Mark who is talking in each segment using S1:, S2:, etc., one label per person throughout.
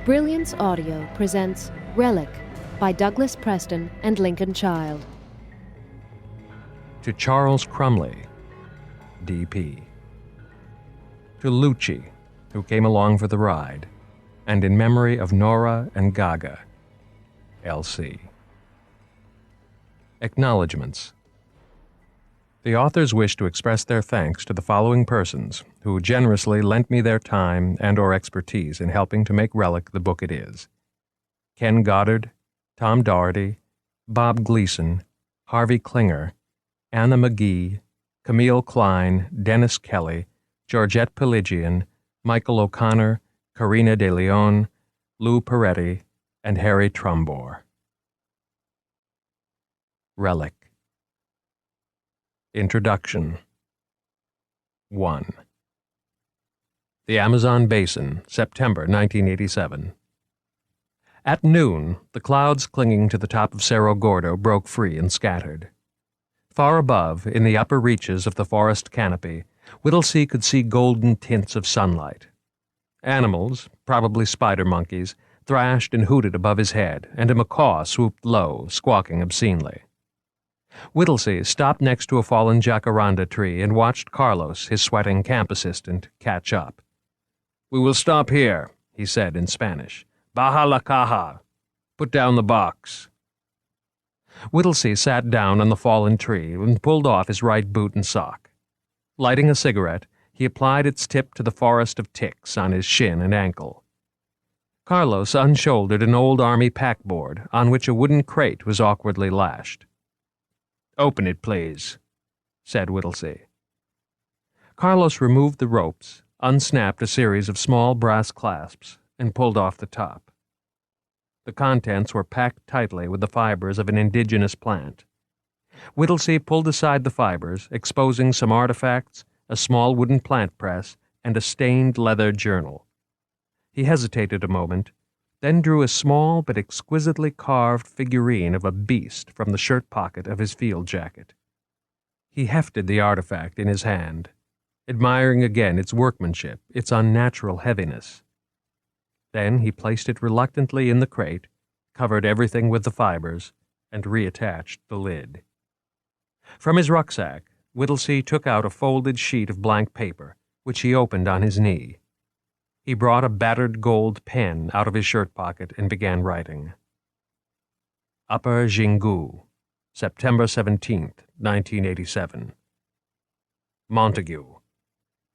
S1: Brilliance Audio presents Relic by Douglas Preston and Lincoln Child.
S2: To Charles Crumley, D.P. To Lucci, who came along for the ride, and in memory of Nora and Gaga, L.C. Acknowledgements. The authors wish to express their thanks to the following persons who generously lent me their time and/or expertise in helping to make Relic the book it is: Ken Goddard, Tom Doherty, Bob Gleason, Harvey Klinger, Anna McGee, Camille Klein, Dennis Kelly, Georgette Pelagian, Michael O'Connor, Karina De Leon, Lou Peretti, and Harry Trumbore. Relic. Introduction. 1. The Amazon Basin, September 1987. At noon, the clouds clinging to the top of Cerro Gordo broke free and scattered. Far above, in the upper reaches of the forest canopy, Whittley could see golden tints of sunlight. Animals, probably spider monkeys, thrashed and hooted above his head, and a macaw swooped low, squawking obscenely. Whittley stopped next to a fallen jacaranda tree and watched Carlos, his sweating camp assistant, catch up. "We will stop here," he said in Spanish. "Baja la caja. Put down the box." Whittley sat down on the fallen tree and pulled off his right boot and sock. Lighting a cigarette, he applied its tip to the forest of ticks on his shin and ankle. Carlos unshouldered an old army packboard on which a wooden crate was awkwardly lashed. "Open it, please," said Whittley. Carlos removed the ropes, unsnapped a series of small brass clasps, and pulled off the top. The contents were packed tightly with the fibers of an indigenous plant. Whittley pulled aside the fibers, exposing some artifacts, a small wooden plant press, and a stained leather journal. He hesitated a moment, then drew a small but exquisitely carved figurine of a beast from the shirt pocket of his field jacket. He hefted the artifact in his hand, admiring again its workmanship, its unnatural heaviness. Then he placed it reluctantly in the crate, covered everything with the fibers, and reattached the lid. From his rucksack, Whittley took out a folded sheet of blank paper, which he opened on his knee. He brought a battered gold pen out of his shirt pocket and began writing. Upper Xingu, September 17th, 1987. Montague.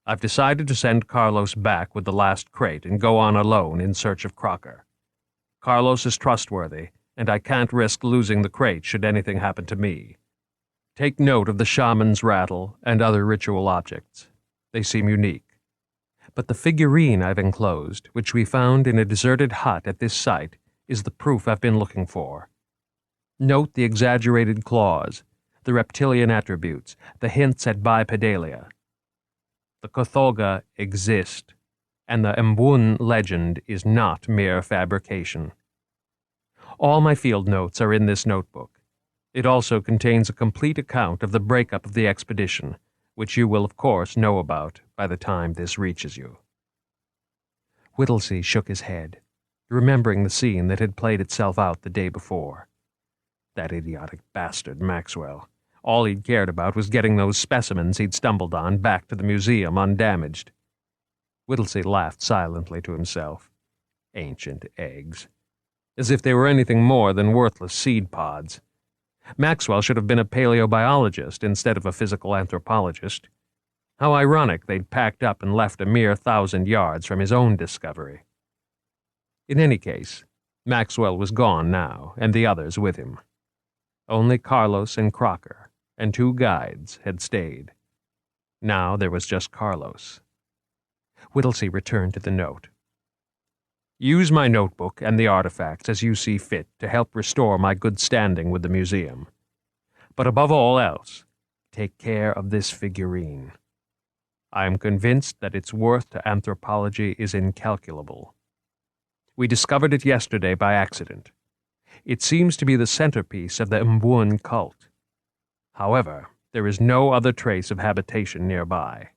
S2: I've decided to send Carlos back with the last crate and go on alone in search of Crocker. Carlos is trustworthy, and I can't risk losing the crate should anything happen to me. Take note of the shaman's rattle and other ritual objects. They seem unique. But the figurine I've enclosed, which we found in a deserted hut at this site, is the proof I've been looking for. Note the exaggerated claws, the reptilian attributes, the hints at bipedalia. The Kothoga exist, and the Mbun legend is not mere fabrication. All my field notes are in this notebook. It also contains a complete account of the breakup of the expedition, which you will of course know about by the time this reaches you. Whittley shook his head, remembering the scene that had played itself out the day before. That idiotic bastard, Maxwell. All he'd cared about was getting those specimens he'd stumbled on back to the museum undamaged. Whittley laughed silently to himself. Ancient eggs. As if they were anything more than worthless seed pods. Maxwell should have been a paleobiologist instead of a physical anthropologist. How ironic they'd packed up and left a mere 1,000 yards from his own discovery. In any case, Maxwell was gone now, and the others with him. Only Carlos and Crocker, and 2 guides, had stayed. Now there was just Carlos. Whittley returned to the note. Use my notebook and the artifacts as you see fit to help restore my good standing with the museum. But above all else, take care of this figurine. I am convinced that its worth to anthropology is incalculable. We discovered it yesterday by accident. It seems to be the centerpiece of the Mbun cult. However, there is no other trace of habitation nearby.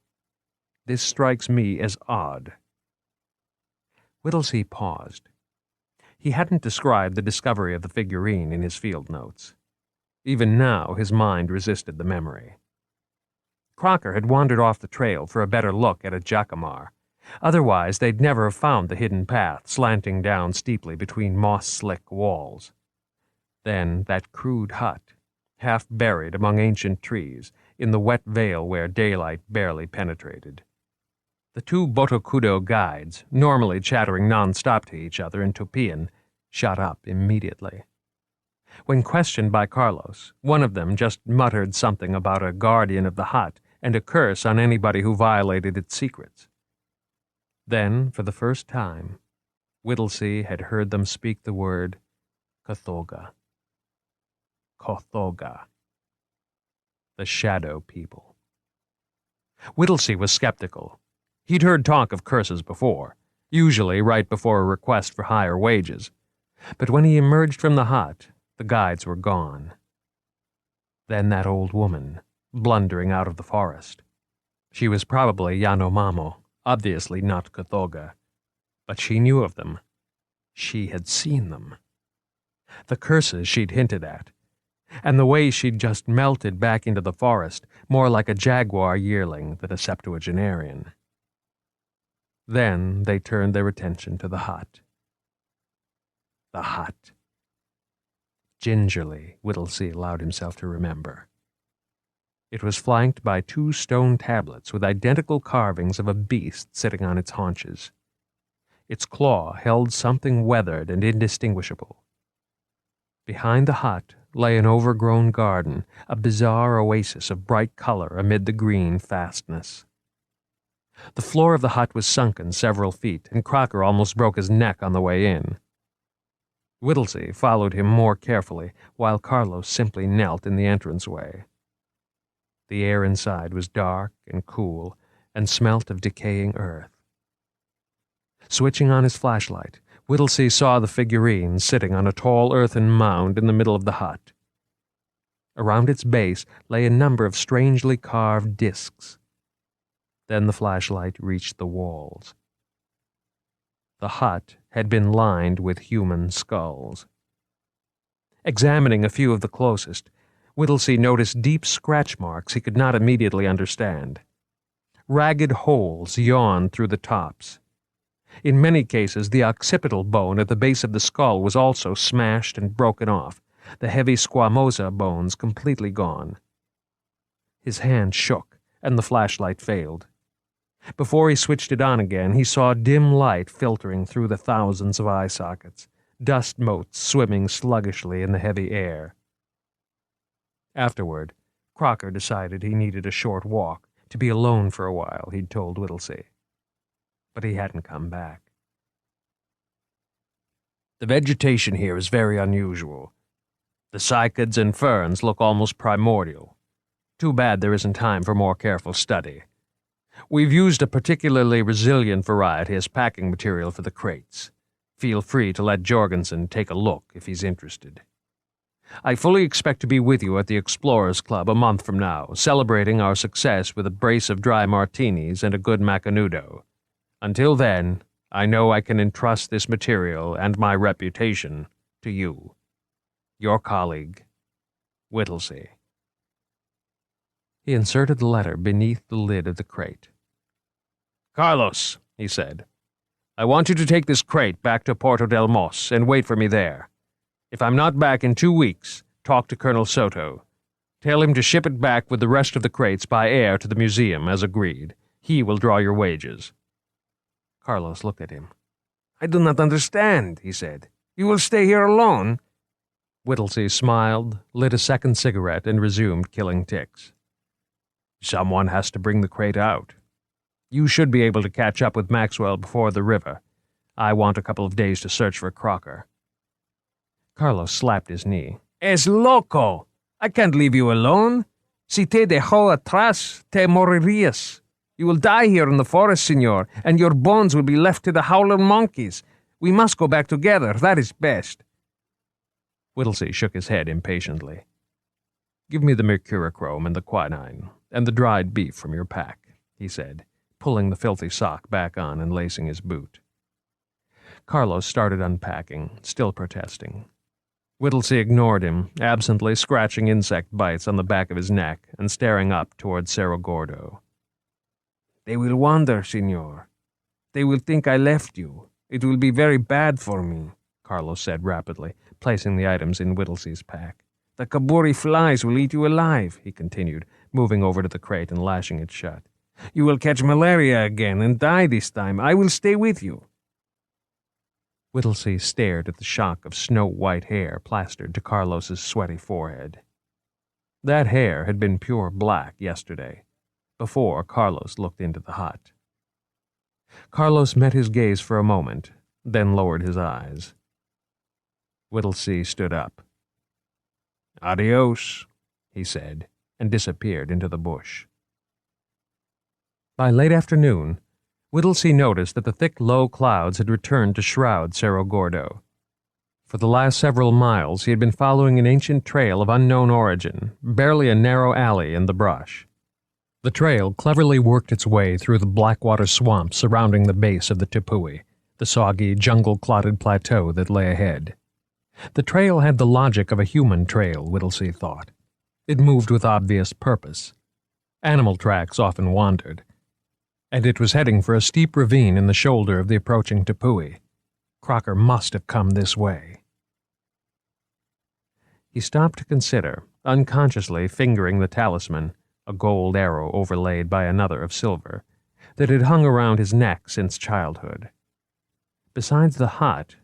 S2: This strikes me as odd. Whittley paused, He hadn't described the discovery of the figurine in his field notes. Even now, his mind resisted the memory. Crocker had wandered off the trail for a better look at a jacamar. Otherwise, they'd never have found the hidden path slanting down steeply between moss-slick walls. Then that crude hut, half buried among ancient trees, in the wet vale where daylight barely penetrated. The two Botocudo guides, normally chattering non-stop to each other in Tupian, shut up immediately. When questioned by Carlos, one of them just muttered something about a guardian of the hut and a curse on anybody who violated its secrets. Then, for the first time, Whittlesey had heard them speak the word Kothoga. Kothoga. The Shadow People. Whittlesey was skeptical. He'd heard talk of curses before, usually right before a request for higher wages. But when he emerged from the hut, the guides were gone. Then that old woman, blundering out of the forest. She was probably Yanomamo, obviously not Kothoga. But she knew of them. She had seen them. The curses she'd hinted at, and the way she'd just melted back into the forest, more like a jaguar yearling than a septuagenarian. Then they turned their attention to the hut. The hut. Gingerly, Whittlesey allowed himself to remember. It was flanked by 2 stone tablets with identical carvings of a beast sitting on its haunches. Its claw held something weathered and indistinguishable. Behind the hut lay an overgrown garden, a bizarre oasis of bright color amid the green fastness. The floor of the hut was sunken several feet, and Crocker almost broke his neck on the way in. Whittlesey followed him more carefully, while Carlos simply knelt in the entranceway. The air inside was dark and cool, and smelt of decaying earth. Switching on his flashlight, Whittlesey saw the figurine sitting on a tall earthen mound in the middle of the hut. Around its base lay a number of strangely carved discs. Then the flashlight reached the walls. The hut had been lined with human skulls. Examining a few of the closest, Whittlesey noticed deep scratch marks he could not immediately understand. Ragged holes yawned through the tops. In many cases, the occipital bone at the base of the skull was also smashed and broken off, the heavy squamosa bones completely gone. His hand shook, and the flashlight failed. Before he switched it on again, he saw dim light filtering through the thousands of eye sockets, dust motes swimming sluggishly in the heavy air. Afterward, Crocker decided he needed a short walk, to be alone for a while, he'd told Whittlesey. But he hadn't come back. The vegetation here is very unusual. The cycads and ferns look almost primordial. Too bad there isn't time for more careful study. We've used a particularly resilient variety as packing material for the crates. Feel free to let Jorgensen take a look if he's interested. I fully expect to be with you at the Explorers Club a month from now, celebrating our success with a brace of dry martinis and a good macanudo. Until then, I know I can entrust this material and my reputation to you. Your colleague, Whittlesey. He inserted the letter beneath the lid of the crate. Carlos, he said, I want you to take this crate back to Porto del Mos and wait for me there. If I'm not back in 2 weeks, talk to Colonel Soto. Tell him to ship it back with the rest of the crates by air to the museum, as agreed. He will draw your wages. Carlos looked at him. I do not understand, he said. You will stay here alone? Whittlesey smiled, lit a second cigarette, and resumed killing ticks. Someone has to bring the crate out. You should be able to catch up with Maxwell before the river. I want a couple of days to search for Crocker. Carlos slapped his knee. Es loco! I can't leave you alone. Si te dejo atrás, te morirías. You will die here in the forest, senor, and your bones will be left to the howler monkeys. We must go back together. That is best. Whittlesey shook his head impatiently. Give me the mercurochrome and the quinine, and the dried beef from your pack, he said, pulling the filthy sock back on and lacing his boot. Carlos started unpacking, still protesting. Whittlesey ignored him, absently scratching insect bites on the back of his neck and staring up toward Cerro Gordo. "They will wonder, senor. They will think I left you. It will be very bad for me," Carlos said rapidly, placing the items in Whittlesey's pack. "The Kaburi flies will eat you alive," he continued, moving over to the crate and lashing it shut. "You will catch malaria again and die this time. I will stay with you." Whittlesey stared at the shock of snow-white hair plastered to Carlos's sweaty forehead. That hair had been pure black yesterday, before Carlos looked into the hut. Carlos met his gaze for a moment, then lowered his eyes. Whittlesey stood up. "Adios," he said, and disappeared into the bush. By late afternoon, Whittlesey noticed that the thick, low clouds had returned to shroud Cerro Gordo. For the last several miles, he had been following an ancient trail of unknown origin, barely a narrow alley in the brush. The trail cleverly worked its way through the blackwater swamps surrounding the base of the Tepui, the soggy, jungle-clotted plateau that lay ahead. The trail had the logic of a human trail, Whittlesey thought. It moved with obvious purpose. Animal tracks often wandered, and it was heading for a steep ravine in the shoulder of the approaching Tepui. Crocker must have come this way. He stopped to consider, unconsciously fingering the talisman, a gold arrow overlaid by another of silver, that had hung around his neck since childhood. Besides the hut,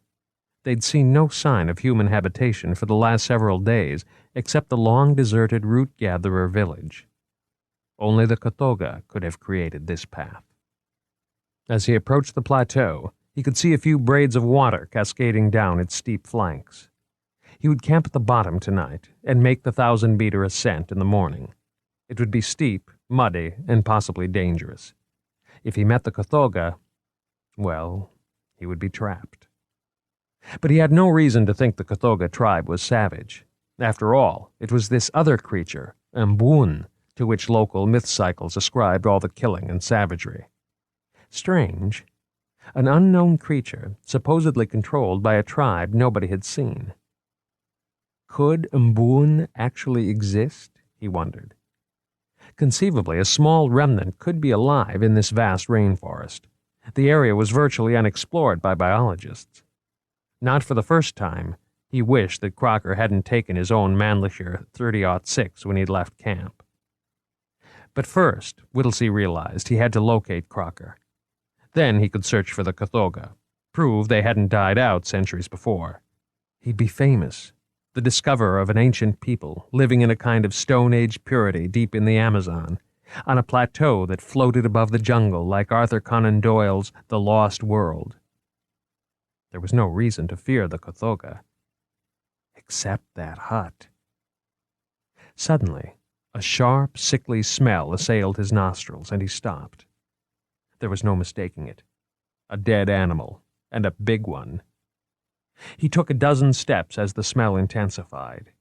S2: they'd seen no sign of human habitation for the last several days except the long-deserted root-gatherer village. Only the Kothoga could have created this path. As he approached the plateau, he could see a few braids of water cascading down its steep flanks. He would camp at the bottom tonight and make the 1,000-meter ascent in the morning. It would be steep, muddy, and possibly dangerous. If he met the Kothoga, well, he would be trapped. But he had no reason to think the Kothoga tribe was savage. After all, it was this other creature, Mboon, to which local myth cycles ascribed all the killing and savagery. Strange. An unknown creature, supposedly controlled by a tribe nobody had seen. Could Mboon actually exist? He wondered. Conceivably, a small remnant could be alive in this vast rainforest. The area was virtually unexplored by biologists. Not for the first time, he wished that Crocker hadn't taken his own Mannlicher 30-06 when he'd left camp. But first, Whittlesey realized he had to locate Crocker. Then he could search for the Kothoga, prove they hadn't died out centuries before. He'd be famous, the discoverer of an ancient people living in a kind of Stone Age purity deep in the Amazon, on a plateau that floated above the jungle like Arthur Conan Doyle's The Lost World. There was no reason to fear the Kothoga, except that hut. Suddenly, a sharp, sickly smell assailed his nostrils, and he stopped. There was no mistaking it. A dead animal, and a big one. He took a dozen steps as the smell intensified.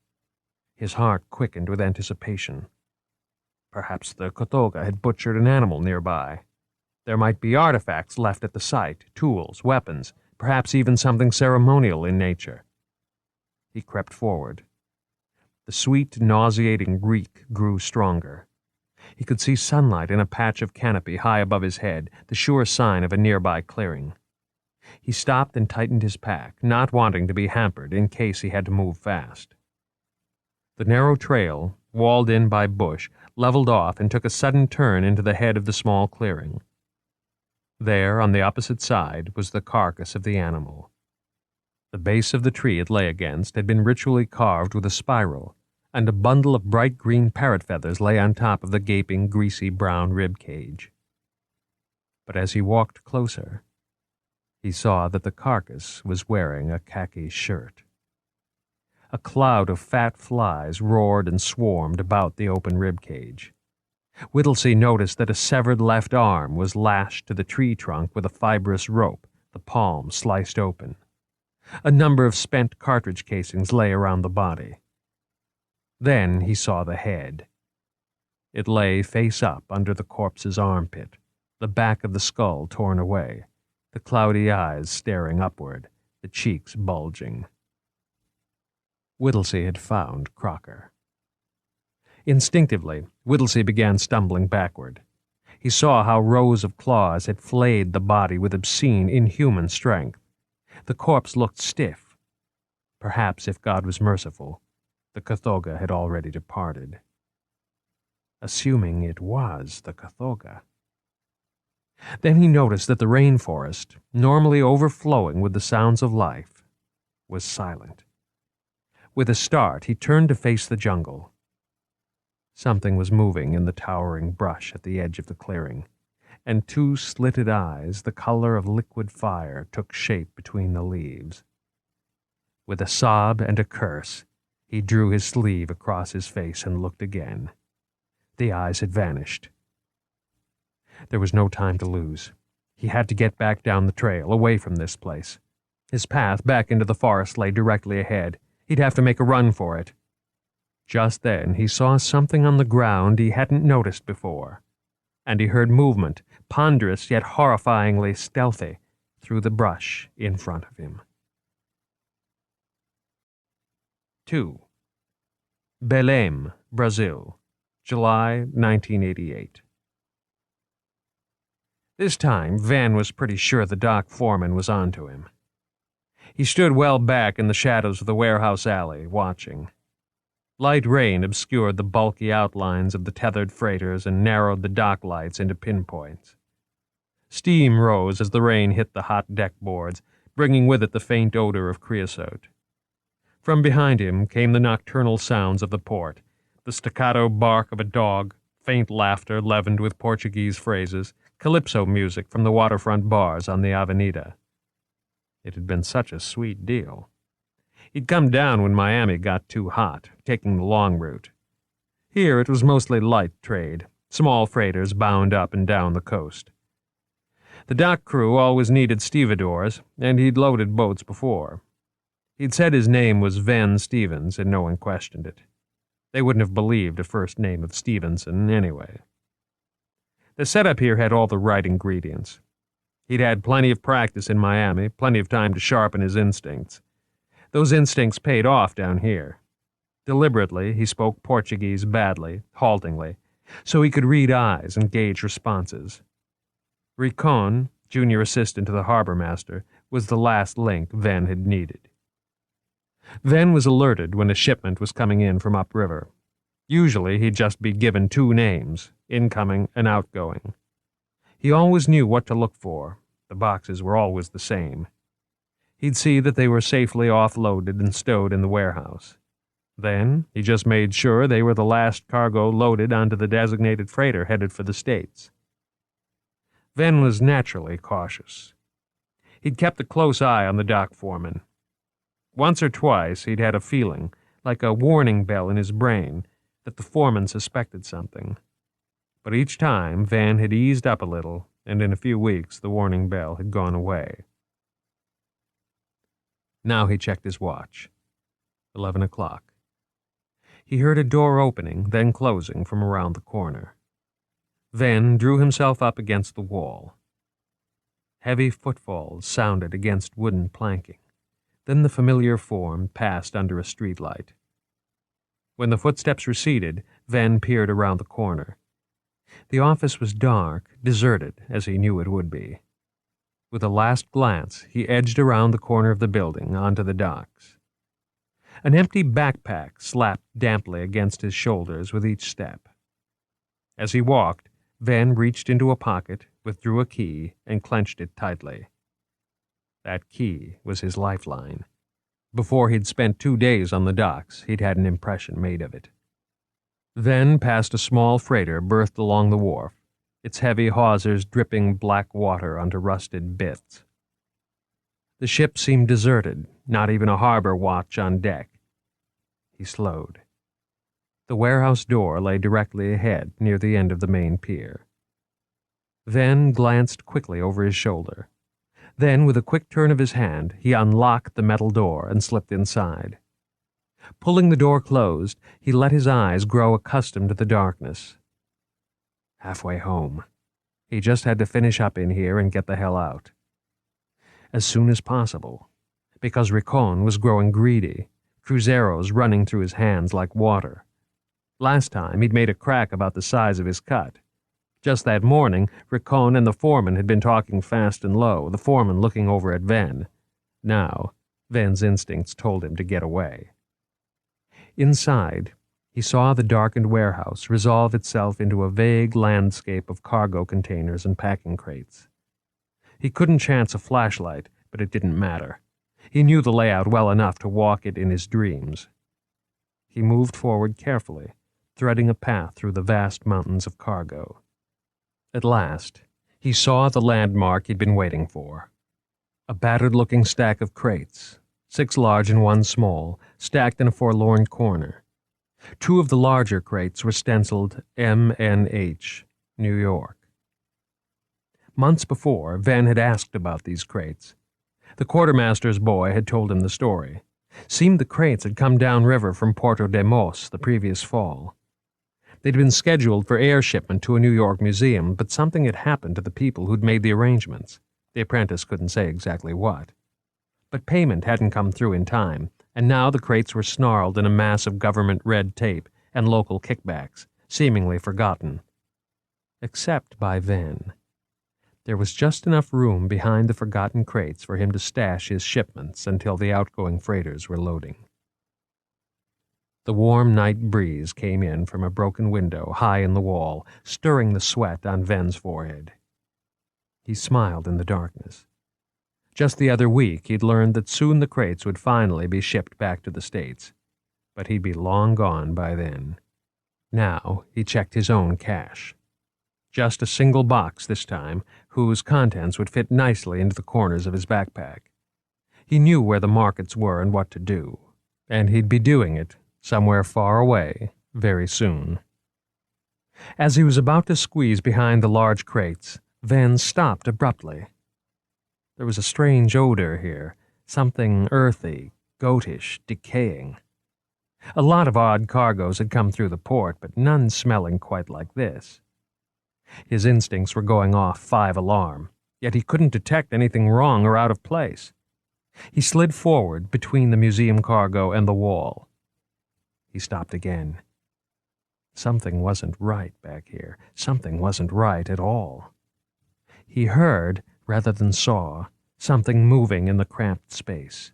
S2: His heart quickened with anticipation. Perhaps the Kothoga had butchered an animal nearby. There might be artifacts left at the site, tools, weapons, perhaps even something ceremonial in nature. He crept forward. The sweet, nauseating reek grew stronger. He could see sunlight in a patch of canopy high above his head, the sure sign of a nearby clearing. He stopped and tightened his pack, not wanting to be hampered in case he had to move fast. The narrow trail, walled in by bush, leveled off and took a sudden turn into the head of the small clearing. There, on the opposite side, was the carcass of the animal. The base of the tree it lay against had been ritually carved with a spiral, and a bundle of bright green parrot feathers lay on top of the gaping, greasy brown rib cage. But as he walked closer, he saw that the carcass was wearing a khaki shirt. A cloud of fat flies roared and swarmed about the open rib cage. Whittlesey noticed that a severed left arm was lashed to the tree trunk with a fibrous rope, the palm sliced open. A number of spent cartridge casings lay around the body. Then he saw the head. It lay face up under the corpse's armpit, the back of the skull torn away, the cloudy eyes staring upward, the cheeks bulging. Whittlesey had found Crocker. Instinctively, Whittlesey began stumbling backward. He saw how rows of claws had flayed the body with obscene, inhuman strength. The corpse looked stiff. Perhaps, if God was merciful, the Cathoga had already departed. Assuming it was the Cathoga. Then he noticed that the rainforest, normally overflowing with the sounds of life, was silent. With a start, he turned to face the jungle. Something was moving in the towering brush at the edge of the clearing, and two slitted eyes, the color of liquid fire, took shape between the leaves. With a sob and a curse, he drew his sleeve across his face and looked again. The eyes had vanished. There was no time to lose. He had to get back down the trail, away from this place. His path back into the forest lay directly ahead. He'd have to make a run for it. Just then he saw something on the ground he hadn't noticed before, and he heard movement, ponderous yet horrifyingly stealthy, through the brush in front of him. 2. Balem, Brazil, July 1988. This time, Van was pretty sure the dock foreman was on to him. He stood well back in the shadows of the warehouse alley, watching. Light rain obscured the bulky outlines of the tethered freighters and narrowed the dock lights into pinpoints. Steam rose as the rain hit the hot deck boards, bringing with it the faint odor of creosote. From behind him came the nocturnal sounds of the port, the staccato bark of a dog, faint laughter leavened with Portuguese phrases, calypso music from the waterfront bars on the Avenida. It had been such a sweet deal. He'd come down when Miami got too hot, taking the long route. Here it was mostly light trade, small freighters bound up and down the coast. The dock crew always needed stevedores, and he'd loaded boats before. He'd said his name was Van Stevens, and no one questioned it. They wouldn't have believed a first name of Stevenson anyway. The setup here had all the right ingredients. He'd had plenty of practice in Miami, plenty of time to sharpen his instincts. Those instincts paid off down here. Deliberately, he spoke Portuguese badly, haltingly, so he could read eyes and gauge responses. Ricon, junior assistant to the harbor master, was the last link Van had needed. Van was alerted when a shipment was coming in from upriver. Usually he'd just be given two names, incoming and outgoing. He always knew what to look for. The boxes were always the same. He'd see that they were safely offloaded and stowed in the warehouse. Then he just made sure they were the last cargo loaded onto the designated freighter headed for the States. Van was naturally cautious. He'd kept a close eye on the dock foreman. Once or twice he'd had a feeling, like a warning bell in his brain, that the foreman suspected something. But each time Van had eased up a little, and in a few weeks the warning bell had gone away. Now he checked his watch. 11 o'clock. He heard a door opening, then closing from around the corner. Van drew himself up against the wall. Heavy footfalls sounded against wooden planking. Then the familiar form passed under a streetlight. When the footsteps receded, Van peered around the corner. The office was dark, deserted, as he knew it would be. With a last glance, he edged around the corner of the building onto the docks. An empty backpack slapped damply against his shoulders with each step. As he walked, Van reached into a pocket, withdrew a key, and clenched it tightly. That key was his lifeline. Before he'd spent 2 days on the docks, he'd had an impression made of it. Then past a small freighter berthed along the wharf, its heavy hawsers dripping black water onto rusted bits. The ship seemed deserted, not even a harbor watch on deck. He slowed. The warehouse door lay directly ahead, near the end of the main pier. Van glanced quickly over his shoulder. Then, with a quick turn of his hand, he unlocked the metal door and slipped inside. Pulling the door closed, he let his eyes grow accustomed to the darkness. Halfway home. He just had to finish up in here and get the hell out. as soon as possible, because Riccon was growing greedy, cruzeros running through his hands like water. Last time, he'd made a crack about the size of his cut. Just that morning, Riccon and the foreman had been talking fast and low, the foreman looking over at Ven. Now, Ven's instincts told him to get away. Inside, he saw the darkened warehouse resolve itself into a vague landscape of cargo containers and packing crates. He couldn't chance a flashlight, but it didn't matter. He knew the layout well enough to walk it in his dreams. He moved forward carefully, threading a path through the vast mountains of cargo. At last, he saw the landmark he'd been waiting for. A battered-looking stack of crates, 6 large and 1 small, stacked in a forlorn corner. 2 of the larger crates were stenciled MNH, New York. Months before, Ven had asked about these crates. The quartermaster's boy had told him the story. Seemed the crates had come downriver from Puerto de Mos the previous fall. They'd been scheduled for air shipment to a New York museum, but something had happened to the people who'd made the arrangements. The apprentice couldn't say exactly what. But payment hadn't come through in time, and now the crates were snarled in a mass of government red tape and local kickbacks, seemingly forgotten. Except by Ven. There was just enough room behind the forgotten crates for him to stash his shipments until the outgoing freighters were loading. The warm night breeze came in from a broken window high in the wall, stirring the sweat on Ven's forehead. He smiled in the darkness. Just the other week, he'd learned that soon the crates would finally be shipped back to the States, but he'd be long gone by then. Now he checked his own cash. Just a single box this time, whose contents would fit nicely into the corners of his backpack. He knew where the markets were and what to do, and he'd be doing it somewhere far away, very soon. As he was about to squeeze behind the large crates, Ven stopped abruptly. There was a strange odor here, something earthy, goatish, decaying. A lot of odd cargoes had come through the port, but none smelling quite like this. His instincts were going off 5 alarm, yet he couldn't detect anything wrong or out of place. He slid forward between the museum cargo and the wall. He stopped again. Something wasn't right back here. Something wasn't right at all. He heard, rather than saw, something moving in the cramped space.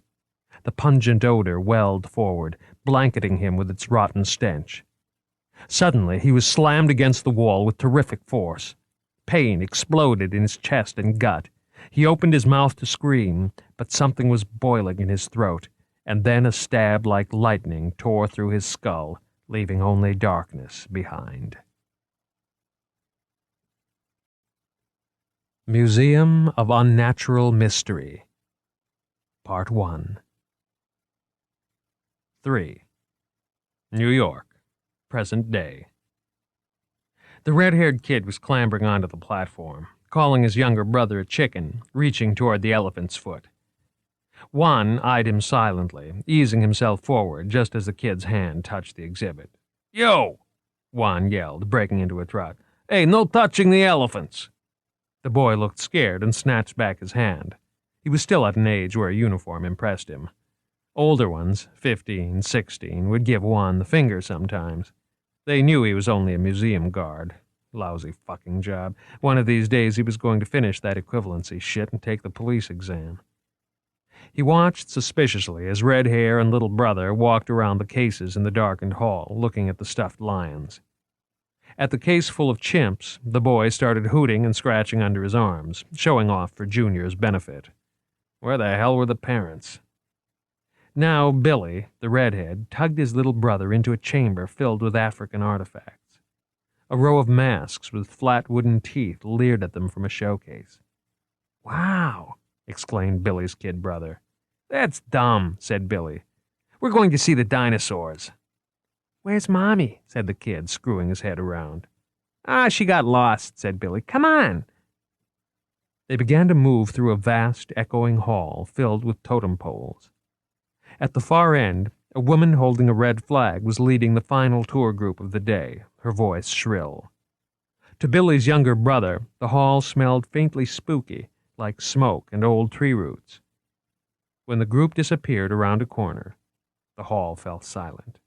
S2: The pungent odor welled forward, blanketing him with its rotten stench. Suddenly, he was slammed against the wall with terrific force. Pain exploded in his chest and gut. He opened his mouth to scream, but something was boiling in his throat, and then a stab like lightning tore through his skull, leaving only darkness behind. Museum of Unnatural Mystery, Part 1. 3. New York, present day. The red-haired kid was clambering onto the platform, calling his younger brother a chicken, reaching toward the elephant's foot. Juan eyed him silently, easing himself forward just as the kid's hand touched the exhibit. "Yo!" Juan yelled, breaking into a trot. "Hey, no touching the elephants!" The boy looked scared and snatched back his hand. He was still at an age where a uniform impressed him. Older ones, 15, 16, would give Juan the finger sometimes. They knew he was only a museum guard. Lousy fucking job. One of these days he was going to finish that equivalency shit and take the police exam. He watched suspiciously as Red Hair and Little Brother walked around the cases in the darkened hall, looking at the stuffed lions. At the case full of chimps, the boy started hooting and scratching under his arms, showing off for Junior's benefit. Where the hell were the parents? Now Billy, the redhead, tugged his little brother into a chamber filled with African artifacts. A row of masks with flat wooden teeth leered at them from a showcase. "Wow!" exclaimed Billy's kid brother. "That's dumb," said Billy. "We're going to see the dinosaurs." "Where's Mommy?" said the kid, screwing his head around. She got lost," said Billy. "Come on." They began to move through a vast, echoing hall filled with totem poles. At the far end, a woman holding a red flag was leading the final tour group of the day, her voice shrill. To Billy's younger brother, the hall smelled faintly spooky, like smoke and old tree roots. When the group disappeared around a corner, the hall fell silent.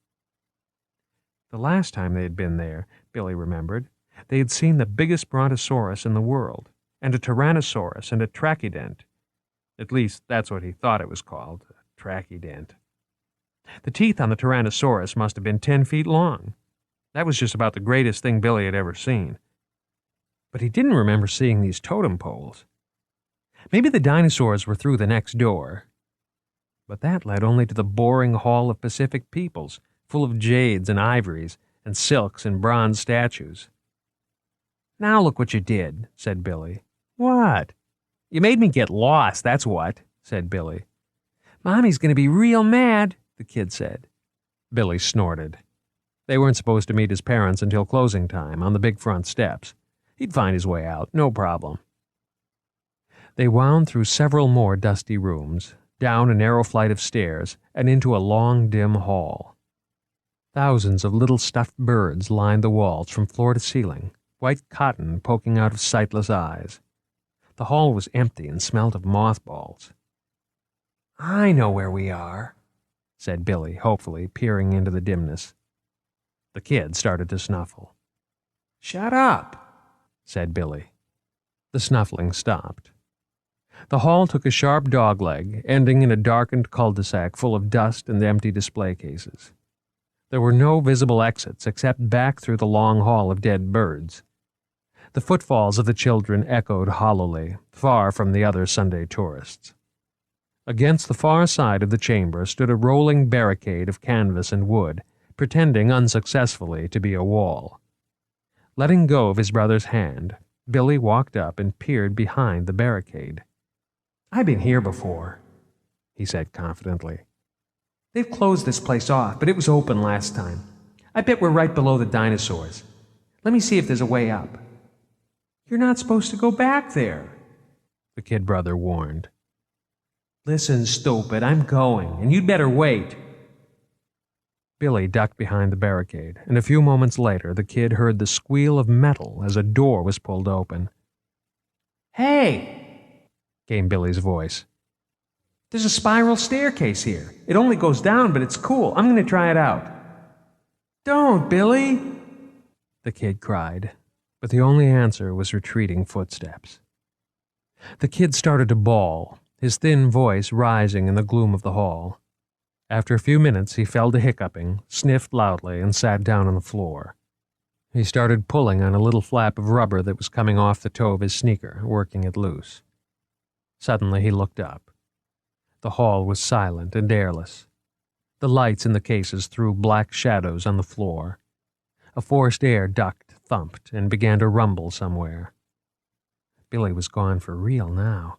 S2: The last time they had been there, Billy remembered, they had seen the biggest brontosaurus in the world, and a tyrannosaurus and a trachydent. At least, that's what he thought it was called, a trachydent. The teeth on the tyrannosaurus must have been 10 feet long. That was just about the greatest thing Billy had ever seen. But he didn't remember seeing these totem poles. Maybe the dinosaurs were through the next door. But that led only to the boring hall of Pacific peoples, full of jades and ivories and silks and bronze statues. "Now look what you did," said Billy. "What?" "You made me get lost, that's what," said Billy. "Mommy's going to be real mad," the kid said. Billy snorted. They weren't supposed to meet his parents until closing time on the big front steps. He'd find his way out, no problem. They wound through several more dusty rooms, down a narrow flight of stairs, and into a long, dim hall. Thousands of little stuffed birds lined the walls from floor to ceiling, white cotton poking out of sightless eyes. The hall was empty and smelled of mothballs. "I know where we are," said Billy, hopefully, peering into the dimness. The kid started to snuffle. "Shut up," said Billy. The snuffling stopped. The hall took a sharp dogleg, ending in a darkened cul-de-sac full of dust and empty display cases. There were no visible exits except back through the long hall of dead birds. The footfalls of the children echoed hollowly, far from the other Sunday tourists. Against the far side of the chamber stood a rolling barricade of canvas and wood, pretending unsuccessfully to be a wall. Letting go of his brother's hand, Billy walked up and peered behind the barricade. "I've been here before," he said confidently. "They've closed this place off, but it was open last time. I bet we're right below the dinosaurs. Let me see if there's a way up." "You're not supposed to go back there," the kid brother warned. "Listen, stupid, I'm going, and you'd better wait." Billy ducked behind the barricade, and a few moments later the kid heard the squeal of metal as a door was pulled open. "Hey!" came Billy's voice. "There's a spiral staircase here. It only goes down, but it's cool. I'm going to try it out." "Don't, Billy!" the kid cried, but the only answer was retreating footsteps. The kid started to bawl, his thin voice rising in the gloom of the hall. After a few minutes, he fell to hiccuping, sniffed loudly, and sat down on the floor. He started pulling on a little flap of rubber that was coming off the toe of his sneaker, working it loose. Suddenly he looked up. The hall was silent and airless. The lights in the cases threw black shadows on the floor. A forced air ducked, thumped, and began to rumble somewhere. Billy was gone for real now.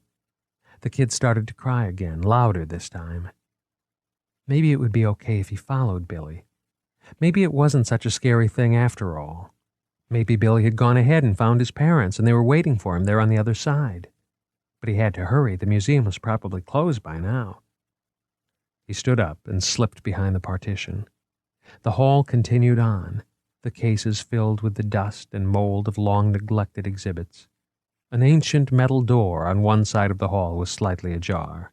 S2: The kid started to cry again, louder this time. Maybe it would be okay if he followed Billy. Maybe it wasn't such a scary thing after all. Maybe Billy had gone ahead and found his parents, and they were waiting for him there on the other side. But he had to hurry. The museum was probably closed by now. He stood up and slipped behind the partition. The hall continued on, the cases filled with the dust and mold of long-neglected exhibits. An ancient metal door on one side of the hall was slightly ajar.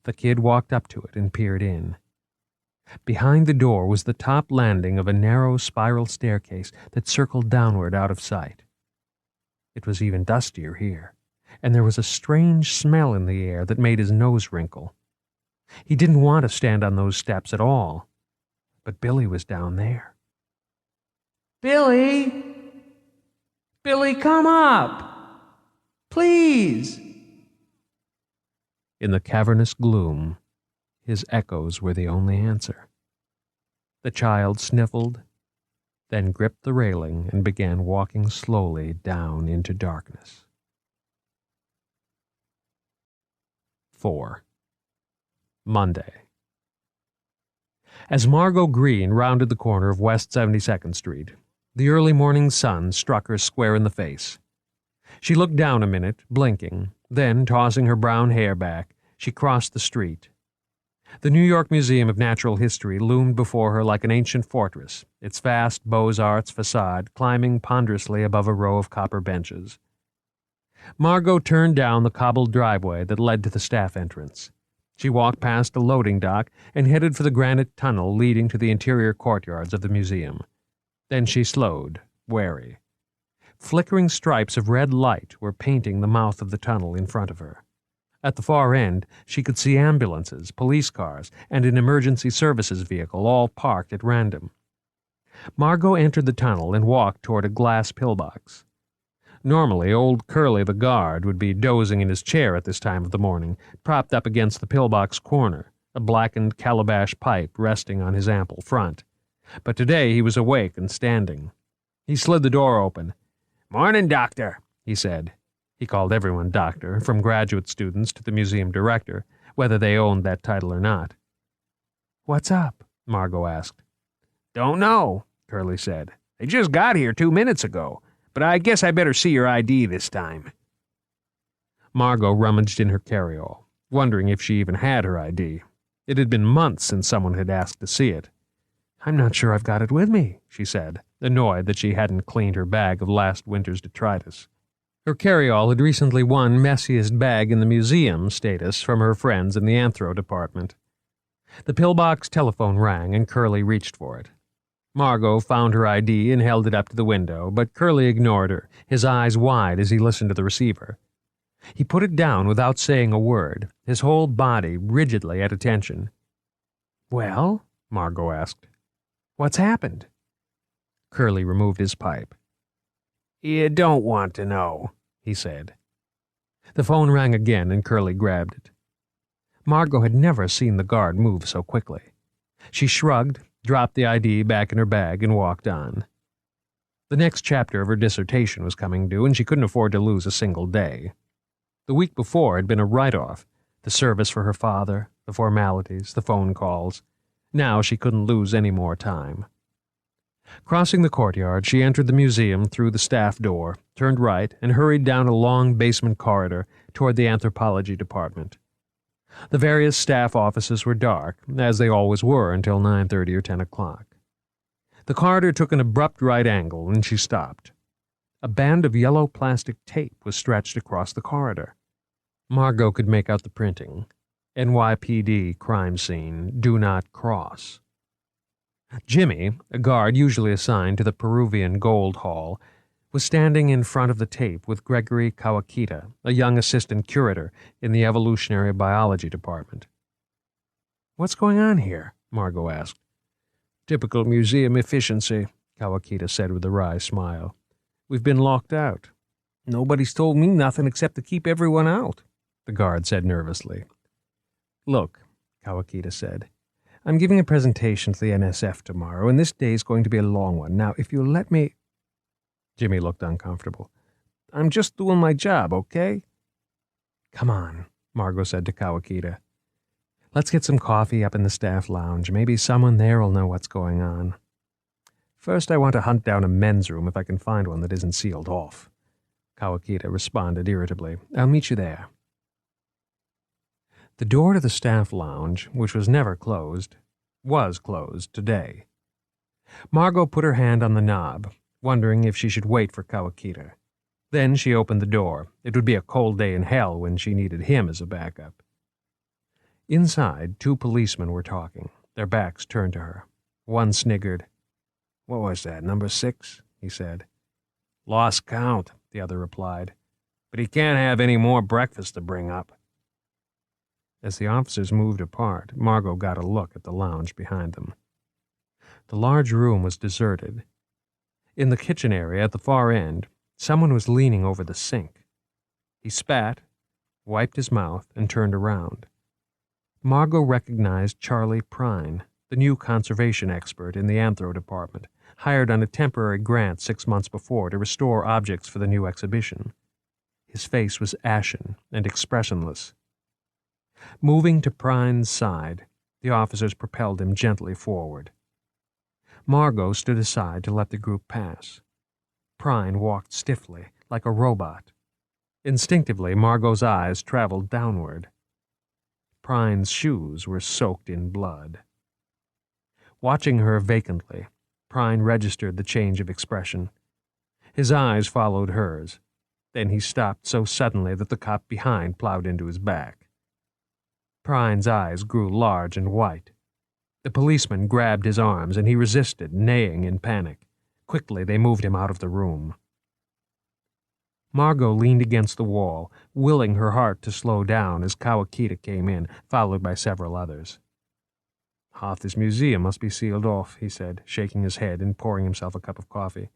S2: The kid walked up to it and peered in. Behind the door was the top landing of a narrow spiral staircase that circled downward out of sight. It was even dustier here, and there was a strange smell in the air that made his nose wrinkle. He didn't want to stand on those steps at all, but Billy was down there. "Billy! Billy, come up! Please!" In the cavernous gloom, his echoes were the only answer. The child sniffled, then gripped the railing and began walking slowly down into darkness. 4. Monday. As Margo Green rounded the corner of West 72nd Street, the early morning sun struck her square in the face. She looked down a minute, blinking, then, tossing her brown hair back, she crossed the street. The New York Museum of Natural History loomed before her like an ancient fortress, its vast Beaux-Arts facade climbing ponderously above a row of copper benches. Margot turned down the cobbled driveway that led to the staff entrance. She walked past the loading dock and headed for the granite tunnel leading to the interior courtyards of the museum. Then she slowed, wary. Flickering stripes of red light were painting the mouth of the tunnel in front of her. At the far end, she could see ambulances, police cars, and an emergency services vehicle all parked at random. Margot entered the tunnel and walked toward a glass pillbox. Normally, old Curly the guard would be dozing in his chair at this time of the morning, propped up against the pillbox corner, a blackened calabash pipe resting on his ample front. But today he was awake and standing. He slid the door open. "Morning, Doctor," he said. He called everyone doctor, from graduate students to the museum director, whether they owned that title or not. "What's up?" Margot asked. "Don't know," Curly said. "They just got here 2 minutes ago, but I guess I better see your ID this time." Margot rummaged in her carryall, wondering if she even had her ID. It had been months since someone had asked to see it. "I'm not sure I've got it with me," she said, annoyed that she hadn't cleaned her bag of last winter's detritus. Her carryall had recently won messiest bag in the museum status from her friends in the anthro department. The pillbox telephone rang and Curly reached for it. Margot found her ID and held it up to the window, but Curly ignored her, his eyes wide as he listened to the receiver. He put it down without saying a word, his whole body rigidly at attention. "Well?" Margot asked. "What's happened?" Curly removed his pipe. "You don't want to know," he said. The phone rang again and Curly grabbed it. Margot had never seen the guard move so quickly. She shrugged, dropped the ID back in her bag, and walked on. The next chapter of her dissertation was coming due, and she couldn't afford to lose a single day. The week before had been a write-off, the service for her father, the formalities, the phone calls. Now she couldn't lose any more time. Crossing the courtyard, she entered the museum through the staff door, turned right, and hurried down a long basement corridor toward the anthropology department. The various staff offices were dark, as they always were until 9:30 or 10 o'clock. The corridor took an abrupt right angle, and she stopped. A band of yellow plastic tape was stretched across the corridor. Margot could make out the printing. NYPD crime scene, do not cross. Jimmy, a guard usually assigned to the Peruvian Gold Hall, was standing in front of the tape with Gregory Kawakita, a young assistant curator in the evolutionary biology department. "What's going on here?" Margot asked. "Typical museum efficiency," Kawakita said with a wry smile. "We've been locked out." "Nobody's told me nothing except to keep everyone out," the guard said nervously. "Look," Kawakita said, "I'm giving a presentation to the NSF tomorrow, and this day's going to be a long one. Now, if you'll let me—" Jimmy looked uncomfortable. "I'm just doing my job, okay?" "Come on," Margot said to Kawakita. "Let's get some coffee up in the staff lounge. Maybe someone there will know what's going on. First, I want to hunt down a men's room if I can find one that isn't sealed off." Kawakita responded irritably. "I'll meet you there." The door to the staff lounge, which was never closed, was closed today. Margot put her hand on the knob, wondering if she should wait for Kawakita. Then she opened the door. It would be a cold day in hell when she needed him as a backup. Inside, 2 policemen were talking, their backs turned to her. One sniggered. "What was that, number 6? He said. "Lost count," the other replied. "But he can't have any more breakfast to bring up." As the officers moved apart, Margot got a look at the lounge behind them. The large room was deserted. In the kitchen area at the far end, someone was leaning over the sink. He spat, wiped his mouth, and turned around. Margot recognized Charlie Prine, the new conservation expert in the anthro department, hired on a temporary grant 6 months before to restore objects for the new exhibition. His face was ashen and expressionless. Moving to Prine's side, the officers propelled him gently forward. Margot stood aside to let the group pass. Prine walked stiffly, like a robot. Instinctively, Margot's eyes traveled downward. Prine's shoes were soaked in blood. Watching her vacantly, Prine registered the change of expression. His eyes followed hers. Then he stopped so suddenly that the cop behind plowed into his back. Prine's eyes grew large and white. The policeman grabbed his arms, and he resisted, neighing in panic. Quickly, they moved him out of the room. Margot leaned against the wall, willing her heart to slow down as Kawakita came in, followed by several others. "Half this museum must be sealed off," he said, shaking his head and pouring himself a cup of coffee.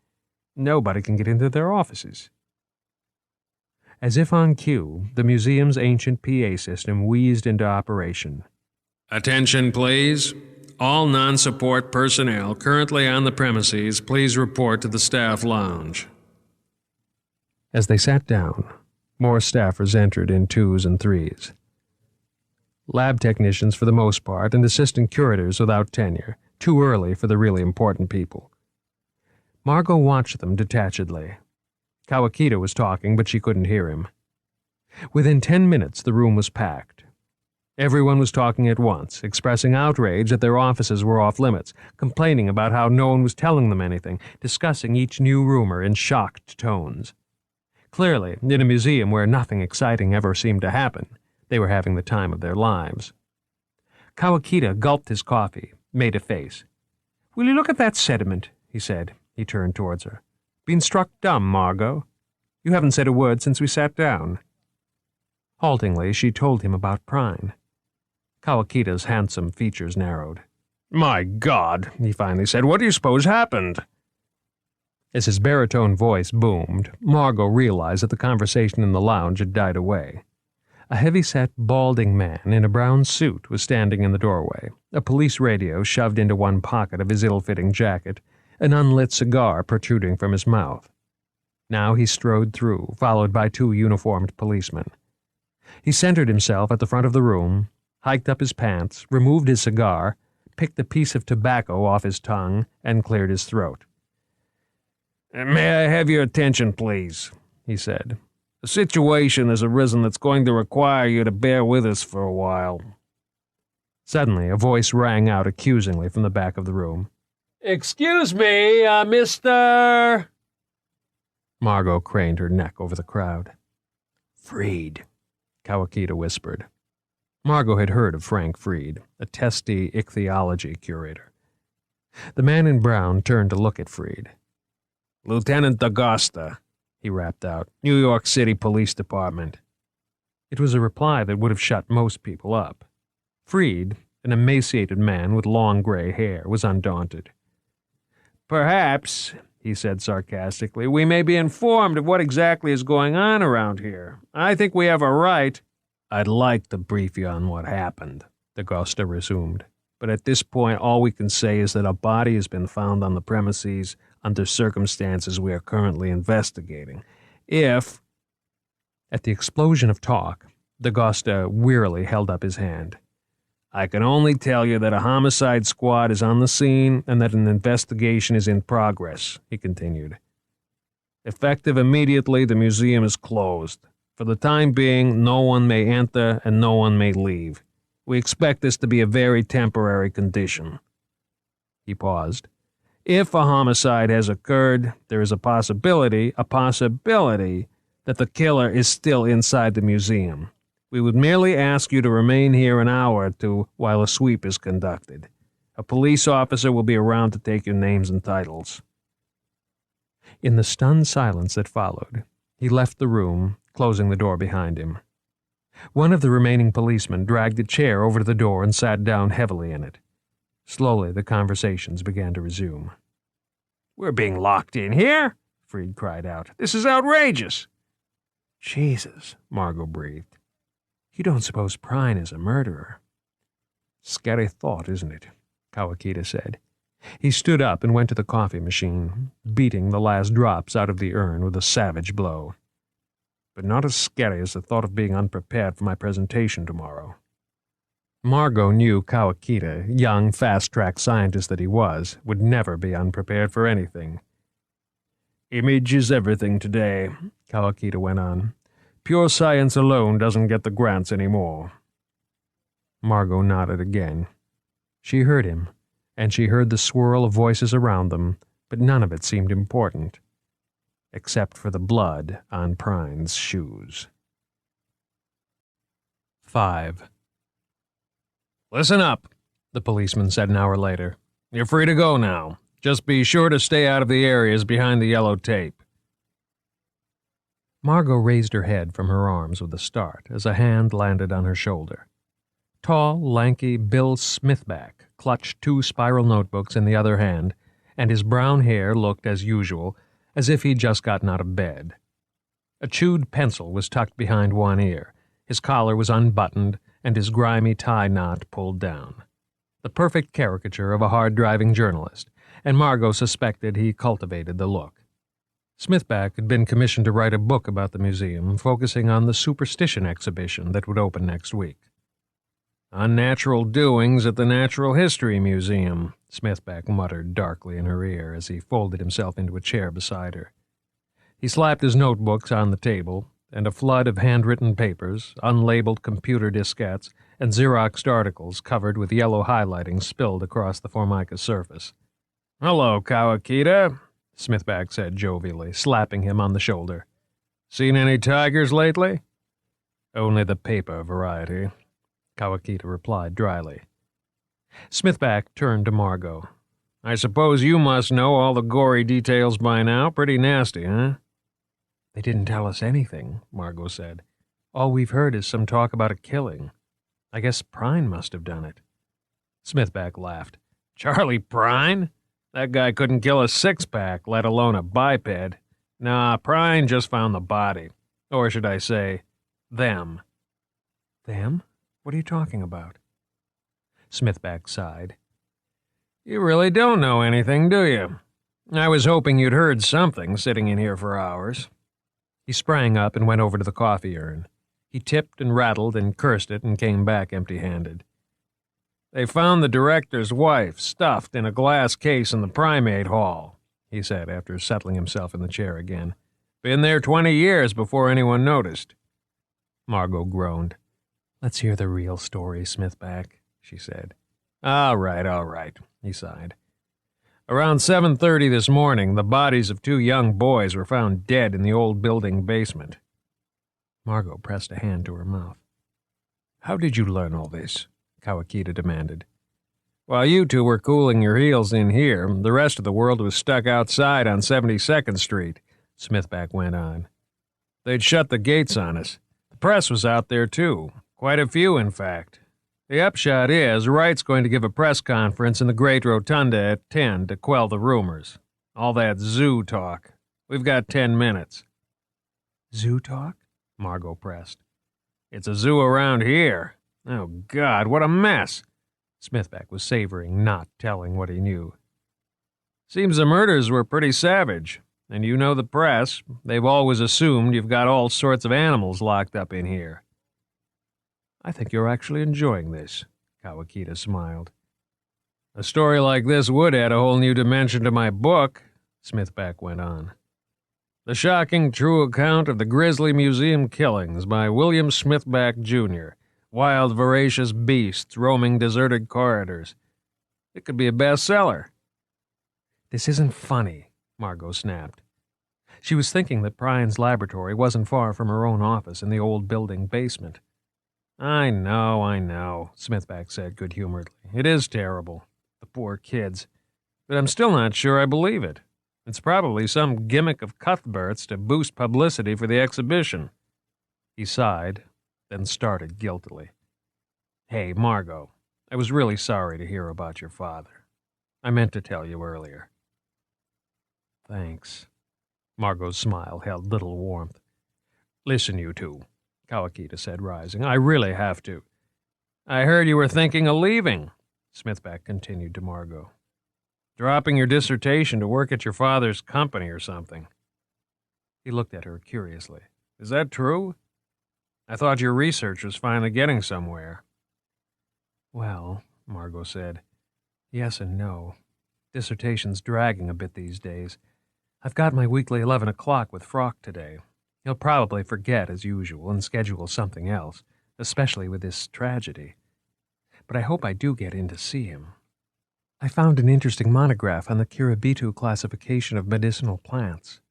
S2: "Nobody can get into their offices." As if on cue, the museum's ancient PA system wheezed into operation. "Attention, please. All non-support personnel currently on the premises, please report to the staff lounge." As they sat down, more staffers entered in twos and threes. Lab technicians for the most part, and assistant curators without tenure, too early for the really important people. Margot watched them detachedly. Kawakita was talking, but she couldn't hear him. Within 10 minutes, the room was packed. Everyone was talking at once, expressing outrage that their offices were off limits, complaining about how no one was telling them anything, discussing each new rumor in shocked tones. Clearly, in a museum where nothing exciting ever seemed to happen, they were having the time of their lives. Kawakita gulped his coffee, made a face. "Will you look at that sediment?" he said. He turned towards her. "Been struck dumb, Margot? You haven't said a word since we sat down." Haltingly, she told him about Prine. Kawakita's handsome features narrowed. "My God," he finally said, "what do you suppose happened?" As his baritone voice boomed, Margot realized that the conversation in the lounge had died away. A heavy-set, balding man in a brown suit was standing in the doorway, a police radio shoved into one pocket of his ill-fitting jacket, an unlit cigar protruding from his mouth. Now he strode through, followed by 2 uniformed policemen. He centered himself at the front of the room, hiked up his pants, removed his cigar, picked a piece of tobacco off his tongue, and cleared his throat. "May I have your attention, please?" he said. "A situation has arisen that's going to require you to bear with us for a while." Suddenly, a voice rang out accusingly from the back of the room. "Excuse me, Mr.—" Margot craned her neck over the crowd. "Freed," Kawakita whispered. Margot had heard of Frank Freed, a testy ichthyology curator. The man in brown turned to look at Freed. "Lieutenant D'Agosta," he rapped out, "New York City Police Department." It was a reply that would have shut most people up. Freed, an emaciated man with long gray hair, was undaunted. "Perhaps," he said sarcastically, "we may be informed of what exactly is going on around here. I think we have a right—" "I'd like to brief you on what happened," D'Agosta resumed. "But at this point, all we can say is that a body has been found on the premises under circumstances we are currently investigating. If—" At the explosion of talk, D'Agosta wearily held up his hand. "I can only tell you that a homicide squad is on the scene and that an investigation is in progress," he continued. "Effective immediately, the museum is closed. For the time being, no one may enter and no one may leave. We expect this to be a very temporary condition." He paused. "If a homicide has occurred, there is a possibility that the killer is still inside the museum. We would merely ask you to remain here an hour or 2 while a sweep is conducted. A police officer will be around to take your names and titles." In the stunned silence that followed, he left the room, closing the door behind him. One of the remaining policemen dragged a chair over to the door and sat down heavily in it. Slowly, the conversations began to resume. "We're being locked in here?" Freed cried out. "This is outrageous." "Jesus," Margot breathed. "You don't suppose Prine is a murderer?" "Scary thought, isn't it?" Kawakita said. He stood up and went to the coffee machine, beating the last drops out of the urn with a savage blow. "But not as scary as the thought of being unprepared for my presentation tomorrow." Margot knew Kawakita, young, fast-track scientist that he was, would never be unprepared for anything. "Image is everything today," Kawakita went on. "Pure science alone doesn't get the grants anymore." Margot nodded again. She heard him, and she heard the swirl of voices around them, but none of it seemed important. except for the blood on Prine's shoes. 5. "Listen up," the policeman said an hour later. "You're free to go now. Just be sure to stay out of the areas behind the yellow tape." Margot raised her head from her arms with a start as a hand landed on her shoulder. Tall, lanky Bill Smithback clutched 2 spiral notebooks in the other hand, and his brown hair looked, as usual, as if he'd just gotten out of bed. A chewed pencil was tucked behind one ear, his collar was unbuttoned, and his grimy tie knot pulled down. The perfect caricature of a hard-driving journalist, and Margot suspected he cultivated the look. Smithback had been commissioned to write a book about the museum, focusing on the Superstition exhibition that would open next week. "Unnatural doings at the Natural History Museum," Smithback muttered darkly in her ear as he folded himself into a chair beside her. He slapped his notebooks on the table, and a flood of handwritten papers, unlabeled computer diskettes, and Xeroxed articles covered with yellow highlighting spilled across the Formica surface. "Hello, Kawakita," Smithback said jovially, slapping him on the shoulder. "Seen any tigers lately?" "Only the paper variety," Kawakita replied dryly. Smithback turned to Margot. "I suppose you must know all the gory details by now. Pretty nasty, huh?" "They didn't tell us anything," Margot said. "All we've heard is some talk about a killing. I guess Prine must have done it." Smithback laughed. "Charlie Prine? That guy couldn't kill a 6-pack, let alone a biped. Nah, Prine just found the body. Or should I say, them." "Them? What are you talking about?" Smithback sighed. "You really don't know anything, do you? I was hoping you'd heard something sitting in here for hours." He sprang up and went over to the coffee urn. He tipped and rattled and cursed it and came back empty-handed. "They found the director's wife stuffed in a glass case in the primate hall," he said after settling himself in the chair again. "Been there 20 years before anyone noticed." Margot groaned. "Let's hear the real story, Smithback," she said. All right, he sighed. "Around 7:30 this morning, the bodies of 2 young boys were found dead in the old building basement." Margot pressed a hand to her mouth. "How did you learn all this?" Kawakita demanded. "While you 2 were cooling your heels in here, the rest of the world was stuck outside on 72nd Street, Smithback went on. "They'd shut the gates on us. The press was out there, too. Quite a few, in fact. The upshot is, Wright's going to give a press conference in the Great Rotunda at 10 to quell the rumors. All that zoo talk. We've got 10 minutes. "Zoo talk?" Margot pressed. "It's a zoo around here. Oh, God, what a mess." Smithback was savoring not telling what he knew. "Seems the murders were pretty savage. And you know the press. They've always assumed you've got all sorts of animals locked up in here." "I think you're actually enjoying this," Kawakita smiled. "A story like this would add a whole new dimension to my book," Smithback went on. "The Shocking True Account of the Grizzly Museum Killings by William Smithback, Jr., Wild Voracious Beasts Roaming Deserted Corridors. It could be a bestseller." "This isn't funny," Margot snapped. She was thinking that Prine's laboratory wasn't far from her own office in the old building basement. I know, Smithback said good-humoredly. "It is terrible. The poor kids. But I'm still not sure I believe it. It's probably some gimmick of Cuthbert's to boost publicity for the exhibition." He sighed, then started guiltily. "Hey, Margot, I was really sorry to hear about your father. I meant to tell you earlier." "Thanks." Margot's smile held little warmth. "Listen, you 2. Kawakita said, rising. "I really have to." "I heard you were thinking of leaving," Smithback continued to Margot. "Dropping your dissertation to work at your father's company or something." He looked at her curiously. "Is that true? I thought your research was finally getting somewhere." "Well," Margot said, "yes and no. Dissertation's dragging a bit these days. I've got my weekly 11 o'clock with Frock today. He'll probably forget, as usual, and schedule something else, especially with this tragedy. But I hope I do get in to see him. I found an interesting monograph on the Kiribitu classification of medicinal plants."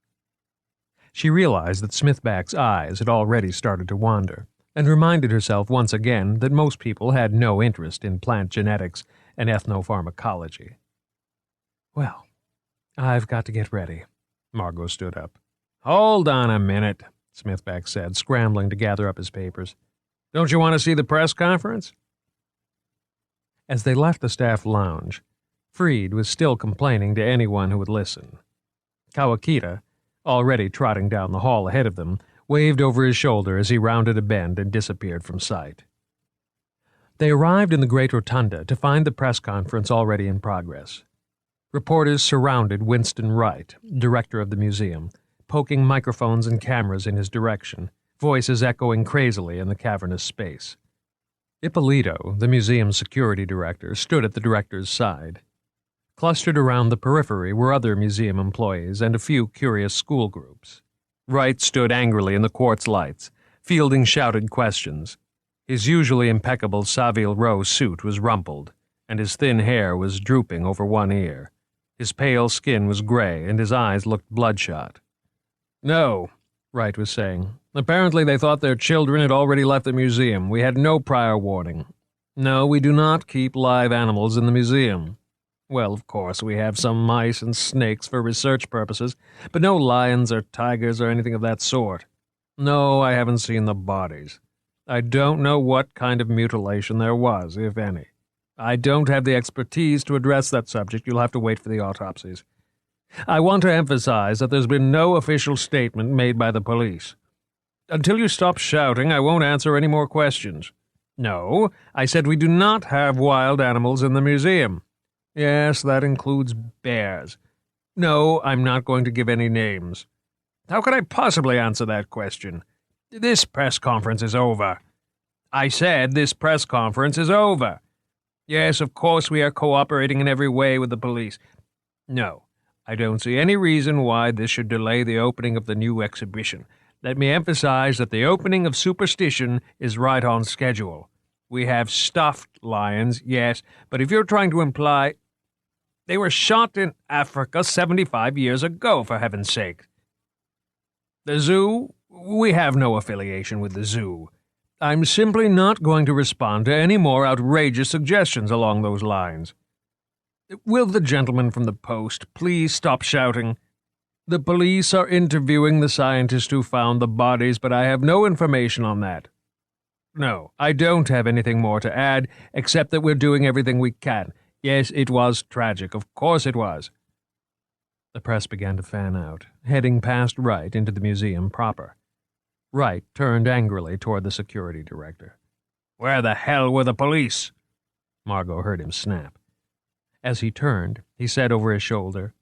S2: She realized that Smithback's eyes had already started to wander, and reminded herself once again that most people had no interest in plant genetics and ethnopharmacology. Well, I've got to get ready. Margot stood up. Hold on a minute, Smithback said, scrambling to gather up his papers. Don't you want to see the press conference? As they left the staff lounge, Freed was still complaining to anyone who would listen. Kawakita, already trotting down the hall ahead of them, waved over his shoulder as he rounded a bend and disappeared from sight. They arrived in the great rotunda to find the press conference already in progress. Reporters surrounded Winston Wright, director of the museum, poking microphones and cameras in his direction, voices echoing crazily in the cavernous space. Ippolito, the museum's security director, stood at the director's side. Clustered around the periphery were other museum employees and a few curious school groups. Wright stood angrily in the quartz lights, fielding shouted questions. His usually impeccable Savile Row suit was rumpled, and his thin hair was drooping over one ear. His pale skin was gray, and his eyes looked bloodshot. No, Wright was saying. Apparently they thought their children had already left the museum. We had no prior warning. No, we do not keep live animals in the museum. Well, of course, we have some mice and snakes for research purposes, but no lions or tigers or anything of that sort. No, I haven't seen the bodies. I don't know what kind of mutilation there was, if any. I don't have the expertise to address that subject. You'll have to wait for the autopsies. I want to emphasize that there's been no official statement made by the police. Until you stop shouting, I won't answer any more questions. No, I said we do not have wild animals in the museum. Yes, that includes bears. No, I'm not going to give any names. How could I possibly answer that question? This press conference is over. I said this press conference is over. Yes, of course we are cooperating in every way with the police. No, I don't see any reason why this should delay the opening of the new exhibition. Let me emphasize that the opening of Superstition is right on schedule. We have stuffed lions, yes, but if you're trying to imply... They were shot in Africa 75 years ago, for heaven's sake. The zoo? We have no affiliation with the zoo. I'm simply not going to respond to any more outrageous suggestions along those lines. Will the gentleman from the Post please stop shouting? The police are interviewing the scientist who found the bodies, but I have no information on that. No, I don't have anything more to add, except that we're doing everything we can. Yes, it was tragic. Of course it was. The press began to fan out, heading past Wright into the museum proper. Wright turned angrily toward the security director. Where the hell were the police? Margot heard him snap. As he turned, he said over his shoulder,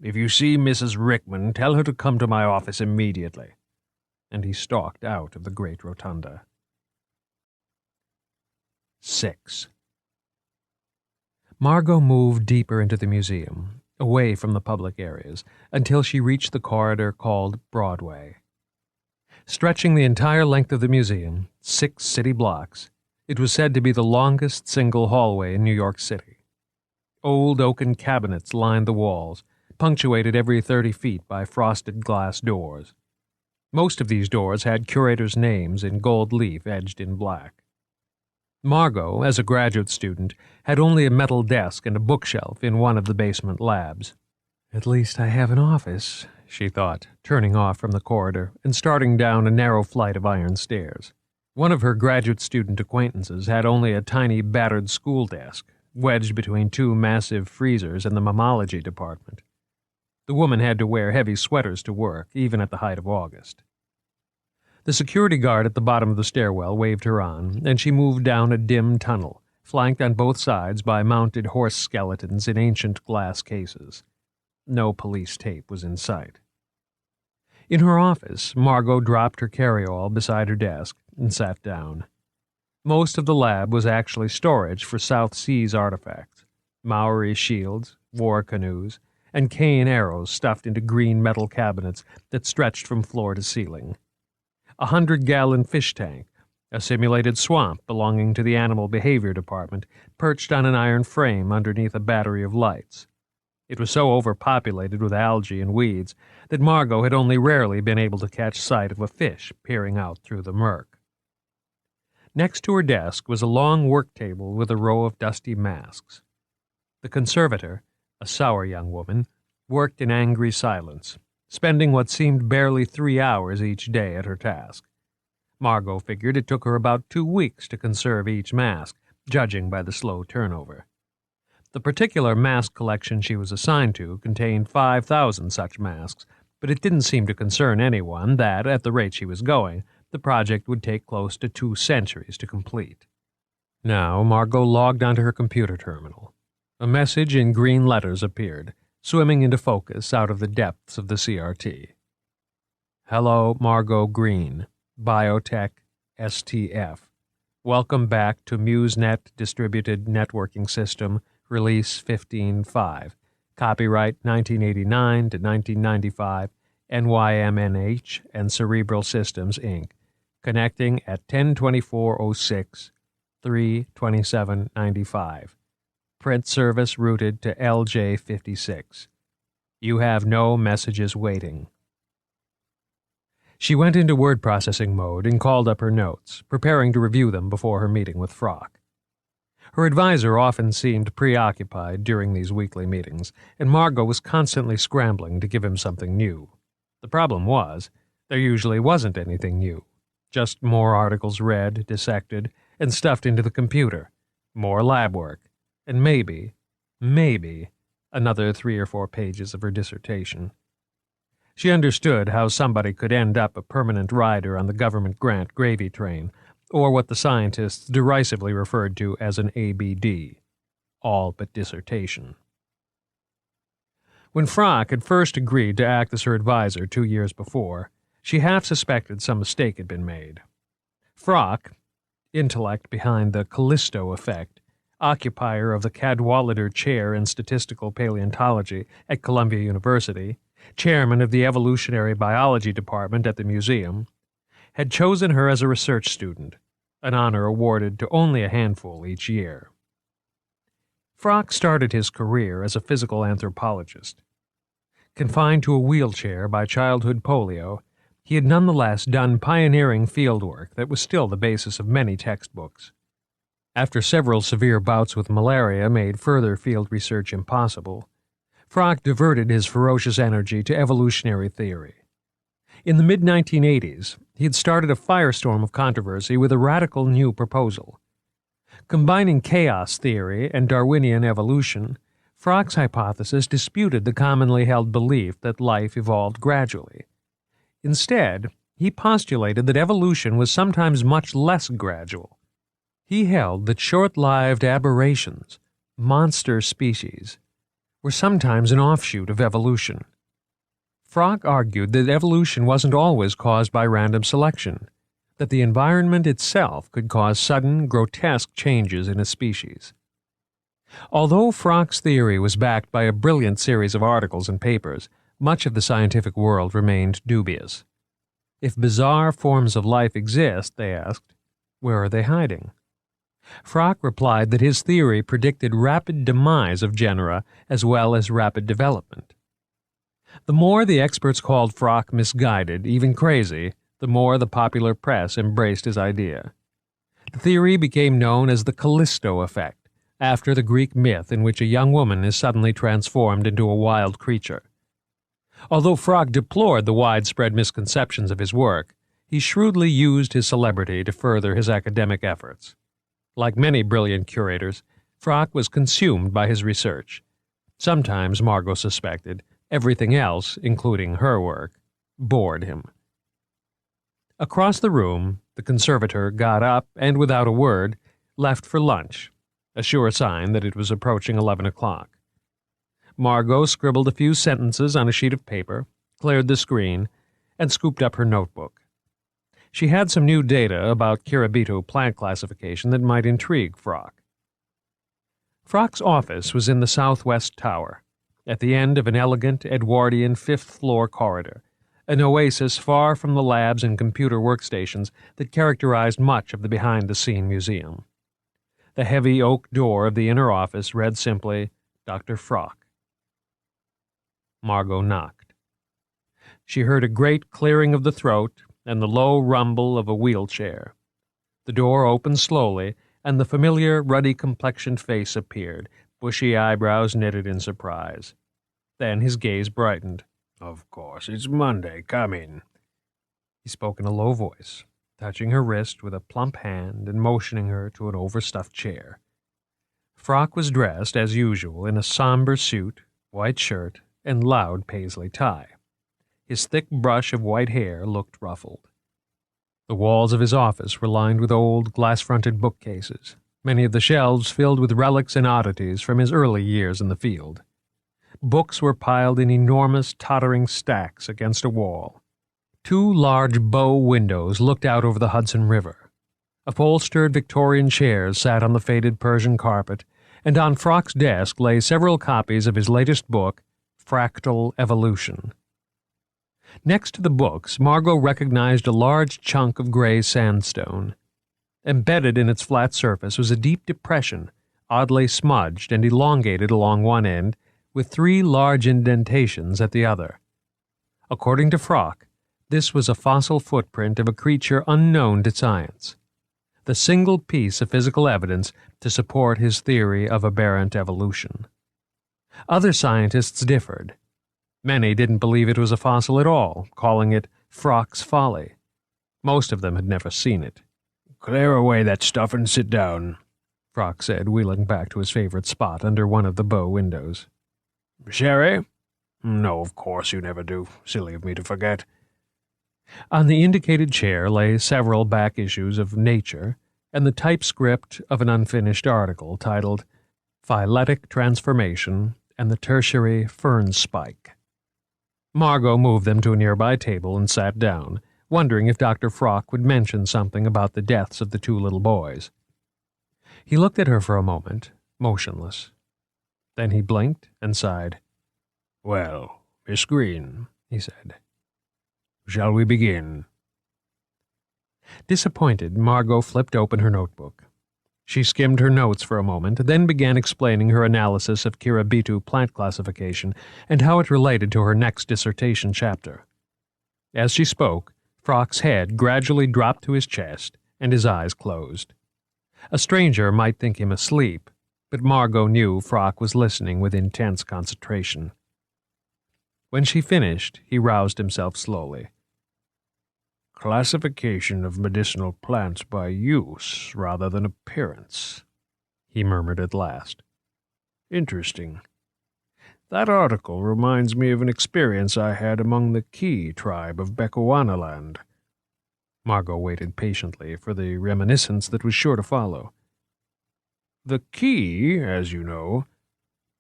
S2: If you see Mrs. Rickman, tell her to come to my office immediately. And he stalked out of the great rotunda. 6. Margot moved deeper into the museum, away from the public areas, until she reached the corridor called Broadway. Stretching the entire length of the museum, 6 city blocks, it was said to be the longest single hallway in New York City. Old oaken cabinets lined the walls, punctuated every 30 feet by frosted glass doors. Most of these doors had curators' names in gold leaf edged in black. Margot, as a graduate student, had only a metal desk and a bookshelf in one of the basement labs. At least I have an office, she thought, turning off from the corridor and starting down a narrow flight of iron stairs. One of her graduate student acquaintances had only a tiny battered school desk, wedged between 2 massive freezers in the mammalogy department. The woman had to wear heavy sweaters to work, even at the height of August. The security guard at the bottom of the stairwell waved her on, and she moved down a dim tunnel, flanked on both sides by mounted horse skeletons in ancient glass cases. No police tape was in sight. In her office, Margot dropped her carryall beside her desk and sat down. Most of the lab was actually storage for South Seas artifacts, Maori shields, war canoes, and cane arrows stuffed into green metal cabinets that stretched from floor to ceiling. A 100-gallon fish tank, a simulated swamp belonging to the Animal Behavior Department, perched on an iron frame underneath a battery of lights. It was so overpopulated with algae and weeds that Margot had only rarely been able to catch sight of a fish peering out through the murk. Next to her desk was a long work table with a row of dusty masks. The conservator, a sour young woman, worked in angry silence, spending what seemed barely 3 hours each day at her task. Margot figured it took her about 2 weeks to conserve each mask, judging by the slow turnover. The particular mask collection she was assigned to contained 5,000 such masks, but it didn't seem to concern anyone that, at the rate she was going, the project would take close to 2 centuries to complete. Now Margot logged onto her computer terminal. A message in green letters appeared, swimming into focus out of the depths of the CRT. Hello, Margo Green, Biotech, STF. Welcome back to MuseNet Distributed Networking System, Release 15.5. Copyright 1989 to 1995, NYMNH and Cerebral Systems, Inc. Connecting at 10:24:06, 3:27:95. Print service routed to LJ56. You have no messages waiting. She went into word processing mode and called up her notes, preparing to review them before her meeting with Frock. Her advisor often seemed preoccupied during these weekly meetings, and Margot was constantly scrambling to give him something new. The problem was, there usually wasn't anything new. Just more articles read, dissected, and stuffed into the computer. More lab work. And maybe, another 3 or 4 pages of her dissertation. She understood how somebody could end up a permanent rider on the government grant gravy train, or what the scientists derisively referred to as an ABD. All but dissertation. When Frock had first agreed to act as her advisor 2 years before, she half suspected some mistake had been made. Frock, intellect behind the Callisto effect, occupier of the Cadwallader Chair in Statistical Paleontology at Columbia University, chairman of the Evolutionary Biology Department at the museum, had chosen her as a research student, an honor awarded to only a handful each year. Frock started his career as a physical anthropologist. Confined to a wheelchair by childhood polio, he had nonetheless done pioneering fieldwork that was still the basis of many textbooks. After several severe bouts with malaria made further field research impossible, Frock diverted his ferocious energy to evolutionary theory. In the mid-1980s, he had started a firestorm of controversy with a radical new proposal. Combining chaos theory and Darwinian evolution, Frock's hypothesis disputed the commonly held belief that life evolved gradually. Instead, he postulated that evolution was sometimes much less gradual. He held that short-lived aberrations, monster species, were sometimes an offshoot of evolution. Frock argued that evolution wasn't always caused by random selection, that the environment itself could cause sudden, grotesque changes in a species. Although Frock's theory was backed by a brilliant series of articles and papers, much of the scientific world remained dubious. If bizarre forms of life exist, they asked, where are they hiding? Frock replied that his theory predicted rapid demise of genera as well as rapid development. The more the experts called Frock misguided, even crazy, the more the popular press embraced his idea. The theory became known as the Callisto effect, after the Greek myth in which a young woman is suddenly transformed into a wild creature. Although Frock deplored the widespread misconceptions of his work, he shrewdly used his celebrity to further his academic efforts. Like many brilliant curators, Frock was consumed by his research. Sometimes, Margot suspected, everything else, including her work, bored him. Across the room, the conservator got up and, without a word, left for lunch, a sure sign that it was approaching 11 o'clock. Margot scribbled a few sentences on a sheet of paper, cleared the screen, and scooped up her notebook. She had some new data about Kiribito plant classification that might intrigue Frock. Frock's office was in the southwest tower, at the end of an elegant Edwardian fifth-floor corridor, an oasis far from the labs and computer workstations that characterized much of the behind-the-scene museum. The heavy oak door of the inner office read simply, Dr. Frock. Margot knocked. She heard a great clearing of the throat and the low rumble of a wheelchair. The door opened slowly, and the familiar ruddy-complexioned face appeared, bushy eyebrows knitted in surprise. Then his gaze brightened. "Of course, it's Monday. Come in." He spoke in a low voice, touching her wrist with a plump hand and motioning her to an overstuffed chair. Frock was dressed, as usual, in a somber suit, white shirt, and loud paisley tie. His thick brush of white hair looked ruffled. The walls of his office were lined with old, glass-fronted bookcases, many of the shelves filled with relics and oddities from his early years in the field. Books were piled in enormous, tottering stacks against a wall. 2 large bow windows looked out over the Hudson River. Upholstered Victorian chairs sat on the faded Persian carpet, and on Frock's desk lay several copies of his latest book, Fractal Evolution. Next to the books, Margot recognized a large chunk of gray sandstone. Embedded in its flat surface was a deep depression, oddly smudged and elongated along one end, with 3 large indentations at the other. According to Frock, this was a fossil footprint of a creature unknown to science, the single piece of physical evidence to support his theory of aberrant evolution. Other scientists differed. Many didn't believe it was a fossil at all, calling it Frock's folly. Most of them had never seen it. "Clear away that stuff and sit down," Frock said, wheeling back to his favorite spot under one of the bow windows. "Sherry? No, of course you never do. Silly of me to forget." On the indicated chair lay several back issues of Nature and the typescript of an unfinished article titled Phyletic Transformation and the Tertiary Fern Spike. Margot moved them to a nearby table and sat down, wondering if Dr. Frock would mention something about the deaths of the 2 little boys. He looked at her for a moment, motionless. Then he blinked and sighed. "Well, Miss Green," he said, "shall we begin?" Disappointed, Margot flipped open her notebook. She skimmed her notes for a moment, then began explaining her analysis of Kirabitu plant classification and how it related to her next dissertation chapter. As she spoke, Frock's head gradually dropped to his chest, and his eyes closed. A stranger might think him asleep, but Margot knew Frock was listening with intense concentration. When she finished, he roused himself slowly. "Classification of medicinal plants by use rather than appearance," he murmured at last. "Interesting. That article reminds me of an experience I had among the Key tribe of Bechuanaland." Margot waited patiently for the reminiscence that was sure to follow. "The Key, as you know,"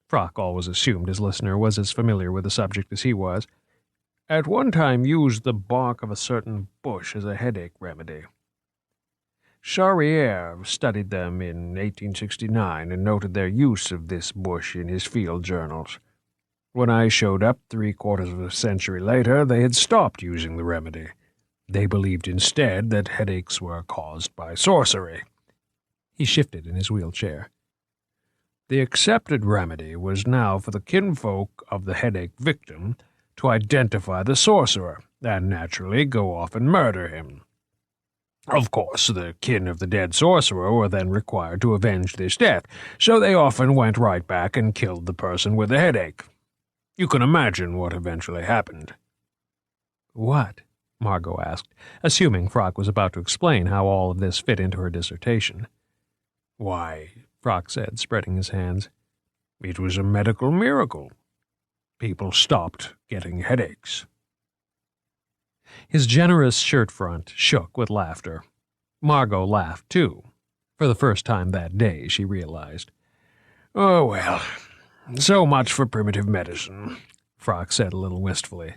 S2: Frock always assumed his listener was as familiar with the subject as he was, "at one time used the bark of a certain bush as a headache remedy. Charrière studied them in 1869 and noted their use of this bush in his field journals. When I showed up 3/4 of a century later, they had stopped using the remedy. They believed instead that headaches were caused by sorcery." He shifted in his wheelchair. "The accepted remedy was now for the kinfolk of the headache victim to identify the sorcerer, and naturally go off and murder him. Of course, the kin of the dead sorcerer were then required to avenge this death, so they often went right back and killed the person with the headache. You can imagine what eventually happened." "What?" Margot asked, assuming Frock was about to explain how all of this fit into her dissertation. "Why," Frock said, spreading his hands, "it was a medical miracle. People stopped getting headaches." His generous shirt front shook with laughter. Margot laughed, too. For the first time that day, she realized. "Oh, well, so much for primitive medicine," Frock said a little wistfully.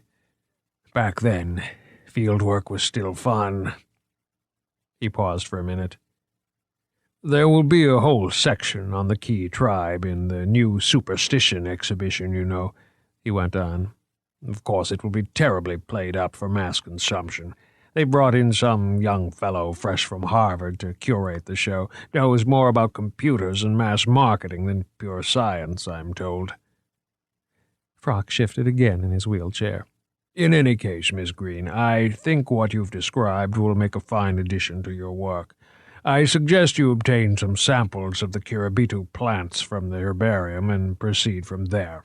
S2: "Back then, field work was still fun." He paused for a minute. "There will be a whole section on the Key tribe in the new Superstition exhibition, you know," he went on. "Of course, it will be terribly played up for mass consumption. They brought in some young fellow fresh from Harvard to curate the show. Knows more about computers and mass marketing than pure science, I'm told." Frock shifted again in his wheelchair. "In any case, Miss Green, I think what you've described will make a fine addition to your work. I suggest you obtain some samples of the Kiribitu plants from the herbarium and proceed from there."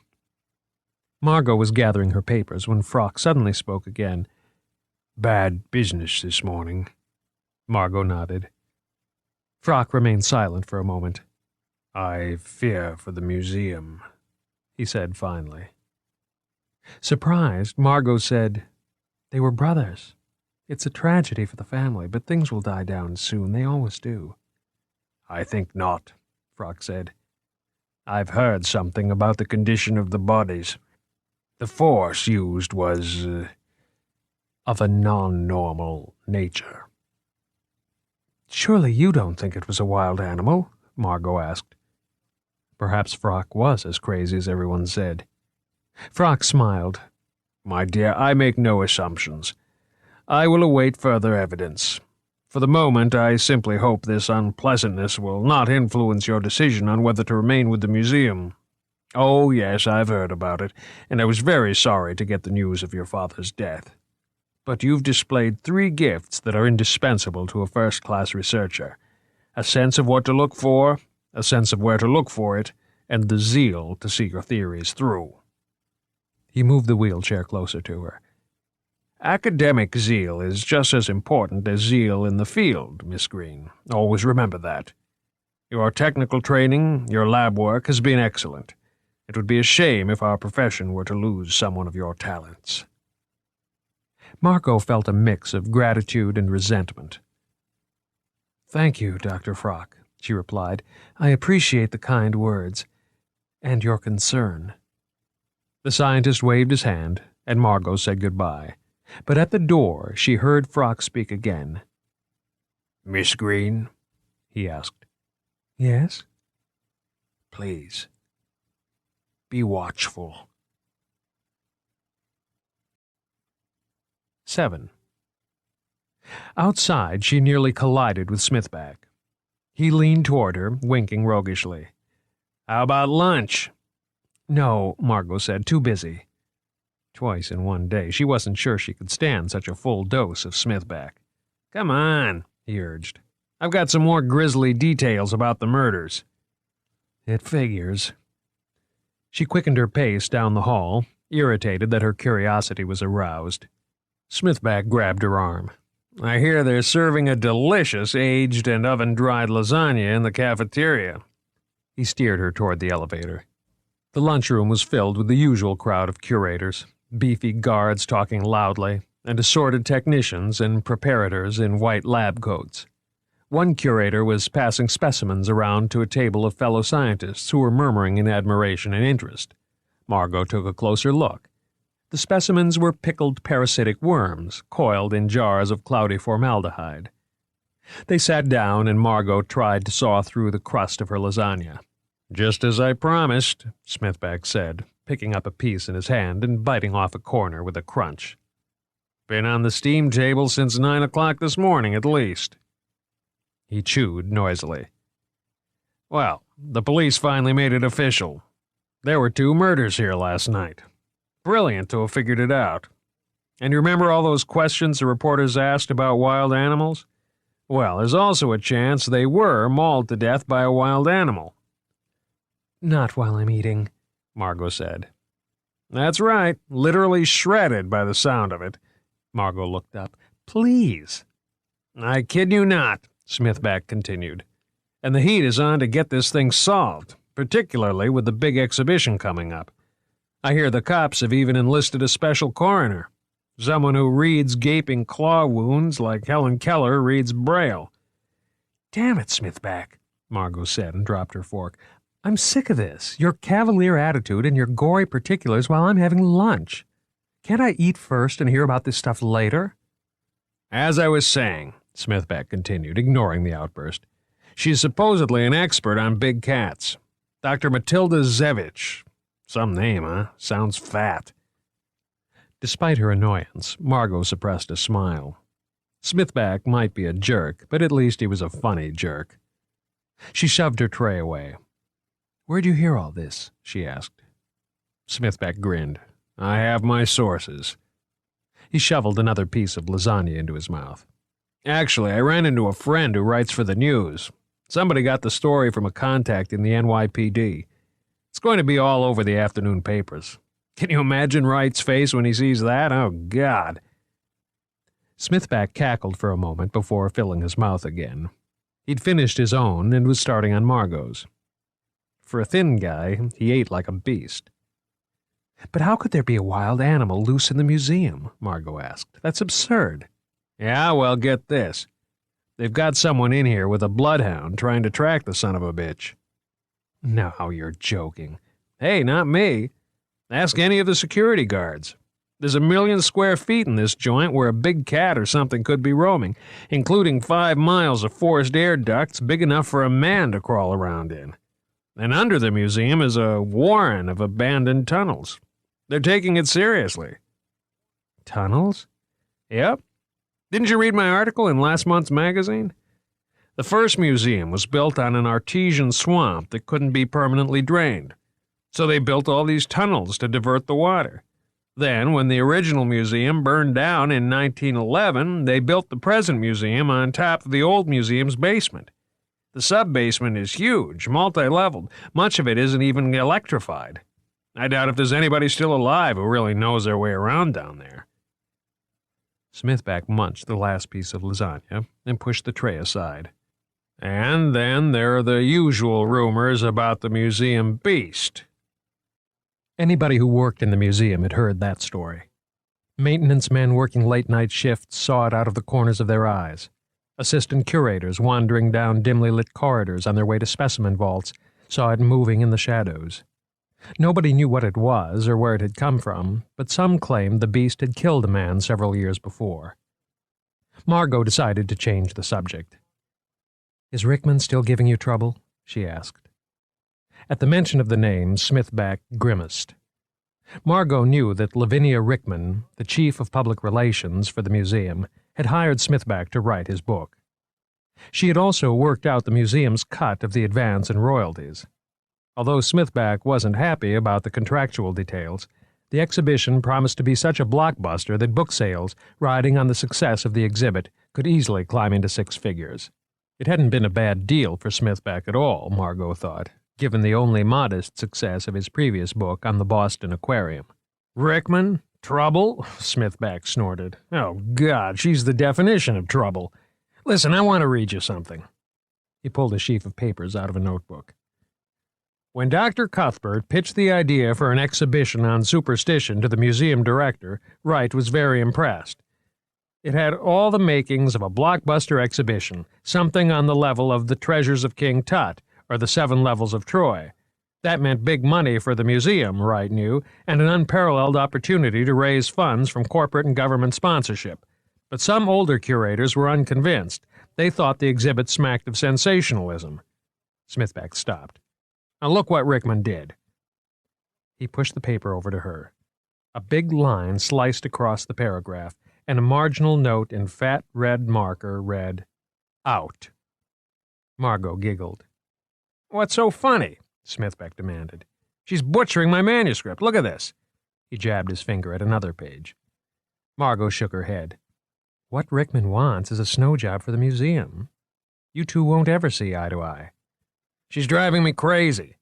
S2: Margot was gathering her papers when Frock suddenly spoke again. "Bad business this morning." Margot nodded. Frock remained silent for a moment. "I fear for the museum," he said finally. Surprised, Margot said, "They were brothers. It's a tragedy for the family, but things will die down soon. They always do." "I think not," Frock said. "I've heard something about the condition of the bodies. The force used was of a non-normal nature." "Surely you don't think it was a wild animal?" Margot asked. Perhaps Frock was as crazy as everyone said. Frock smiled. "My dear, I make no assumptions. I will await further evidence. For the moment, I simply hope this unpleasantness will not influence your decision on whether to remain with the museum. Oh, yes, I've heard about it, and I was very sorry to get the news of your father's death. But you've displayed 3 gifts that are indispensable to a first-class researcher: a sense of what to look for, a sense of where to look for it, and the zeal to see your theories through." He moved the wheelchair closer to her. "Academic zeal is just as important as zeal in the field, Miss Green. Always remember that. Your technical training, your lab work has been excellent. It would be a shame if our profession were to lose someone of your talents." Margot felt a mix of gratitude and resentment. "Thank you, Dr. Frock," she replied. "I appreciate the kind words, and your concern." The scientist waved his hand, and Margot said goodbye. But at the door she heard Frock speak again. "Miss Green?" he asked. "Yes?" "Please, be watchful." 7. Outside, she nearly collided with Smithback. He leaned toward her, winking roguishly. "How about lunch?" "No," Margot said, "too busy." Twice in one day, she wasn't sure she could stand such a full dose of Smithback. "Come on," he urged. "I've got some more grisly details about the murders." "It figures." She quickened her pace down the hall, irritated that her curiosity was aroused. Smithback grabbed her arm. "I hear they're serving a delicious aged and oven-dried lasagna in the cafeteria." He steered her toward the elevator. The lunchroom was filled with the usual crowd of curators, beefy guards talking loudly, and assorted technicians and preparators in white lab coats. One curator was passing specimens around to a table of fellow scientists who were murmuring in admiration and interest. Margot took a closer look. The specimens were pickled parasitic worms, coiled in jars of cloudy formaldehyde. They sat down, and Margot tried to saw through the crust of her lasagna. "Just as I promised," Smithback said, picking up a piece in his hand and biting off a corner with a crunch. "Been on the steam table since 9 o'clock this morning, at least." He chewed noisily. "Well, the police finally made it official. There were 2 murders here last night. Brilliant to have figured it out. And you remember all those questions the reporters asked about wild animals? Well, there's also a chance they were mauled to death by a wild animal." "Not while I'm eating," Margot said. "That's right, literally shredded by the sound of it." Margot looked up. "Please." "I kid you not," Smithback continued. "And the heat is on to get this thing solved, particularly with the big exhibition coming up. I hear the cops have even enlisted a special coroner, someone who reads gaping claw wounds like Helen Keller reads Braille." "Damn it, Smithback," Margot said and dropped her fork. "I'm sick of this, your cavalier attitude and your gory particulars while I'm having lunch. Can't I eat first and hear about this stuff later?" "As I was saying," Smithback continued, ignoring the outburst, "she's supposedly an expert on big cats. Dr. Matilda Zevich. Some name, huh? Sounds fat." Despite her annoyance, Margot suppressed a smile. Smithback might be a jerk, but at least he was a funny jerk. She shoved her tray away. "Where'd you hear all this?" she asked. Smithback grinned. "I have my sources." He shoveled another piece of lasagna into his mouth. "Actually, I ran into a friend who writes for the news. Somebody got the story from a contact in the NYPD. It's going to be all over the afternoon papers. Can you imagine Wright's face when he sees that? Oh, God." Smithback cackled for a moment before filling his mouth again. He'd finished his own and was starting on Margot's. For a thin guy, he ate like a beast. "But how could there be a wild animal loose in the museum?" Margot asked. "That's absurd." "Yeah, well, get this. They've got someone in here with a bloodhound trying to track the son of a bitch." "No, you're joking." "Hey, not me. Ask any of the security guards. There's 1,000,000 square feet in this joint where a big cat or something could be roaming, including 5 miles of forced air ducts big enough for a man to crawl around in. And under the museum is a warren of abandoned tunnels. They're taking it seriously." "Tunnels?" "Yep. Didn't you read my article in last month's magazine? The first museum was built on an artesian swamp that couldn't be permanently drained. So they built all these tunnels to divert the water. Then, when the original museum burned down in 1911, they built the present museum on top of the old museum's basement. The sub-basement is huge, multi-leveled. Much of it isn't even electrified. I doubt if there's anybody still alive who really knows their way around down there." Smithback munched the last piece of lasagna and pushed the tray aside. "And then there are the usual rumors about the museum beast." Anybody who worked in the museum had heard that story. Maintenance men working late-night shifts saw it out of the corners of their eyes. Assistant curators wandering down dimly lit corridors on their way to specimen vaults saw it moving in the shadows. Nobody knew what it was or where it had come from, but some claimed the beast had killed a man several years before. Margot decided to change the subject. "Is Rickman still giving you trouble?" she asked. At the mention of the name, Smithback grimaced. Margot knew that Lavinia Rickman, the chief of public relations for the museum, had hired Smithback to write his book. She had also worked out the museum's cut of the advance in royalties. Although Smithback wasn't happy about the contractual details, the exhibition promised to be such a blockbuster that book sales, riding on the success of the exhibit, could easily climb into 6 figures. It hadn't been a bad deal for Smithback at all, Margot thought, given the only modest success of his previous book on the Boston Aquarium. "Rickman? Trouble?" Smithback snorted. "Oh, God, she's the definition of trouble. Listen, I want to read you something." He pulled a sheaf of papers out of a notebook. "When Dr. Cuthbert pitched the idea for an exhibition on superstition to the museum director, Wright was very impressed. It had all the makings of a blockbuster exhibition, something on the level of the Treasures of King Tut, or the 7 Levels of Troy. That meant big money for the museum, Wright knew, and an unparalleled opportunity to raise funds from corporate and government sponsorship. But some older curators were unconvinced. They thought the exhibit smacked of sensationalism." Smithback stopped. "Now look what Rickman did." He pushed the paper over to her. A big line sliced across the paragraph, and a marginal note in fat red marker read, "Out." Margot giggled. "What's so funny?" Smithback demanded. "She's butchering my manuscript. Look at this." He jabbed his finger at another page. Margot shook her head. "What Rickman wants is a snow job for the museum. You two won't ever see eye to eye." "She's driving me crazy.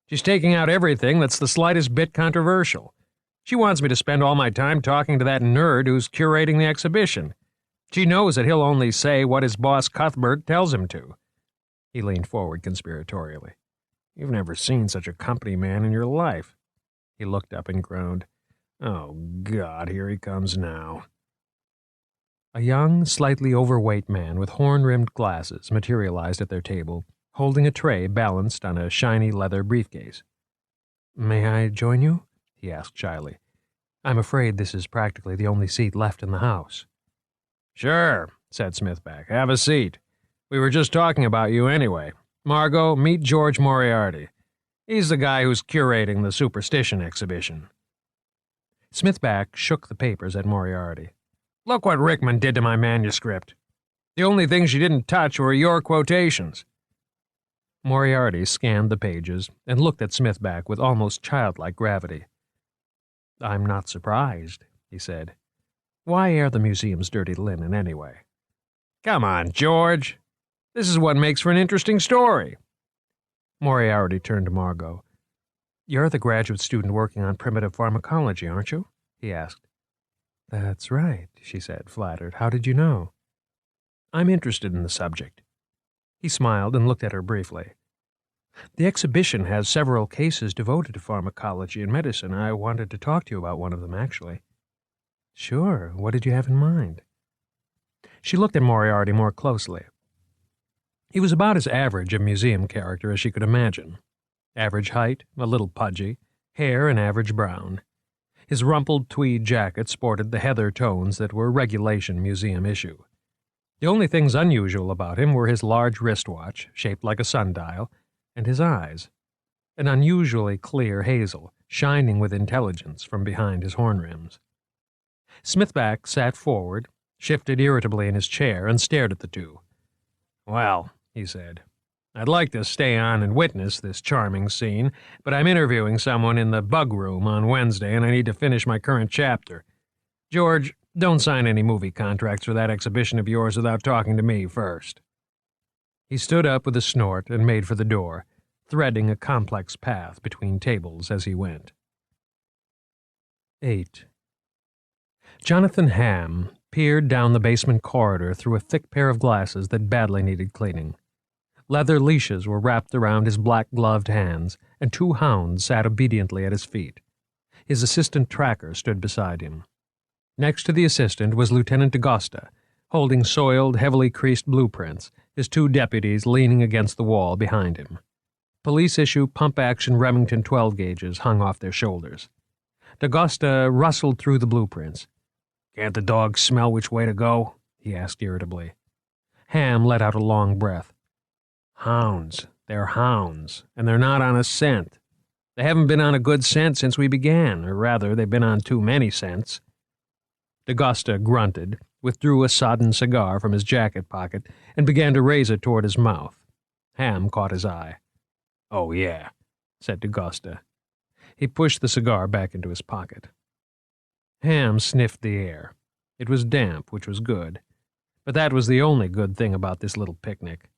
S2: She's taking out everything that's the slightest bit controversial. She wants me to spend all my time talking to that nerd who's curating the exhibition. She knows that he'll only say what his boss Cuthbert tells him to." He leaned forward conspiratorially. "You've never seen such a company man in your life." He looked up and groaned. "Oh, God, here he comes now." A young, slightly overweight man with horn-rimmed glasses materialized at their table, holding a tray balanced on a shiny leather briefcase. "May I join you?" he asked shyly. "I'm afraid this is practically the only seat left in the house." "Sure," said Smithback. "Have a seat. We were just talking about you anyway. Margot, meet George Moriarty. He's the guy who's curating the Superstition exhibition." Smithback shook the papers at Moriarty. "Look what Rickman did to my manuscript. The only thing she didn't touch were your quotations." Moriarty scanned the pages and looked at Smithback with almost childlike gravity. I'm not surprised, he said. Why air the museum's dirty linen, anyway? Come on, George. This is what makes for an interesting story. Moriarty turned to Margot. You're the graduate student working on primitive pharmacology, aren't you? He asked. That's right, she said, flattered. How did you know? I'm interested in the subject. He smiled and looked at her briefly. The exhibition has several cases devoted to pharmacology and medicine. I wanted to talk to you about one of them, actually. Sure. What did you have in mind? She looked at Moriarty more closely. He was about as average a museum character as she could imagine. Average height, a little pudgy, hair an average brown. His rumpled tweed jacket sported the heather tones that were regulation museum issue. The only things unusual about him were his large wristwatch, shaped like a sundial, and his eyes, an unusually clear hazel, shining with intelligence from behind his horn rims. Smithback sat forward, shifted irritably in his chair, and stared at the two. Well, he said, I'd like to stay on and witness this charming scene, but I'm interviewing someone in the bug room on Wednesday, and I need to finish my current chapter. George, don't sign any movie contracts for that exhibition of yours without talking to me first. He stood up with a snort and made for the door, threading a complex path between tables as he went. 8. Jonathan Ham peered down the basement corridor through a thick pair of glasses that badly needed cleaning. Leather leashes were wrapped around his black-gloved hands, and 2 hounds sat obediently at his feet. His assistant tracker stood beside him. Next to the assistant was Lieutenant D'Agosta, holding soiled, heavily creased blueprints, his 2 deputies leaning against the wall behind him. Police-issue pump-action Remington 12-gauges hung off their shoulders. D'Agosta rustled through the blueprints. Can't the dog smell which way to go? He asked irritably. Ham let out a long breath. Hounds. They're hounds, and they're not on a scent. They haven't been on a good scent since we began, or rather, they've been on too many scents. D'Agosta grunted, withdrew a sodden cigar from his jacket pocket, and began to raise it toward his mouth. Ham caught his eye. Oh, yeah, said D'Agosta. He pushed the cigar back into his pocket. Ham sniffed the air. It was damp, which was good. But that was the only good thing about this little picnic.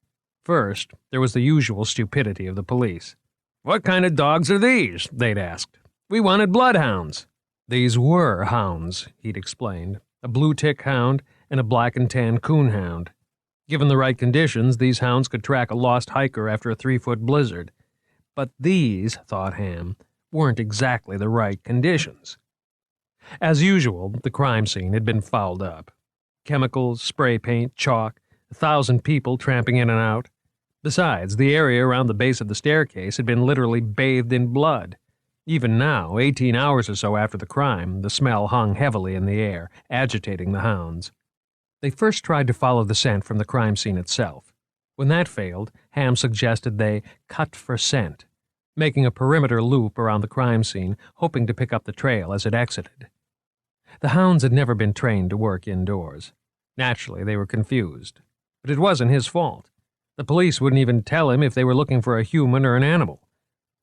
S2: First, there was the usual stupidity of the police. What kind of dogs are these? They'd asked. We wanted bloodhounds. These were hounds, he'd explained. A blue tick hound and a black and tan coonhound. Given the right conditions, these hounds could track a lost hiker after a 3-foot blizzard. But these, thought Ham, weren't exactly the right conditions. As usual, the crime scene had been fouled up. Chemicals, spray paint, chalk, 1,000 people tramping in and out. Besides, the area around the base of the staircase had been literally bathed in blood. Even now, 18 hours or so after the crime, the smell hung heavily in the air, agitating the hounds. They first tried to follow the scent from the crime scene itself. When that failed, Ham suggested they cut for scent, making a perimeter loop around the crime scene, hoping to pick up the trail as it exited. The hounds had never been trained to work indoors. Naturally, they were confused. But it wasn't his fault. The police wouldn't even tell him if they were looking for a human or an animal.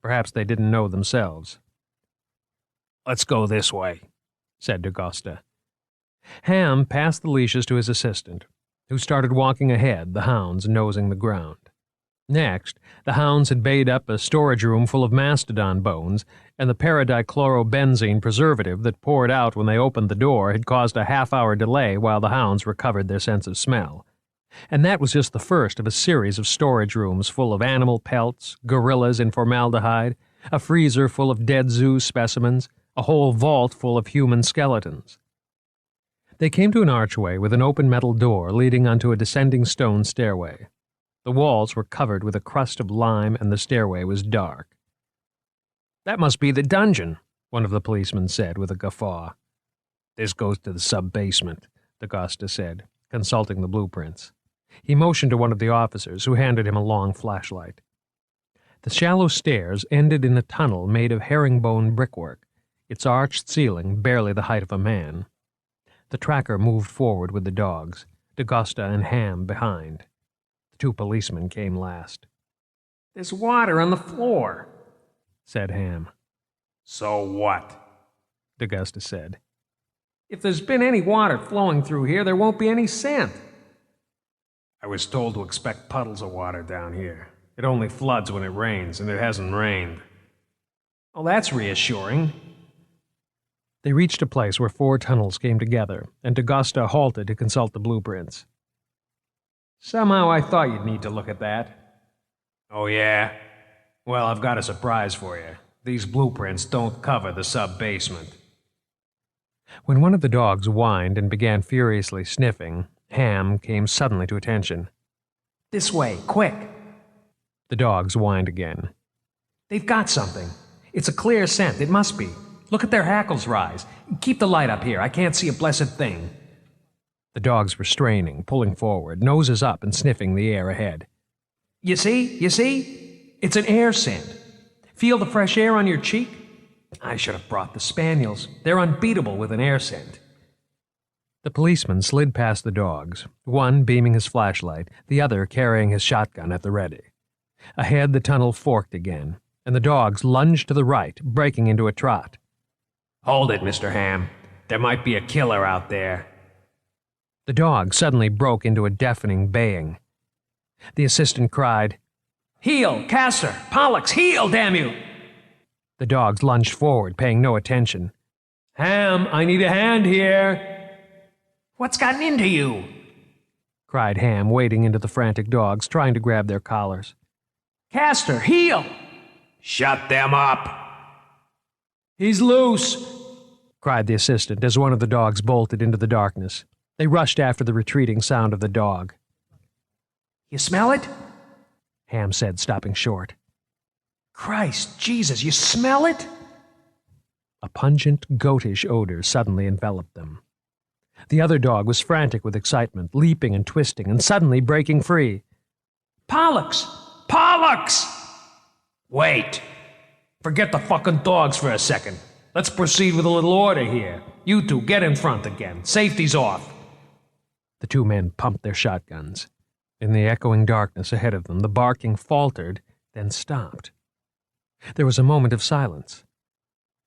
S2: Perhaps they didn't know themselves. Let's go this way, said D'Agosta. Ham passed the leashes to his assistant, who started walking ahead, the hounds nosing the ground. Next, the hounds had bayed up a storage room full of mastodon bones, and the paradichlorobenzene preservative that poured out when they opened the door had caused a half-hour delay while the hounds recovered their sense of smell. And that was just the first of a series of storage rooms full of animal pelts, gorillas in formaldehyde, a freezer full of dead zoo specimens, a whole vault full of human skeletons. They came to an archway with an open metal door leading onto a descending stone stairway. The walls were covered with a crust of lime and the stairway was dark. That must be the dungeon, one of the policemen said with a guffaw. This goes to the sub-basement, D'Agosta said, consulting the blueprints. He motioned to one of the officers, who handed him a long flashlight. The shallow stairs ended in a tunnel made of herringbone brickwork, its arched ceiling barely the height of a man. The tracker moved forward with the dogs, D'Agosta and Ham behind. The 2 policemen came last. There's water on the floor, said Ham. So what? D'Augusta said. "If there's been any water flowing through here, there won't be any scent." "I was told to expect puddles of water down here. It only floods when it rains, and it hasn't rained." "Oh, that's reassuring." They reached a place where 4 tunnels came together, and D'Augusta halted to consult the blueprints. "Somehow I thought you'd need to look at that." "Oh, yeah? Well, I've got a surprise for you. These blueprints don't cover the sub-basement." When one of the dogs whined and began furiously sniffing, Ham came suddenly to attention. "This way, quick!" The dogs whined again. "They've got something. It's a clear scent, it must be. Look at their hackles rise. Keep the light up here, I can't see a blessed thing." The dogs were straining, pulling forward, noses up and sniffing the air ahead. You see? It's an air scent. Feel the fresh air on your cheek? I should have brought the spaniels. They're unbeatable with an air scent." The policeman slid past the dogs, one beaming his flashlight, the other carrying his shotgun at the ready. Ahead, the tunnel forked again, and the dogs lunged to the right, breaking into a trot. "Hold it, Mr. Ham. There might be a killer out there." The dogs suddenly broke into a deafening baying. The assistant cried, "Heel, Castor, Pollux, heel, damn you!" The dogs lunged forward, paying no attention. "Ham, I need a hand here." "What's gotten into you?" cried Ham, wading into the frantic dogs, trying to grab their collars. "Castor, heel!" "Shut them up!" "He's loose!" cried the assistant as one of the dogs bolted into the darkness. They rushed after the retreating sound of the dog. "You smell it?" Ham said, stopping short. "Christ Jesus, you smell it?" A pungent, goatish odor suddenly enveloped them. The other dog was frantic with excitement, leaping and twisting, and suddenly breaking free. "Pollux! Pollux!" "Wait! Forget the fucking dogs for a second. Let's proceed with a little order here. You two, get in front again. Safety's off." The 2 men pumped their shotguns. In the echoing darkness ahead of them, the barking faltered, then stopped. There was a moment of silence.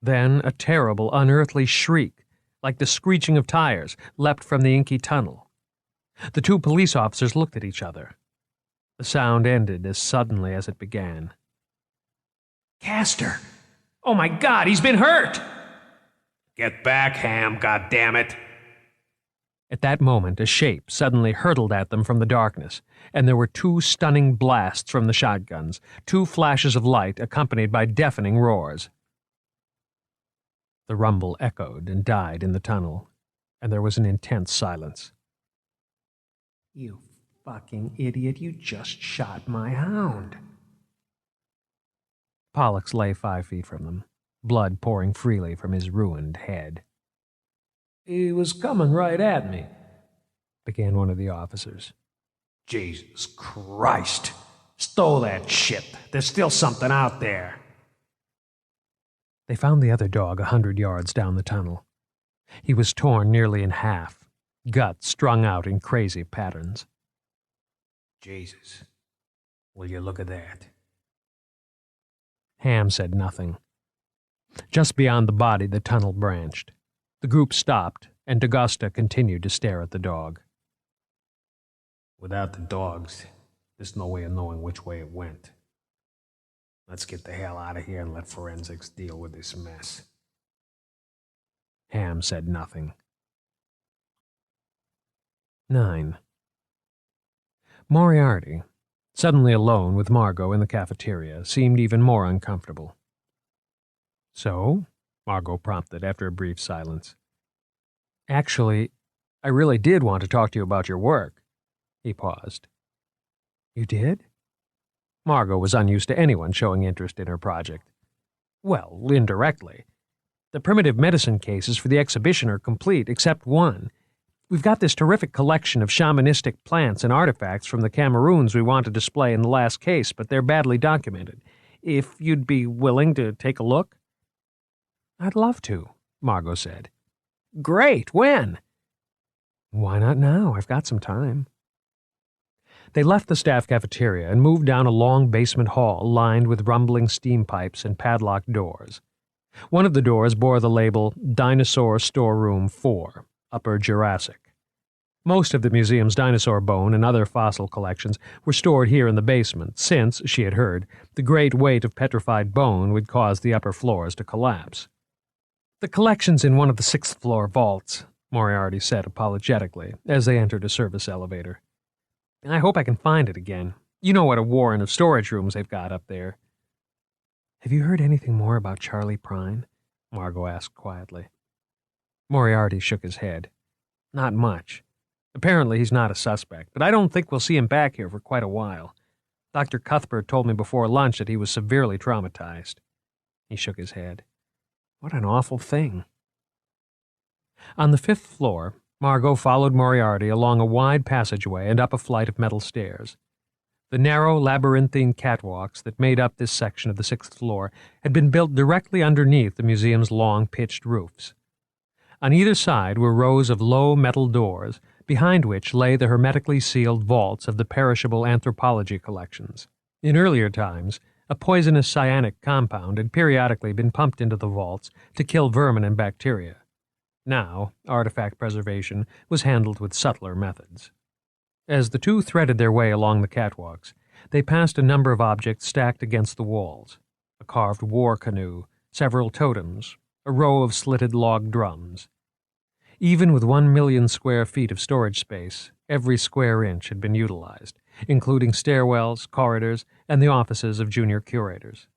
S2: Then a terrible, unearthly shriek, like the screeching of tires, leapt from the inky tunnel. The 2 police officers looked at each other. The sound ended as suddenly as it began. "Castor! Oh my God, he's been hurt!" "Get back, Ham, goddammit!" At that moment, a shape suddenly hurtled at them from the darkness, and there were 2 stunning blasts from the shotguns, 2 flashes of light accompanied by deafening roars. The rumble echoed and died in the tunnel, and there was an intense silence. "You fucking idiot, you just shot my hound." Pollux lay 5 feet from them, blood pouring freely from his ruined head. "He was coming right at me," began one of the officers. "Jesus Christ! Stow that shit. There's still something out there." They found the other dog 100 yards down the tunnel. He was torn nearly in half, guts strung out in crazy patterns. "Jesus, will you look at that?" Ham said nothing. Just beyond the body, the tunnel branched. The group stopped, and D'Augusta continued to stare at the dog. "Without the dogs, there's no way of knowing which way it went. Let's get the hell out of here and let forensics deal with this mess." Ham said nothing. 9. Moriarty, suddenly alone with Margot in the cafeteria, seemed even more uncomfortable. "So?" Margot prompted after a brief silence. "Actually, I really did want to talk to you about your work." He paused. "You did?" Margot was unused to anyone showing interest in her project. "Well, indirectly. The primitive medicine cases for the exhibition are complete, except one. We've got this terrific collection of shamanistic plants and artifacts from the Cameroons we want to display in the last case, but they're badly documented. If you'd be willing to take a look?" "I'd love to," Margot said. "Great! When?" "Why not now? I've got some time." They left the staff cafeteria and moved down a long basement hall lined with rumbling steam pipes and padlocked doors. One of the doors bore the label Dinosaur Storeroom 4, Upper Jurassic. Most of the museum's dinosaur bone and other fossil collections were stored here in the basement since, she had heard, the great weight of petrified bone would cause the upper floors to collapse. "The collection's in one of the sixth-floor vaults," Moriarty said apologetically as they entered a service elevator. "I hope I can find it again. You know what a warren of storage rooms they've got up there." "Have you heard anything more about Charlie Prine?" Margot asked quietly. Moriarty shook his head. "Not much. Apparently he's not a suspect, but I don't think we'll see him back here for quite a while. Dr. Cuthbert told me before lunch that he was severely traumatized." He shook his head. "What an awful thing." On the 5th floor, Margot followed Moriarty along a wide passageway and up a flight of metal stairs. The narrow, labyrinthine catwalks that made up this section of the 6th floor had been built directly underneath the museum's long, pitched roofs. On either side were rows of low metal doors, behind which lay the hermetically sealed vaults of the perishable anthropology collections. In earlier times, a poisonous cyanic compound had periodically been pumped into the vaults to kill vermin and bacteria. Now, artifact preservation was handled with subtler methods. As the two threaded their way along the catwalks, they passed a number of objects stacked against the walls: a carved war canoe, several totems, a row of slitted log drums. Even with 1 million square feet of storage space, every square inch had been utilized, including stairwells, corridors, and the offices of junior curators.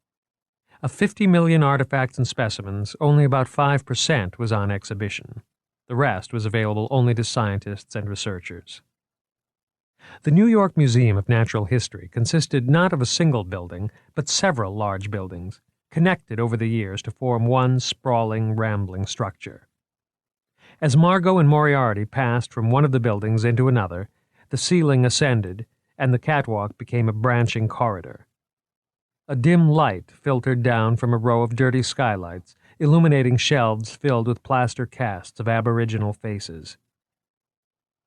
S2: Of 50 million artifacts and specimens, only about 5% was on exhibition. The rest was available only to scientists and researchers. The New York Museum of Natural History consisted not of a single building, but several large buildings, connected over the years to form one sprawling, rambling structure. As Margot and Moriarty passed from one of the buildings into another, the ceiling ascended, and the catwalk became a branching corridor. A dim light filtered down from a row of dirty skylights, illuminating shelves filled with plaster casts of aboriginal faces.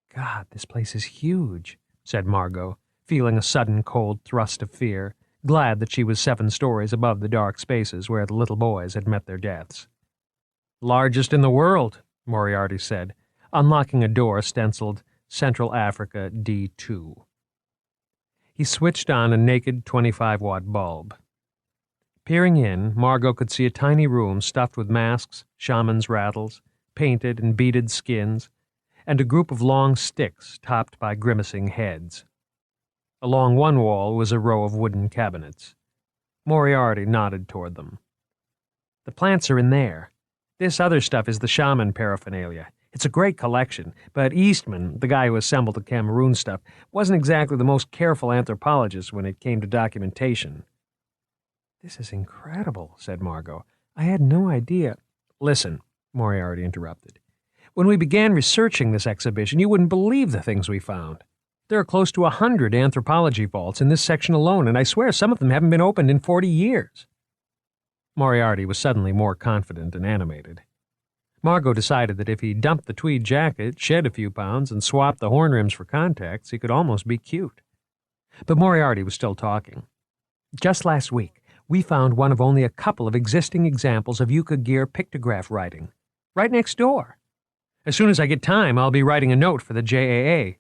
S2: "God, this place is huge," said Margot, feeling a sudden cold thrust of fear, glad that she was 7 stories above the dark spaces where the little boys had met their deaths. "Largest in the world," Moriarty said, unlocking a door stenciled Central Africa D2. He switched on a naked 25-watt bulb. Peering in, Margot could see a tiny room stuffed with masks, shaman's rattles, painted and beaded skins, and a group of long sticks topped by grimacing heads. Along one wall was a row of wooden cabinets. Moriarty nodded toward them. "The plants are in there. This other stuff is the shaman paraphernalia. It's a great collection, but Eastman, the guy who assembled the Cameroon stuff, wasn't exactly the most careful anthropologist when it came to documentation." "This is incredible," said Margot. "I had no idea—" "Listen," Moriarty interrupted. "When we began researching this exhibition, you wouldn't believe the things we found. There are close to 100 anthropology vaults in this section alone, and I swear some of them haven't been opened in 40 years. Moriarty was suddenly more confident and animated. Margot decided that if he dumped the tweed jacket, shed a few pounds, and swapped the horn rims for contacts, he could almost be cute. But Moriarty was still talking. "Just last week, we found one of only a couple of existing examples of Yucca gear pictograph writing, right next door. As soon as I get time, I'll be writing a note for the JAA.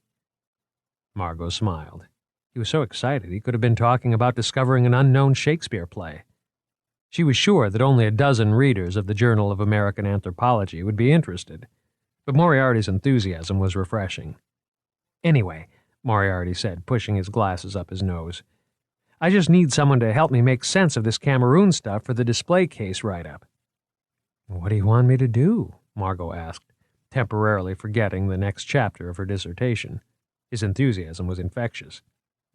S2: Margot smiled. He was so excited he could have been talking about discovering an unknown Shakespeare play. She was sure that only a dozen readers of the Journal of American Anthropology would be interested, but Moriarty's enthusiasm was refreshing. "Anyway," Moriarty said, pushing his glasses up his nose, "I just need someone to help me make sense of this Cameroon stuff for the display case write-up." "What do you want me to do?" Margot asked, temporarily forgetting the next chapter of her dissertation. His enthusiasm was infectious.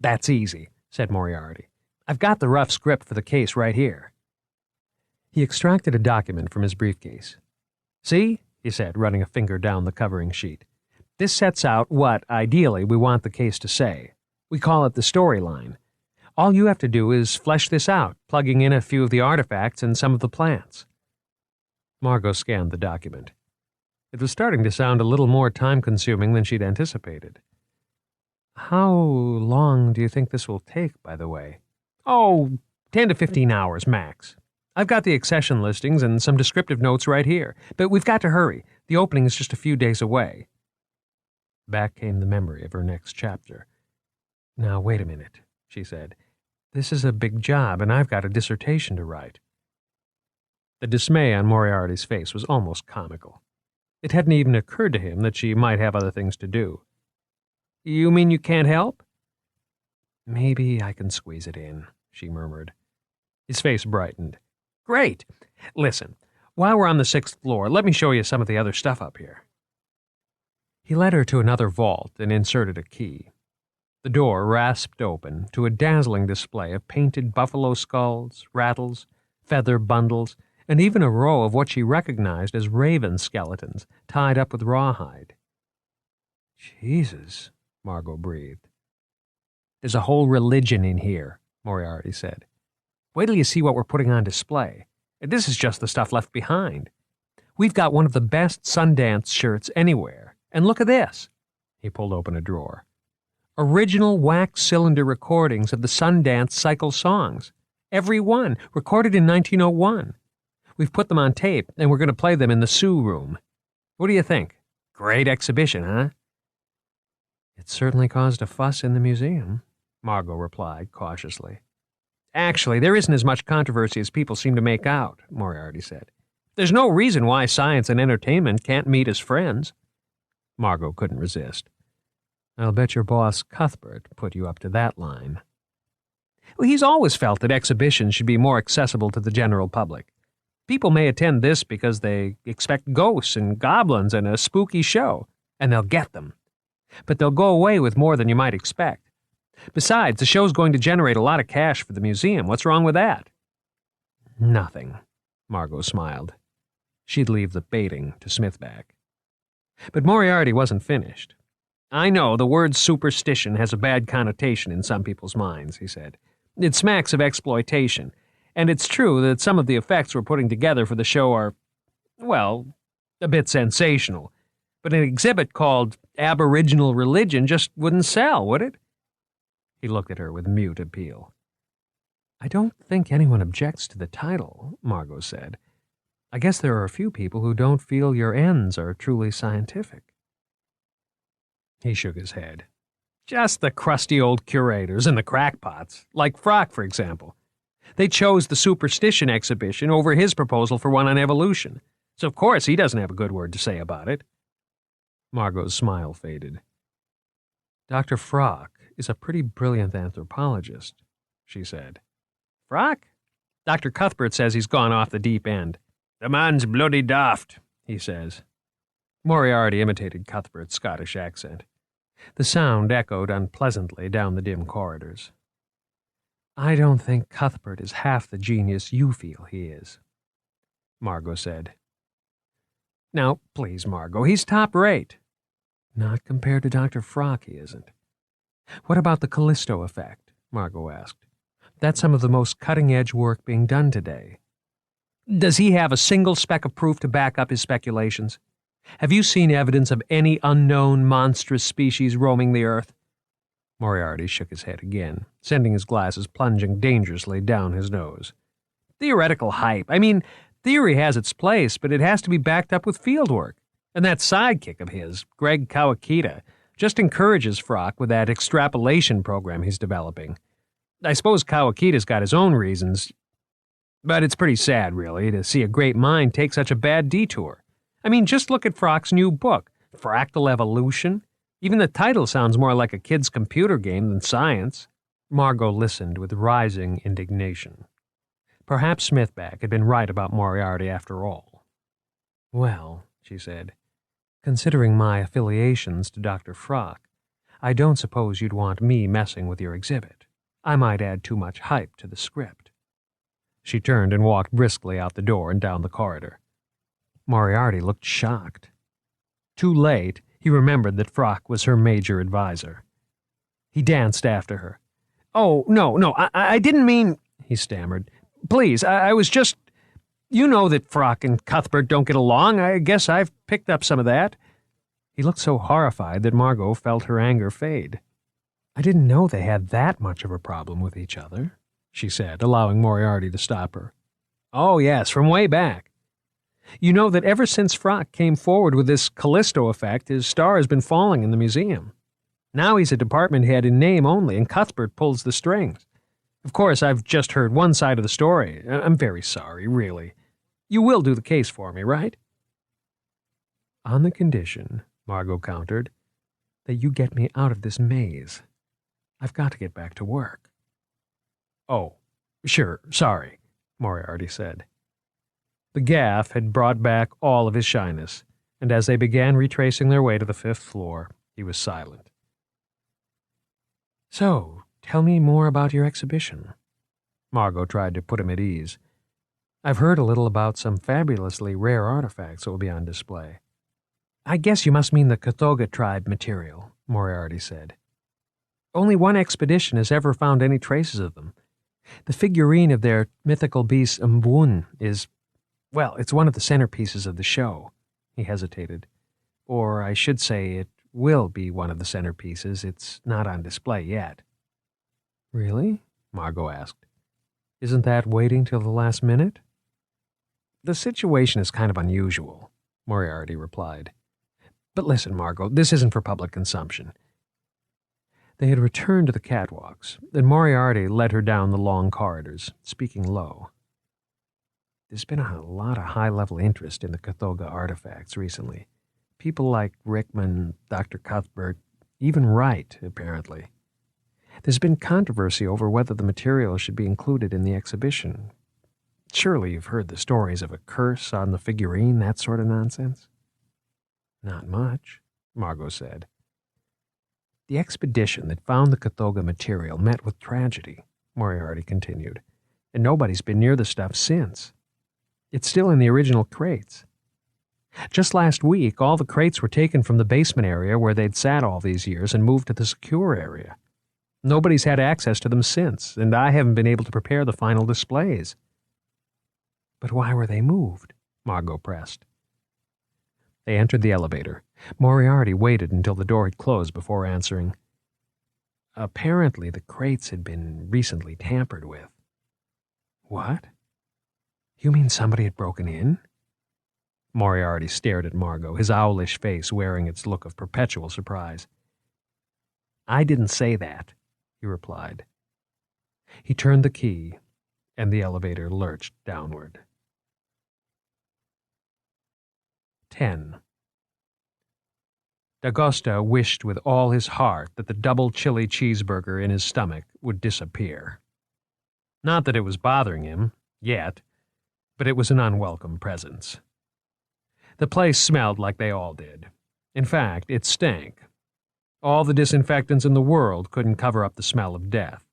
S2: "That's easy," said Moriarty. "I've got the rough script for the case right here." He extracted a document from his briefcase. "See?" he said, running a finger down the covering sheet. "This sets out what, ideally, we want the case to say. We call it the storyline. All you have to do is flesh this out, plugging in a few of the artifacts and some of the plants." Margot scanned the document. It was starting to sound a little more time-consuming than she'd anticipated. "How long do you think this will take, by the way?" "Oh, 10 to 15 hours, max. I've got the accession listings and some descriptive notes right here, but we've got to hurry. The opening is just a few days away. Back came the memory of her next chapter. Now, wait a minute, she said. This is a big job, and I've got a dissertation to write. The dismay on Moriarty's face was almost comical. It hadn't even occurred to him that she might have other things to do. You mean you can't help? Maybe I can squeeze it in, she murmured. His face brightened. Great! Listen, while we're on the 6th floor, let me show you some of the other stuff up here. He led her to another vault and inserted a key. The door rasped open to a dazzling display of painted buffalo skulls, rattles, feather bundles, and even a row of what she recognized as raven skeletons tied up with rawhide. Jesus, Margot breathed. There's a whole religion in here, Moriarty said. Wait till you see what we're putting on display. This is just the stuff left behind. We've got one of the best Sundance shirts anywhere. And look at this. He pulled open a drawer. Original wax cylinder recordings of the Sundance cycle songs. Every one, recorded in 1901. We've put them on tape, and we're going to play them in the Sioux Room. What do you think? Great exhibition, huh? It certainly caused a fuss in the museum, Margot replied cautiously. Actually, there isn't as much controversy as people seem to make out, Moriarty said. There's no reason why science and entertainment can't meet as friends. Margot couldn't resist. I'll bet your boss, Cuthbert, put you up to that line. Well, he's always felt that exhibitions should be more accessible to the general public. People may attend this because they expect ghosts and goblins and a spooky show, and they'll get them. But they'll go away with more than you might expect. Besides, the show's going to generate a lot of cash for the museum. What's wrong with that? Nothing, Margot smiled. She'd leave the baiting to Smithback. But Moriarty wasn't finished. I know the word superstition has a bad connotation in some people's minds, he said. It smacks of exploitation, and it's true that some of the effects we're putting together for the show are, well, a bit sensational. But an exhibit called Aboriginal Religion just wouldn't sell, would it? He looked at her with mute appeal. I don't think anyone objects to the title, Margot said. I guess there are a few people who don't feel your ends are truly scientific. He shook his head. Just the crusty old curators and the crackpots, like Frock, for example. They chose the superstition exhibition over his proposal for one on evolution, so of course he doesn't have a good word to say about it. Margot's smile faded. Dr. Frock is a pretty brilliant anthropologist, she said. Frock? Dr. Cuthbert says he's gone off the deep end. The man's bloody daft, he says. Moriarty imitated Cuthbert's Scottish accent. The sound echoed unpleasantly down the dim corridors. I don't think Cuthbert is half the genius you feel he is, Margot said. Now, please, Margot, he's top-rate. Not compared to Dr. Frock, he isn't. What about the Callisto effect? Margot asked. That's some of the most cutting-edge work being done today. Does he have a single speck of proof to back up his speculations? Have you seen evidence of any unknown monstrous species roaming the earth? Moriarty shook his head again, sending his glasses plunging dangerously down his nose. Theoretical hype. I mean, theory has its place, but it has to be backed up with fieldwork. And that sidekick of his, Greg Kawakita, just encourages Frock with that extrapolation program he's developing. I suppose Kawakita's got his own reasons, but it's pretty sad, really, to see a great mind take such a bad detour. I mean, just look at Frock's new book, Fractal Evolution. Even the title sounds more like a kid's computer game than science. Margot listened with rising indignation. Perhaps Smithback had been right about Moriarty after all. Well, she said, considering my affiliations to Dr. Frock, I don't suppose you'd want me messing with your exhibit. I might add too much hype to the script. She turned and walked briskly out the door and down the corridor. Moriarty looked shocked. Too late, he remembered that Frock was her major advisor. He danced after her. Oh, no, I didn't mean, he stammered. Please, I was just, you know that Frock and Cuthbert don't get along. I guess I've picked up some of that. He looked so horrified that Margot felt her anger fade. I didn't know they had that much of a problem with each other, she said, allowing Moriarty to stop her. Oh, yes, from way back. You know that ever since Frock came forward with this Callisto effect, his star has been falling in the museum. Now he's a department head in name only, and Cuthbert pulls the strings. Of course, I've just heard one side of the story. I'm very sorry, really. You will do the case for me, right? On the condition, Margot countered, that you get me out of this maze. I've got to get back to work. Oh, sure, sorry, Moriarty said. The gaff had brought back all of his shyness, and as they began retracing their way to the 5th floor, he was silent. So, tell me more about your exhibition. Margot tried to put him at ease. I've heard a little about some fabulously rare artifacts that will be on display. I guess you must mean the Cathoga tribe material, Moriarty said. Only one expedition has ever found any traces of them. The figurine of their mythical beast Mbun is, well, it's one of the centerpieces of the show. He hesitated. Or I should say it will be one of the centerpieces. It's not on display yet. Really? Margot asked. Isn't that waiting till the last minute? The situation is kind of unusual, Moriarty replied. But listen, Margot, this isn't for public consumption. They had returned to the catwalks, and Moriarty led her down the long corridors, speaking low. There's been a lot of high-level interest in the Cathoga artifacts recently. People like Rickman, Dr. Cuthbert, even Wright, apparently. There's been controversy over whether the material should be included in the exhibition. Surely you've heard the stories of a curse on the figurine, that sort of nonsense? Not much, Margot said. The expedition that found the Cathoga material met with tragedy, Moriarty continued, and nobody's been near the stuff since. It's still in the original crates. Just last week, all the crates were taken from the basement area where they'd sat all these years and moved to the secure area. Nobody's had access to them since, and I haven't been able to prepare the final displays. But why were they moved? Margot pressed. They entered the elevator. Moriarty waited until the door had closed before answering. Apparently the crates had been recently tampered with. What? You mean somebody had broken in? Moriarty stared at Margot, his owlish face wearing its look of perpetual surprise. I didn't say that, he replied. He turned the key, and the elevator lurched downward. 10. D'Agosta wished with all his heart that the double chili cheeseburger in his stomach would disappear. Not that it was bothering him, yet, but it was an unwelcome presence. The place smelled like they all did. In fact, it stank. All the disinfectants in the world couldn't cover up the smell of death,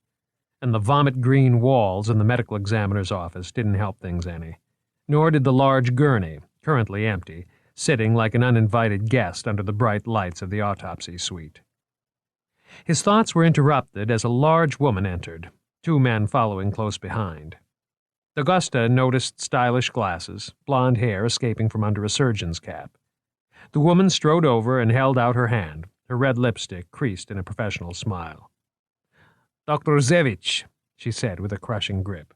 S2: and the vomit-green walls in the medical examiner's office didn't help things any, nor did the large gurney, currently empty, sitting like an uninvited guest under the bright lights of the autopsy suite. His thoughts were interrupted as a large woman entered, 2 men following close behind. D'Agosta noticed stylish glasses, blonde hair escaping from under a surgeon's cap. The woman strode over and held out her hand, her red lipstick creased in a professional smile. Dr. Zevich, she said with a crushing grip.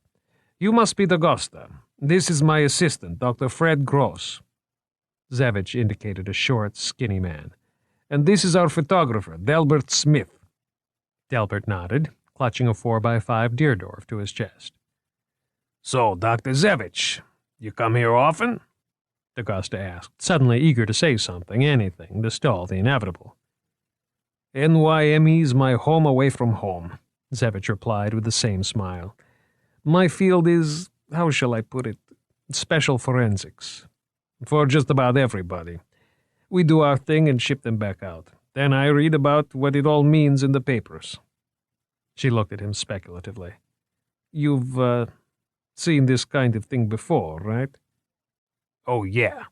S2: You must be D'Agosta. This is my assistant, Dr. Fred Gross. Zevich indicated a short, skinny man. And this is our photographer, Delbert Smith. Delbert nodded, clutching a 4x5 Deerdorf to his chest. So, Dr. Zevich, you come here often? D'Agosta asked, suddenly eager to say something, anything, to stall the inevitable. NYME's my home away from home, Zevich replied with the same smile. My field is, how shall I put it, special forensics. For just about everybody. We do our thing and ship them back out. Then I read about what it all means in the papers. She looked at him speculatively. You've, seen this kind of thing before, right? Oh, yeah,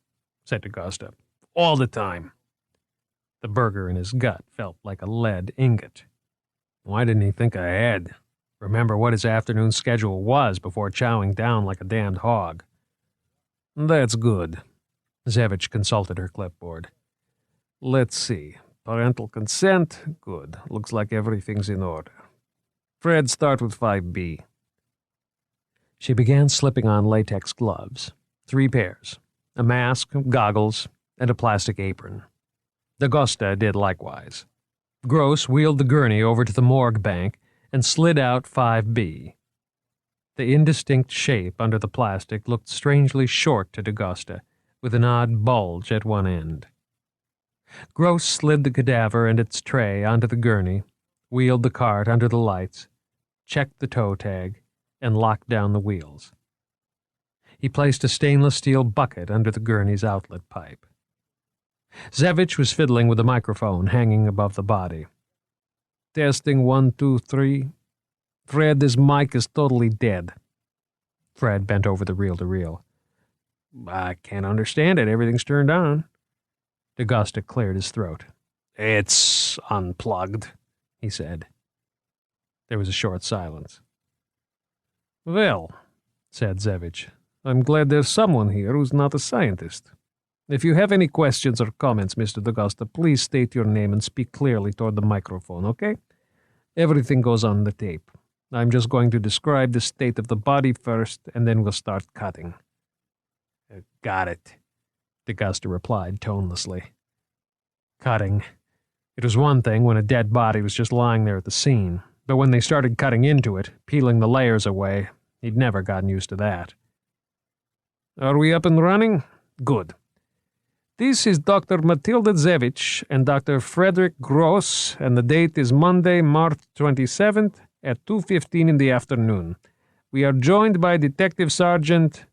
S2: said D'Agosta. All the time. The burger in his gut felt like a lead ingot. Why didn't he think ahead? Remember what his afternoon schedule was before chowing down like a damned hog. That's good. Zevich consulted her clipboard. Let's see. Parental consent? Good. Looks like everything's in order. Fred, start with 5B. She began slipping on latex gloves, 3 pairs, a mask, goggles, and a plastic apron. D'Agosta did likewise. Gross wheeled the gurney over to the morgue bank and slid out 5B. The indistinct shape under the plastic looked strangely short to D'Agosta, with an odd bulge at one end. Gross slid the cadaver and its tray onto the gurney, wheeled the cart under the lights, checked the tow tag, and locked down the wheels. He placed a stainless steel bucket under the gurney's outlet pipe. Zevich was fiddling with a microphone hanging above the body. "Testing 1, 2, 3. Fred, this mic is totally dead." Fred bent over the reel-to-reel. "I can't understand it. Everything's turned on." D'Agosta cleared his throat. "It's unplugged," he said. There was a short silence. "Well," said Zevich, "I'm glad there's someone here who's not a scientist. If you have any questions or comments, Mr. D'Agosta, please state your name and speak clearly toward the microphone, okay? Everything goes on the tape. I'm just going to describe the state of the body first, and then we'll start cutting." "Got it," D'Agosta replied tonelessly. Cutting. It was one thing when a dead body was just lying there at the scene, but when they started cutting into it, peeling the layers away, he'd never gotten used to that. "Are we up and running? Good. This is Dr. Matilda Zevich and Dr. Frederick Gross, and the date is Monday, March 27th at 2:15 in the afternoon. We are joined by Detective Sergeant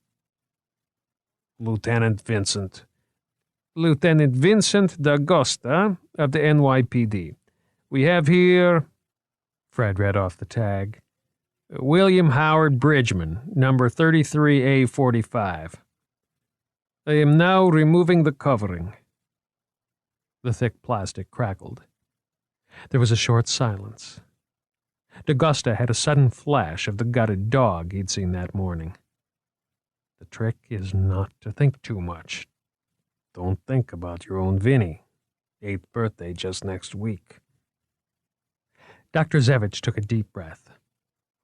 S2: Lieutenant Vincent D'Agosta of the NYPD. We have here," Fred read off the tag, "William Howard Bridgman, number 33A45. I am now removing the covering." The thick plastic crackled. There was a short silence. D'Agosta had a sudden flash of the gutted dog he'd seen that morning. The trick is not to think too much. Don't think about your own Vinny. 8th birthday just next week. Dr. Zevich took a deep breath.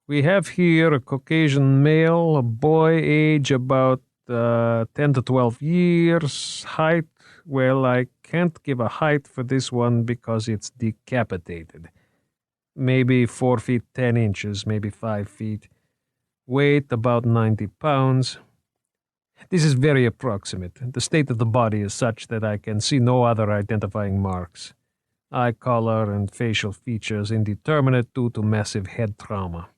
S2: "We have here a Caucasian male, a boy, age about 10 to 12 years, height, well, I can't give a height for this one because it's decapitated. Maybe 4 feet 10 inches, maybe 5 feet. Weight about 90 pounds. This is very approximate. The state of the body is such that I can see no other identifying marks. Eye color and facial features indeterminate due to massive head trauma.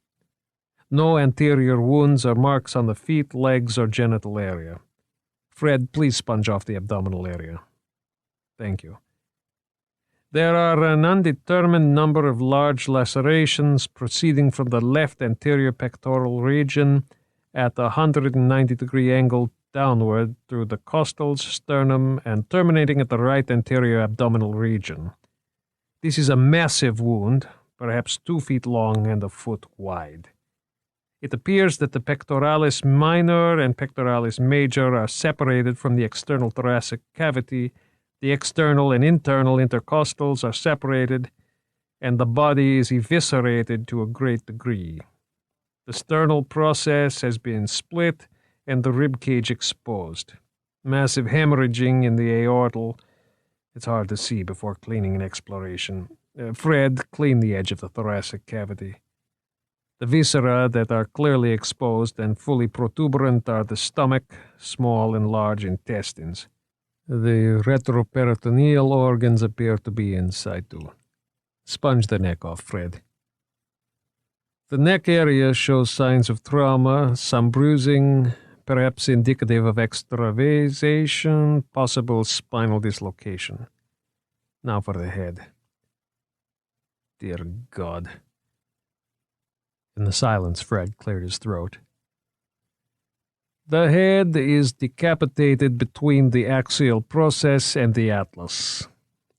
S2: No anterior wounds or marks on the feet, legs, or genital area. Fred, please sponge off the abdominal area. Thank you. There are an undetermined number of large lacerations proceeding from the left anterior pectoral region at a 190-degree angle downward through the costals, sternum, and terminating at the right anterior abdominal region. This is a massive wound, perhaps 2 feet long and a foot wide. It appears that the pectoralis minor and pectoralis major are separated from the external thoracic cavity. The external and internal intercostals are separated, and the body is eviscerated to a great degree. The sternal process has been split and the rib cage exposed. Massive hemorrhaging in the aortal. It's hard to see before cleaning and exploration. Fred, clean the edge of the thoracic cavity. The viscera that are clearly exposed and fully protuberant are the stomach, small and large intestines. The retroperitoneal organs appear to be in situ. Sponge the neck off, Fred. The neck area shows signs of trauma, some bruising, perhaps indicative of extravasation, possible spinal dislocation. Now for the head. Dear God. In the silence, Fred cleared his throat. The head is decapitated between the axial process and the atlas.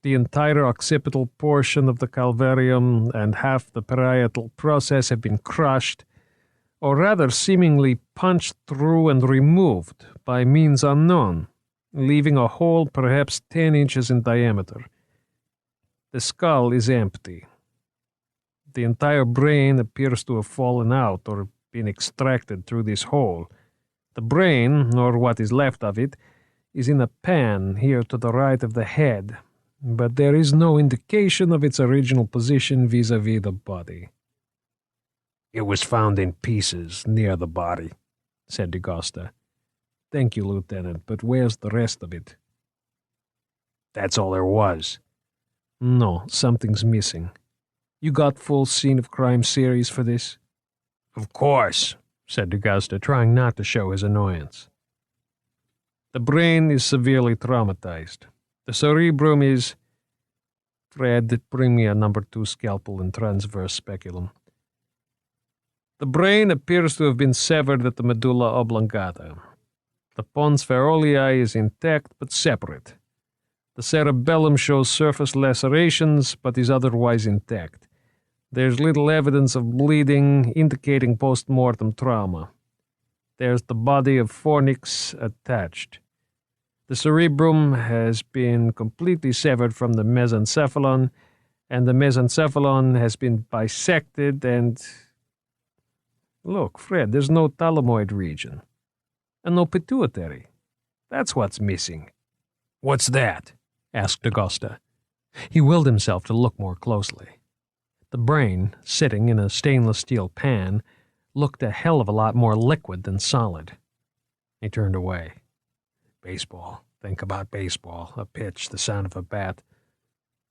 S2: The entire occipital portion of the calvarium and half the parietal process have been crushed, or rather seemingly punched through and removed by means unknown, leaving a hole perhaps 10 inches in diameter. The skull is empty. The entire brain appears to have fallen out or
S3: been extracted through this hole. The brain, or what is left of it, is in a pan here to the right of the head, but there is no indication of its original position vis-a-vis the body. It was found in pieces near the body, said DaGosta. Thank you, Lieutenant, but where's the rest of it? That's all there was. No, something's missing. You got full scene of crime series for this? Of course, said DaGosta, trying not to show his annoyance. The brain is severely traumatized. The cerebrum is... Fred, bring me a number 2 scalpel and transverse speculum. The brain appears to have been severed at the medulla oblongata. The pons ferolii is intact but separate. The cerebellum shows surface lacerations but is otherwise intact. There's little evidence of bleeding, indicating post-mortem trauma. There's the body of fornix attached. The cerebrum has been completely severed from the mesencephalon, and the mesencephalon has been bisected and... Look, Fred, there's no thalamoid region. And no pituitary. That's what's missing. What's that? Asked DaGosta. He willed himself to look more closely. The brain, sitting in a stainless steel pan, looked a hell of a lot more liquid than solid. He turned away. Baseball. Think about baseball. A pitch, the sound of a bat.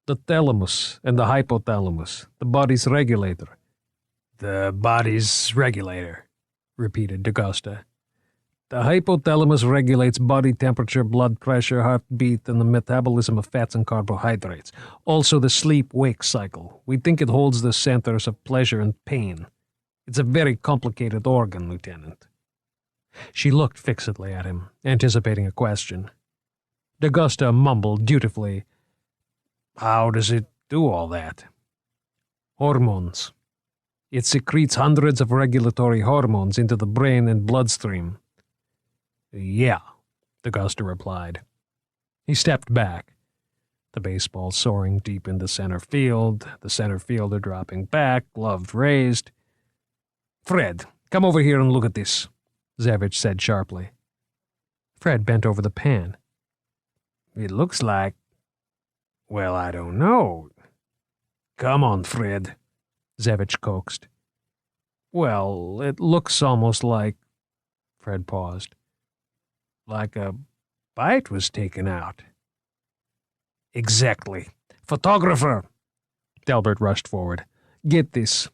S3: The thalamus and the hypothalamus, the body's regulator. The body's regulator, repeated DaGosta. The hypothalamus regulates body temperature, blood pressure, heartbeat, and the metabolism of fats and carbohydrates. Also the sleep-wake cycle. We think it holds the centers of pleasure and pain. It's a very complicated organ, Lieutenant. She looked fixedly at him, anticipating a question. DaGosta mumbled dutifully, How does it do all that? Hormones. It secretes hundreds of regulatory hormones into the brain and bloodstream. Yeah, DaGosta replied. He stepped back, the baseball soaring deep into center field, the center fielder dropping back, glove raised. Fred, come over here and look at this, Zavich said sharply. Fred bent over the pan. It looks like... Well, I don't know. Come on, Fred, Zavich coaxed. Well, it looks almost like... Fred paused. Like a bite was taken out. Exactly. Photographer! Delbert rushed forward. Get this.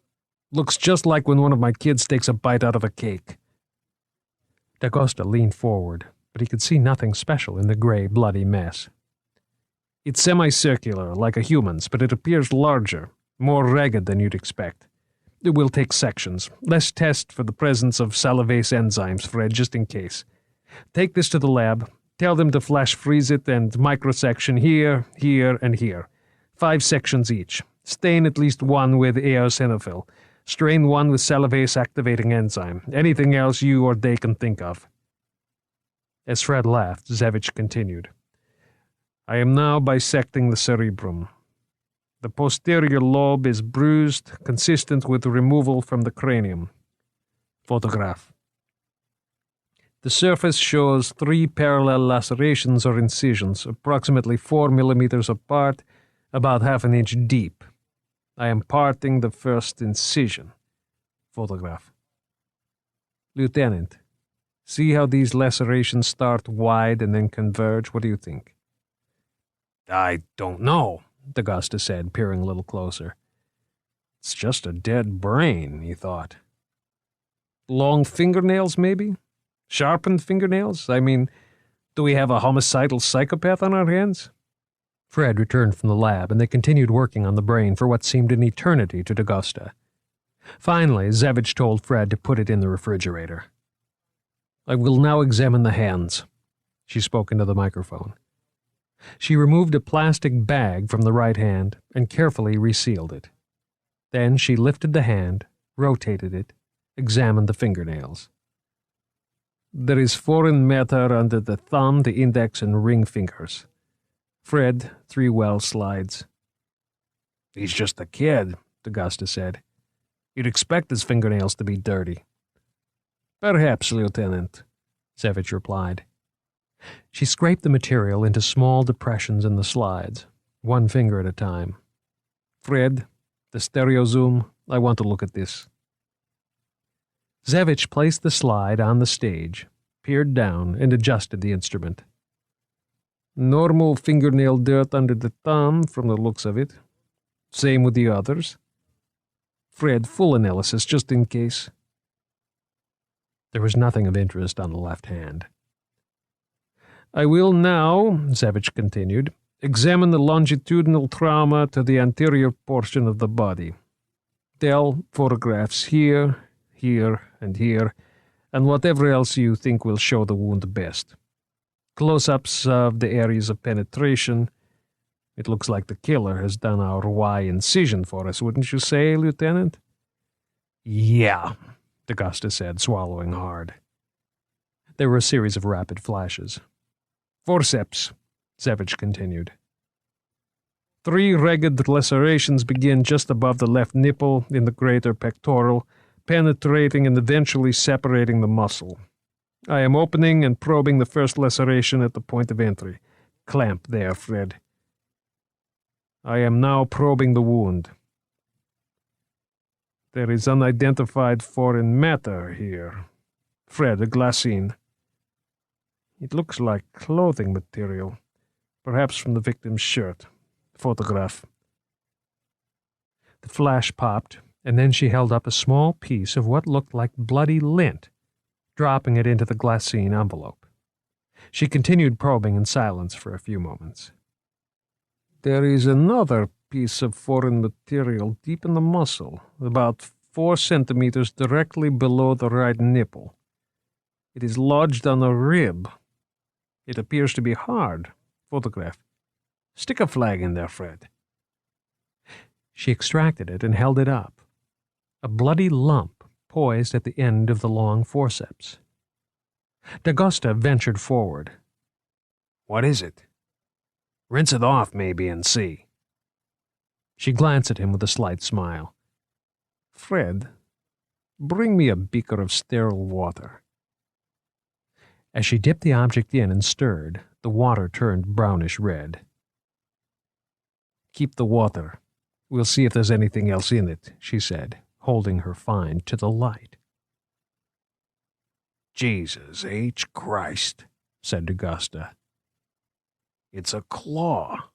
S3: Looks just like when one of my kids takes a bite out of a cake. DaGosta leaned forward, but he could see nothing special in the gray, bloody mess. It's semicircular, like a human's, but it appears larger, more ragged than you'd expect. We'll take sections. Let's test for the presence of salivase enzymes, Fred, just in case. Take this to the lab, tell them to flash freeze it and microsection here, here, and here. 5 sections each. Stain at least one with eosinophil. Strain one with salivase activating enzyme. Anything else you or they can think of. As Fred laughed, Zavich continued. I am now bisecting the cerebrum. The posterior lobe is bruised, consistent with removal from the cranium. Photograph. The surface shows 3 parallel lacerations or incisions, approximately 4 millimeters apart, about half an inch deep. I am parting the first incision. Photograph. Lieutenant, see how these lacerations start wide and then converge? What do you think? I don't know, DaGosta said, peering a little closer. It's just a dead brain, he thought. Long fingernails, maybe? Sharpened fingernails? I mean, do we have a homicidal psychopath on our hands? Fred returned from the lab, and they continued working on the brain for what seemed an eternity to DaGosta. Finally, Zavich told Fred to put it in the refrigerator. I will now examine the hands. She spoke into the microphone. She removed a plastic bag from the right hand and carefully resealed it. Then she lifted the hand, rotated it, examined the fingernails. There is foreign matter under the thumb, the index, and ring fingers. Fred, 3 well slides. He's just a kid, DaGosta said. You'd expect his fingernails to be dirty. Perhaps, Lieutenant,
S2: Zevich replied. She scraped the material into small depressions in the slides, one finger at a time.
S3: Fred, the stereo zoom, I want to look at this.
S2: Zevich placed the slide on the stage, peered down, and adjusted the instrument.
S3: Normal fingernail dirt under the thumb, from the looks of it. Same with the others. Fred, full analysis, just in case.
S2: There was nothing of interest on the left hand.
S3: I will now, Zevich continued, examine the longitudinal trauma to the anterior portion of the body. Dell, photographs here, here, and here, and whatever else you think will show the wound best. Close-ups of the areas of penetration. It looks like the killer has done our Y incision for us, wouldn't you say, Lieutenant?
S2: Yeah, D'Agosta said, swallowing hard. There were a series of rapid flashes.
S3: Forceps, Zevich continued. 3 ragged lacerations begin just above the left nipple in the greater pectoral, penetrating and eventually separating the muscle. I am opening and probing the first laceration at the point of entry. Clamp there, Fred. I am now probing the wound. There is unidentified foreign matter here. Fred, a glassine. It looks like clothing material, perhaps from the victim's shirt. Photograph.
S2: The flash popped, and then she held up a small piece of what looked like bloody lint, dropping it into the glassine envelope. She continued probing in silence for a few moments.
S3: There is another piece of foreign material deep in the muscle, about 4 centimeters directly below the right nipple. It is lodged on a rib. It appears to be hard. Photograph. Stick a flag in there, Fred.
S2: She extracted it and held it up. A bloody lump poised at the end of the long forceps. D'Agosta ventured forward.
S3: What is it? Rinse it off, maybe, and see.
S2: She glanced at him with a slight smile.
S3: Fred, bring me a beaker of sterile water.
S2: As she dipped the object in and stirred, the water turned brownish red.
S3: Keep the water. We'll see if there's anything else in it, she said, holding her find to the light. Jesus H. Christ, said D'Agosta. It's a claw.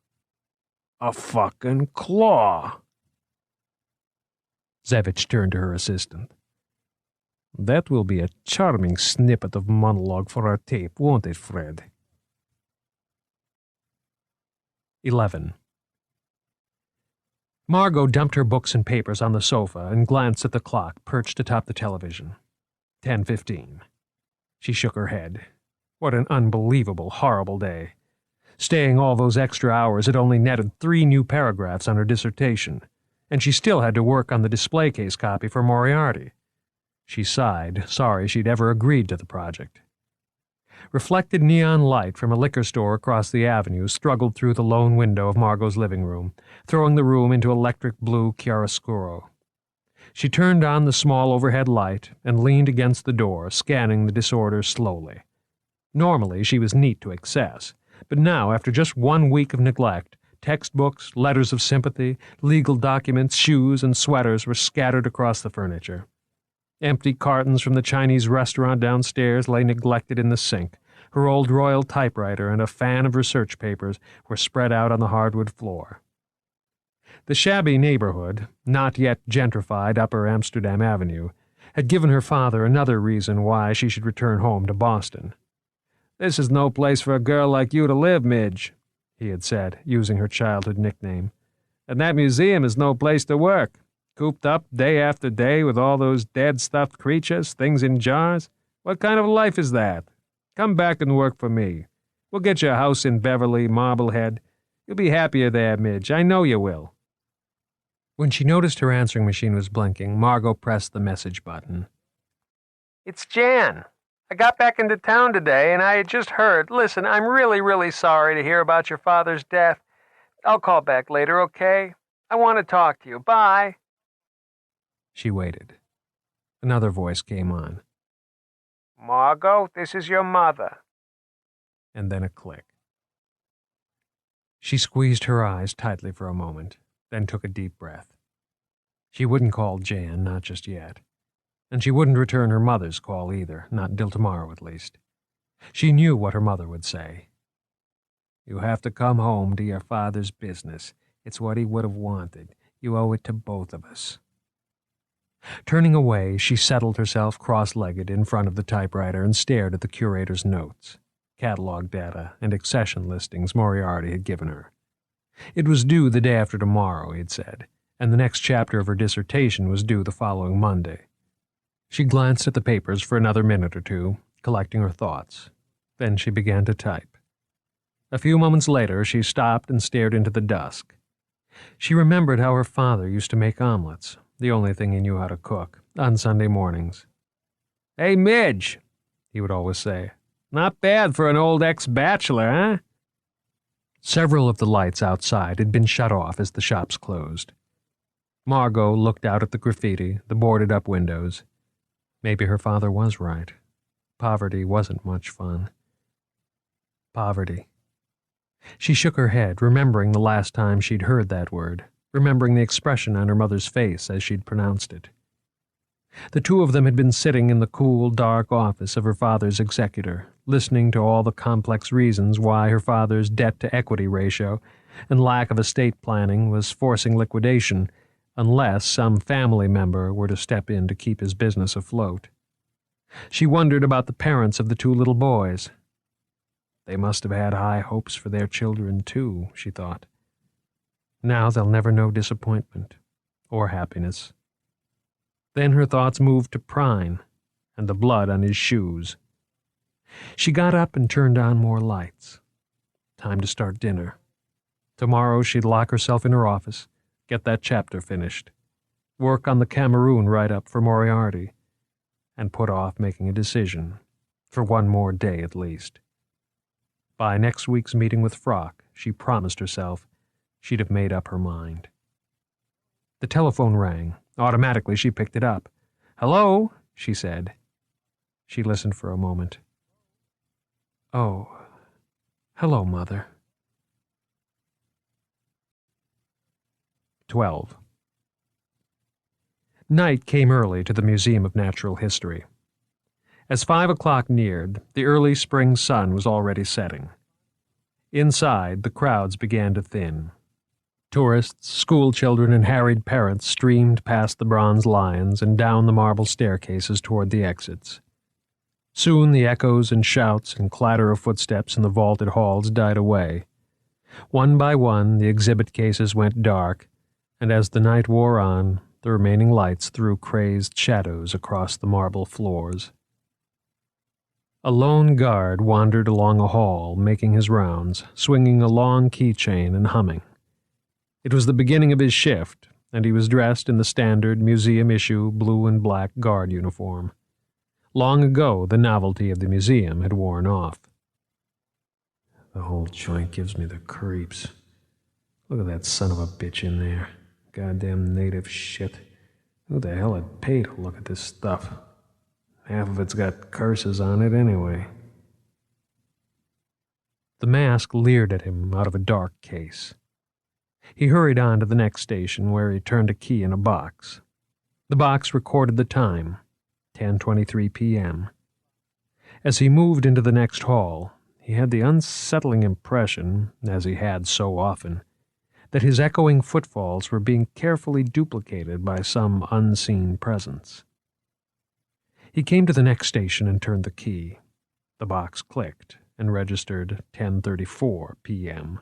S3: A fucking claw.
S2: Zevich turned to her assistant.
S3: That will be a charming snippet of monologue for our tape, won't it, Fred?
S2: 11. Margot dumped her books and papers on the sofa and glanced at the clock perched atop the television. 10:15. She shook her head. What an unbelievable, horrible day. Staying all those extra hours had only netted 3 new paragraphs on her dissertation, and she still had to work on the display case copy for Moriarty. She sighed, sorry she'd ever agreed to the project. Reflected neon light from a liquor store across the avenue struggled through the lone window of Margot's living room, throwing the room into electric blue chiaroscuro. She turned on the small overhead light and leaned against the door, scanning the disorder slowly. Normally, she was neat to excess, but now, after just 1 week of neglect, textbooks, letters of sympathy, legal documents, shoes, and sweaters were scattered across the furniture. Empty cartons from the Chinese restaurant downstairs lay neglected in the sink. Her old Royal typewriter and a fan of research papers were spread out on the hardwood floor. The shabby neighborhood, not yet gentrified Upper Amsterdam Avenue, had given her father another reason why she should return home to Boston. "This is no place for a girl like you to live, Midge," he had said, using her childhood nickname. "And that museum is no place to work. Cooped up day after day with all those dead stuffed creatures, things in jars. What kind of life is that? Come back and work for me. We'll get you a house in Beverly, Marblehead. You'll be happier there, Midge. I know you will." When she noticed her answering machine was blinking, Margot pressed the message button.
S4: "It's Jan. I got back into town today, and I had just heard. Listen, I'm really, really sorry to hear about your father's death. I'll call back later, okay? I want to talk to you. Bye."
S2: She waited. Another voice came on.
S4: Margo, this is your mother.
S2: And then a click. She squeezed her eyes tightly for a moment, then took a deep breath. She wouldn't call Jan, not just yet. And she wouldn't return her mother's call either, not until tomorrow at least. She knew what her mother would say. You have to come home to your father's business. It's what he would have wanted. You owe it to both of us. Turning away, she settled herself cross-legged in front of the typewriter and stared at the curator's notes, catalog data, and accession listings Moriarty had given her. It was due the day after tomorrow, he'd said, and the next chapter of her dissertation was due the following Monday. She glanced at the papers for another minute or two, collecting her thoughts. Then she began to type. A few moments later, she stopped and stared into the dusk. She remembered how her father used to make omelets, the only thing he knew how to cook, on Sunday mornings. "Hey, Midge," he would always say. "Not bad for an old ex-bachelor, huh?" Several of the lights outside had been shut off as the shops closed. Margot looked out at the graffiti, the boarded-up windows. Maybe her father was right. Poverty wasn't much fun. Poverty. She shook her head, remembering the last time she'd heard that word, remembering the expression on her mother's face as she'd pronounced it. The two of them had been sitting in the cool, dark office of her father's executor, listening to all the complex reasons why her father's debt-to-equity ratio and lack of estate planning was forcing liquidation unless some family member were to step in to keep his business afloat. She wondered about the parents of the two little boys. They must have had high hopes for their children, too, she thought. Now they'll never know disappointment or happiness. Then her thoughts moved to Prine and the blood on his shoes. She got up and turned on more lights. Time to start dinner. Tomorrow she'd lock herself in her office, get that chapter finished, work on the Cameroon write-up for Moriarty, and put off making a decision, for one more day at least. By next week's meeting with Frock, she promised herself she'd have made up her mind. The telephone rang. Automatically, she picked it up. "Hello," she said. She listened for a moment. "Oh, hello, Mother." 12. Night came early to the Museum of Natural History. As 5 o'clock neared, the early spring sun was already setting. Inside, the crowds began to thin. Tourists, schoolchildren, and harried parents streamed past the bronze lions and down the marble staircases toward the exits. Soon the echoes and shouts and clatter of footsteps in the vaulted halls died away. One by one, the exhibit cases went dark, and as the night wore on, the remaining lights threw crazed shadows across the marble floors. A lone guard wandered along a hall, making his rounds, swinging a long keychain and humming. It was the beginning of his shift, and he was dressed in the standard museum-issue blue and black guard uniform. Long ago, the novelty of the museum had worn off. The whole joint gives me the creeps. Look at that son of a bitch in there. Goddamn native shit. Who the hell had paid to look at this stuff? Half of it's got curses on it anyway. The mask leered at him out of a dark case. He hurried on to the next station, where he turned a key in a box. The box recorded the time, 10:23 p.m. As he moved into the next hall, he had the unsettling impression, as he had so often, that his echoing footfalls were being carefully duplicated by some unseen presence. He came to the next station and turned the key. The box clicked and registered 10:34 p.m.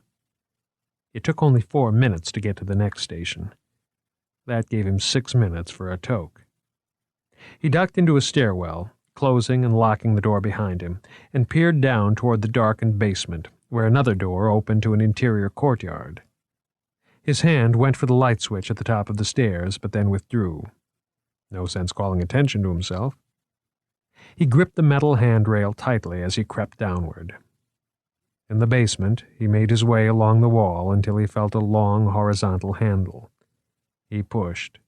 S2: It took only 4 minutes to get to the next station. That gave him 6 minutes for a toke. He ducked into a stairwell, closing and locking the door behind him, and peered down toward the darkened basement, where another door opened to an interior courtyard. His hand went for the light switch at the top of the stairs, but then withdrew. No sense calling attention to himself. He gripped the metal handrail tightly as he crept downward. In the basement, he made his way along the wall until he felt a long horizontal handle. He pushed,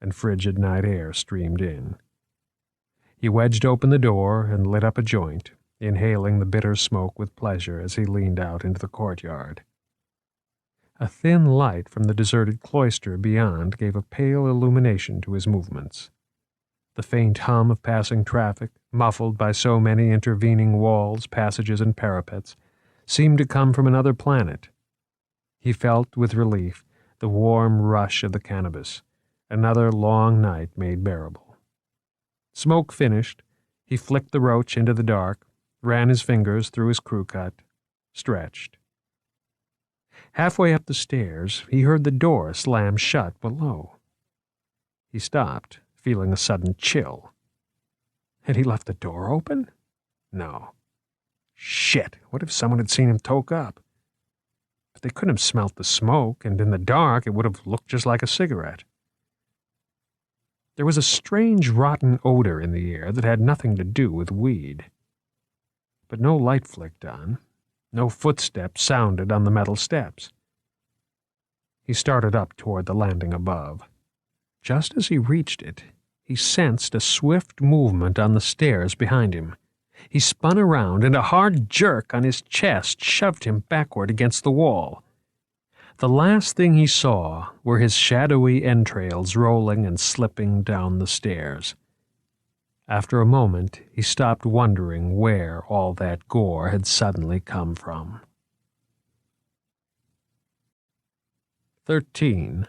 S2: and frigid night air streamed in.
S3: He wedged open the door and lit up a joint, inhaling the bitter smoke with pleasure as he leaned out into the courtyard. A thin light from the deserted cloister beyond gave a pale illumination to his movements. The faint hum of passing traffic, muffled by so many intervening walls, passages, and parapets, seemed to come from another planet. He felt, with relief, the warm rush of the cannabis, another long night made bearable. Smoke finished, he flicked the roach into the dark, ran his fingers through his crew cut, stretched. Halfway up the stairs, he heard the door slam shut below. He stopped, feeling a sudden chill. Had he left the door open? No. Shit, what if someone had seen him toke up? But they couldn't have smelt the smoke, and in the dark it would have looked just like a cigarette. There was a strange rotten odor in the air that had nothing to do with weed. But no light flicked on. No footsteps sounded on the metal steps. He started up toward the landing above. Just as he reached it, he sensed a swift movement on the stairs behind him. He spun around, and a hard jerk on his chest shoved him backward against the wall. The last thing he saw were his shadowy entrails rolling and slipping down the stairs. After a moment, he stopped wondering where all that gore had suddenly come from. 13.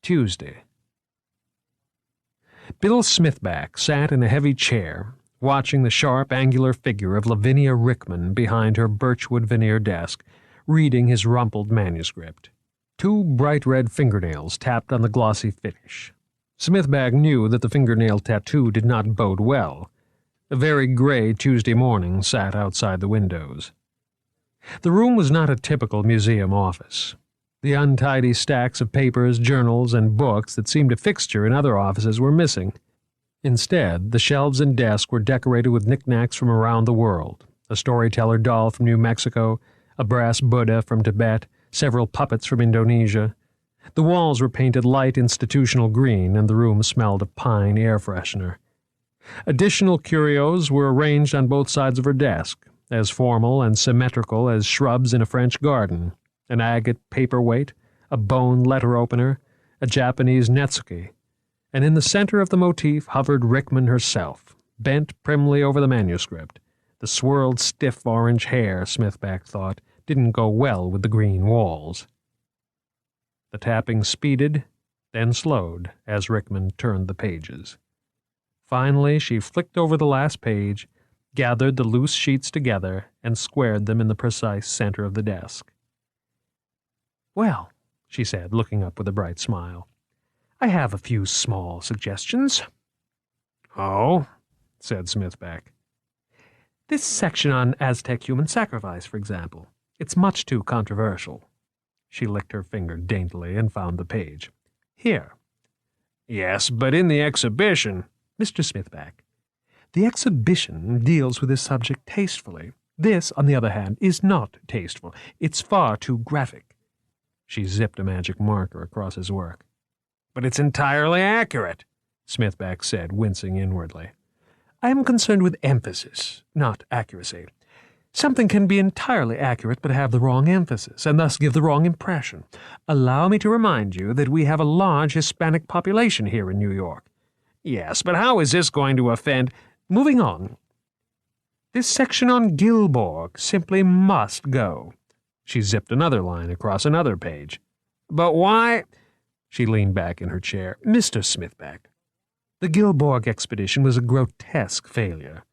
S3: Tuesday. Bill Smithback sat in a heavy chair, watching the sharp, angular figure of Lavinia Rickman behind her birchwood veneer desk, reading his rumpled manuscript. Two bright red fingernails tapped on the glossy finish. Smithback knew that the fingernail tattoo did not bode well. A very gray Tuesday morning sat outside the windows. The room was not a typical museum office. The untidy stacks of papers, journals, and books that seemed a fixture in other offices were missing. Instead, the shelves and desk were decorated with knickknacks from around the world, a storyteller doll from New Mexico, a brass Buddha from Tibet, several puppets from Indonesia. The walls were painted light institutional green, and the room smelled of pine air freshener. Additional curios were arranged on both sides of her desk, as formal and symmetrical as shrubs in a French garden, an agate paperweight, a bone letter opener, a Japanese netsuke, and in the center of the motif hovered Rickman herself, bent primly over the manuscript. The swirled, stiff orange hair, Smithback thought, didn't go well with the green walls. The tapping speeded, then slowed as Rickman turned the pages. Finally, she flicked over the last page, gathered the loose sheets together, and squared them in the precise center of the desk. "Well," she said, looking up with a bright smile, "I have a few small suggestions." "Oh?" said Smithback. "This section on Aztec human sacrifice, for example. It's much too controversial." She licked her finger daintily and found the page. "Here." "Yes, but in the exhibition—" "Mr. Smithback, the exhibition deals with this subject tastefully. This, on the other hand, is not tasteful. It's far too graphic." She zipped a magic marker across his work. "But it's entirely accurate," Smithback said, wincing inwardly. "I am concerned with emphasis, not accuracy. Something can be entirely accurate but have the wrong emphasis, and thus give the wrong impression. Allow me to remind you that we have a large Hispanic population here in New York." "Yes, but how is this going to offend—" "Moving on. This section on Gilborg simply must go." She zipped another line across another page. "But why—" She leaned back in her chair. "Mr. Smithback, the Gilborg expedition was a grotesque failure.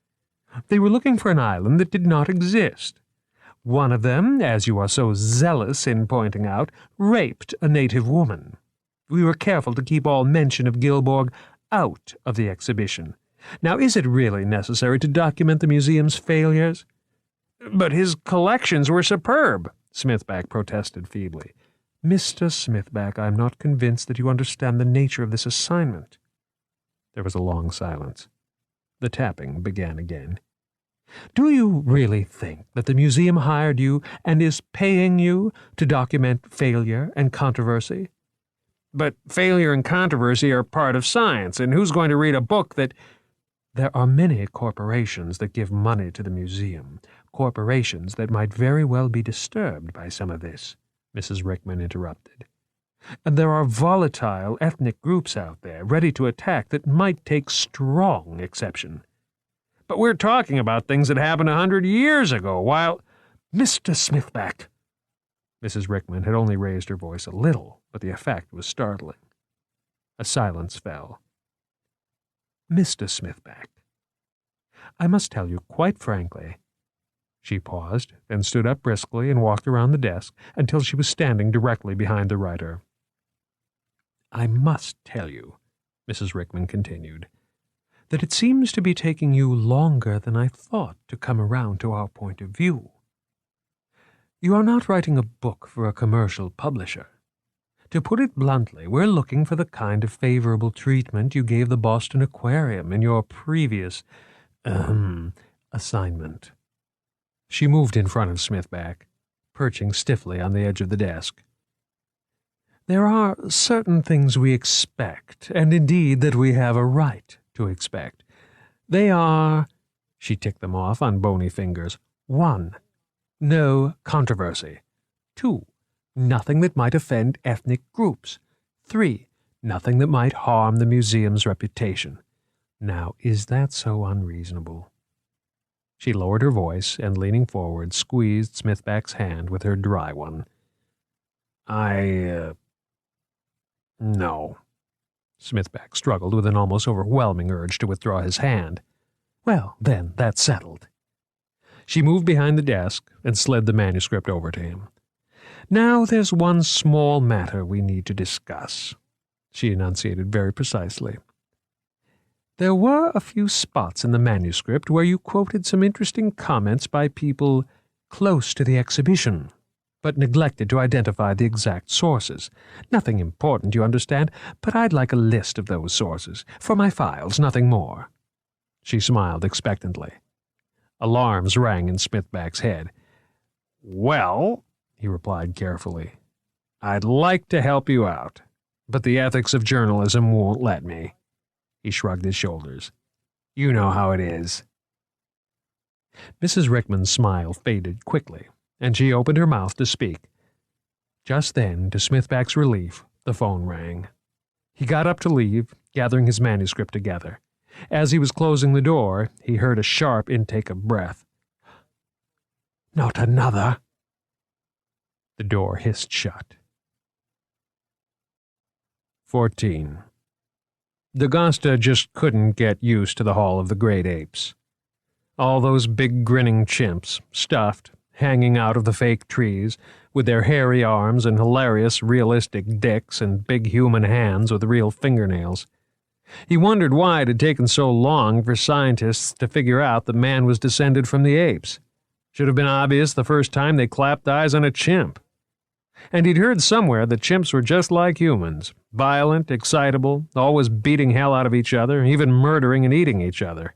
S3: They were looking for an island that did not exist. One of them, as you are so zealous in pointing out, raped a native woman. We were careful to keep all mention of Gilborg out of the exhibition. Now, is it really necessary to document the museum's failures?" "But his collections were superb," Smithback protested feebly. "Mr. Smithback, I am not convinced that you understand the nature of this assignment." There was a long silence. The tapping began again. "Do you really think that the museum hired you and is paying you to document failure and controversy?" "But failure and controversy are part of science, and who's going to read a book that—" There are many corporations that give money to the museum, corporations that might very well be disturbed by some of this," Mrs. Rickman interrupted. "And there are volatile ethnic groups out there ready to attack that might take strong exception." "But we're talking about things that happened 100 years ago, while—" "Mr. Smithback!" Mrs. Rickman had only raised her voice a little, but the effect was startling. A silence fell. "Mr. Smithback, I must tell you quite frankly—" She paused, then stood up briskly and walked around the desk until she was standing directly behind the writer. "I must tell you," Mrs. Rickman continued, "that it seems to be taking you longer than I thought to come around to our point of view. You are not writing a book for a commercial publisher. To put it bluntly, we're looking for the kind of favorable treatment you gave the Boston Aquarium in your previous, assignment." She moved in front of Smithback, perching stiffly on the edge of the desk. "There are certain things we expect, and indeed that we have a right to expect. They are—" she ticked them off on bony fingers. 1. No controversy. 2. Nothing that might offend ethnic groups. 3. Nothing that might harm the museum's reputation. Now, is that so unreasonable?" She lowered her voice and, leaning forward, squeezed Smithback's hand with her dry one. No." Smithback struggled with an almost overwhelming urge to withdraw his hand. "Well, then, that's settled." She moved behind the desk and slid the manuscript over to him. "Now there's one small matter we need to discuss," she enunciated very precisely. "There were a few spots in the manuscript where you quoted some interesting comments by people close to the exhibition, but neglected to identify the exact sources. Nothing important, you understand, but I'd like a list of those sources. For my files, nothing more." She smiled expectantly. Alarms rang in Smithback's head. "Well," he replied carefully, "I'd like to help you out, but the ethics of journalism won't let me." He shrugged his shoulders. "You know how it is." Mrs. Rickman's smile faded quickly, and she opened her mouth to speak. Just then, to Smithback's relief, the phone rang. He got up to leave, gathering his manuscript together. As he was closing the door, he heard a sharp intake of breath. "Not another!" The door hissed shut. 14. D'Agosta just couldn't get used to the Hall of the Great Apes. All those big grinning chimps, stuffed, hanging out of the fake trees, with their hairy arms and hilarious realistic dicks and big human hands with real fingernails. He wondered why it had taken so long for scientists to figure out that man was descended from the apes. Should have been obvious the first time they clapped eyes on a chimp. And he'd heard somewhere that chimps were just like humans, violent, excitable, always beating hell out of each other, even murdering and eating each other.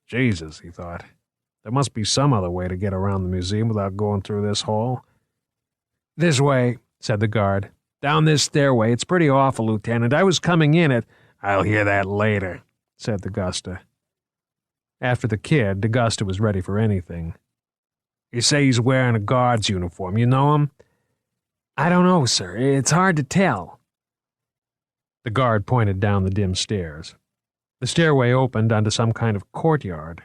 S3: Jesus, he thought, there must be some other way to get around the museum without going through this hall. "This way," said the guard. "Down this stairway. It's pretty awful, Lieutenant. I was coming in at—" "I'll hear that later," said D'Agosta. After the kid, D'Agosta was ready for anything. "You say he's wearing a guard's uniform. You know him?" "I don't know, sir. It's hard to tell." The guard pointed down the dim stairs. The stairway opened onto some kind of courtyard.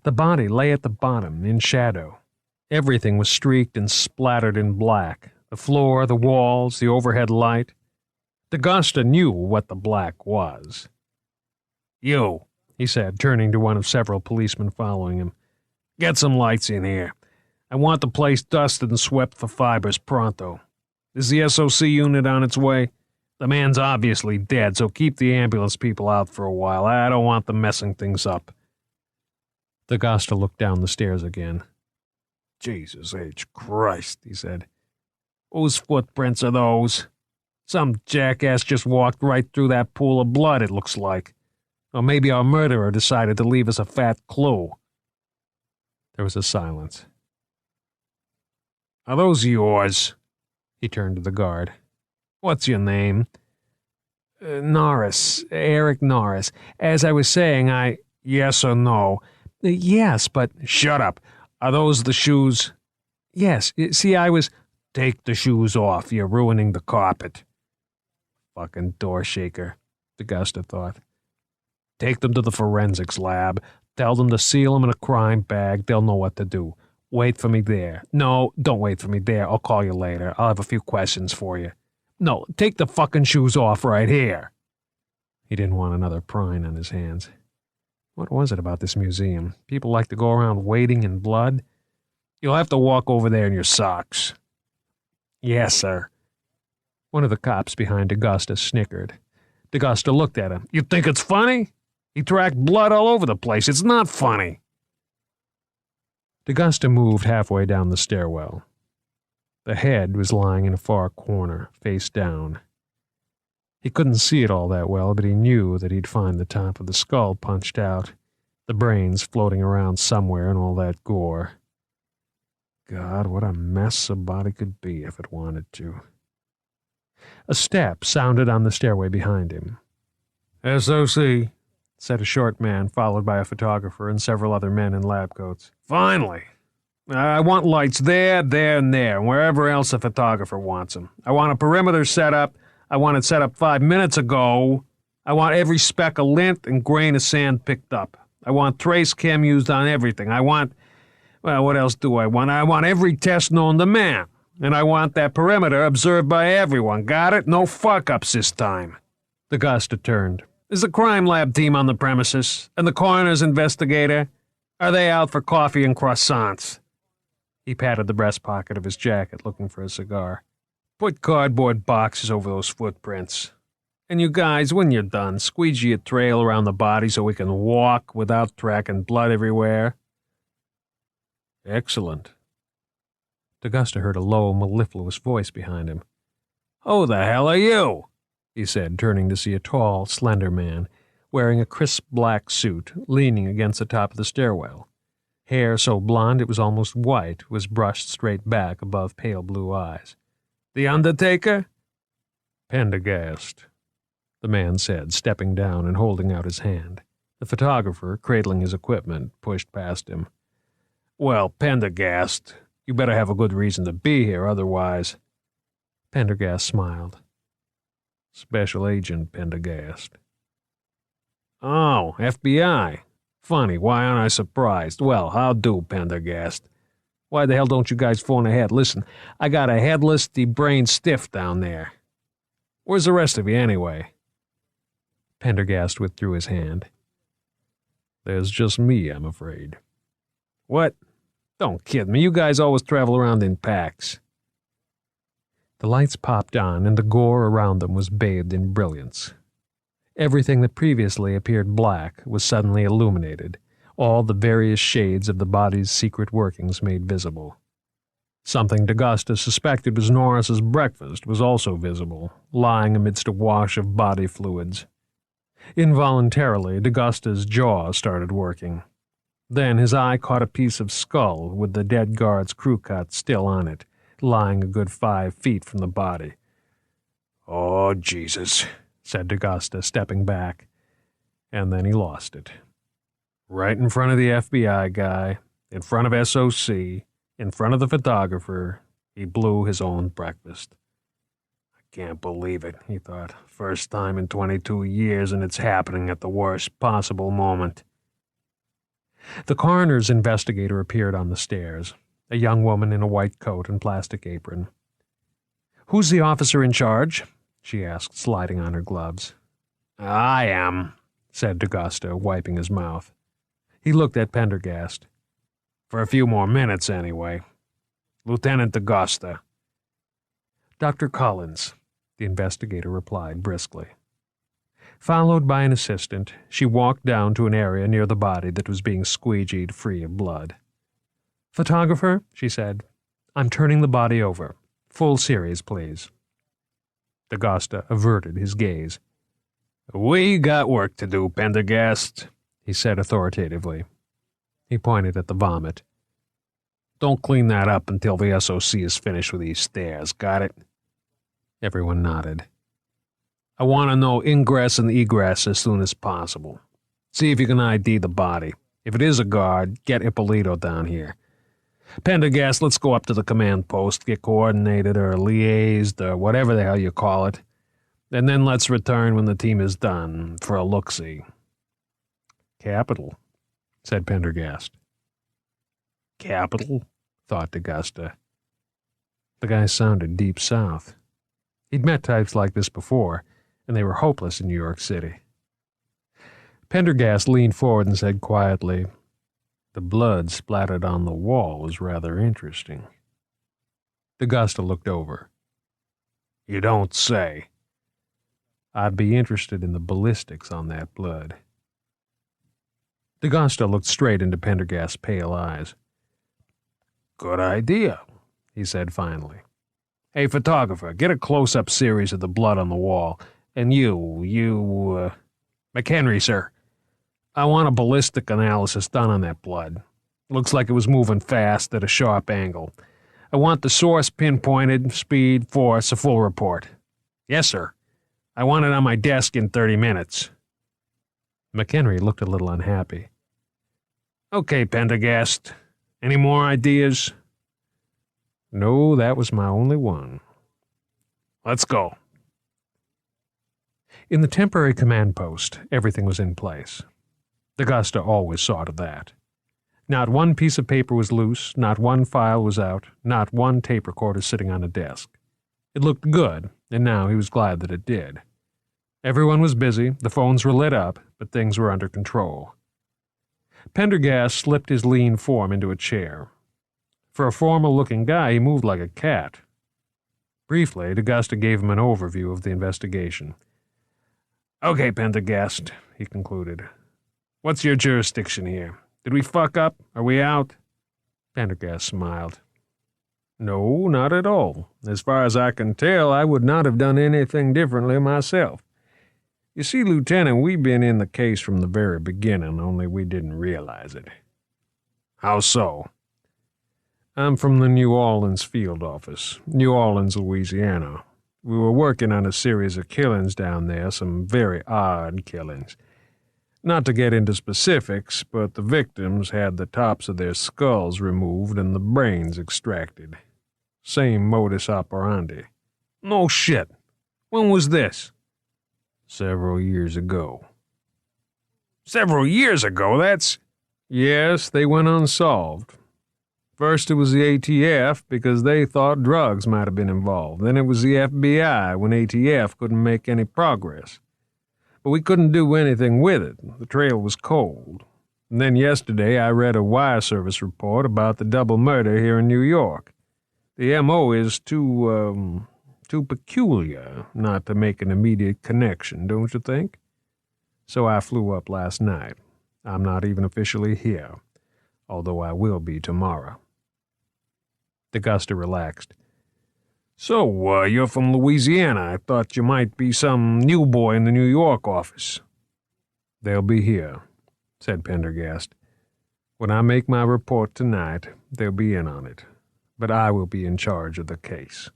S3: The body lay at the bottom, in shadow. Everything was streaked and splattered in black. The floor, the walls, the overhead light. D'Agosta knew what the black was. "You," he said, turning to one of several policemen following him. "Get some lights in here. I want the place dusted and swept for fibers pronto. Is the SOC unit on its way? The man's obviously dead, so keep the ambulance people out for a while. I don't want them messing things up." D'Agosta looked down the stairs again. "Jesus H. Christ," he said. "Whose footprints are those? Some jackass just walked right through that pool of blood, it looks like. Or maybe our murderer decided to leave us a fat clue." There was a silence. "Are those yours?" He turned to the guard. "What's your name?" "Norris. Eric Norris. As I was saying, Yes or no? Yes, but... Shut up. Are those the shoes? Yes. See, I was... Take the shoes off. You're ruining the carpet. Fucking door shaker, D'Agusta thought. Take them to the forensics lab. Tell them to seal them in a crime bag. They'll know what to do. Wait for me there. No, don't wait for me there. I'll call you later. I'll have a few questions for you. No, take the fucking shoes off right here. He didn't want another prying on his hands. What was it about this museum? People like to go around wading in blood? You'll have to walk over there in your socks. Yes, sir. One of the cops behind D'Agusta snickered. D'Agusta looked at him. You think it's funny? He tracked blood all over the place. It's not funny. D'Agusta moved halfway down the stairwell. The head was lying in a far corner, face down. He couldn't see it all that well, but he knew that he'd find the top of the skull punched out, the brains floating around somewhere in all that gore. God, what a mess a body could be if it wanted to. A step sounded on the stairway behind him. SOC, said a short man, followed by a photographer and several other men in lab coats. Finally! I want lights there, and there, and wherever else a photographer wants them. I want a perimeter set up. I want it set up 5 minutes ago. I want every speck of lint and grain of sand picked up. I want trace cam used on everything. I want... Well, what else do I want? I want every test known to man. And I want that perimeter observed by everyone. Got it? No fuck-ups this time. D'Agusta turned. Is the crime lab team on the premises? And the coroner's investigator? Are they out for coffee and croissants? He patted the breast pocket of his jacket, looking for a cigar. Put cardboard boxes over those footprints. And you guys, when you're done, squeegee a trail around the body so we can walk without tracking blood everywhere. Excellent. D'Agusta heard a low, mellifluous voice behind him. Who the hell are you? He said, turning to see a tall, slender man, wearing a crisp black suit, leaning against the top of the stairwell. Hair so blonde it was almost white was brushed straight back above pale blue eyes. The Undertaker? Pendergast, the man said, stepping down and holding out his hand. The photographer, cradling his equipment, pushed past him. Well, Pendergast, you better have a good reason to be here, otherwise... Pendergast smiled. Special Agent Pendergast. Oh, FBI. Funny, why aren't I surprised? Well, how do, Pendergast? Why the hell don't you guys phone ahead? Listen, I got a headless, de-brained stiff down there. Where's the rest of you, anyway? Pendergast withdrew his hand. There's just me, I'm afraid. What? Don't kid me, you guys always travel around in packs. The lights popped on, and the gore around them was bathed in brilliance. Everything that previously appeared black was suddenly illuminated, all the various shades of the body's secret workings made visible. Something D'Agusta suspected was Norris's breakfast was also visible, lying amidst a wash of body fluids. Involuntarily, D'Agusta's jaw started working. Then his eye caught a piece of skull with the dead guard's crew cut still on it, lying a good 5 feet from the body. Oh, Jesus, said D'Agusta, stepping back. And then he lost it. Right in front of the FBI guy, in front of SOC, in front of the photographer, he blew his own breakfast. I can't believe it, he thought. First time in 22 years, and it's happening at the worst possible moment. The coroner's investigator appeared on the stairs, a young woman in a white coat and plastic apron. Who's the officer in charge? She asked, sliding on her gloves. I am, said D'Agusta, wiping his mouth. He looked at Pendergast. For a few more minutes, anyway. Lieutenant D'Agusta. Dr. Collins, the investigator replied briskly. Followed by an assistant, she walked down to an area near the body that was being squeegeed free of blood. Photographer, she said, I'm turning the body over. Full series, please. D'Agusta averted his gaze. We got work to do, Pendergast, he said authoritatively. He pointed at the vomit. Don't clean that up until the SOC is finished with these stairs, got it? Everyone nodded. I want to know ingress and egress as soon as possible. See if you can ID the body. If it is a guard, get Ippolito down here. Pendergast, let's go up to the command post, get coordinated or liaised or whatever the hell you call it. And then let's return when the team is done for a look-see. Capital, said Pendergast. Capital, thought D'Augusta. The guy sounded deep south. He'd met types like this before, and they were hopeless in New York City. Pendergast leaned forward and said quietly, "The blood splattered on the wall was rather interesting." D'Augusta looked over. "You don't say." "I'd be interested in the ballistics on that blood." D'Augusta looked straight into Pendergast's pale eyes. "Good idea," he said finally. "Hey, photographer, get a close-up series of the blood on the wall. And McHenry, sir. I want a ballistic analysis done on that blood. Looks like it was moving fast at a sharp angle. I want the source pinpointed, speed, force, a full report." "Yes, sir. I want it on my desk in 30 minutes. McHenry looked a little unhappy. "Okay, Pendergast. Any more ideas?" "No, that was my only one." "Let's go." In the temporary command post, everything was in place. D'Augusta always saw to that. Not one piece of paper was loose, not one file was out, not one tape recorder sitting on a desk. It looked good, and now he was glad that it did. Everyone was busy, the phones were lit up, but things were under control. Pendergast slipped his lean form into a chair. For a formal-looking guy, he moved like a cat. Briefly, D'Augusta gave him an overview of the investigation. "Okay, Pendergast," he concluded. "What's your jurisdiction here? Did we fuck up? Are we out?" Pendergast smiled. "No, not at all. As far as I can tell, I would not have done anything differently myself. You see, Lieutenant, we've been in the case from the very beginning, only we didn't realize it." "How so?" "I'm from the New Orleans field office, New Orleans, Louisiana. We were working on a series of killings down there, some very odd killings. Not to get into specifics, but the victims had the tops of their skulls removed and the brains extracted. Same modus operandi." "No shit. When was this?" "Several years ago." "Several years ago? That's—" "Yes, they went unsolved. First it was the ATF because they thought drugs might have been involved. Then it was the FBI when ATF couldn't make any progress. But we couldn't do anything with it. The trail was cold. And then yesterday I read a wire service report about the double murder here in New York. The M.O. is too peculiar not to make an immediate connection, don't you think? So I flew up last night. I'm not even officially here, although I will be tomorrow." D'Augusta relaxed. "So, you're from Louisiana. I thought you might be some new boy in the New York office." "They'll be here," said Pendergast. "When I make my report tonight, they'll be in on it. But I will be in charge of the case."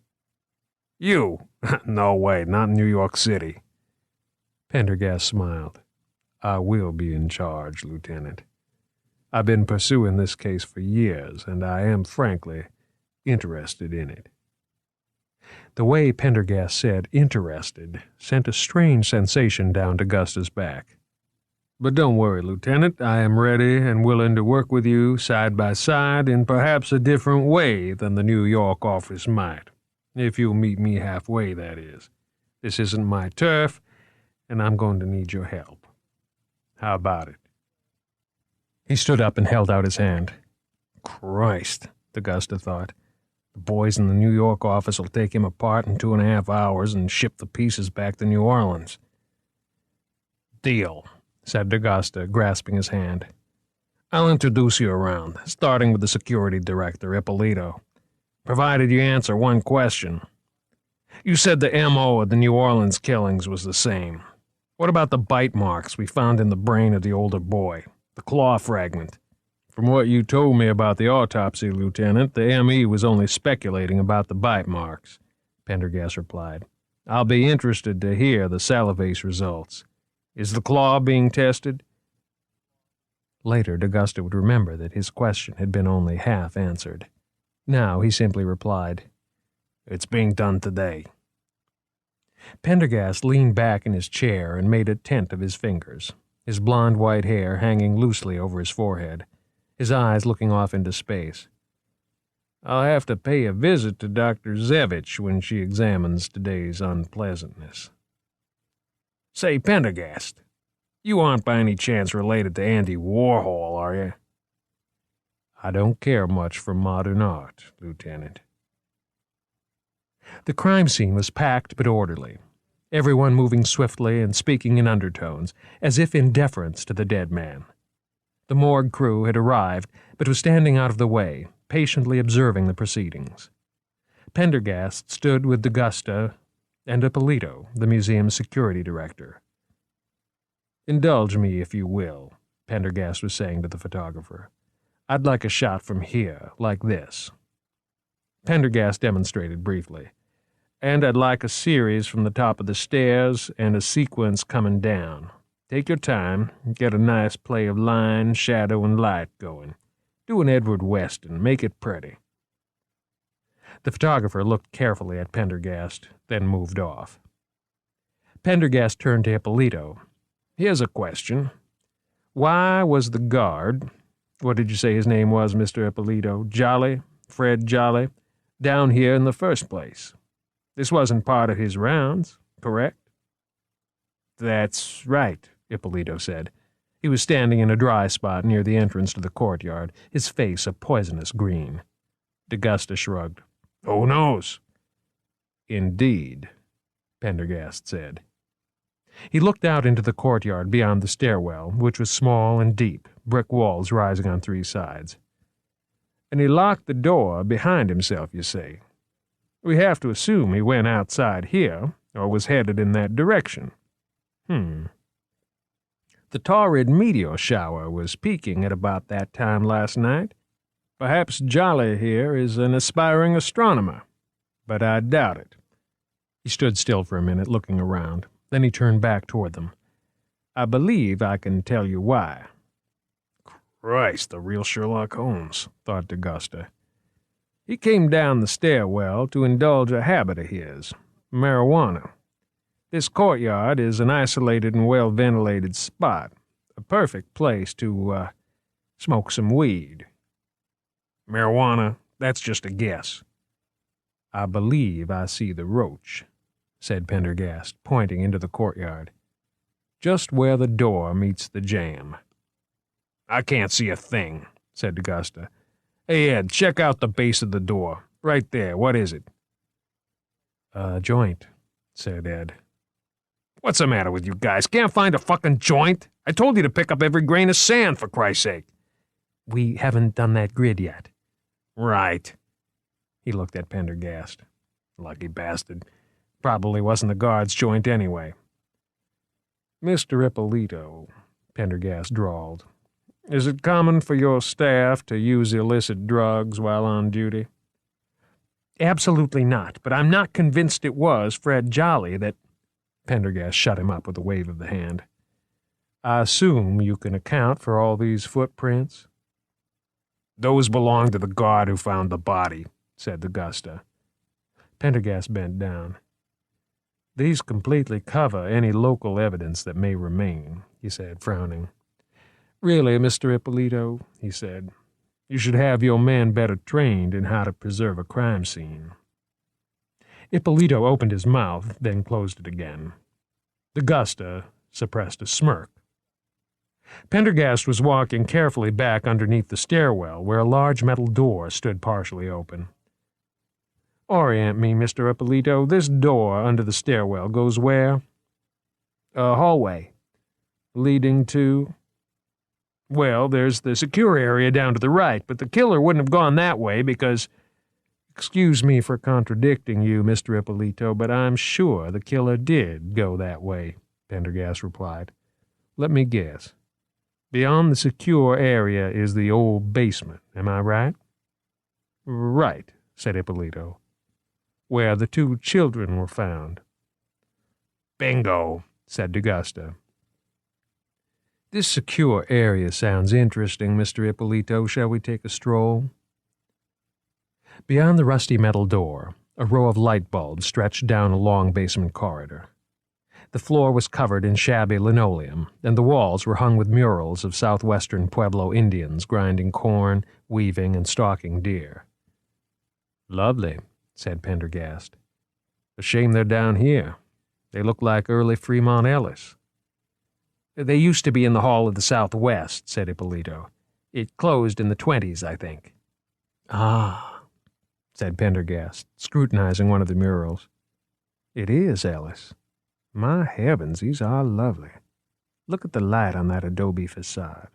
S3: "You? No way, not in New York City." Pendergast smiled. "I will be in charge, Lieutenant. I've been pursuing this case for years, and I am, frankly, interested in it." The way Pendergast said interested sent a strange sensation down D'Augusta's back. "But don't worry, Lieutenant. I am ready and willing to work with you side by side in perhaps a different way than the New York office might. If you'll meet me halfway, that is. This isn't my turf, and I'm going to need your help. How about it?" He stood up and held out his hand. Christ, D'Augusta thought. The boys in the New York office will take him apart in 2.5 hours and ship the pieces back to New Orleans. "Deal," said D'Augusta, grasping his hand. "I'll introduce you around, starting with the security director, Ippolito. Provided you answer one question. You said the M.O. of the New Orleans killings was the same. What about the bite marks we found in the brain of the older boy, the claw fragment? From what you told me about the autopsy, Lieutenant, the M.E. was only speculating about the bite marks," Pendergast replied. "I'll be interested to hear the salivase results. Is the claw being tested?"
S2: Later, D'Augusta would remember that his question had been only half answered. Now he simply replied, "It's being done today." Pendergast leaned back in his chair and made a tent of his fingers, his blonde white hair hanging loosely over his forehead, his eyes looking off into space. "I'll have to pay a visit to Dr. Zevich when she examines today's unpleasantness. Say, Pendergast, you aren't by any chance related to Andy Warhol, are you?" "I don't care much for modern art, Lieutenant." The crime scene was packed but orderly, everyone moving swiftly and speaking in undertones, as if in deference to the dead man. The morgue crew had arrived, but was standing out of the way, patiently observing the proceedings. Pendergast stood with D'Augusta and Ippolito, the museum's security director. "Indulge me, if you will," Pendergast was saying to the photographer. "I'd like a shot from here, like this." Pendergast demonstrated briefly. "And I'd like a series from the top of the stairs and a sequence coming down. Take your time, get a nice play of line, shadow, and light going. Do an Edward Weston, make it pretty." The photographer looked carefully at Pendergast, then moved off. Pendergast turned to Ippolito. "Here's a question. Why was the guard, what did you say his name was, Mr. Ippolito? Jolly? Fred Jolly? Down here in the first place? This wasn't part of his rounds, correct?" "That's right," Ippolito said. He was standing in a dry spot near the entrance to the courtyard, his face a poisonous green. D'Augusta shrugged. "Who knows?" "Indeed," Pendergast said. He looked out into the courtyard beyond the stairwell, which was small and deep, brick walls rising on three sides. "And he locked the door behind himself, you say. We have to assume he went outside here, or was headed in that direction. The torrid meteor shower was peaking at about that time last night. Perhaps Jolly here is an aspiring astronomer, but I doubt it." He stood still for a minute, looking around. Then he turned back toward them. "I believe I can tell you why." "Christ, the real Sherlock Holmes," thought D'Augusta. "He came down the stairwell to indulge a habit of his, marijuana. This courtyard is an isolated and well-ventilated spot, a perfect place to, smoke some weed." "Marijuana, that's just a guess." "I believe I see the roach," said Pendergast, pointing into the courtyard. "Just where the door meets the jamb." "I can't see a thing," said D'Augusta. "Hey, Ed, check out the base of the door. Right there, what is it?" "A joint," said Ed. "What's the matter with you guys? Can't find a fucking joint? I told you to pick up every grain of sand, for Christ's sake." "We haven't done that grid yet." "Right." He looked at Pendergast. "Lucky bastard. Probably wasn't the guard's joint anyway." "Mr. Ippolito," Pendergast drawled, "is it common for your staff to use illicit drugs while on duty?" "Absolutely not, but I'm not convinced it was Fred Jolly that—" Pendergast shut him up with a wave of the hand. "I assume you can account for all these footprints?" "Those belong to the guard who found the body," said D'Augusta. Pendergast bent down. "These completely cover any local evidence that may remain," he said, frowning. "Really, Mr. Ippolito," he said, "you should have your men better trained in how to preserve a crime scene." Ippolito opened his mouth, then closed it again. D'Augusta suppressed a smirk. Pendergast was walking carefully back underneath the stairwell, where a large metal door stood partially open. "Orient me, Mr. Ippolito. This door under the stairwell goes where?" "A hallway." "Leading to?" "Well, there's the secure area down to the right, but the killer wouldn't have gone that way because—" "Excuse me for contradicting you, Mr. Ippolito, but I'm sure the killer did go that way," Pendergast replied. "Let me guess. Beyond the secure area is the old basement, am I right?" "Right," said Ippolito. "Where the two children were found." "Bingo," said D'Augusta.
S3: This secure area sounds interesting, Mr. Ippolito. Shall we take a stroll? Beyond the rusty metal door, a row of light bulbs stretched down a long basement corridor. The floor was covered in shabby linoleum, and the walls were hung with murals of southwestern Pueblo Indians grinding corn, weaving, and stalking deer. "Lovely," said Pendergast. "A shame they're down here. They look like early Fremont Ellis." "They used to be in the Hall of the Southwest," said Ippolito. "It closed in the 20s, I think." "Ah," said Pendergast, scrutinizing one of the murals. "It is Ellis. My heavens, these are lovely. Look at the light on that adobe facade."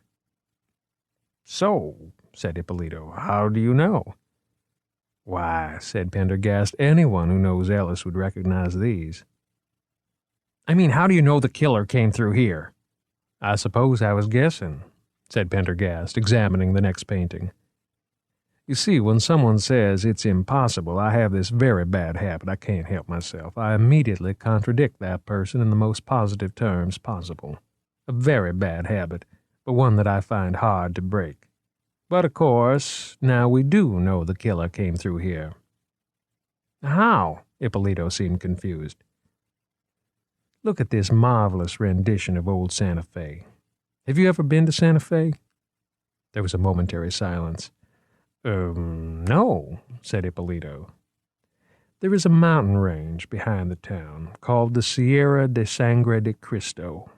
S3: "So," said Ippolito, "how do you know?" "Why," said Pendergast, "anyone who knows Ellis would recognize these." "I mean, how do you know the killer came through here?" "I suppose I was guessing," said Pendergast, examining the next painting. "You see, when someone says it's impossible, I have this very bad habit. I can't help myself. I immediately contradict that person in the most positive terms possible. A very bad habit, but one that I find hard to break. But, of course, now we do know the killer came through here." "How?" Ippolito seemed confused. "Look at this marvelous rendition of old Santa Fe. Have you ever been to Santa Fe?" There was a momentary silence. No," said Ippolito. "There is a mountain range behind the town called the Sierra de Sangre de Cristo.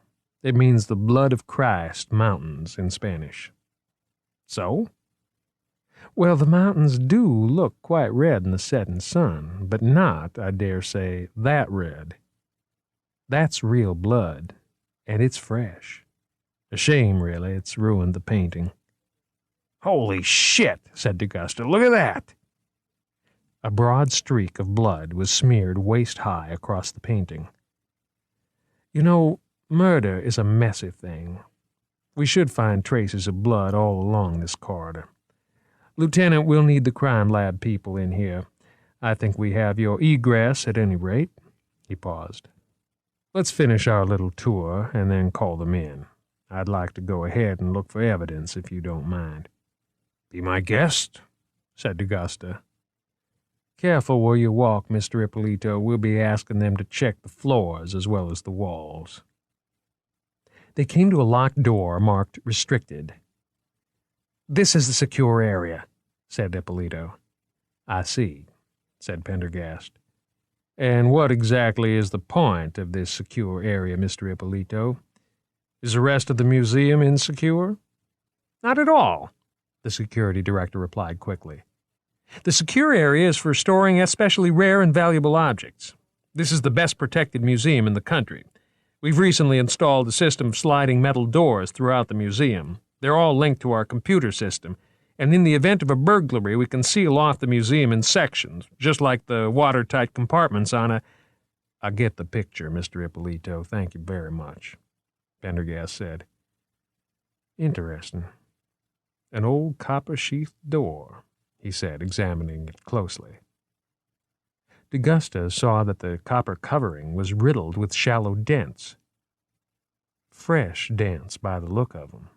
S3: It means the Blood of Christ Mountains in Spanish." "So?" "Well, the mountains do look quite red in the setting sun, but not, I dare say, that red. That's real blood, and it's fresh. A shame, really, it's ruined the painting." "Holy shit," said D'Augusta. "Look at that." A broad streak of blood was smeared waist-high across the painting. "You know, murder is a messy thing. We should find traces of blood all along this corridor. Lieutenant, we'll need the crime lab people in here. I think we have your egress at any rate." He paused. "Let's finish our little tour and then call them in. I'd like to go ahead and look for evidence if you don't mind." "Be my guest," said D'Augusta. "Careful where you walk, Mr. Ippolito. We'll be asking them to check the floors as well as the walls." They came to a locked door marked Restricted. "This is the secure area," said Ippolito. "I see," said Pendergast. "And what exactly is the point of this secure area, Mr. Ippolito? Is the rest of the museum insecure?" "Not at all," the security director replied quickly. "The secure area is for storing especially rare and valuable objects. This is the best protected museum in the country. We've recently installed a system of sliding metal doors throughout the museum. They're all linked to our computer system, and in the event of a burglary, we can seal off the museum in sections, just like the watertight compartments on a—" "I get the picture, Mr. Ippolito. Thank you very much," Pendergast said. "Interesting. An old copper-sheathed door," he said, examining it closely. D'Augusta saw that the copper covering was riddled with shallow dents. "Fresh dents by the look of them,"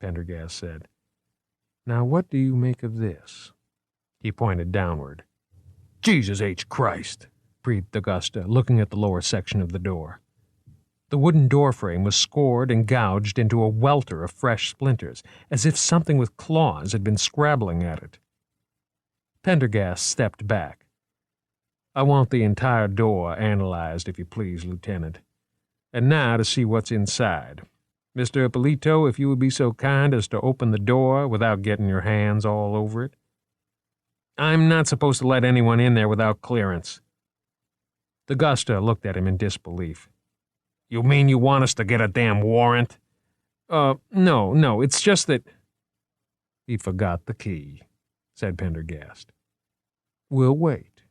S3: Pendergast said. "Now what do you make of this?" He pointed downward. "Jesus H. Christ," breathed D'Augusta, looking at the lower section of the door. The wooden doorframe was scored and gouged into a welter of fresh splinters, as if something with claws had been scrabbling at it. Pendergast stepped back. "I want the entire door analyzed, if you please, Lieutenant. And now to see what's inside. Mr. Ippolito, if you would be so kind as to open the door without getting your hands all over it." "I'm not supposed to let anyone in there without clearance." D'Augusta looked at him in disbelief. "You mean you want us to get a damn warrant?" No, it's just that—" "He forgot the key," said Pendergast. "We'll wait."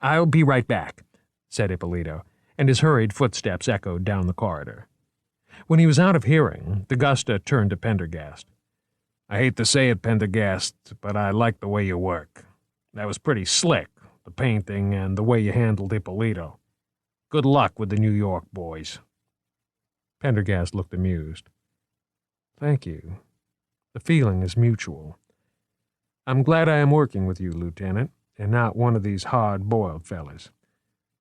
S3: "I'll be right back," said Ippolito, and his hurried footsteps echoed down the corridor. When he was out of hearing, D'Augusta turned to Pendergast. "I hate to say it, Pendergast, but I like the way you work. That was pretty slick, the painting and the way you handled Ippolito. Good luck with the New York boys." Pendergast looked amused. Thank you. The feeling is mutual. I'm glad I am working with you, Lieutenant, and not one of these hard-boiled fellas.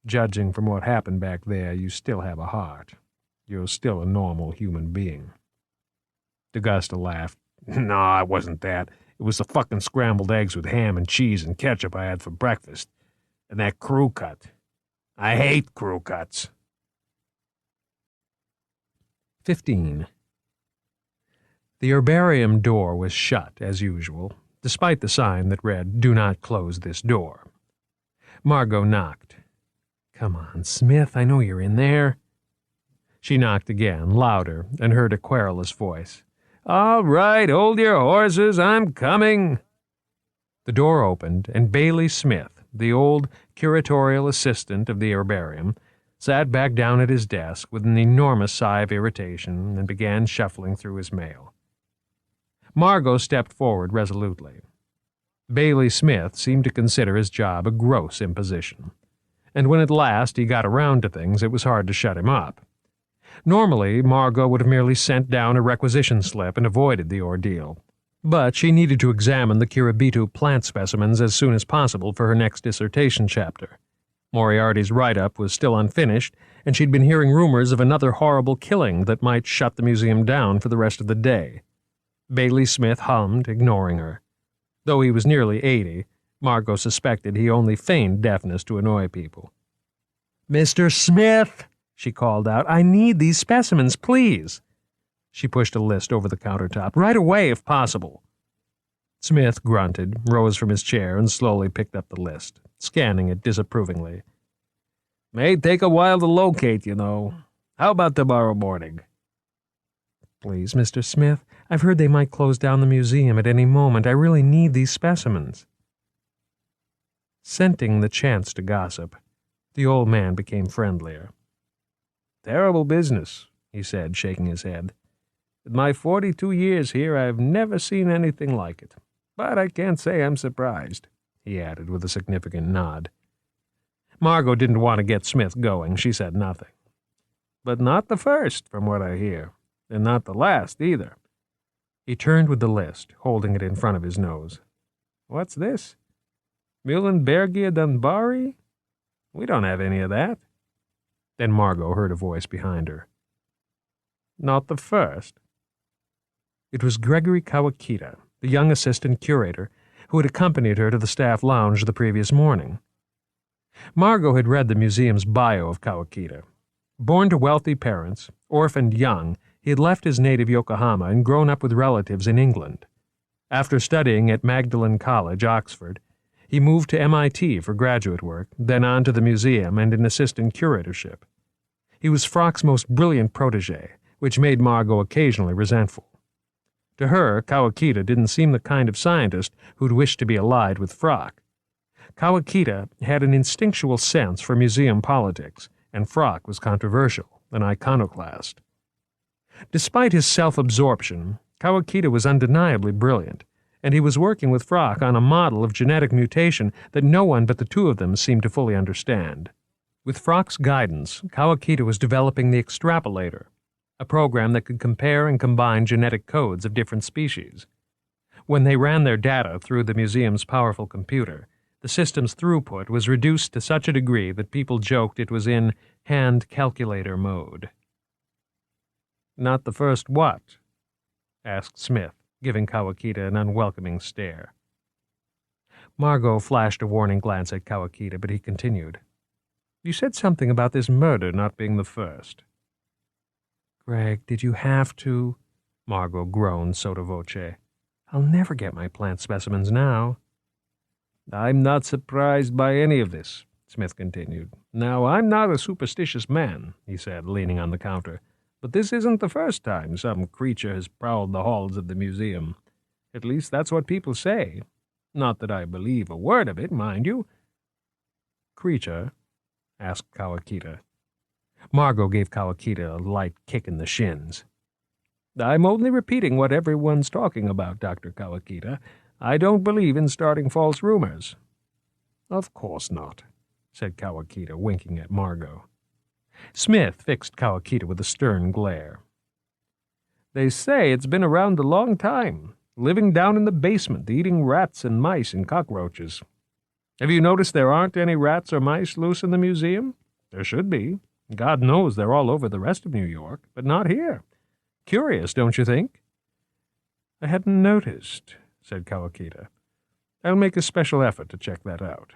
S3: Judging from what happened back there, you still have a heart. You're still a normal human being. D'Augusta laughed. No, it wasn't that. It was the fucking scrambled eggs with ham and cheese and ketchup I had for breakfast. And that crew cut. I hate crew cuts.
S2: 15. The herbarium door was shut, as usual, despite the sign that read, "Do not close this door." Margot knocked. Come on, Smith, I know you're in there. She knocked again, louder, and heard a querulous voice. All right, hold your horses, I'm coming. The door opened, and Bailey Smith, the old curatorial assistant of the herbarium, sat back down at his desk with an enormous sigh of irritation and began shuffling through his mail. Margot stepped forward resolutely. Bailey Smith seemed to consider his job a gross imposition, and when at last he got around to things, it was hard to shut him up. Normally, Margot would have merely sent down a requisition slip and avoided the ordeal, but she needed to examine the Kiribitu plant specimens as soon as possible for her next dissertation chapter. Moriarty's write-up was still unfinished, and she'd been hearing rumors of another horrible killing that might shut the museum down for the rest of the day. Bailey Smith hummed, ignoring her. Though he was nearly 80, Margot suspected he only feigned deafness to annoy people. Mr. Smith, she called out, I need these specimens, please. She pushed a list over the countertop. Right away, if possible. Smith grunted, rose from his chair, and slowly picked up the list, scanning it disapprovingly. May take a while to locate, you know. How about tomorrow morning? Please, Mr. Smith, I've heard they might close down the museum at any moment. I really need these specimens. Scenting the chance to gossip, the old man became friendlier. Terrible business, he said, shaking his head. In my 42 years here, I've never seen anything like it. But I can't say I'm surprised, he added with a significant nod. Margot didn't want to get Smith going. She said nothing. But not the first, from what I hear, and not the last, either. He turned with the list, holding it in front of his nose. What's this? Muhlenbergia Dunbari? We don't have any of that. Then Margot heard a voice behind her. Not the first. It was Gregory Kawakita, the young assistant curator, who had accompanied her to the staff lounge the previous morning. Margot had read the museum's bio of Kawakita. Born to wealthy parents, orphaned young, he had left his native Yokohama and grown up with relatives in England. After studying at Magdalen College, Oxford, he moved to MIT for graduate work, then on to the museum and an assistant curatorship. He was Frock's most brilliant protege, which made Margot occasionally resentful. To her, Kawakita didn't seem the kind of scientist who'd wish to be allied with Frock. Kawakita had an instinctual sense for museum politics, and Frock was controversial, an iconoclast. Despite his self-absorption, Kawakita was undeniably brilliant, and he was working with Frock on a model of genetic mutation that no one but the two of them seemed to fully understand. With Frock's guidance, Kawakita was developing the Extrapolator, a program that could compare and combine genetic codes of different species. When they ran their data through the museum's powerful computer, the system's throughput was reduced to such a degree that people joked it was in hand calculator mode. Not the first what? Asked Smith, giving Kawakita an unwelcoming stare. Margot flashed a warning glance at Kawakita, but he continued. You said something about this murder not being the first. Greg, did you have to? Margot groaned sotto voce. I'll never get my plant specimens now. I'm not surprised by any of this, Smith continued. Now, I'm not a superstitious man, he said, leaning on the counter, but this isn't the first time some creature has prowled the halls of the museum. At least that's what people say. Not that I believe a word of it, mind you. Creature? Asked Kawakita. Margot gave Kawakita a light kick in the shins. I'm only repeating what everyone's talking about, Dr. Kawakita. I don't believe in starting false rumors. Of course not, said Kawakita, winking at Margot.
S3: Smith fixed Kawakita with a stern glare. "They say it's been around a long time, living down in the basement, eating rats and mice and cockroaches. Have you noticed there aren't any rats or mice loose in the museum? There should be. God knows they're all over the rest of New York, but not here. Curious, don't you think?" "I hadn't noticed," said Kawakita. "I'll make a special effort to check that out."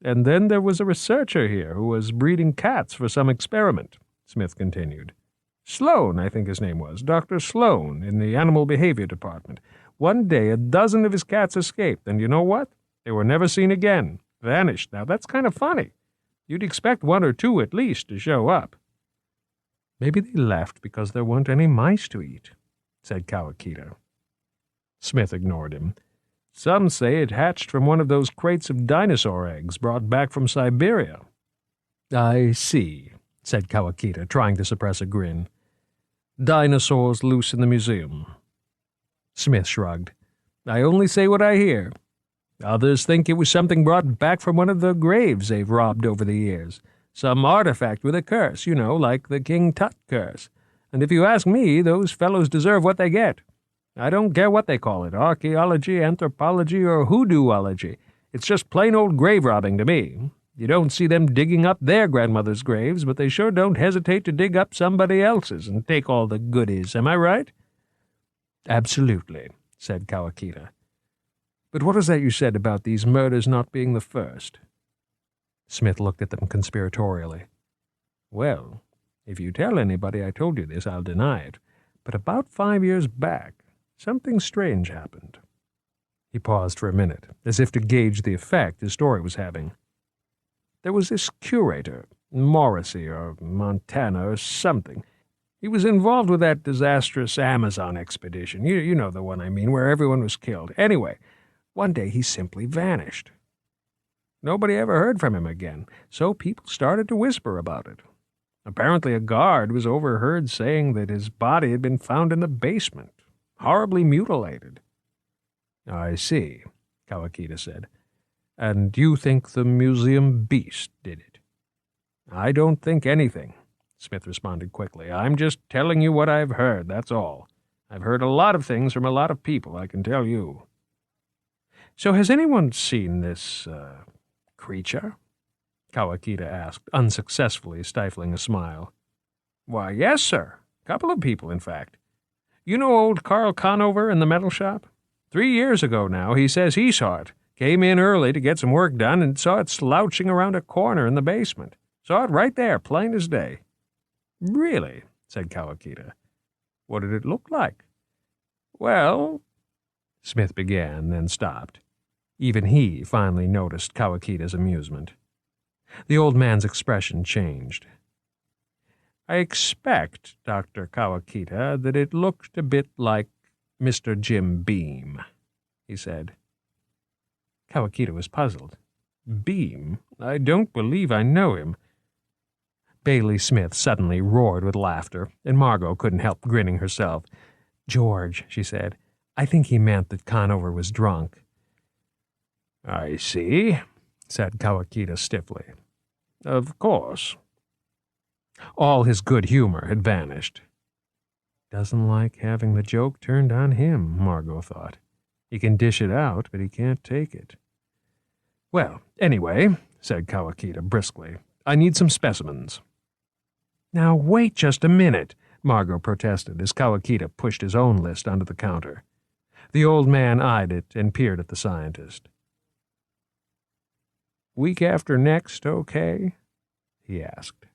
S3: "And then there was a researcher here who was breeding cats for some experiment," Smith continued. "Sloan, I think his name was, Dr. Sloan, in the Animal Behavior Department. One day a dozen of his cats escaped, and you know what? They were never seen again. Vanished. Now that's kind of funny. You'd expect one or two at least to show up." "Maybe they left because there weren't any mice to eat," said Kawakita. Smith ignored him. "Some say it hatched from one of those crates of dinosaur eggs brought back from Siberia." "I see," said Kawakita, trying to suppress a grin. "Dinosaurs loose in the museum." Smith shrugged. "I only say what I hear. Others think it was something brought back from one of the graves they've robbed over the years. Some artifact with a curse, you know, like the King Tut curse. And if you ask me, those fellows deserve what they get. I don't care what they call it, archaeology, anthropology, or hoodooology. It's just plain old grave robbing to me. You don't see them digging up their grandmother's graves, but they sure don't hesitate to dig up somebody else's and take all the goodies. Am I right?" "Absolutely," said Kawakita. "But what was that you said about these murders not being the first?" Smith looked at them conspiratorially. "Well, if you tell anybody I told you this, I'll deny it. But about 5 years back, something strange happened." He paused for a minute, as if to gauge the effect his story was having. "There was this curator, Morrissey or Montana or something. He was involved with that disastrous Amazon expedition. You know the one I mean, where everyone was killed. Anyway, one day he simply vanished. Nobody ever heard from him again, so people started to whisper about it. Apparently a guard was overheard saying that his body had been found in the basement, horribly mutilated." "I see," Kawakita said. "And you think the museum beast did it?" "I don't think anything," Smith responded quickly. "I'm just telling you what I've heard, that's all. I've heard a lot of things from a lot of people, I can tell you." "So has anyone seen this, creature?" Kawakita asked, unsuccessfully stifling a smile. "Why, yes, sir. Couple of people, in fact. You know old Carl Conover in the metal shop? 3 years ago now, he says he saw it. Came in early to get some work done and saw it slouching around a corner in the basement. Saw it right there, plain as day." "Really?" said Kawakita. "What did it look like?" "Well," Smith began, then stopped. Even he finally noticed Kawakita's amusement. The old man's expression changed. "I expect, Dr. Kawakita, that it looked a bit like Mr. Jim Beam," he said. Kawakita was puzzled. "Beam? I don't believe I know him." Bailey Smith suddenly roared with laughter, and Margot couldn't help grinning herself. "George," she said, "I think he meant that Conover was drunk." "I see," said Kawakita stiffly. "Of course." All his good humor had vanished. Doesn't like having the joke turned on him, Margot thought. He can dish it out, but he can't take it. "Well, anyway," said Kawakita briskly, "I need some specimens." "Now wait just a minute," Margot protested as Kawakita pushed his own list onto the counter. The old man eyed it and peered at the scientist. "Week after next, okay?" he asked.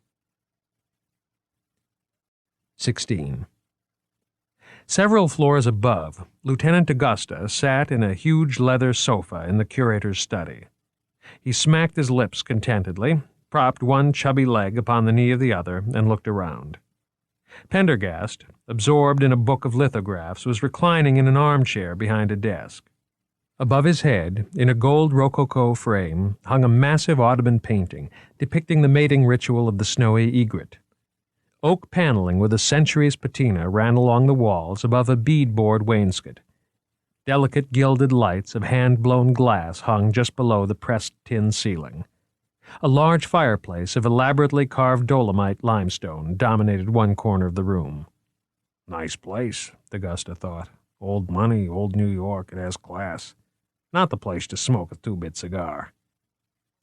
S3: 16. Several floors above, Lieutenant Augusta sat in a huge leather sofa in the curator's study. He smacked his lips contentedly, propped one chubby leg upon the knee of the other, and looked around. Pendergast, absorbed in a book of lithographs, was reclining in an armchair behind a desk. Above his head, in a gold rococo frame, hung a massive Audubon painting depicting the mating ritual of the snowy egret. Oak paneling with a century's patina ran along the walls above a beadboard wainscot. Delicate gilded lights of hand-blown glass hung just below the pressed tin ceiling.
S2: A large fireplace of elaborately carved dolomite limestone dominated one corner of the room.
S3: Nice place, D'Augusta thought. Old money, old New York, it has class. Not the place to smoke a two-bit cigar.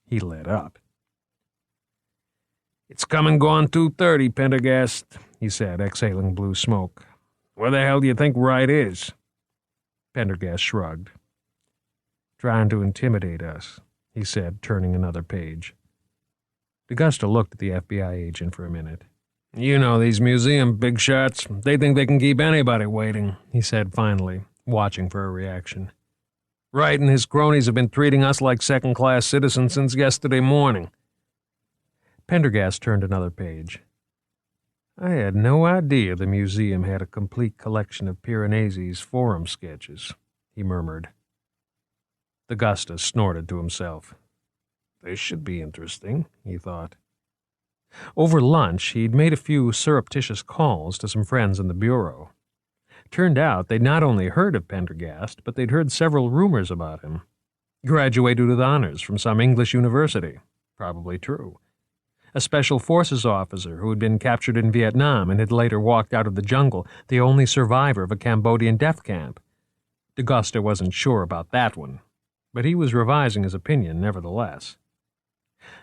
S3: He lit up. It's come and gone 2:30, Pendergast, he said, exhaling blue smoke. Where the hell do you think Wright is?
S2: Pendergast shrugged. Trying to intimidate us, he said, turning another page. D'Augusta looked at the FBI agent for a minute.
S3: You know these museum big shots. They think they can keep anybody waiting, he said finally, watching for a reaction. Wright and his cronies have been treating us like second-class citizens since yesterday morning.
S2: Pendergast turned another page. I had no idea the museum had a complete collection of Piranesi's forum sketches, he murmured. D'Augusta snorted to himself.
S3: This should be interesting, he thought.
S2: Over lunch, he'd made a few surreptitious calls to some friends in the bureau. Turned out they'd not only heard of Pendergast, but they'd heard several rumors about him. Graduated with honors from some English university. Probably true. A special forces officer who had been captured in Vietnam and had later walked out of the jungle, the only survivor of a Cambodian death camp. D'Augusta wasn't sure about that one, but he was revising his opinion nevertheless.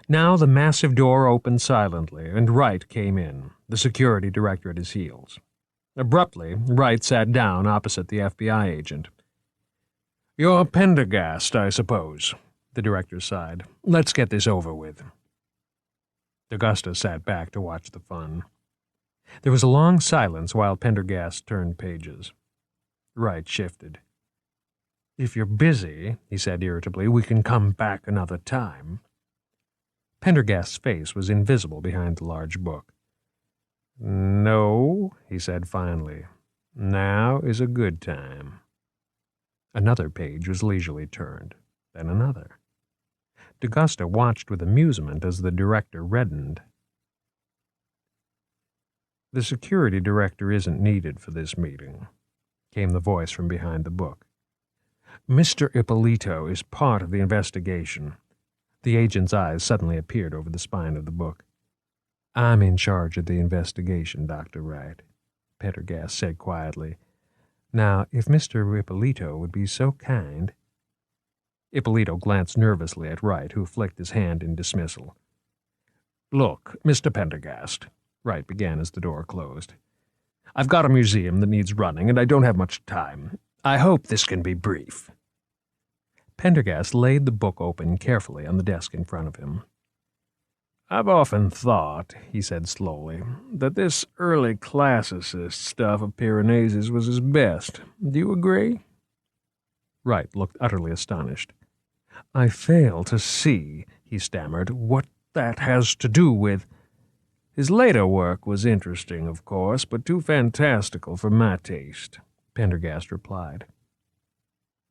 S2: Now the massive door opened silently, and Wright came in, the security director at his heels. Abruptly, Wright sat down opposite the FBI agent.
S3: You're Pendergast, I suppose, the director sighed. Let's get this over with.
S2: D'Augusta sat back to watch the fun. There was a long silence while Pendergast turned pages. Wright shifted. If you're busy, he said irritably, we can come back another time. Pendergast's face was invisible behind the large book.
S3: No, he said finally. Now is a good time.
S2: Another page was leisurely turned, then another. D'Augusta watched with amusement as the director reddened. The security director isn't needed for this meeting, came the voice from behind the book. Mr. Ippolito is part of the investigation. The agent's eyes suddenly appeared over the spine of the book. I'm in charge of the investigation, Dr. Wright, Pendergast said quietly. Now, if Mr. Ippolito would be so kind... Ippolito glanced nervously at Wright, who flicked his hand in dismissal.
S3: Look, Mr. Pendergast, Wright began as the door closed. I've got a museum that needs running, and I don't have much time. I hope this can be brief.
S2: Pendergast laid the book open carefully on the desk in front of him.
S3: I've often thought, he said slowly, that this early classicist stuff of Piranesi's was his best. Do you agree?
S2: Wright looked utterly astonished.
S3: I fail to see, he stammered, what that has to do with... His later work was interesting, of course, but too fantastical for my taste, Pendergast replied.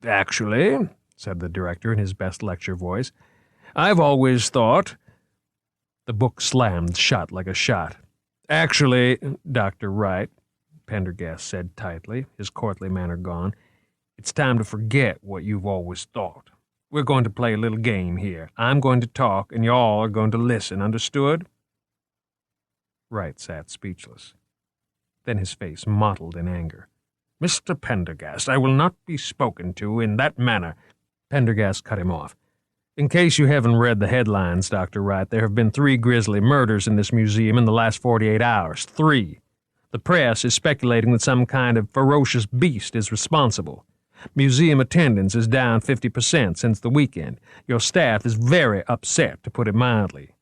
S3: Actually, said the director in his best lecture voice, I've always thought... The book slammed shut like a shot. Actually, Dr. Wright, Pendergast said tightly, his courtly manner gone, it's time to forget what you've always thought. We're going to play a little game here. I'm going to talk, and y'all are going to listen, understood?
S2: Wright sat speechless. Then his face mottled in anger.
S3: Mr. Pendergast, I will not be spoken to in that manner.
S2: Pendergast cut him off.
S3: In case you haven't read the headlines, Dr. Wright, there have been 3 grisly murders in this museum in the last 48 hours. 3. The press is speculating that some kind of ferocious beast is responsible. Museum attendance is down 50% since the weekend. Your staff is very upset, to put it mildly.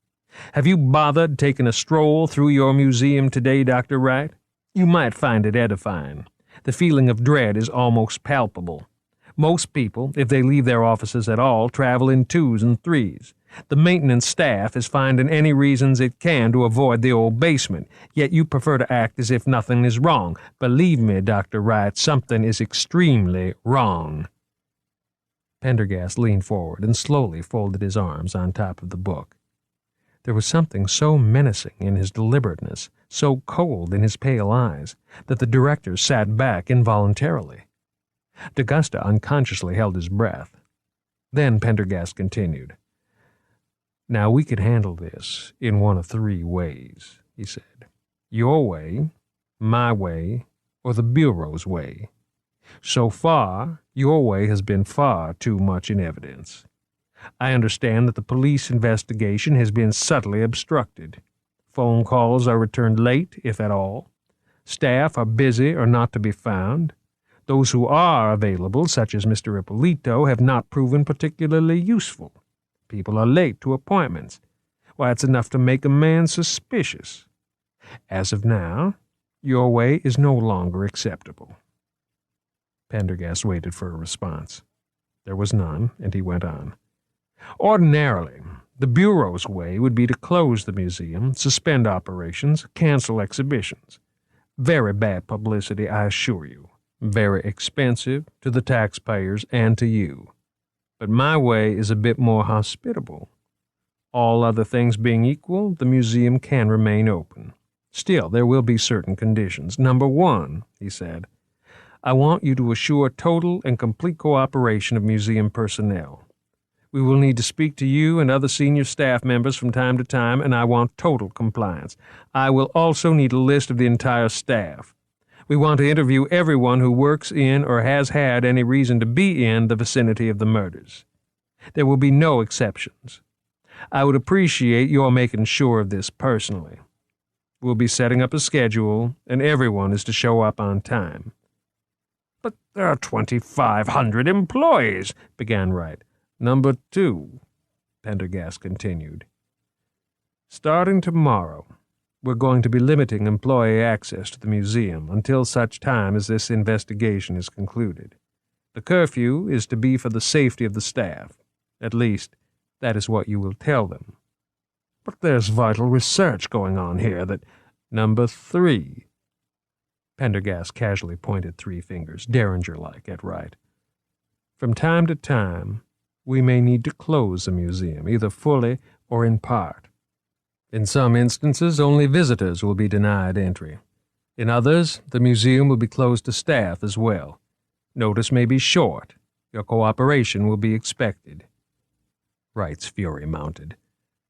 S3: Have you bothered taking a stroll through your museum today, Dr. Wright? You might find it edifying. The feeling of dread is almost palpable. Most people, if they leave their offices at all, travel in 2s and 3s. The maintenance staff is finding any reasons it can to avoid the old basement, yet you prefer to act as if nothing is wrong. Believe me, Dr. Wright, something is extremely wrong.
S2: Pendergast leaned forward and slowly folded his arms on top of the book. There was something so menacing in his deliberateness, so cold in his pale eyes, that the director sat back involuntarily. D'Augusta unconsciously held his breath. Then Pendergast continued.
S3: Now, we could handle this in one of three ways, he said. Your way, my way, or the Bureau's way. So far, your way has been far too much in evidence. I understand that the police investigation has been subtly obstructed. Phone calls are returned late, if at all. Staff are busy or not to be found. Those who are available, such as Mr. Ippolito, have not proven particularly useful. People are late to appointments. Why, it's enough to make a man suspicious. As of now, your way is no longer acceptable. Pendergast waited for a response. There was none, and he went on. Ordinarily, the Bureau's way would be to close the museum, suspend operations, cancel exhibitions. Very bad publicity, I assure you. Very expensive to the taxpayers and to you. But my way is a bit more hospitable. All other things being equal, the museum can remain open. Still, there will be certain conditions. Number one, he said, I want you to assure total and complete cooperation of museum personnel. We will need to speak to you and other senior staff members from time to time, and I want total compliance. I will also need a list of the entire staff. We want to interview everyone who works in or has had any reason to be in the vicinity of the murders. There will be no exceptions. I would appreciate your making sure of this personally. We'll be setting up a schedule, and everyone is to show up on time. But there are 2,500 employees, began Wright. Number two, Pendergast continued. Starting tomorrow, we're going to be limiting employee access to the museum until such time as this investigation is concluded. The curfew is to be for the safety of the staff. At least, that is what you will tell them. But there's vital research going on here that... Number three. Pendergast casually pointed three fingers, Derringer-like, at Wright. From time to time, we may need to close the museum, either fully or in part. In some instances, only visitors will be denied entry. In others, the museum will be closed to staff as well. Notice may be short. Your cooperation will be expected. Wright's fury mounted.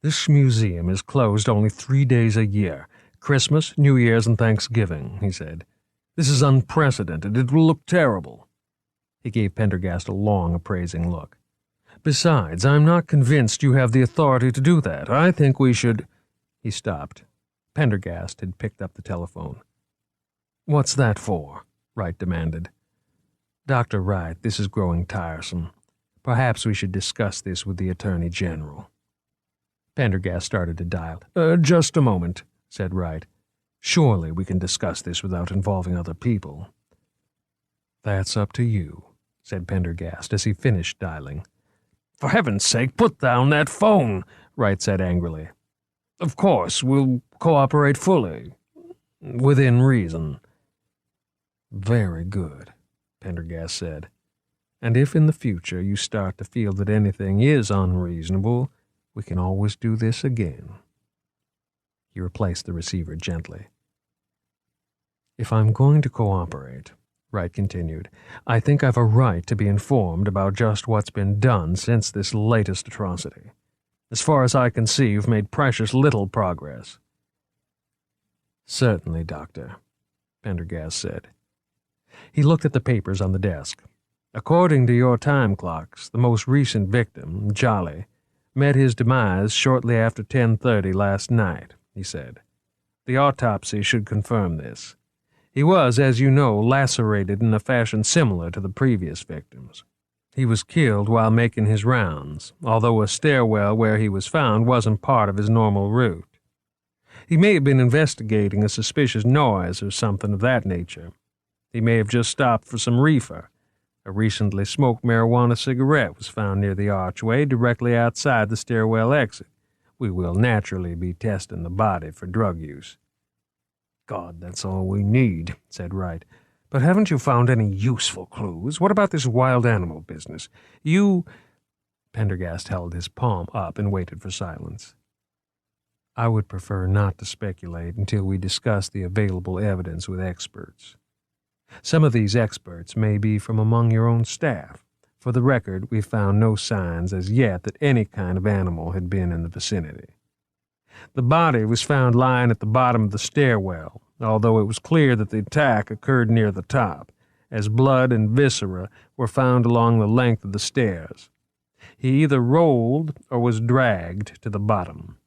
S3: This museum is closed only 3 days a year. Christmas, New Year's, and Thanksgiving, he said. This is unprecedented. It will look terrible. He gave Pendergast a long, appraising look. Besides, I'm not convinced you have the authority to do that. I think we should... He stopped. Pendergast had picked up the telephone. What's that for? Wright demanded. Dr. Wright, this is growing tiresome. Perhaps we should discuss this with the Attorney General. Pendergast started to dial. Just a moment, said Wright. Surely we can discuss this without involving other people. That's up to you, said Pendergast as he finished dialing. For heaven's sake, put down that phone, Wright said angrily. Of course, we'll cooperate fully. Within reason. Very good, Pendergast said. And if in the future you start to feel that anything is unreasonable, we can always do this again. He replaced the receiver gently. If I'm going to cooperate, Wright continued, I think I've a right to be informed about just what's been done since this latest atrocity. As far as I can see, you've made precious little progress. Certainly, Doctor, Pendergast said. He looked at the papers on the desk. According to your time clocks, the most recent victim, Jolly, met his demise shortly after 10:30 last night, he said. The autopsy should confirm this. He was, as you know, lacerated in a fashion similar to the previous victims. He was killed while making his rounds, although a stairwell where he was found wasn't part of his normal route. He may have been investigating a suspicious noise or something of that nature. He may have just stopped for some reefer. A recently smoked marijuana cigarette was found near the archway directly outside the stairwell exit. We will naturally be testing the body for drug use. God, that's all we need, said Wright. But haven't you found any useful clues? What about this wild animal business? Pendergast held his palm up and waited for silence. I would prefer not to speculate until we discuss the available evidence with experts. Some of these experts may be from among your own staff. For the record, we found no signs as yet that any kind of animal had been in the vicinity. The body was found lying at the bottom of the stairwell, although it was clear that the attack occurred near the top, as blood and viscera were found along the length of the stairs. He either rolled or was dragged to the bottom.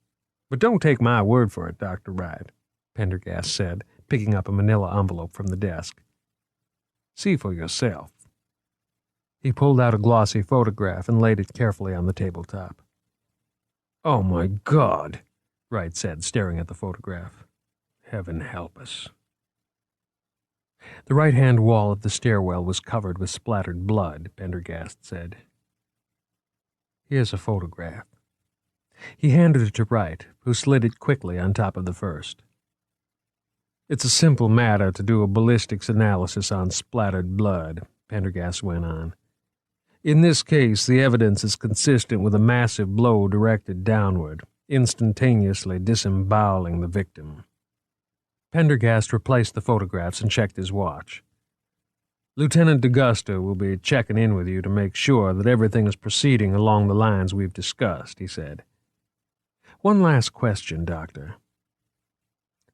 S3: But don't take my word for it, Dr. Wright, Pendergast said, picking up a manila envelope from the desk. See for yourself. He pulled out a glossy photograph and laid it carefully on the tabletop. Oh, my God, Wright said, staring at the photograph. Heaven help us. The right-hand wall of the stairwell was covered with splattered blood, Pendergast said. Here's a photograph. He handed it to Wright, who slid it quickly on top of the first. It's a simple matter to do a ballistics analysis on splattered blood, Pendergast went on. In this case, the evidence is consistent with a massive blow directed downward, instantaneously disemboweling the victim. Pendergast replaced the photographs and checked his watch. Lieutenant DeGusta will be checking in with you to make sure that everything is proceeding along the lines we've discussed, he said. One last question, Doctor.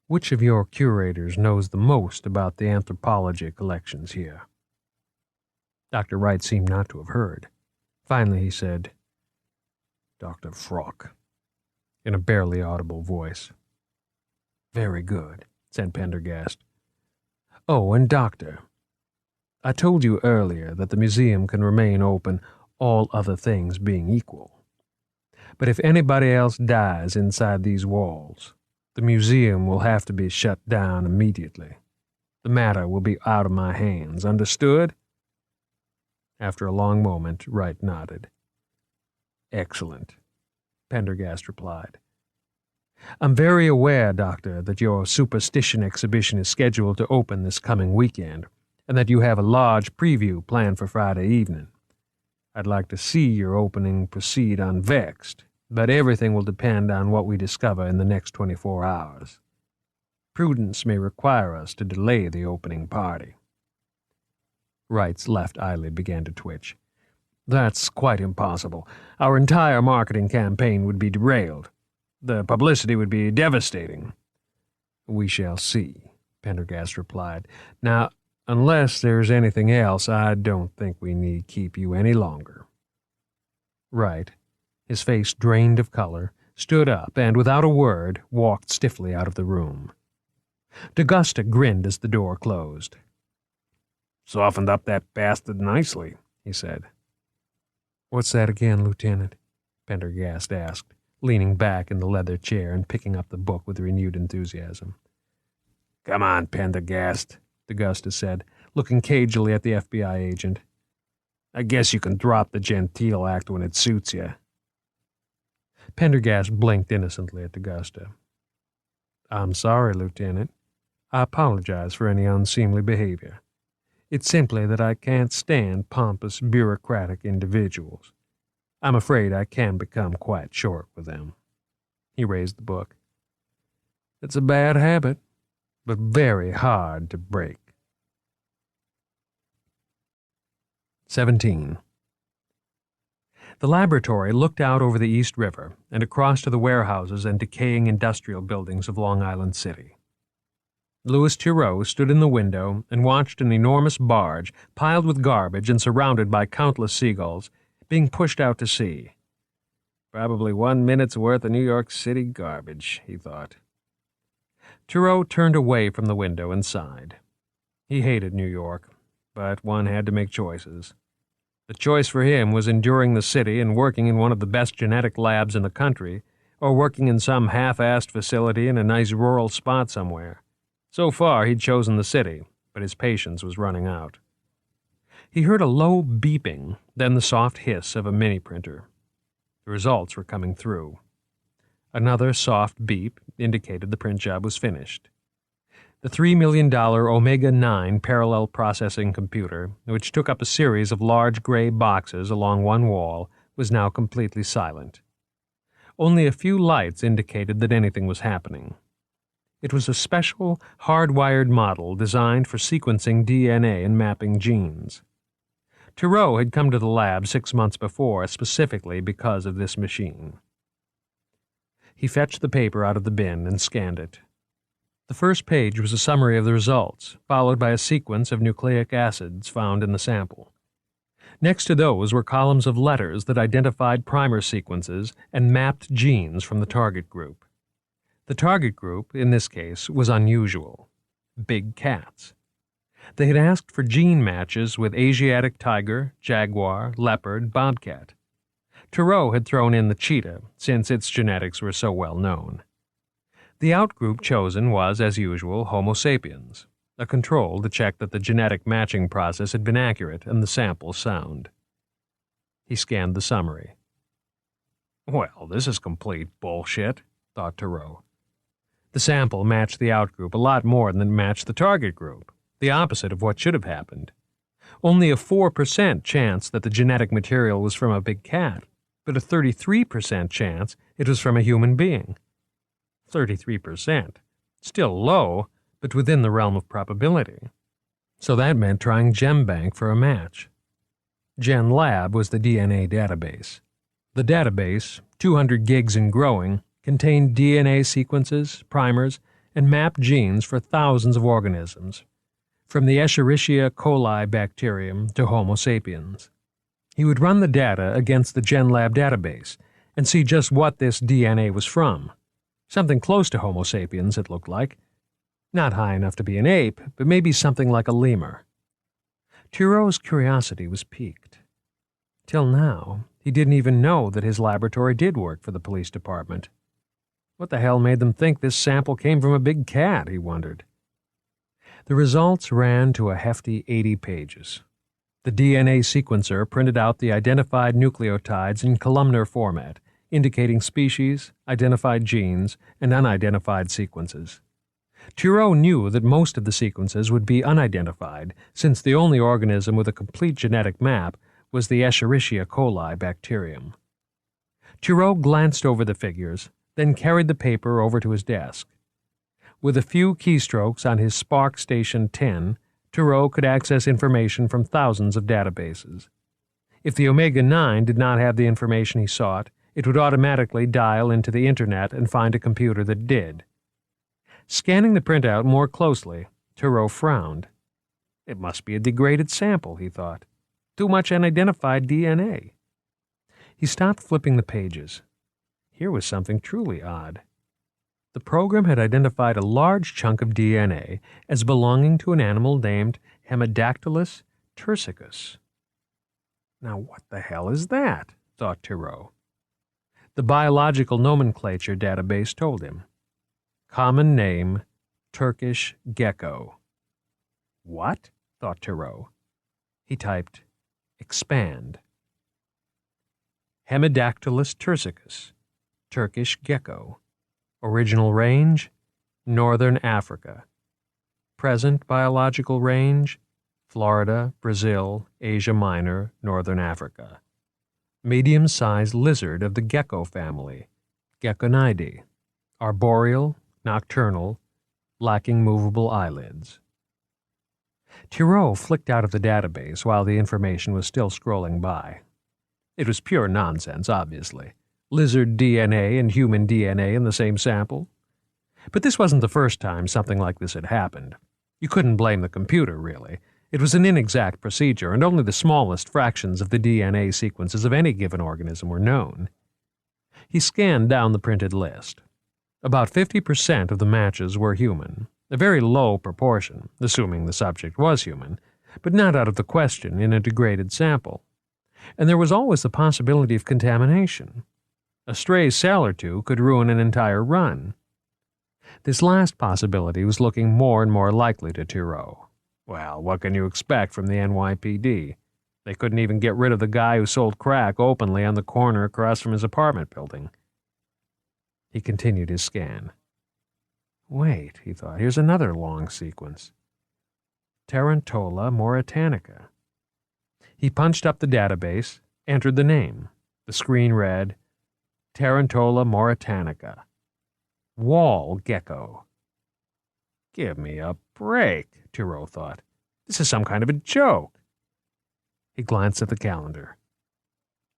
S3: Which of your curators knows the most about the anthropology collections here? Dr. Wright seemed not to have heard. Finally he said, Dr. Frock, in a barely audible voice. Very good, said Pendergast. Oh, and Doctor, I told you earlier that the museum can remain open, all other things being equal. But if anybody else dies inside these walls, the museum will have to be shut down immediately. The matter will be out of my hands, understood? After a long moment, Wright nodded. Excellent, Pendergast replied. I'm very aware, Doctor, that your superstition exhibition is scheduled to open this coming weekend, and that you have a large preview planned for Friday evening. I'd like to see your opening proceed unvexed, but everything will depend on what we discover in the next 24 hours. Prudence may require us to delay the opening party. Wright's left eyelid began to twitch. That's quite impossible. Our entire marketing campaign would be derailed. The publicity would be devastating. We shall see, Pendergast replied. Now, unless there's anything else, I don't think we need keep you any longer. Wright, his face drained of color, stood up and, without a word, walked stiffly out of the room. DeGusta grinned as the door closed. Softened up that bastard nicely, he said. What's that again, Lieutenant? Pendergast asked, leaning back in the leather chair and picking up the book with renewed enthusiasm. Come on, Pendergast, DeGusta said, looking cagily at the FBI agent. I guess you can drop the genteel act when it suits you. Pendergast blinked innocently at DeGusta. I'm sorry, Lieutenant. I apologize for any unseemly behavior. It's simply that I can't stand pompous, bureaucratic individuals. I'm afraid I can become quite short with them. He raised the book. It's a bad habit, but very hard to break. 17. The laboratory looked out over the East River and across to the warehouses and decaying industrial buildings of Long Island City. Louis Theroux stood in the window and watched an enormous barge, piled with garbage and surrounded by countless seagulls, being pushed out to sea. Probably 1 minute's worth of New York City garbage, he thought. Theroux turned away from the window and sighed. He hated New York, but one had to make choices. The choice for him was enduring the city and working in one of the best genetic labs in the country, or working in some half-assed facility in a nice rural spot somewhere. So far, he'd chosen the city, but his patience was running out. He heard a low beeping, then the soft hiss of a mini-printer. The results were coming through. Another soft beep indicated the print job was finished. The $3 million Omega-9 parallel processing computer, which took up a series of large gray boxes along one wall, was now completely silent. Only a few lights indicated that anything was happening. It was a special, hardwired model designed for sequencing DNA and mapping genes.
S2: Thoreau had come to the lab 6 months before specifically because of this machine. He fetched the paper out of the bin and scanned it. The first page was a summary of the results, followed by a sequence of nucleic acids found in the sample. Next to those were columns of letters that identified primer sequences and mapped genes from the target group. The target group, in this case, was unusual. Big cats. They had asked for gene matches with Asiatic tiger, jaguar, leopard, bobcat. Thoreau had thrown in the cheetah, since its genetics were so well known. The outgroup chosen was, as usual, Homo sapiens, a control to check that the genetic matching process had been accurate and the sample sound. He scanned the summary. Well, this is complete bullshit, thought Thoreau. The sample matched the outgroup a lot more than it matched the target group, the opposite of what should have happened. Only a 4% chance that the genetic material was from a big cat, but a 33% chance it was from a human being. 33%. Still low, but within the realm of probability. So that meant trying GenBank for a match. GenLab was the DNA database. The database, 200 gigs and growing, contained DNA sequences, primers, and mapped genes for thousands of organisms, from the Escherichia coli bacterium to Homo sapiens. He would run the data against the GenLab database and see just what this DNA was from. Something close to Homo sapiens, it looked like. Not high enough to be an ape, but maybe something like a lemur. Thoreau's curiosity was piqued. Till now, he didn't even know that his laboratory did work for the police department. What the hell made them think this sample came from a big cat, he wondered. The results ran to a hefty 80 pages. The DNA sequencer printed out the identified nucleotides in columnar format, indicating species, identified genes, and unidentified sequences. Thoreau knew that most of the sequences would be unidentified, since the only organism with a complete genetic map was the Escherichia coli bacterium. Thoreau glanced over the figures, then carried the paper over to his desk. With a few keystrokes on his Spark Station 10, Thoreau could access information from thousands of databases. If the Omega-9 did not have the information he sought, it would automatically dial into the Internet and find a computer that did. Scanning the printout more closely, Thoreau frowned. It must be a degraded sample, he thought. Too much unidentified DNA. He stopped flipping the pages. Here was something truly odd. The program had identified a large chunk of DNA as belonging to an animal named Hemidactylus tursicus. Now what the hell is that? Thought Thoreau. The biological nomenclature database told him. Common name, Turkish gecko. What? Thought Thoreau. He typed, expand. Hemidactylus tursicus, Turkish gecko. Original range, Northern Africa. Present biological range, Florida, Brazil, Asia Minor, Northern Africa. Medium-sized lizard of the gecko family, Geckonidae. Arboreal, nocturnal, lacking movable eyelids. Thoreau flicked out of the database while the information was still scrolling by. It was pure nonsense, obviously. Lizard DNA and human DNA in the same sample. But this wasn't the first time something like this had happened. You couldn't blame the computer, really. It was an inexact procedure, and only the smallest fractions of the DNA sequences of any given organism were known. He scanned down the printed list. About 50% of the matches were human, a very low proportion, assuming the subject was human, but not out of the question in a degraded sample. And there was always the possibility of contamination. A stray cell or two could ruin an entire run. This last possibility was looking more and more likely to Thoreau. Well, what can you expect from the NYPD? They couldn't even get rid of the guy who sold crack openly on the corner across from his apartment building. He continued his scan. Wait, he thought, here's another long sequence. Tarantola mauritanica. He punched up the database, entered the name. The screen read, Tarantola mauritanica. Wall gecko. Give me a break, Thoreau thought. This is some kind of a joke.
S3: He glanced at the calendar.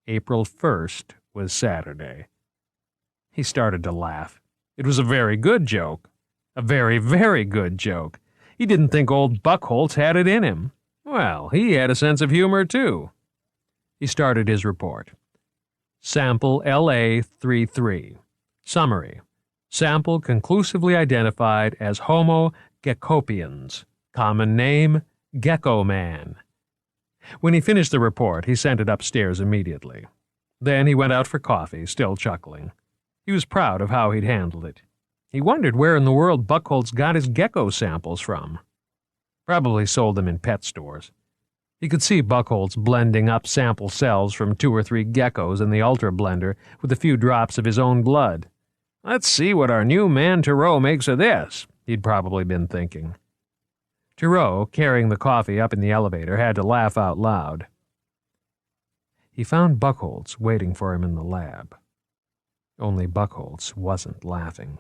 S3: April 1st was Saturday. He started to laugh. It was a very good joke. A very, very good joke. He didn't think old Buckholz had it in him. Well, he had a sense of humor, too. He started his report. Sample LA-33. Summary. Sample conclusively identified as Homo geckopians. Common name, Gecko Man. When he finished the report, he sent it upstairs immediately. Then he went out for coffee, still chuckling. He was proud of how he'd handled it. He wondered where in the world Buckholz got his gecko samples from. Probably sold them in pet stores. He could see Buckholz blending up sample cells from 2 or 3 geckos in the Ultra Blender with a few drops of his own blood. Let's see what our new man Thoreau makes of this, he'd probably been thinking. Thoreau, carrying the coffee up in the elevator, had to laugh out loud. He found Buckholz waiting for him in the lab. Only Buckholz wasn't laughing.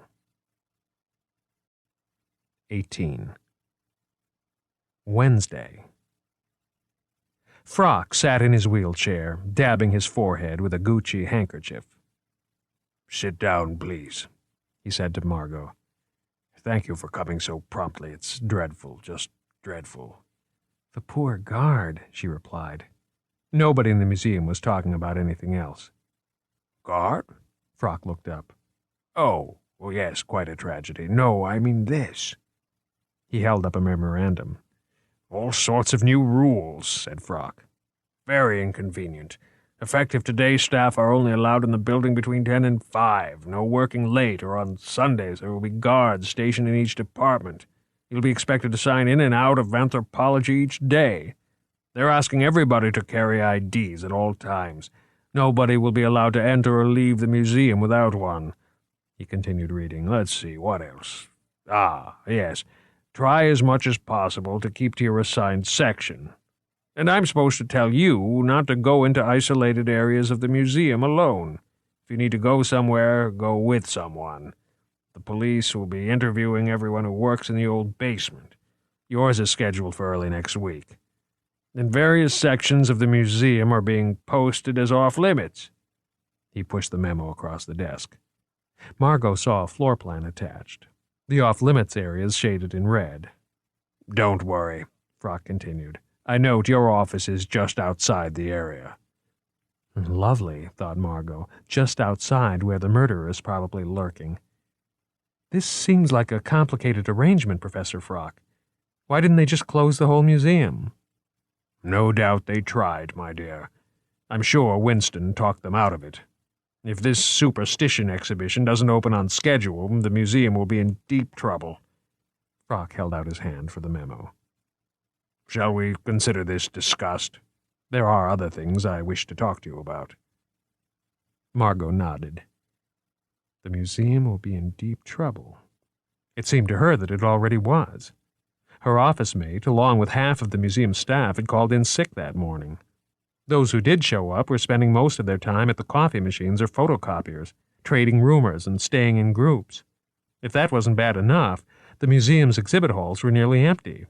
S3: 18. Wednesday. Frock sat in his wheelchair, dabbing his forehead with a Gucci handkerchief. "Sit down, please," he said to Margot. "Thank you for coming so promptly. It's dreadful, just dreadful." "The poor guard," she replied. Nobody in the museum was talking about anything else. "Guard?" Frock looked up. "Oh, well, yes, quite a tragedy. No, I mean this." He held up a memorandum. "All sorts of new rules," said Frock. "Very inconvenient. Effective today, staff are only allowed in the building between 10 and 5. No working late or on Sundays. There will be guards stationed in each department. You'll be expected to sign in and out of anthropology each day. They're asking everybody to carry IDs at all times. Nobody will be allowed to enter or leave the museum without one." He continued reading. "Let's see, what else? Yes. Try as much as possible to keep to your assigned section. And I'm supposed to tell you not to go into isolated areas of the museum alone. If you need to go somewhere, go with someone. The police will be interviewing everyone who works in the old basement. Yours is scheduled for early next week. And various sections of the museum are being posted as off-limits." He pushed the memo across the desk. Margot saw a floor plan attached. The off-limits areas shaded in red. "Don't worry," Frock continued. "I note your office is just outside the area." Lovely, thought Margot, just outside where the murderer is probably lurking. This seems like a complicated arrangement, Professor Frock. Why didn't they just close the whole museum? "No doubt they tried, my dear. I'm sure Winston talked them out of it. If this superstition exhibition doesn't open on schedule, the museum will be in deep trouble." Frock held out his hand for the memo. "Shall we consider this discussed? There are other things I wish to talk to you about." Margot nodded. The museum will be in deep trouble. It seemed to her that it already was. Her office mate, along with half of the museum staff, had called in sick that morning. Those who did show up were spending most of their time at the coffee machines or photocopiers, trading rumors and staying in groups. If that wasn't bad enough, the museum's exhibit halls were nearly empty.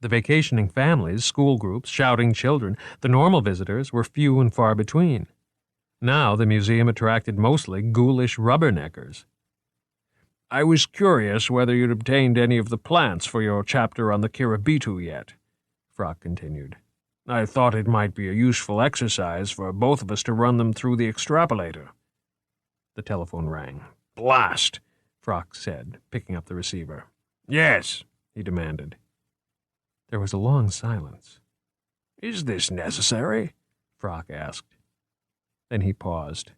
S3: The vacationing families, school groups, shouting children, the normal visitors were few and far between. Now the museum attracted mostly ghoulish rubberneckers. "I was curious whether you'd obtained any of the plants for your chapter on the Kiribitu yet," Frock continued. "I thought it might be a useful exercise for both of us to run them through the extrapolator." The telephone rang. "Blast!" Frock said, picking up the receiver. "Yes," he demanded. There was a long silence. "Is this necessary?" Frock asked. Then he paused.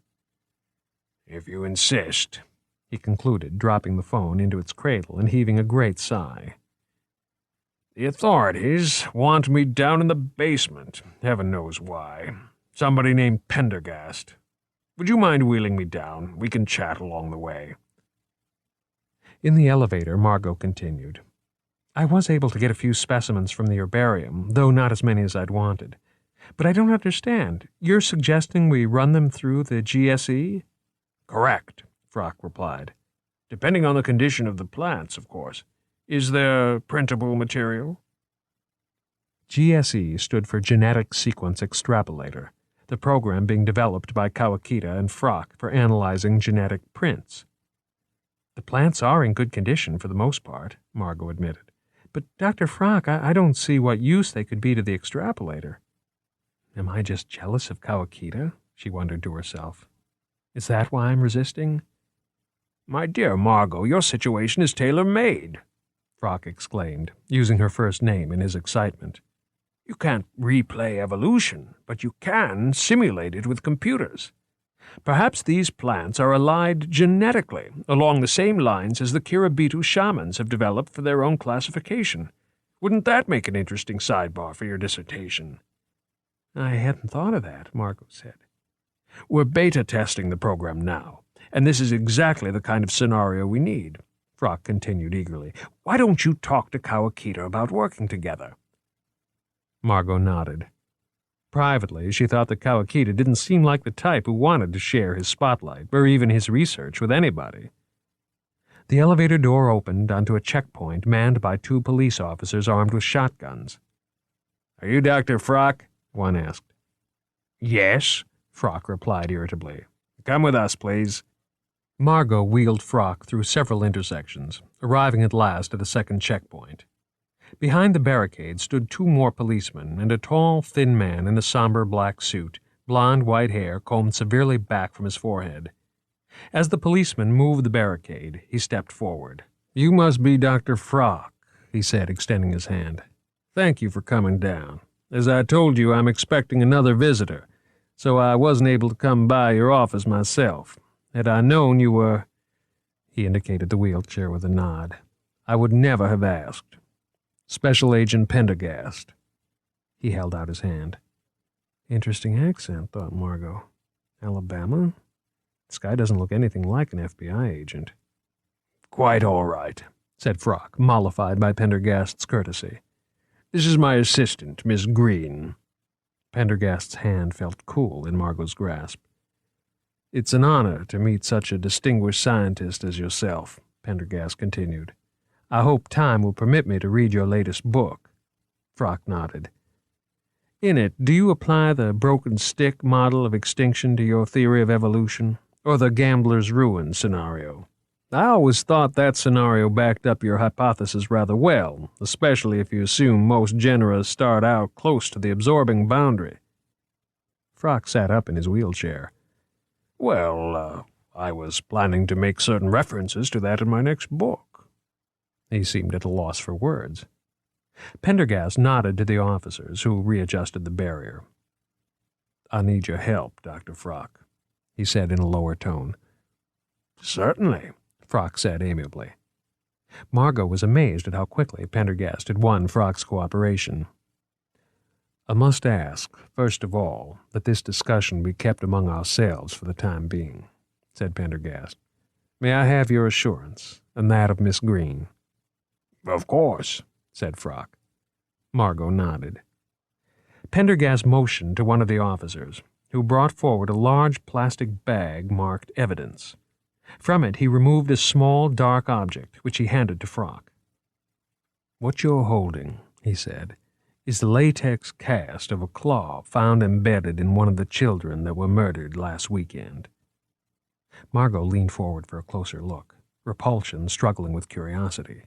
S3: "If you insist," he concluded, dropping the phone into its cradle and heaving a great sigh. "The authorities want me down in the basement. Heaven knows why. Somebody named Pendergast. Would you mind wheeling me down? We can chat along the way." In the elevator, Margot continued. "I was able to get a few specimens from the herbarium, though not as many as I'd wanted. But I don't understand. You're suggesting we run them through the GSE?" "Correct," Frock replied. "Depending on the condition of the plants, of course. Is there printable material?"
S2: GSE stood for Genetic Sequence Extrapolator, the program being developed by Kawakita and Frock for analyzing genetic prints. The plants are in good condition for the most part, Margot admitted. But, Dr. Frock, I don't see what use they could be to the extrapolator. Am I just jealous of Kawakita? She wondered to herself. Is that why I'm resisting?
S3: My dear Margot, your situation is tailor-made, Frock exclaimed, using her first name in his excitement. You can't replay evolution, but you can simulate it with computers. Perhaps these plants are allied genetically, along the same lines as the Kiribitu shamans have developed for their own classification. Wouldn't that make an interesting sidebar for your dissertation?
S2: I hadn't thought of that, Margot said.
S3: We're beta testing the program now, and this is exactly the kind of scenario we need, Frock continued eagerly. Why don't you talk to Kawakita about working together?
S2: Margot nodded. Privately, she thought that Kawakita didn't seem like the type who wanted to share his spotlight, or even his research, with anybody. The elevator door opened onto a checkpoint manned by 2 police officers armed with shotguns.
S3: Are you Dr. Frock? One asked.
S2: Yes, Frock replied irritably.
S3: Come with us, please.
S2: Margot wheeled Frock through several intersections, arriving at last at a second checkpoint. Behind the barricade stood 2 more policemen and a tall, thin man in a somber black suit, blonde white hair combed severely back from his forehead. As the policeman moved the barricade, he stepped forward.
S3: You must be Dr. Frock, he said, extending his hand. Thank you for coming down. As I told you, I'm expecting another visitor, so I wasn't able to come by your office myself. Had I known you were...
S2: He indicated the wheelchair with a nod. I would never have asked. Special Agent Pendergast. He held out his hand. Interesting accent, thought Margot. Alabama? This guy doesn't look anything like an FBI agent.
S3: Quite all right,
S2: said Frock, mollified by Pendergast's courtesy.
S3: This is my assistant, Miss Green.
S2: Pendergast's hand felt cool in Margot's grasp. It's an honor to meet such a distinguished scientist as yourself, Pendergast continued. I hope time will permit me to read your latest book. Frock nodded. In it, do you apply the broken stick model of extinction to your theory of evolution, or the gambler's ruin scenario? I always thought that scenario backed up your hypothesis rather well, especially if you assume most genera start out close to the absorbing boundary. Frock sat up in his wheelchair.
S3: Well, I was planning to make certain references to that in my next book.
S2: He seemed at a loss for words. Pendergast nodded to the officers, who readjusted the barrier. I need your help, Dr. Frock, he said in a lower tone.
S3: Certainly,
S2: Frock said amiably. Margot was amazed at how quickly Pendergast had won Frock's cooperation. I must ask, first of all, that this discussion be kept among ourselves for the time being, said Pendergast. May I have your assurance, and that of Miss Green?
S3: Of course,
S2: said Frock. Margot nodded. Pendergast motioned to one of the officers, who brought forward a large plastic bag marked Evidence. From it he removed a small, dark object, which he handed to Frock. What you're holding, he said, is the latex cast of a claw found embedded in one of the children that were murdered last weekend. Margot leaned forward for a closer look, repulsion struggling with curiosity.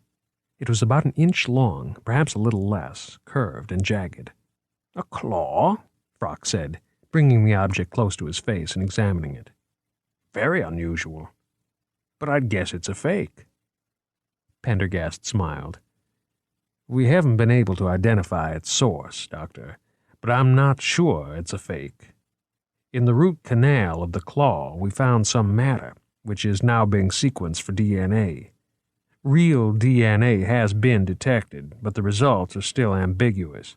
S2: It was about an inch long, perhaps a little less, curved and jagged.
S3: A claw?
S2: Frock said, bringing the object close to his face and examining it.
S3: Very unusual. But I'd guess it's a fake.
S2: Pendergast smiled. We haven't been able to identify its source, Doctor, but I'm not sure it's a fake. In the root canal of the claw, we found some matter, which is now being sequenced for DNA. Real DNA has been detected, but the results are still ambiguous.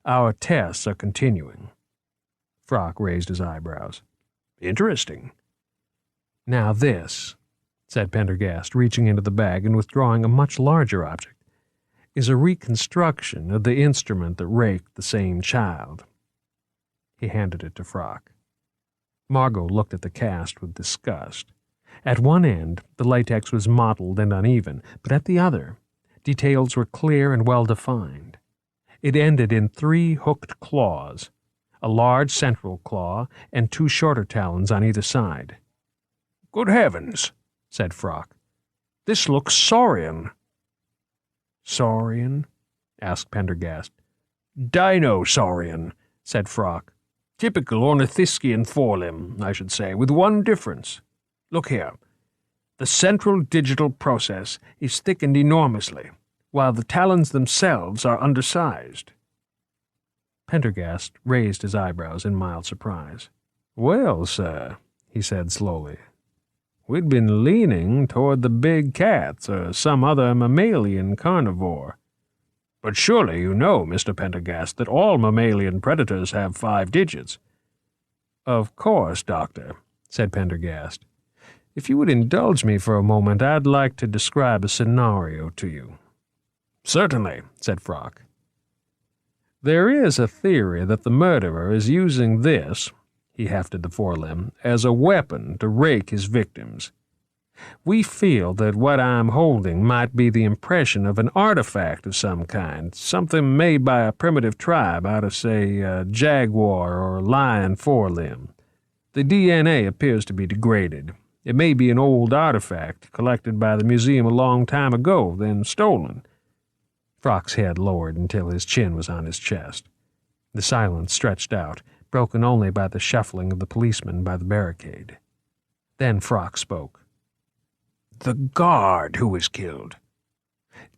S2: Our tests are continuing. Frock raised his eyebrows.
S3: Interesting.
S2: Now this, said Pendergast, reaching into the bag and withdrawing a much larger object, is a reconstruction of the instrument that raked the same child. He handed it to Frock. Margot looked at the cast with disgust. At one end, the latex was mottled and uneven, but at the other, details were clear and well-defined.
S3: It ended in 3 hooked claws, a large central claw and 2 shorter talons on either side.
S5: "Good heavens," said Frock. "This looks saurian."
S3: "Saurian?" asked Pendergast.
S5: "Dinosaurian," said Frock. "Typical ornithischian forelimb, I should say, with one difference. Look here. The central digital process is thickened enormously, while the talons themselves are undersized."
S3: Pendergast raised his eyebrows in mild surprise.
S5: "Well, sir," he said slowly, "we'd been leaning toward the big cats or some other mammalian carnivore. But surely you know, Mr. Pendergast, that all mammalian predators have 5 digits."
S3: "Of course, Doctor," said Pendergast. "If you would indulge me for a moment, I'd like to describe a scenario to you."
S5: "Certainly," said Frock.
S3: "There is a theory that the murderer is using this," he hefted the forelimb, "as a weapon to rake his victims. We feel that what I'm holding might be the impression of an artifact of some kind, something made by a primitive tribe out of, say, a jaguar or lion forelimb. The DNA appears to be degraded. It may be an old artifact collected by the museum a long time ago, then stolen." Frock's head lowered until his chin was on his chest. The silence stretched out, broken only by the shuffling of the policemen by the barricade. Then Frock spoke.
S5: "The guard who was killed.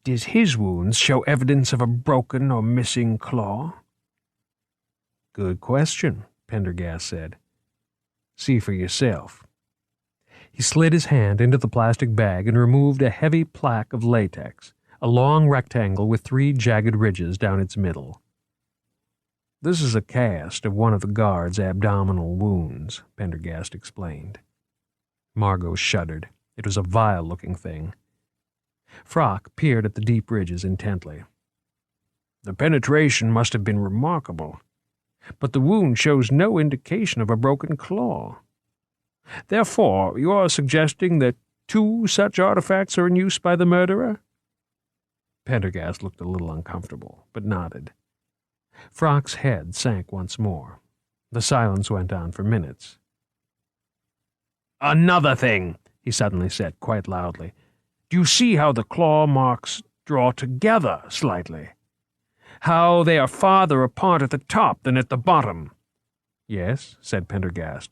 S5: Does his wounds show evidence of a broken or missing claw?"
S3: "Good question," Pendergast said. "See for yourself." He slid his hand into the plastic bag and removed a heavy plaque of latex, a long rectangle with 3 jagged ridges down its middle. "This is a cast of one of the guard's abdominal wounds," Pendergast explained. Margot shuddered. It was a vile-looking thing. Frock peered at the deep ridges intently.
S5: "The penetration must have been remarkable, but the wound shows no indication of a broken claw. Therefore, you are suggesting that 2 such artifacts are in use by the murderer?"
S3: Pendergast looked a little uncomfortable, but nodded. Frock's head sank once more. The silence went on for minutes.
S5: "Another thing," he suddenly said, quite loudly. "Do you see how the claw marks draw together slightly? How they are farther apart at the top than at the bottom?"
S3: "Yes," said Pendergast.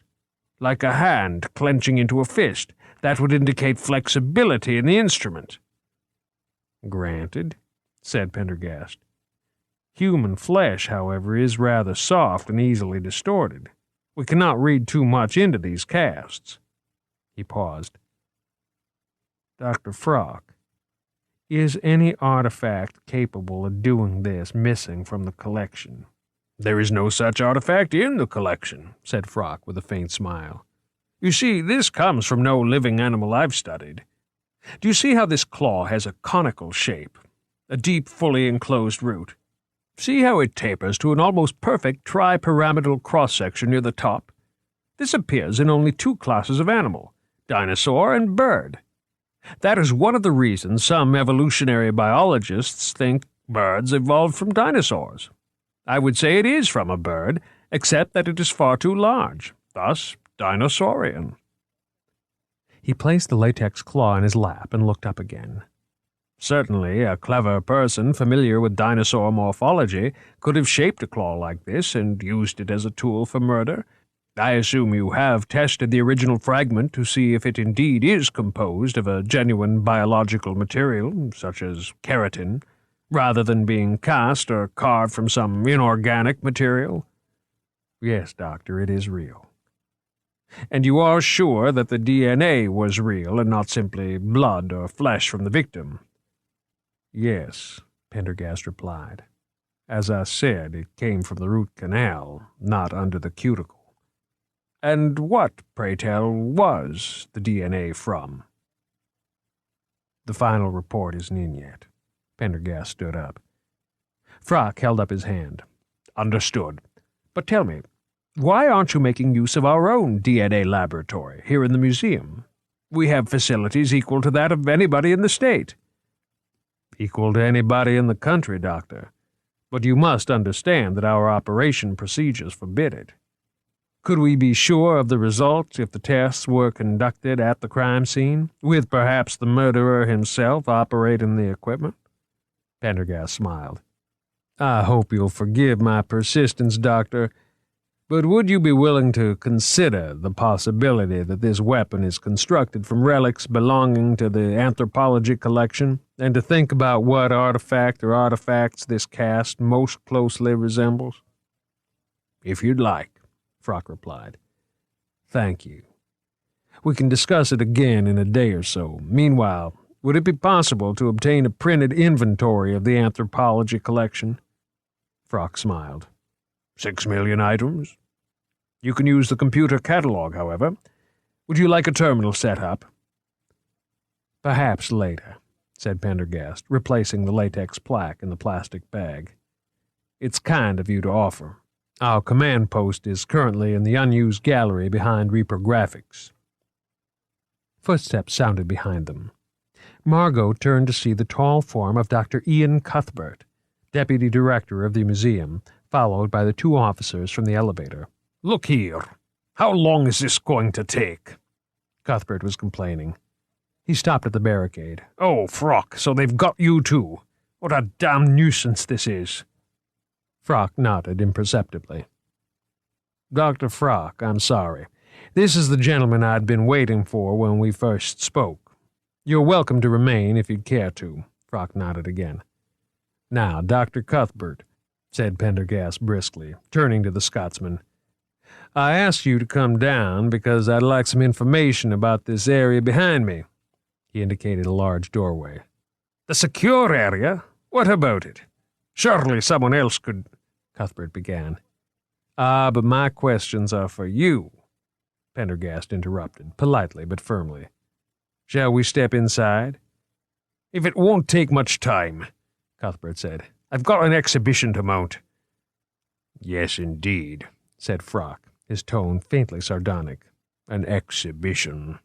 S5: "Like a hand clenching into a fist. That would indicate flexibility in the instrument."
S3: "Granted," said Pendergast. "Human flesh, however, is rather soft and easily distorted. We cannot read too much into these casts." He paused. "Dr. Frock, is any artifact capable of doing this missing from the collection?"
S5: "There is no such artifact in the collection," said Frock with a faint smile. "You see, this comes from no living animal I've studied. Do you see how this claw has a conical shape, a deep, fully enclosed root? See how it tapers to an almost perfect tripyramidal cross-section near the top? This appears in only 2 classes of animal, dinosaur and bird. That is one of the reasons some evolutionary biologists think birds evolved from dinosaurs. I would say it is from a bird, except that it is far too large, thus dinosaurian."
S3: He placed the latex claw in his lap and looked up again.
S5: "Certainly, a clever person familiar with dinosaur morphology could have shaped a claw like this and used it as a tool for murder. I assume you have tested the original fragment to see if it indeed is composed of a genuine biological material, such as keratin, rather than being cast or carved from some inorganic material?"
S3: "Yes, Doctor, it is real."
S5: "And you are sure that the DNA was real and not simply blood or flesh from the victim?"
S3: "Yes," Pendergast replied. "As I said, it came from the root canal, not under the cuticle."
S5: "And what, pray tell, was the DNA from?"
S3: "The final report isn't in yet." Pendergast stood up. Frock held up his hand.
S5: "Understood. But tell me, why aren't you making use of our own DNA laboratory here in the museum? We have facilities equal to that of anybody in the state."
S3: "Equal to anybody in the country, Doctor.
S5: but you must understand that our operation procedures forbid it. Could we be sure of the results if the tests were conducted at the crime scene, with perhaps the murderer himself operating the equipment?" Pendergast smiled. "I hope you'll forgive my persistence, Doctor, but would you be willing to consider the possibility that this weapon is constructed from relics belonging to the anthropology collection, and to think about what artifact or artifacts this cast most closely resembles?" "If you'd like," Frock replied. "Thank you. We can discuss it again in a day or so. Meanwhile, would it be possible to obtain a printed inventory of the anthropology collection?" Frock smiled. 6 million items? You can use the computer catalog, however. Would you like a terminal set up?" "Perhaps later," said Pendergast, replacing the latex plaque in the plastic bag. "It's kind of you to offer. Our command post is currently in the unused gallery behind reprographics." Footsteps sounded behind them. Margot turned to see the tall form of Dr. Ian Cuthbert, deputy director of the museum, followed by the 2 officers from the elevator. "Look here. How long is this going to take?"
S3: Cuthbert was complaining. He stopped at the barricade.
S5: "Oh, Frock, so they've got you too. What a damn nuisance this is."
S3: Frock nodded imperceptibly. "Dr. Frock, I'm sorry. This is the gentleman I'd been waiting for when we first spoke. You're welcome to remain if you'd care to." Frock nodded again. "Now, Dr. Cuthbert," said Pendergast briskly, turning to the Scotsman, "I asked you to come down because I'd like some information about this area behind me." He indicated a large doorway.
S5: "The secure area? What about it? Surely someone else could—"
S3: Cuthbert began. But my questions are for you," Pendergast interrupted, politely but firmly. "Shall we step inside?"
S5: "If it won't take much time," Cuthbert said. "I've got an exhibition to mount."
S3: "Yes, indeed," said Frock, his tone faintly sardonic. "An exhibition."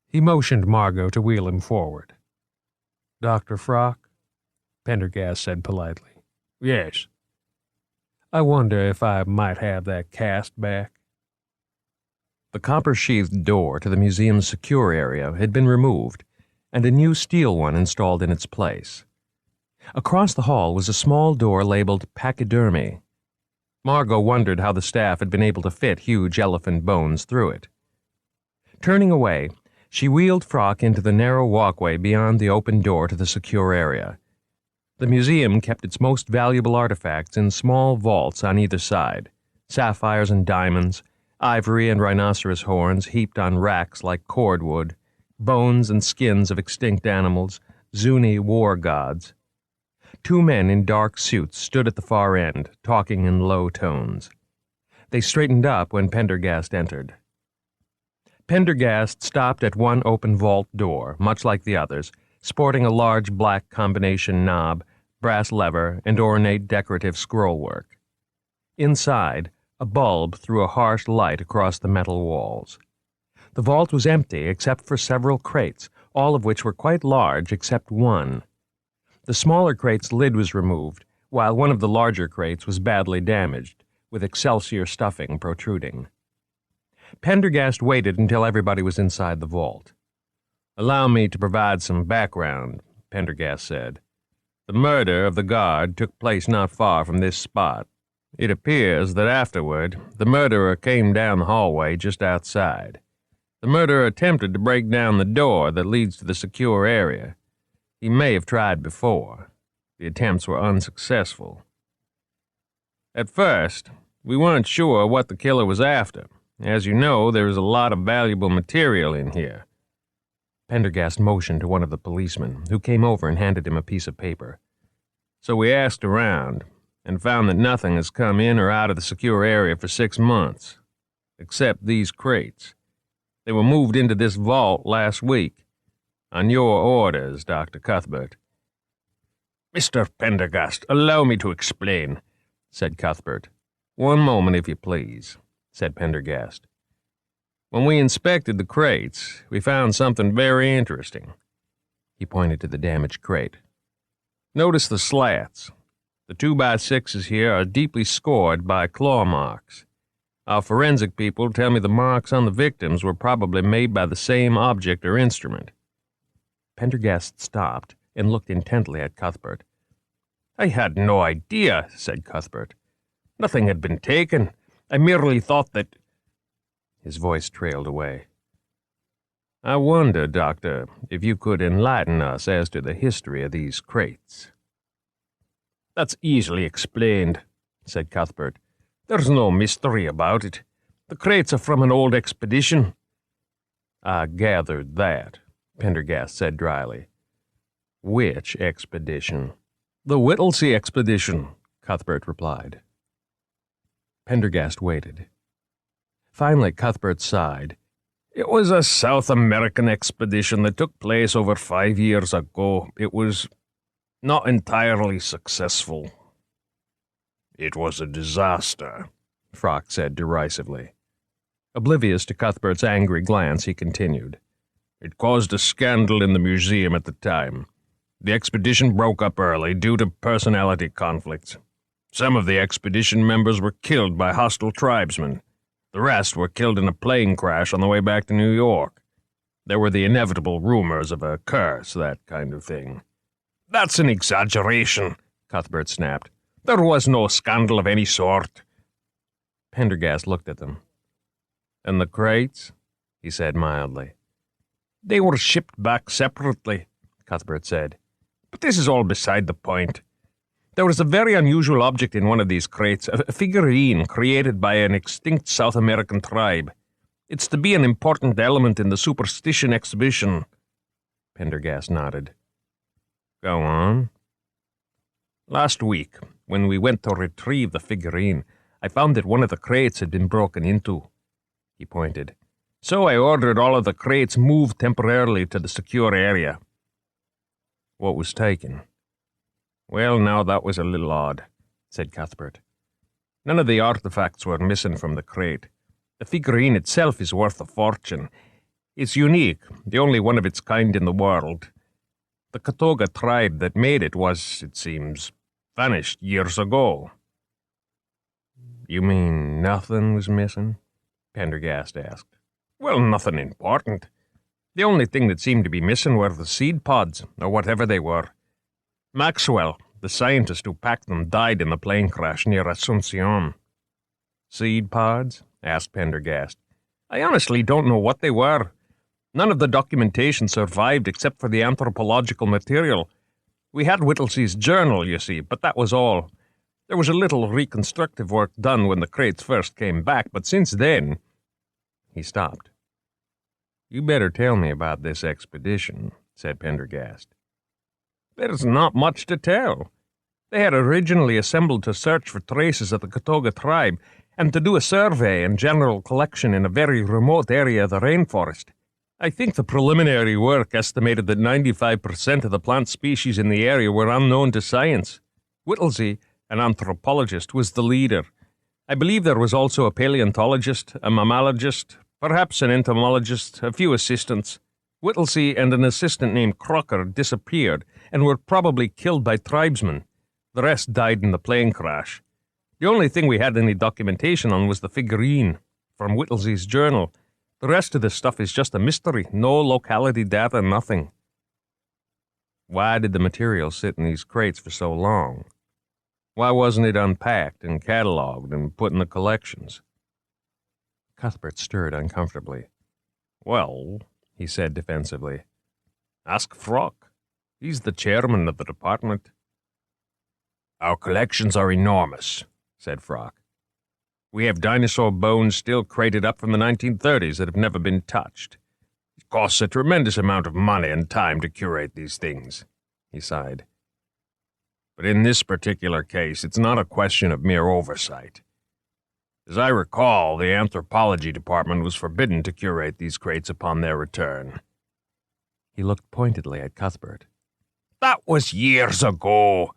S3: He motioned Margot to wheel him forward. "Dr. Frock?" Pendergast said politely.
S5: "Yes."
S3: "I wonder if I might have that cast back?"
S2: The copper-sheathed door to the museum's secure area had been removed, and a new steel one installed in its place. Across the hall was a small door labeled Pachydermy. Margot wondered how the staff had been able to fit huge elephant bones through it. Turning away, she wheeled Frock into the narrow walkway beyond the open door to the secure area. The museum kept its most valuable artifacts in small vaults on either side, sapphires and diamonds, ivory and rhinoceros horns heaped on racks like cordwood, bones and skins of extinct animals, Zuni war gods. 2 men in dark suits stood at the far end, talking in low tones. They straightened up when Pendergast entered. Pendergast stopped at one open vault door, much like the others, sporting a large black combination knob, brass lever, and ornate decorative scrollwork. Inside, a bulb threw a harsh light across the metal walls. The vault was empty except for several crates, all of which were quite large except one. The smaller crate's lid was removed, while one of the larger crates was badly damaged, with Excelsior stuffing protruding. Pendergast waited until everybody was inside the vault. "Allow me to provide some background," Pendergast said. "The murder of the guard took place not far from this spot. It appears that afterward, the murderer came down the hallway just outside. The murderer attempted to break down the door that leads to the secure area. He may have tried before. The attempts were unsuccessful. At first, we weren't sure what the killer was after. As you know, there is a lot of valuable material in here." Pendergast motioned to one of the policemen, who came over and handed him a piece of paper. "So we asked around, and found that nothing has come in or out of the secure area for 6 months, except these crates. They were moved into this vault last week, on your orders, Dr. Cuthbert."
S5: "Mr. Pendergast, allow me to explain,"
S2: said Cuthbert. "One moment, if you please," said Pendergast. "When we inspected the crates, we found something very interesting." He pointed to the damaged crate. "Notice the slats. The 2x6s here are deeply scored by claw marks. Our forensic people tell me the marks on the victims were probably made by the same object or instrument." Pendergast stopped and looked intently at Cuthbert. "I had no idea," said Cuthbert. "Nothing had been taken. I merely thought that—" His voice trailed away. "I wonder, Doctor, if you could enlighten us as to the history of these crates." "That's easily explained," said Cuthbert. "There's no mystery about it. The crates are from an old expedition." "I gathered that," Pendergast said dryly. "Which expedition?" "The Whittley expedition," Cuthbert replied. Pendergast waited. Finally, Cuthbert sighed. "It was a South American expedition that took place over 5 years ago. It was not entirely successful." "It was a disaster," Frock said derisively. Oblivious to Cuthbert's angry glance, he continued. "It caused a scandal in the museum at the time. The expedition broke up early due to personality conflicts. Some of the expedition members were killed by hostile tribesmen. The rest were killed in a plane crash on the way back to New York. There were the inevitable rumors of a curse, that kind of thing." "That's an exaggeration," Cuthbert snapped. "There was no scandal of any sort." Pendergast looked at them. "And the crates?" he said mildly. "They were shipped back separately," Cuthbert said. "But this is all beside the point. There was a very unusual object in one of these crates, a figurine created by an extinct South American tribe. It's to be an important element in the Superstition exhibition." Pendergast nodded. "Go on." "Last week, when we went to retrieve the figurine, I found that one of the crates had been broken into." He pointed. "So I ordered all of the crates moved temporarily to the secure area." "What was taken?" "Well, now that was a little odd," said Cuthbert. "None of the artifacts were missing from the crate. The figurine itself is worth a fortune. It's unique, the only one of its kind in the world. The Katoga tribe that made it was, it seems, vanished years ago." "You mean nothing was missing?" Pendergast asked. "Well, nothing important. The only thing that seemed to be missing were the seed pods, or whatever they were. Maxwell, the scientist who packed them, died in the plane crash near Asuncion." "Seed pods?" asked Pendergast. "I honestly don't know what they were. None of the documentation survived except for the anthropological material. We had Whittley's journal, you see, but that was all. There was a little reconstructive work done when the crates first came back, but since then—" He stopped. "You better tell me about this expedition," said Pendergast. "There's not much to tell. They had originally assembled to search for traces of the Katoga tribe and to do a survey and general collection in a very remote area of the rainforest. I think the preliminary work estimated that 95% of the plant species in the area were unknown to science. Whittley, an anthropologist, was the leader. I believe there was also a paleontologist, a mammalogist, perhaps an entomologist, a few assistants. Whittley and an assistant named Crocker disappeared and were probably killed by tribesmen. The rest died in the plane crash. The only thing we had any documentation on was the figurine from Whittley's journal. The rest of the stuff is just a mystery. No locality data, nothing." "Why did the material sit in these crates for so long? Why wasn't it unpacked and cataloged and put in the collections?" Cuthbert stirred uncomfortably. "Well," he said defensively, "ask Frock. He's the chairman of the department." "Our collections are enormous," said Frock. "We have dinosaur bones still crated up from the 1930s that have never been touched. It costs a tremendous amount of money and time to curate these things," he sighed. "But in this particular case, it's not a question of mere oversight. As I recall, the anthropology department was forbidden to curate these crates upon their return." He looked pointedly at Cuthbert. "That was years ago,"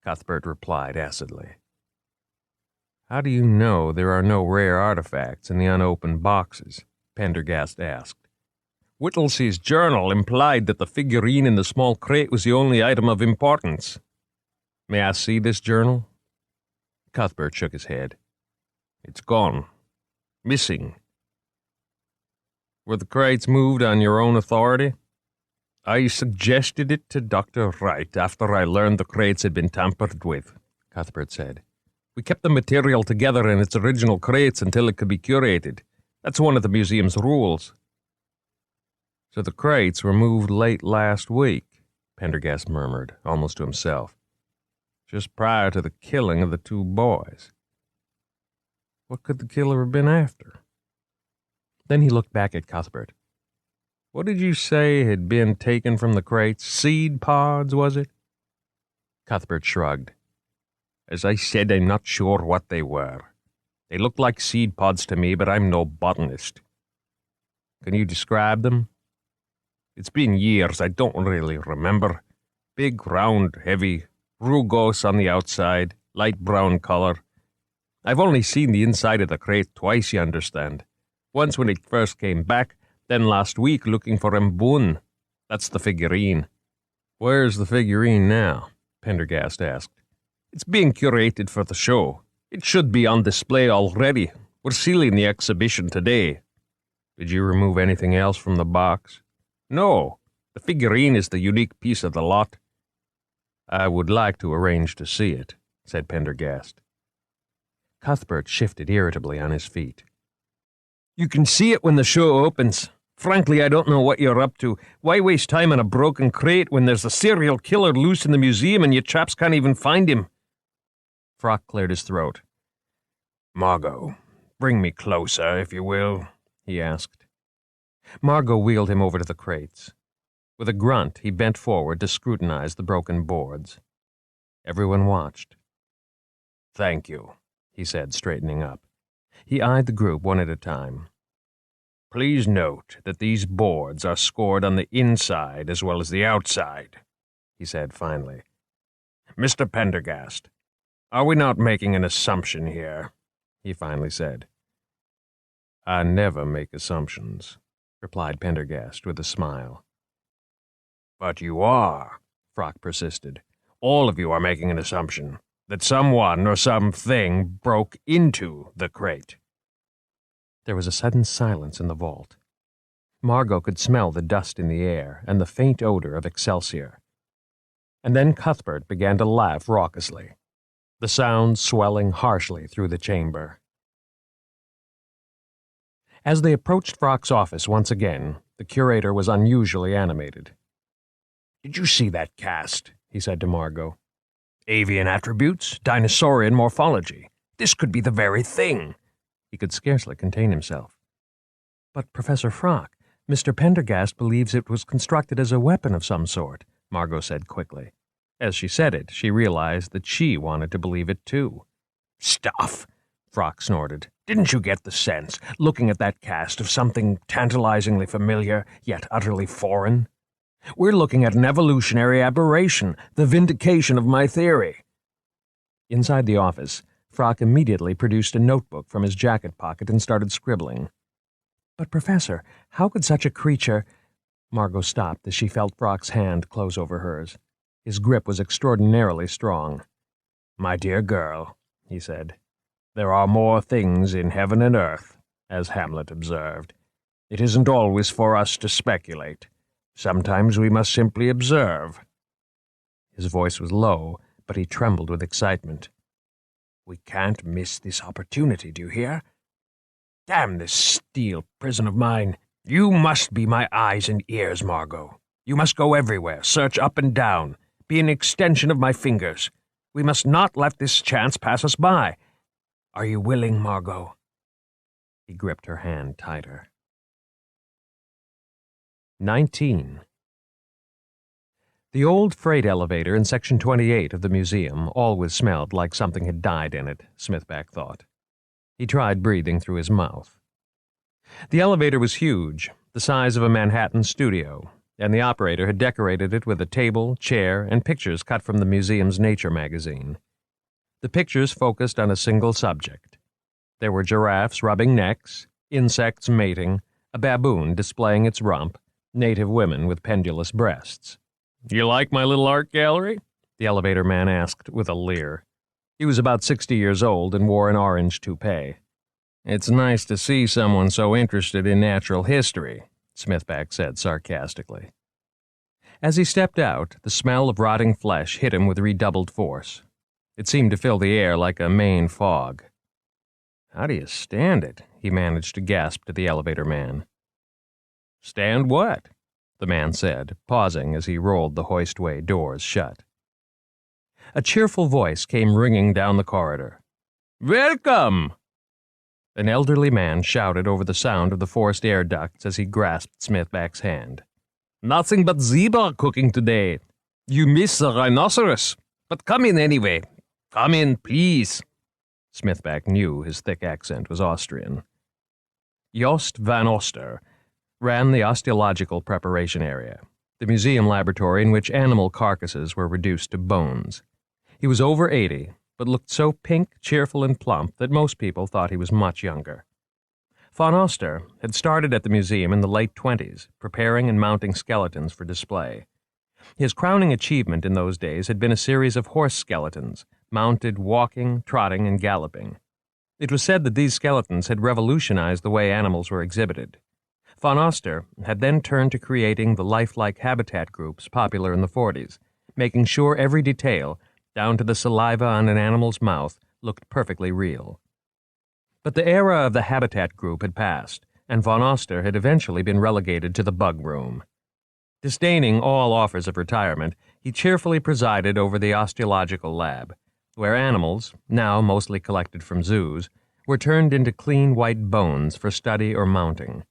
S2: Cuthbert replied acidly. "How do you know there are no rare artifacts in the unopened boxes?" Pendergast asked. "Whittley's journal implied that the figurine in the small crate was the only item of importance." May I see this journal? Cuthbert shook his head. It's gone. Missing. Were the crates moved on your own authority? I suggested it to Dr. Wright after I learned the crates had been tampered with, Cuthbert said. We kept the material together in its original crates until it could be curated. That's one of the museum's rules. So the crates were moved late last week, Pendergast murmured, almost to himself, just prior to the killing of the two boys. What could the killer have been after? Then he looked back at Cuthbert. What did you say had been taken from the crates? Seed pods, was it? Cuthbert shrugged. As I said, I'm not sure what they were. They looked like seed pods to me, but I'm no botanist. Can you describe them? It's been years, I don't really remember. Big, round, heavy, rugose on the outside, light brown color. I've only seen the inside of the crate twice, you understand. Once when it first came back, then last week looking for Mbun. That's the figurine. Where's the figurine now? Pendergast asked. It's being curated for the show. It should be on display already. We're sealing the exhibition today. Did you remove anything else from the box? No. The figurine is the unique piece of the lot. I would like to arrange to see it, said Pendergast. Cuthbert shifted irritably on his feet. You can see it when the show opens. Frankly, I don't know what you're up to. Why waste time on a broken crate when there's a serial killer loose in the museum and you chaps can't even find him? Frock cleared his throat. Margot, bring me closer, if you will, he asked. Margot wheeled him over to the crates. With a grunt, he bent forward to scrutinize the broken boards. Everyone watched. Thank you, he said, straightening up. He eyed the group one at a time. Please note that these boards are scored on the inside as well as the outside, he said finally. Mr. Pendergast, are we not making an assumption here? He finally said. I never make assumptions, replied Pendergast with a smile. But you are, Frock persisted. All of you are making an assumption that someone or something broke into the crate. There was a sudden silence in the vault. Margot could smell the dust in the air and the faint odor of excelsior. And then Cuthbert began to laugh raucously, the sound swelling harshly through the chamber. As they approached Frock's office once again, the curator was unusually animated. Did you see that cast? He said to Margot. Avian attributes, dinosaurian morphology. This could be the very thing. He could scarcely contain himself. But, Professor Frock, Mr. Pendergast believes it was constructed as a weapon of some sort, Margot said quickly. As she said it, she realized that she wanted to believe it too. Stuff, Frock snorted. Didn't you get the sense, looking at that cast, of something tantalizingly familiar, yet utterly foreign? We're looking at an evolutionary aberration, the vindication of my theory. Inside the office, Frock immediately produced a notebook from his jacket pocket and started scribbling. But, Professor, how could such a creature— Margot stopped as she felt Frock's hand close over hers. His grip was extraordinarily strong. My dear girl, he said, there are more things in heaven and earth, as Hamlet observed. It isn't always for us to speculate. Sometimes we must simply observe. His voice was low, but he trembled with excitement. We can't miss this opportunity, do you hear? Damn this steel prison of mine. You must be my eyes and ears, Margot. You must go everywhere, search up and down, be an extension of my fingers. We must not let this chance pass us by. Are you willing, Margot? He gripped her hand tighter. 19. The old freight elevator in Section 28 of the museum always smelled like something had died in it, Smithback thought. He tried breathing through his mouth. The elevator was huge, the size of a Manhattan studio, and the operator had decorated it with a table, chair, and pictures cut from the museum's nature magazine. The pictures focused on a single subject. There were giraffes rubbing necks, insects mating, a baboon displaying its rump, native women with pendulous breasts. You like my little art gallery? the elevator man asked with a leer. He was about 60 years old and wore an orange toupee. It's nice to see someone so interested in natural history, Smithback said sarcastically. As he stepped out, the smell of rotting flesh hit him with redoubled force. It seemed to fill the air like a Maine fog. How do you stand it? He managed to gasp to the elevator man. Stand what? The man said, pausing as he rolled the hoistway doors shut. A cheerful voice came ringing down the corridor. Welcome! An elderly man shouted over the sound of the forced air ducts as he grasped Smithback's hand. Nothing but zebra cooking today. You miss the rhinoceros. But come in anyway. Come in, please. Smithback knew his thick accent was Austrian. Jost van Oster ran the osteological preparation area, the museum laboratory in which animal carcasses were reduced to bones. He was over 80, but looked so pink, cheerful, and plump that most people thought he was much younger. Van Oster had started at the museum in the late 20s, preparing and mounting skeletons for display. His crowning achievement in those days had been a series of horse skeletons, mounted walking, trotting, and galloping. It was said that these skeletons had revolutionized the way animals were exhibited. Van Oster had then turned to creating the lifelike habitat groups popular in the 40s, making sure every detail, down to the saliva on an animal's mouth, looked perfectly real. But the era of the habitat group had passed, and Van Oster had eventually been relegated to the bug room. Disdaining all offers of retirement, he cheerfully presided over the osteological lab, where animals, now mostly collected from zoos, were turned into clean white bones for study or mounting.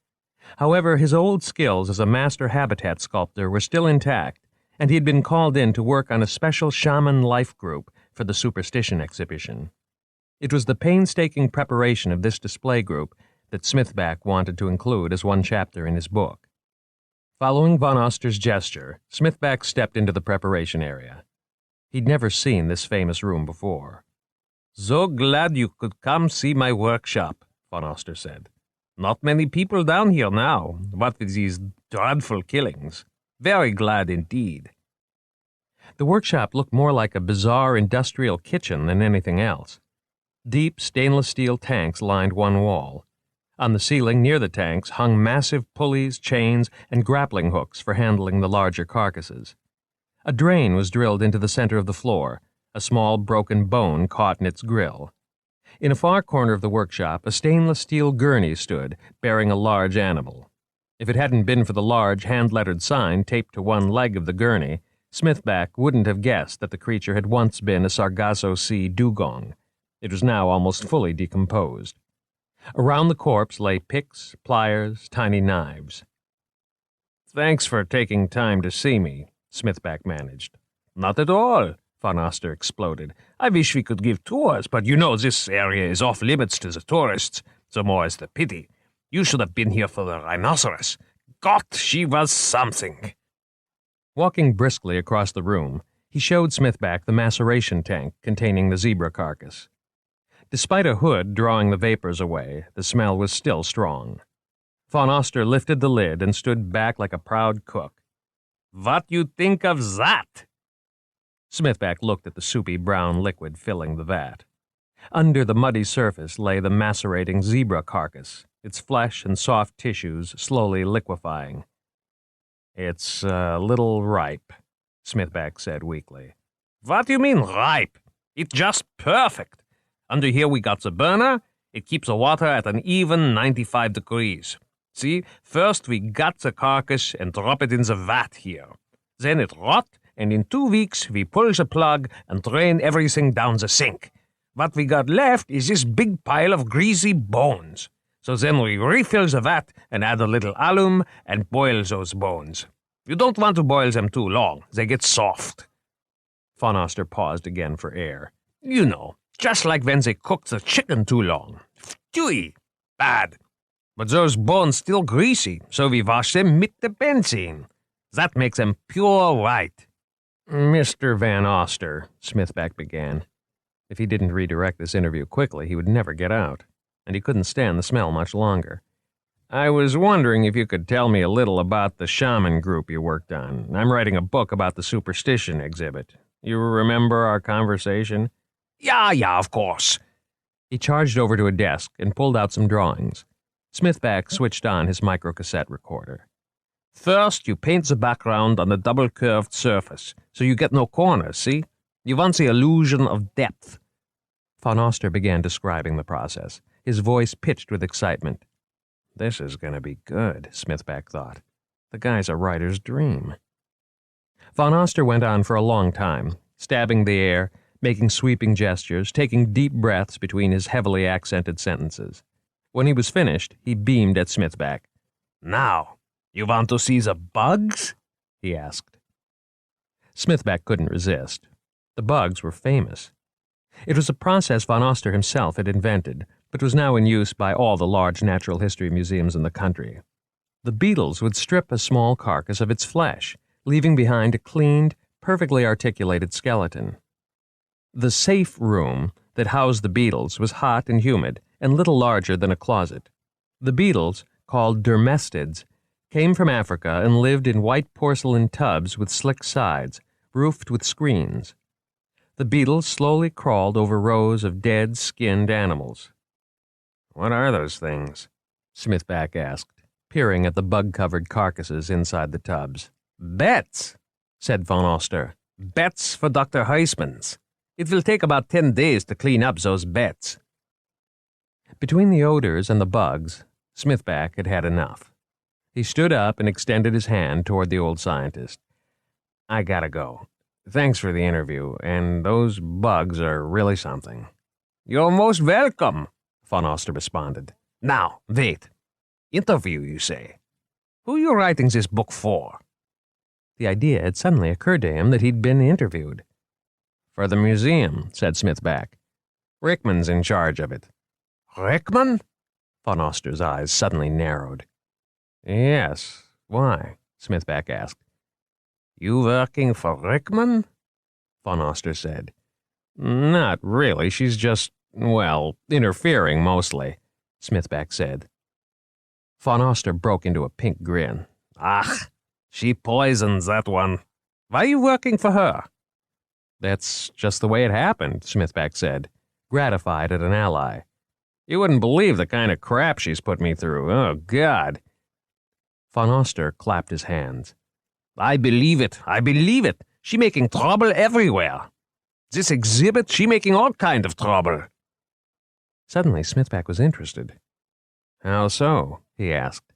S2: However, his old skills as a master habitat sculptor were still intact, and he had been called in to work on a special shaman life group for the Superstition exhibition. It was the painstaking preparation of this display group that Smithback wanted to include as one chapter in his book. Following Van Oster's gesture, Smithback stepped into the preparation area. He'd never seen this famous room before. So glad you could come see my workshop, Van Oster said. Not many people down here now, what with these dreadful killings. Very glad indeed. The workshop looked more like a bizarre industrial kitchen than anything else. Deep stainless steel tanks lined one wall. On the ceiling near the tanks hung massive pulleys, chains, and grappling hooks for handling the larger carcasses. A drain was drilled into the center of the floor, a small broken bone caught in its grill. In a far corner of the workshop, a stainless steel gurney stood, bearing a large animal. If it hadn't been for the large hand-lettered sign taped to one leg of the gurney, Smithback wouldn't have guessed that the creature had once been a Sargasso Sea dugong. It was now almost fully decomposed. Around the corpse lay picks, pliers, tiny knives. Thanks for taking time to see me, Smithback managed. Not at all, Van Oster exploded. I wish we could give tours, but you know this area is off limits to the tourists, so more is the pity. You should have been here for the rhinoceros. God, she was something. Walking briskly across the room, he showed Smithback the maceration tank containing the zebra carcass. Despite a hood drawing the vapors away, the smell was still strong. Van Oster lifted the lid and stood back like a proud cook. What you think of that? Smithback looked at the soupy brown liquid filling the vat. Under the muddy surface lay the macerating zebra carcass, its flesh and soft tissues slowly liquefying. It's a little ripe, Smithback said weakly. What do you mean ripe? It's just perfect. Under here we got the burner. It keeps the water at an even 95 degrees. See, first we gut the carcass and drop it in the vat here. Then it rot, and in 2 weeks we pull the plug and drain everything down the sink. What we got left is this big pile of greasy bones. So then we refill the vat and add a little alum and boil those bones. You don't want to boil them too long. They get soft. Van Oster paused again for air. You know, just like when they cook the chicken too long. Chewy. Bad. But those bones still greasy, so we wash them with the benzene. That makes them pure white. Mr. Van Oster, Smithback began. If he didn't redirect this interview quickly, he would never get out, and he couldn't stand the smell much longer. I was wondering if you could tell me a little about the shaman group you worked on. I'm writing a book about the Superstition exhibit. You remember our conversation?
S5: Yeah, of course.
S2: He charged over to a desk and pulled out some drawings. Smithback switched on his microcassette recorder.
S5: First, you paint the background on a double-curved surface, so you get no corners, see? You want the illusion of depth.
S2: Von Oster began describing the process, his voice pitched with excitement. This is going to be good, Smithback thought. The guy's a writer's dream. Von Oster went on for a long time, stabbing the air, making sweeping gestures, taking deep breaths between his heavily accented sentences. When he was finished, he beamed at Smithback.
S5: Now, you want to see the bugs?
S2: He asked. Smithback couldn't resist. The bugs were famous. It was a process von Oster himself had invented, but was now in use by all the large natural history museums in the country. The beetles would strip a small carcass of its flesh, leaving behind a cleaned, perfectly articulated skeleton. The safe room that housed the beetles was hot and humid and little larger than a closet. The beetles, called dermestids, came from Africa and lived in white porcelain tubs with slick sides, roofed with screens. The beetles slowly crawled over rows of dead, skinned animals.
S5: What are those things?
S2: Smithback asked, peering at the bug-covered carcasses inside the tubs.
S5: Bets, said von Oster. Bets for Dr. Heisman's. It will take about 10 days to clean up those bets.
S2: Between the odors and the bugs, Smithback had had enough. He stood up and extended his hand toward the old scientist. I gotta go. Thanks for the interview, and those bugs are really something.
S5: You're most welcome, von Oster responded. Now, wait. Interview, you say? Who are you writing this book for?
S2: The idea had suddenly occurred to him that he'd been interviewed.
S5: For the museum, said Smithback. Rickman's in charge of it. Rickman?
S2: Von Oster's eyes suddenly narrowed.
S5: Yes. Why? Smithback asked. You working for Rickman?
S2: Von Oster said.
S5: Not really. She's just, well, interfering mostly, Smithback said.
S2: Von Oster broke into a pink grin.
S5: Ah, she poisons that one. Why are you working for her?
S2: That's just the way it happened, Smithback said, gratified at an ally.
S5: You wouldn't believe the kind of crap she's put me through. Oh, God.
S2: Von Oster clapped his hands.
S5: I believe it. I believe it. She making trouble everywhere. This exhibit, she making all kind of trouble.
S2: Suddenly, Smithback was interested. How so? He asked.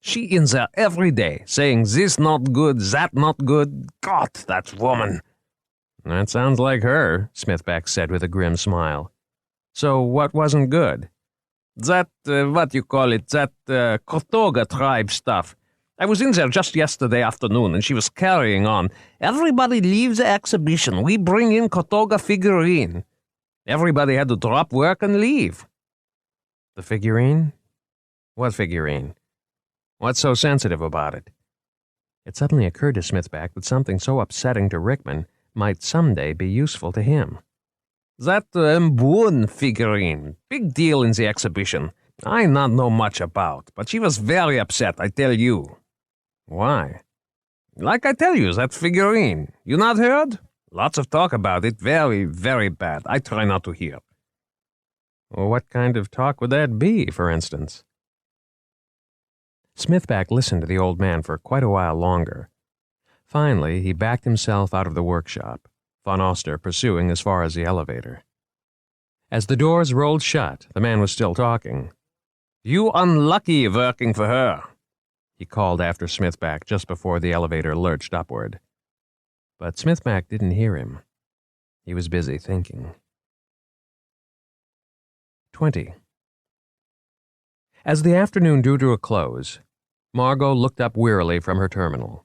S5: She in there every day, saying this not good, that not good. God, that woman.
S2: That sounds like her, Smithback said with a grim smile. So what wasn't good?
S5: That, what you call it, that Kotoga tribe stuff. I was in there just yesterday afternoon, and she was carrying on. Everybody leaves the exhibition. We bring in Kotoga figurine. Everybody had to drop work and leave.
S2: The figurine? What figurine? What's so sensitive about it? It suddenly occurred to Smithback that something so upsetting to Rickman might someday be useful to him.
S5: That Mboon figurine. Big deal in the exhibition. I not know much about, but she was very upset, I tell you.
S2: Why?
S5: Like I tell you, that figurine. You not heard? Lots of talk about it. Very, very bad. I try not to hear.
S2: Well, what kind of talk would that be, for instance? Smithback listened to the old man for quite a while longer. Finally, he backed himself out of the workshop, von Oster pursuing as far as the elevator. As the doors rolled shut, the man was still talking.
S5: You unlucky working for her,
S2: he called after Smithback just before the elevator lurched upward. But Smithback didn't hear him. He was busy thinking. 20. As the afternoon drew to a close, Margot looked up wearily from her terminal.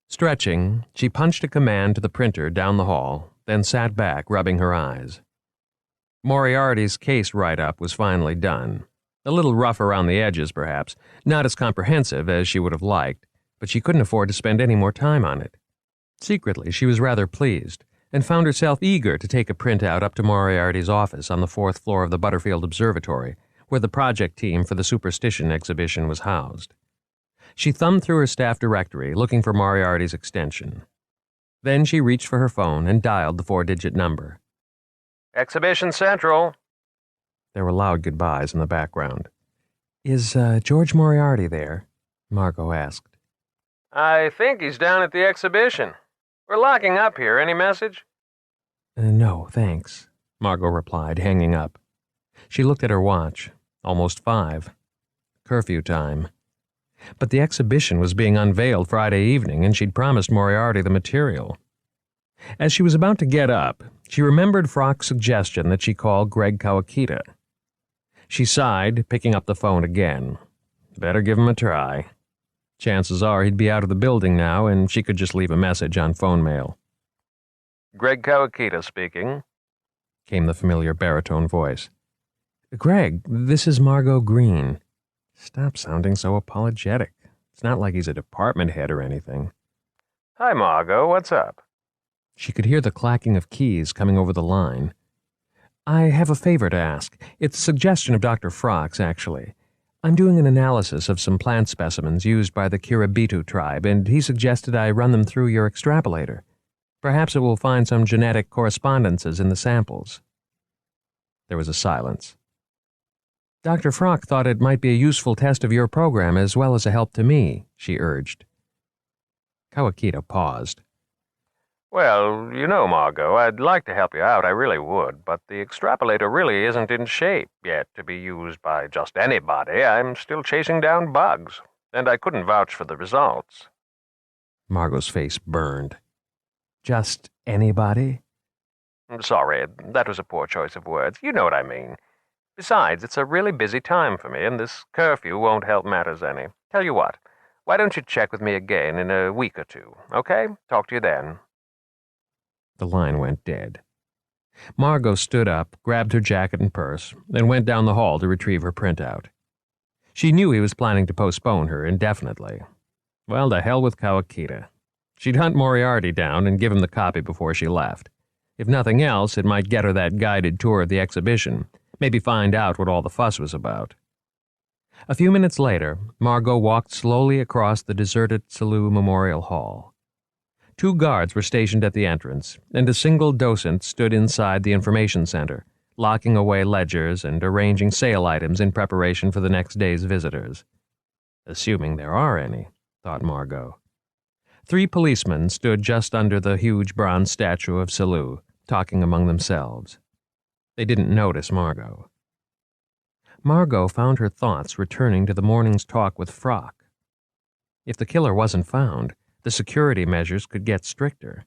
S2: Stretching, she punched a command to the printer down the hall, then sat back, rubbing her eyes. Moriarty's case write-up was finally done. A little rough around the edges, perhaps, not as comprehensive as she would have liked, but she couldn't afford to spend any more time on it. Secretly, she was rather pleased, and found herself eager to take a printout up to Moriarty's office on the 4th floor of the Butterfield Observatory, where the project team for the Superstition exhibition was housed. She thumbed through her staff directory, looking for Moriarty's extension. Then she reached for her phone and dialed the 4-digit number.
S4: Exhibition Central.
S2: There were loud goodbyes in the background. Is George Moriarty there? Margot asked.
S4: I think he's down at the exhibition. We're locking up here. Any message?
S2: No, thanks, Margot replied, hanging up. She looked at her watch. Almost 5. Curfew time. But the exhibition was being unveiled Friday evening, and she'd promised Moriarty the material. As she was about to get up, she remembered Frock's suggestion that she call Greg Kawakita. She sighed, picking up the phone again. Better give him a try. Chances are he'd be out of the building now, and she could just leave a message on phone mail.
S4: Greg Kawakita speaking,
S2: came the familiar baritone voice. Greg, this is Margo Green. Stop sounding so apologetic. It's not like he's a department head or anything.
S4: Hi, Margo. What's up?
S2: She could hear the clacking of keys coming over the line. I have a favor to ask. It's a suggestion of Dr. Frock's, actually. I'm doing an analysis of some plant specimens used by the Kiribitu tribe, and he suggested I run them through your extrapolator. Perhaps it will find some genetic correspondences in the samples. There was a silence. Dr. Frock thought it might be a useful test of your program as well as a help to me, she urged. Kawakita paused.
S4: Well, you know, Margo, I'd like to help you out, I really would, but the extrapolator really isn't in shape yet to be used by just anybody. I'm still chasing down bugs, and I couldn't vouch for the results.
S2: Margot's face burned. Just anybody?
S4: I'm sorry, that was a poor choice of words. You know what I mean. Besides, it's a really busy time for me, and this curfew won't help matters any. Tell you what, why don't you check with me again in a week or two, okay? Talk to you then.
S2: The line went dead. Margot stood up, grabbed her jacket and purse, and went down the hall to retrieve her printout. She knew he was planning to postpone her indefinitely. Well, to hell with Kawakita. She'd hunt Moriarty down and give him the copy before she left. If nothing else, it might get her that guided tour of the exhibition, maybe find out what all the fuss was about. A few minutes later, Margot walked slowly across the deserted Salou Memorial Hall. 2 guards were stationed at the entrance, and a single docent stood inside the information center, locking away ledgers and arranging sale items in preparation for the next day's visitors. Assuming there are any, thought Margot. 3 policemen stood just under the huge bronze statue of Salou, talking among themselves. They didn't notice Margot. Margot found her thoughts returning to the morning's talk with Frock. If the killer wasn't found, the security measures could get stricter.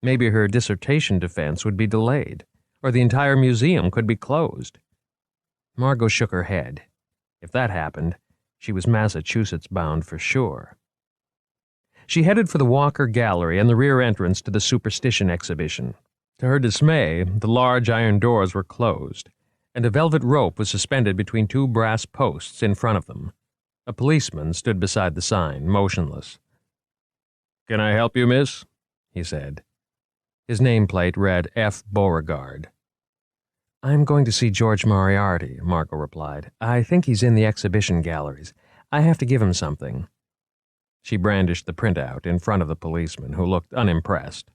S2: Maybe her dissertation defense would be delayed, or the entire museum could be closed. Margot shook her head. If that happened, she was Massachusetts-bound for sure. She headed for the Walker Gallery and the rear entrance to the Superstition exhibition. To her dismay, the large iron doors were closed, and a velvet rope was suspended between 2 brass posts in front of them. A policeman stood beside the sign, motionless. "Can I help you, miss?" he said. His nameplate read F. Beauregard. "I'm going to see George Moriarty," Margot replied. "I think he's in the exhibition galleries. I have to give him something." She brandished the printout in front of the policeman, who looked unimpressed.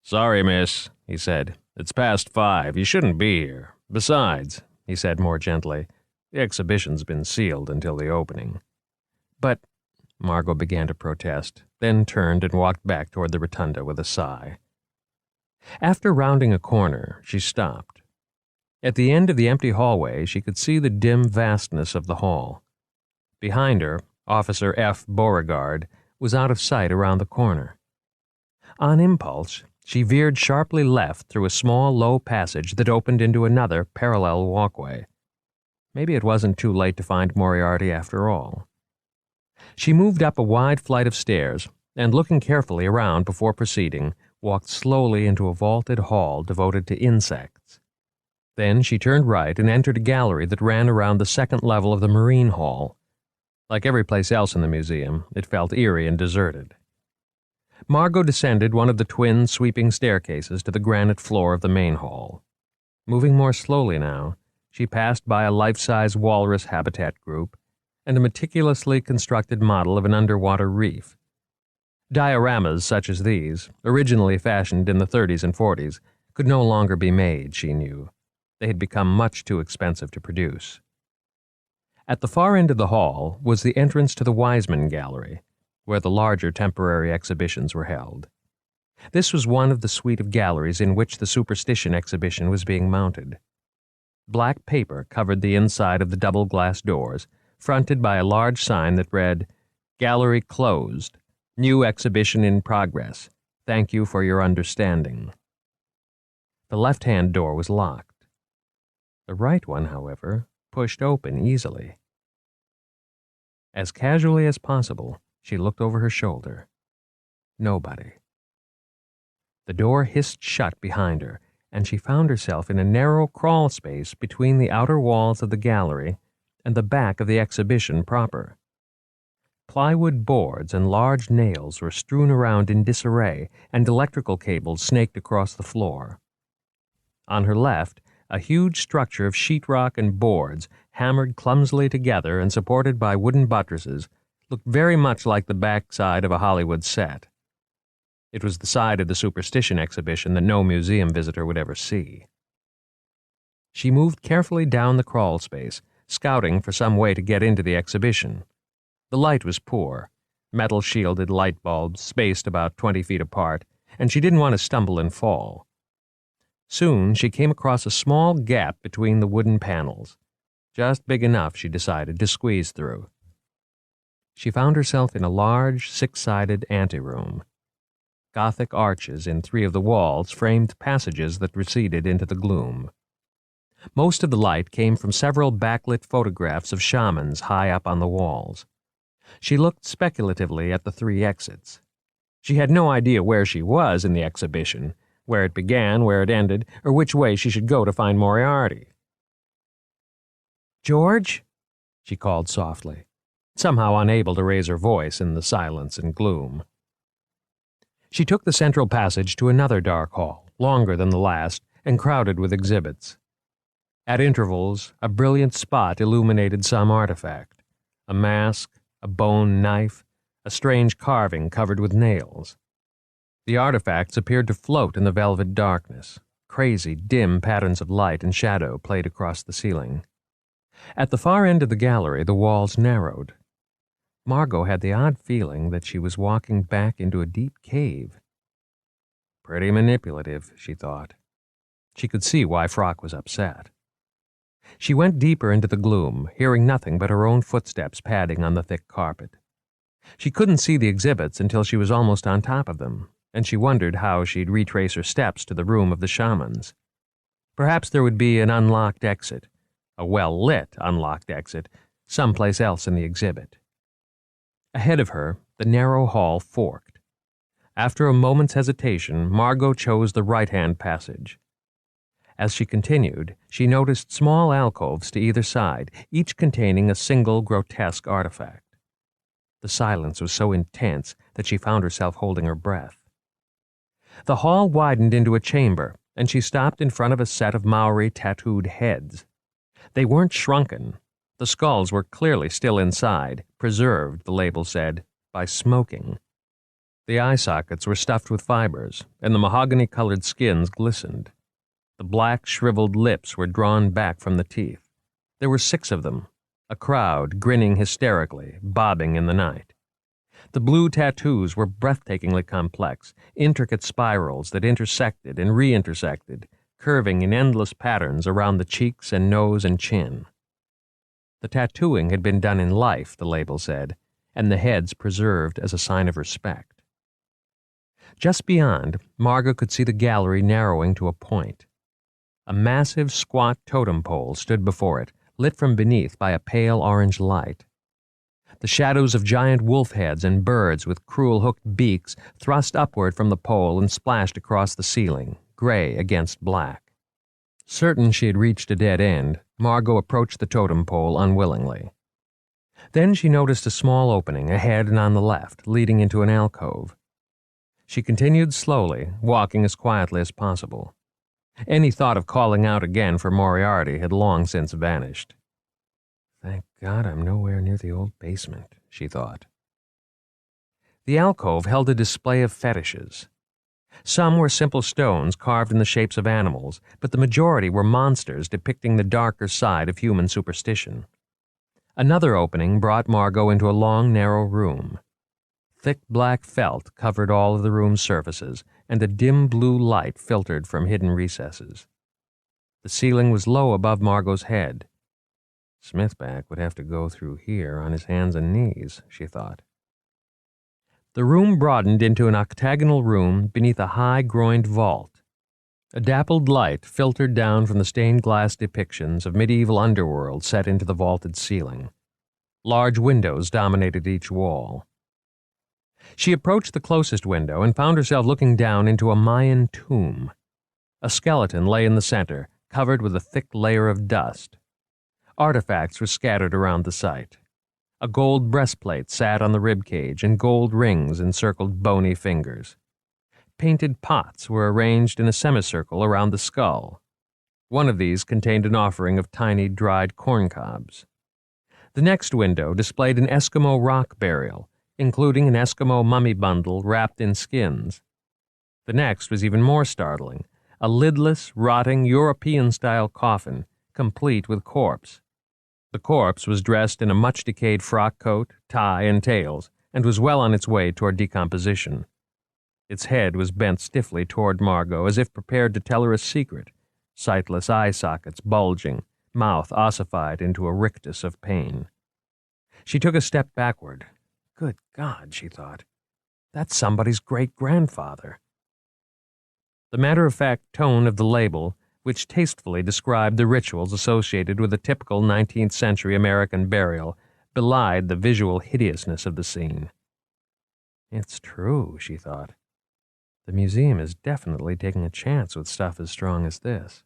S2: "Sorry, miss," he said. "It's past 5. You shouldn't be here. Besides," he said more gently, "the exhibition's been sealed until the opening." "But," Margot began to protest, then turned and walked back toward the rotunda with a sigh. After rounding a corner, she stopped. At the end of the empty hallway, she could see the dim vastness of the hall. Behind her, Officer F. Beauregard was out of sight around the corner. On impulse, she veered sharply left through a small, low passage that opened into another parallel walkway. Maybe it wasn't too late to find Moriarty after all. She moved up a wide flight of stairs and, looking carefully around before proceeding, walked slowly into a vaulted hall devoted to insects. Then she turned right and entered a gallery that ran around the second level of the Marine Hall. Like every place else in the museum, it felt eerie and deserted. Margot descended one of the twin sweeping staircases to the granite floor of the main hall. Moving more slowly now, she passed by a life-size walrus habitat group and a meticulously constructed model of an underwater reef. Dioramas such as these, originally fashioned in the 30s and 40s, could no longer be made, she knew. They had become much too expensive to produce. At the far end of the hall was the entrance to the Wiseman Gallery, where the larger temporary exhibitions were held. This was one of the suite of galleries in which the Superstition exhibition was being mounted. Black paper covered the inside of the double glass doors, fronted by a large sign that read, "Gallery closed. New exhibition in progress. Thank you for your understanding." The left-hand door was locked. The right one, however, pushed open easily. As casually as possible, she looked over her shoulder. Nobody. The door hissed shut behind her, and she found herself in a narrow crawl space between the outer walls of the gallery and the back of the exhibition proper. Plywood boards and large nails were strewn around in disarray, and electrical cables snaked across the floor. On her left, a huge structure of sheetrock and boards, hammered clumsily together and supported by wooden buttresses, looked very much like the backside of a Hollywood set. It was the side of the Superstition exhibition that no museum visitor would ever see. She moved carefully down the crawl space, scouting for some way to get into the exhibition. The light was poor, metal-shielded light bulbs spaced about 20 feet apart, and she didn't want to stumble and fall. Soon she came across a small gap between the wooden panels, just big enough, she decided, to squeeze through. She found herself in a large, six-sided anteroom. Gothic arches in 3 of the walls framed passages that receded into the gloom. Most of the light came from several backlit photographs of shamans high up on the walls. She looked speculatively at the 3 exits. She had no idea where she was in the exhibition, where it began, where it ended, or which way she should go to find Moriarty. "George?" she called softly, somehow unable to raise her voice in the silence and gloom. She took the central passage to another dark hall, longer than the last, and crowded with exhibits. At intervals, a brilliant spot illuminated some artifact, a mask, a bone knife, a strange carving covered with nails. The artifacts appeared to float in the velvet darkness. Crazy, dim patterns of light and shadow played across the ceiling. At the far end of the gallery, the walls narrowed. Margot had the odd feeling that she was walking back into a deep cave. Pretty manipulative, she thought. She could see why Frock was upset. She went deeper into the gloom, hearing nothing but her own footsteps padding on the thick carpet. She couldn't see the exhibits until she was almost on top of them, and she wondered how she'd retrace her steps to the room of the shamans. Perhaps there would be an unlocked exit, a well-lit unlocked exit, someplace else in the exhibit. Ahead of her, the narrow hall forked. After a moment's hesitation, Margot chose the right-hand passage. As she continued, she noticed small alcoves to either side, each containing a single grotesque artifact. The silence was so intense that she found herself holding her breath. The hall widened into a chamber, and she stopped in front of a set of Maori tattooed heads. They weren't shrunken. The skulls were clearly still inside, preserved, the label said, by smoking. The eye sockets were stuffed with fibers, and the mahogany-colored skins glistened. The black, shriveled lips were drawn back from the teeth. There were 6 of them, a crowd grinning hysterically, bobbing in the night. The blue tattoos were breathtakingly complex, intricate spirals that intersected and re-intersected, curving in endless patterns around the cheeks and nose and chin. The tattooing had been done in life, the label said, and the heads preserved as a sign of respect. Just beyond, Margot could see the gallery narrowing to a point. A massive, squat totem pole stood before it, lit from beneath by a pale orange light. The shadows of giant wolf heads and birds with cruel hooked beaks thrust upward from the pole and splashed across the ceiling, gray against black. Certain she had reached a dead end, Margot approached the totem pole unwillingly. Then she noticed a small opening ahead and on the left, leading into an alcove. She continued slowly, walking as quietly as possible. Any thought of calling out again for Moriarty had long since vanished. "Thank God I'm nowhere near the old basement," she thought. The alcove held a display of fetishes. Some were simple stones carved in the shapes of animals, but the majority were monsters depicting the darker side of human superstition. Another opening brought Margot into a long, narrow room. Thick black felt covered all of the room's surfaces, and a dim blue light filtered from hidden recesses. The ceiling was low above Margot's head. Smithback would have to go through here on his hands and knees, she thought. The room broadened into an octagonal room beneath a high-groined vault. A dappled light filtered down from the stained glass depictions of medieval underworld set into the vaulted ceiling. Large windows dominated each wall. She approached the closest window and found herself looking down into a Mayan tomb. A skeleton lay in the center, covered with a thick layer of dust. Artifacts were scattered around the site. A gold breastplate sat on the ribcage, and gold rings encircled bony fingers. Painted pots were arranged in a semicircle around the skull. One of these contained an offering of tiny dried corn cobs. The next window displayed an Eskimo rock burial, including an Eskimo mummy bundle wrapped in skins. The next was even more startling, a lidless, rotting European-style coffin, complete with corpse. The corpse was dressed in a much-decayed frock coat, tie, and tails, and was well on its way toward decomposition. Its head was bent stiffly toward Margot, as if prepared to tell her a secret, sightless eye sockets bulging, mouth ossified into a rictus of pain. She took a step backward. Good God, she thought. That's somebody's great-grandfather. The matter-of-fact tone of the label, which tastefully described the rituals associated with a typical 19th-century American burial, belied the visual hideousness of the scene. It's true, she thought. The museum is definitely taking a chance with stuff as strong as this.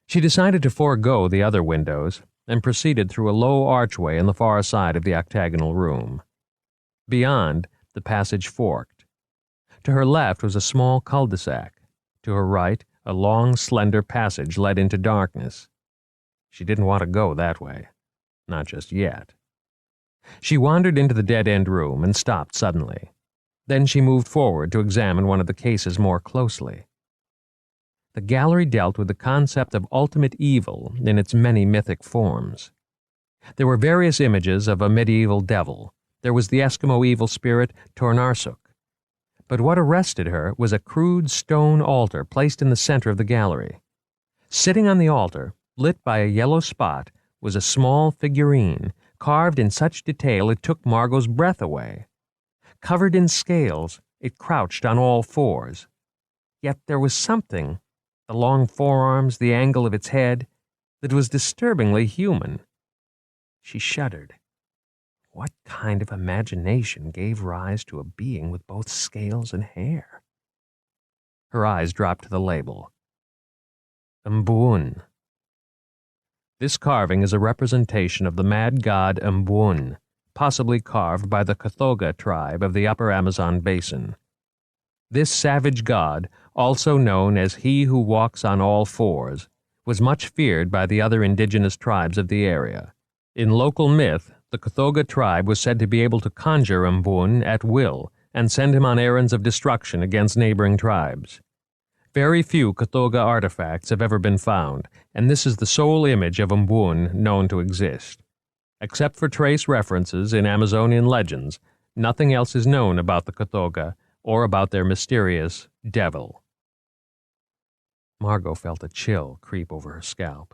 S2: She decided to forego the other windows and proceeded through a low archway on the far side of the octagonal room. Beyond, the passage forked. To her left was a small cul-de-sac. To her right, a long, slender passage led into darkness. She didn't want to go that way. Not just yet. She wandered into the dead-end room and stopped suddenly. Then she moved forward to examine one of the cases more closely. The gallery dealt with the concept of ultimate evil in its many mythic forms. There were various images of a medieval devil. There was the Eskimo evil spirit Tornarsuk. But what arrested her was a crude stone altar placed in the center of the gallery. Sitting on the altar, lit by a yellow spot, was a small figurine, carved in such detail it took Margot's breath away. Covered in scales, it crouched on all fours. Yet there was something, the long forearms, the angle of its head, that was disturbingly human. She shuddered. What kind of imagination gave rise to a being with both scales and hair? Her eyes dropped to the label. Mbuun. This carving is a representation of the mad god Mbuun, possibly carved by the Cathoga tribe of the upper Amazon basin. This savage god, also known as he who walks on all fours, was much feared by the other indigenous tribes of the area. In local myth, the Cathoga tribe was said to be able to conjure Mbuun at will and send him on errands of destruction against neighboring tribes. Very few Cathoga artifacts have ever been found, and this is the sole image of Mbuun known to exist. Except for trace references in Amazonian legends, nothing else is known about the Cathoga or about their mysterious devil. Margot felt a chill creep over her scalp.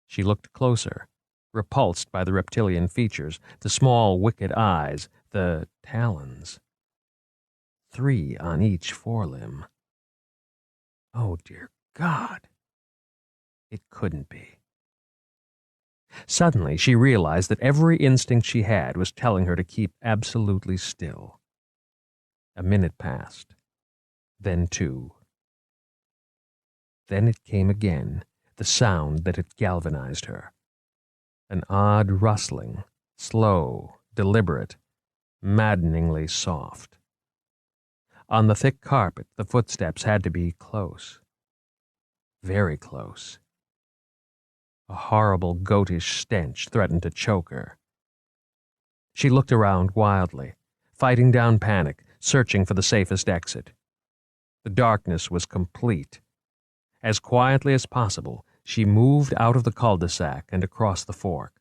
S2: She looked closer, repulsed by the reptilian features, the small, wicked eyes, the talons. 3 on each forelimb. Oh, dear God! It couldn't be. Suddenly, she realized that every instinct she had was telling her to keep absolutely still. A minute passed, then 2. Then it came again, the sound that had galvanized her. An odd rustling, slow, deliberate, maddeningly soft. On the thick carpet, the footsteps had to be close. Very close. A horrible goatish stench threatened to choke her. She looked around wildly, fighting down panic, searching for the safest exit. The darkness was complete. As quietly as possible, she moved out of the cul-de-sac and across the fork.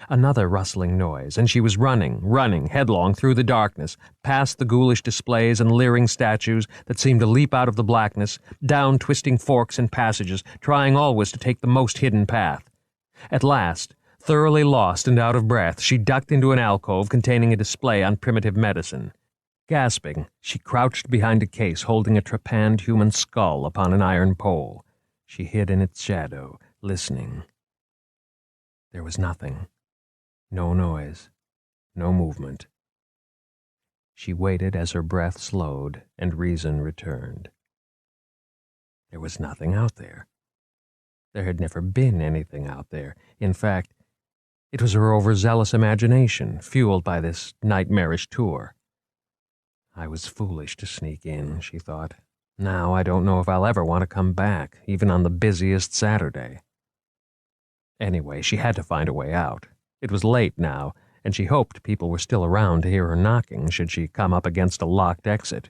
S2: Another rustling noise, and she was running headlong through the darkness, past the ghoulish displays and leering statues that seemed to leap out of the blackness, down twisting forks and passages, trying always to take the most hidden path. At last, thoroughly lost and out of breath, she ducked into an alcove containing a display on primitive medicine. Gasping, she crouched behind a case holding a trepanned human skull upon an iron pole. She hid in its shadow, listening. There was nothing. No noise. No movement. She waited as her breath slowed and reason returned. There was nothing out there. There had never been anything out there. In fact, it was her overzealous imagination, fueled by this nightmarish tour. I was foolish to sneak in, she thought. Now I don't know if I'll ever want to come back, even on the busiest Saturday. Anyway, she had to find a way out. It was late now, and she hoped people were still around to hear her knocking should she come up against a locked exit.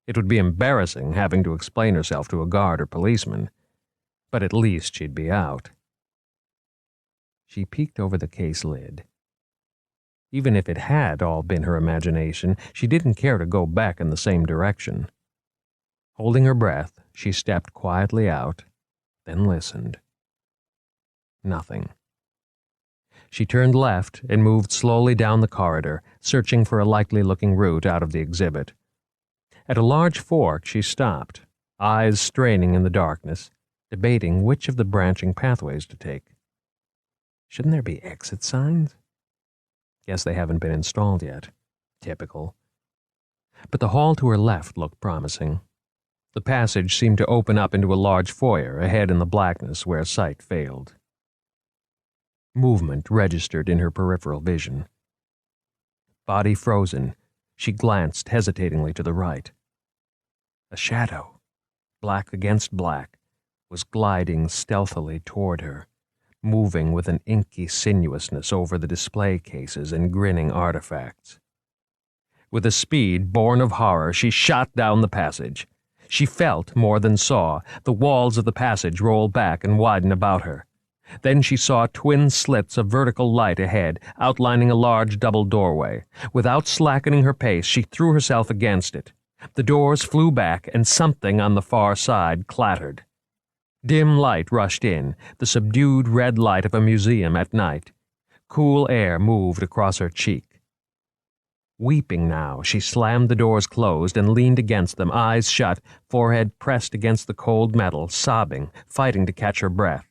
S2: It would be embarrassing having to explain herself to a guard or policeman, but at least she'd be out. She peeked over the case lid. Even if it had all been her imagination, she didn't care to go back in the same direction. Holding her breath, she stepped quietly out, then listened. Nothing. She turned left and moved slowly down the corridor, searching for a likely-looking route out of the exhibit. At a large fork, she stopped, eyes straining in the darkness, debating which of the branching pathways to take. Shouldn't there be exit signs? Guess they haven't been installed yet. Typical. But the hall to her left looked promising. The passage seemed to open up into a large foyer ahead in the blackness where sight failed. Movement registered in her peripheral vision. Body frozen, she glanced hesitatingly to the right. A shadow, black against black, was gliding stealthily toward her, moving with an inky sinuousness over the display cases and grinning artifacts. With a speed born of horror, she shot down the passage. She felt more than saw the walls of the passage roll back and widen about her. Then she saw twin slits of vertical light ahead, outlining a large double doorway. Without slackening her pace, she threw herself against it. The doors flew back, and something on the far side clattered. Dim light rushed in, the subdued red light of a museum at night. Cool air moved across her cheek. Weeping now, she slammed the doors closed and leaned against them, eyes shut, forehead pressed against the cold metal, sobbing, fighting to catch her breath.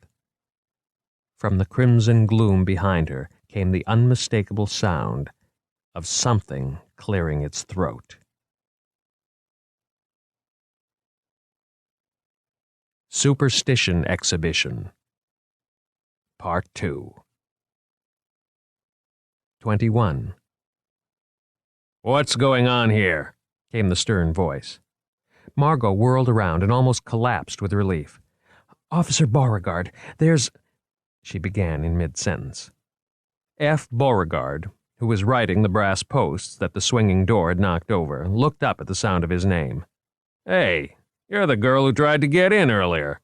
S2: From the crimson gloom behind her came the unmistakable sound of something clearing its throat. Superstition Exhibition Part 2 21. "What's going on here?" came the stern voice. Margot whirled around and almost collapsed with relief. "Officer Beauregard, there's—" she began in mid-sentence. F. Beauregard, who was writing the brass posts that the swinging door had knocked over, looked up at the sound of his name. "Hey, you're the girl who tried to get in earlier."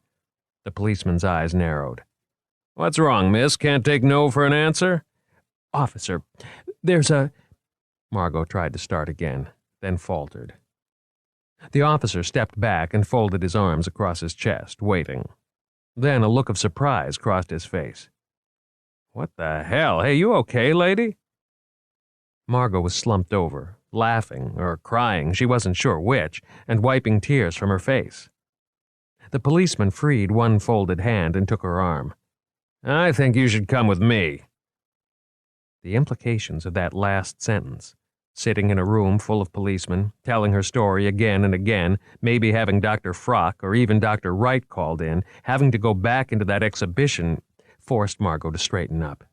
S2: The policeman's eyes narrowed. "What's wrong, miss? Can't take no for an answer?" "Officer, there's a—" Margot tried to start again, then faltered. The officer stepped back and folded his arms across his chest, waiting. Then a look of surprise crossed his face. "What the hell? Hey, you okay, lady?" Margot was slumped over, laughing or crying, she wasn't sure which, and wiping tears from her face. The policeman freed one folded hand and took her arm. "I think you should come with me." The implications of that last sentence, sitting in a room full of policemen, telling her story again and again, maybe having Dr. Frock or even Dr. Wright called in, having to go back into that exhibition, forced Margot to straighten up.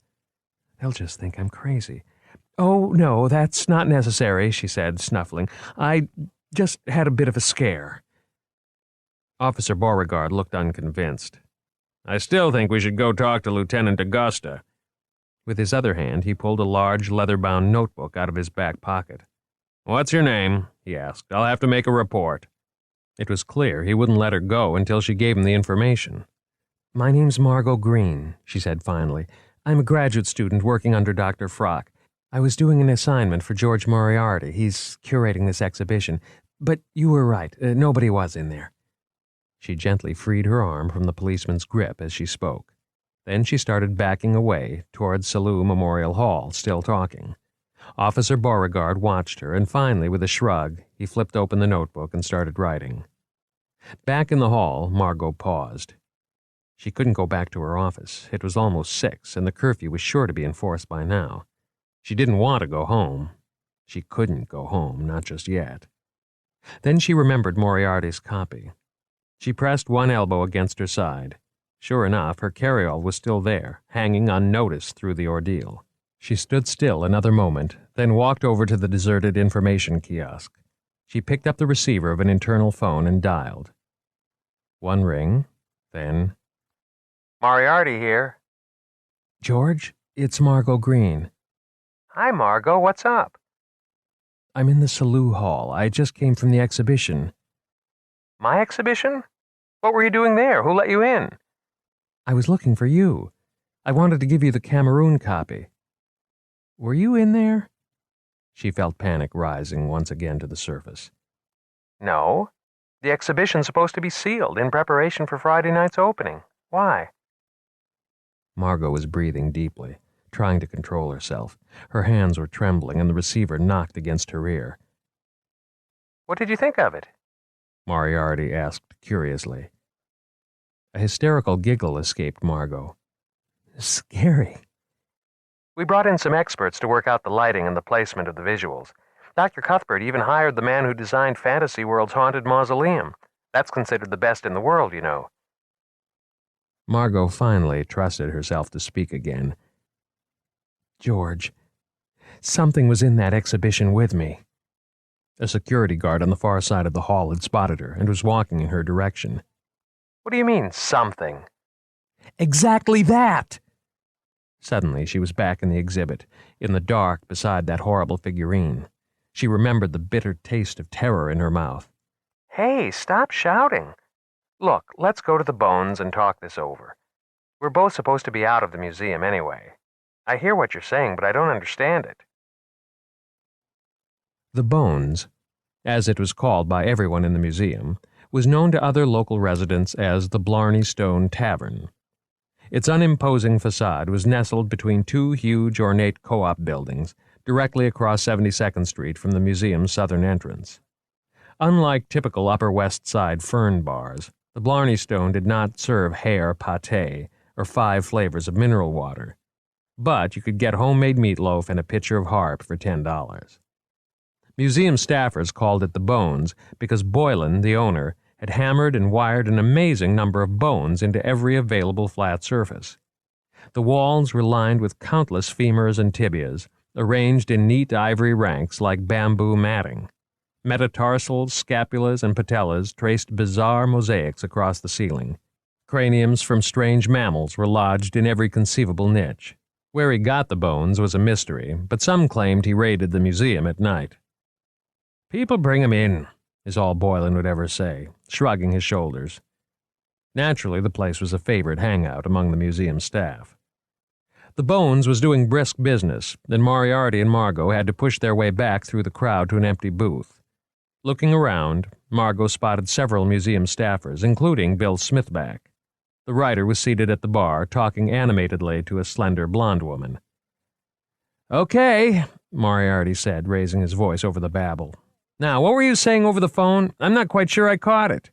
S2: "They'll just think I'm crazy." "Oh, no, that's not necessary," she said, snuffling. "I just had a bit of a scare." Officer Beauregard looked unconvinced. "I still think we should go talk to Lieutenant Augusta." With his other hand, he pulled a large leather-bound notebook out of his back pocket. "What's your name?" he asked. "I'll have to make a report." It was clear he wouldn't let her go until she gave him the information. "My name's Margo Green," she said finally. "I'm a graduate student working under Dr. Frock. I was doing an assignment for George Moriarty. He's curating this exhibition. But you were right. Nobody was in there." She gently freed her arm from the policeman's grip as she spoke. Then she started backing away towards Salut Memorial Hall, still talking. Officer Beauregard watched her, and finally, with a shrug, he flipped open the notebook and started writing. Back in the hall, Margot paused. She couldn't go back to her office. It was almost 6, and the curfew was sure to be enforced by now. She didn't want to go home. She couldn't go home, not just yet. Then she remembered Moriarty's copy. She pressed one elbow against her side. Sure enough, her carryall was still there, hanging unnoticed through the ordeal. She stood still another moment, then walked over to the deserted information kiosk. She picked up the receiver of an internal phone and dialed. One ring, then...
S4: "Moriarty here."
S2: "George, it's Margo Green."
S4: "Hi, Margo. What's up?"
S2: "I'm in the Salut Hall. I just came from the exhibition."
S4: "My exhibition? What were you doing there? Who let you in?"
S2: "I was looking for you. I wanted to give you the Cameroon copy." "Were you in there?" She felt panic rising once again to the surface.
S4: "No. The exhibition's supposed to be sealed in preparation for Friday night's opening. Why?"
S2: Margot was breathing deeply, trying to control herself. Her hands were trembling, and the receiver knocked against her ear.
S4: "What did you think of it?"
S2: Moriarty asked curiously. A hysterical giggle escaped Margot. "Scary."
S4: "We brought in some experts to work out the lighting and the placement of the visuals. Dr. Cuthbert even hired the man who designed Fantasy World's haunted mausoleum. That's considered the best in the world, you know."
S2: Margot finally trusted herself to speak again. "George, something was in that exhibition with me." A security guard on the far side of the hall had spotted her and was walking in her direction.
S4: "What do you mean, something?"
S2: "Exactly that!" Suddenly, she was back in the exhibit, in the dark beside that horrible figurine. She remembered the bitter taste of terror in her mouth.
S4: "Hey, stop shouting. Look, let's go to the Bones and talk this over. We're both supposed to be out of the museum anyway. I hear what you're saying, but I don't understand it."
S2: The Bones, as it was called by everyone in the museum, was known to other local residents as the Blarney Stone Tavern. Its unimposing facade was nestled between two huge ornate co-op buildings directly across 72nd Street from the museum's southern entrance. Unlike typical Upper West Side fern bars, the Blarney Stone did not serve hare pâté or 5 flavors of mineral water, but you could get homemade meatloaf and a pitcher of harp for $10. Museum staffers called it the Bones because Boylan, the owner, had hammered and wired an amazing number of bones into every available flat surface. The walls were lined with countless femurs and tibias, arranged in neat ivory ranks like bamboo matting. Metatarsals, scapulas, and patellas traced bizarre mosaics across the ceiling. Craniums from strange mammals were lodged in every conceivable niche. Where he got the bones was a mystery, but some claimed he raided the museum at night. "People bring 'em in," is all Boylan would ever say, shrugging his shoulders. Naturally, the place was a favorite hangout among the museum staff. The Bones was doing brisk business, and Moriarty and Margot had to push their way back through the crowd to an empty booth. Looking around, Margot spotted several museum staffers, including Bill Smithback. The writer was seated at the bar, talking animatedly to a slender blonde woman. "Okay," Moriarty said, raising his voice over the babble. "Now, what were you saying over the phone? I'm not quite sure I caught it."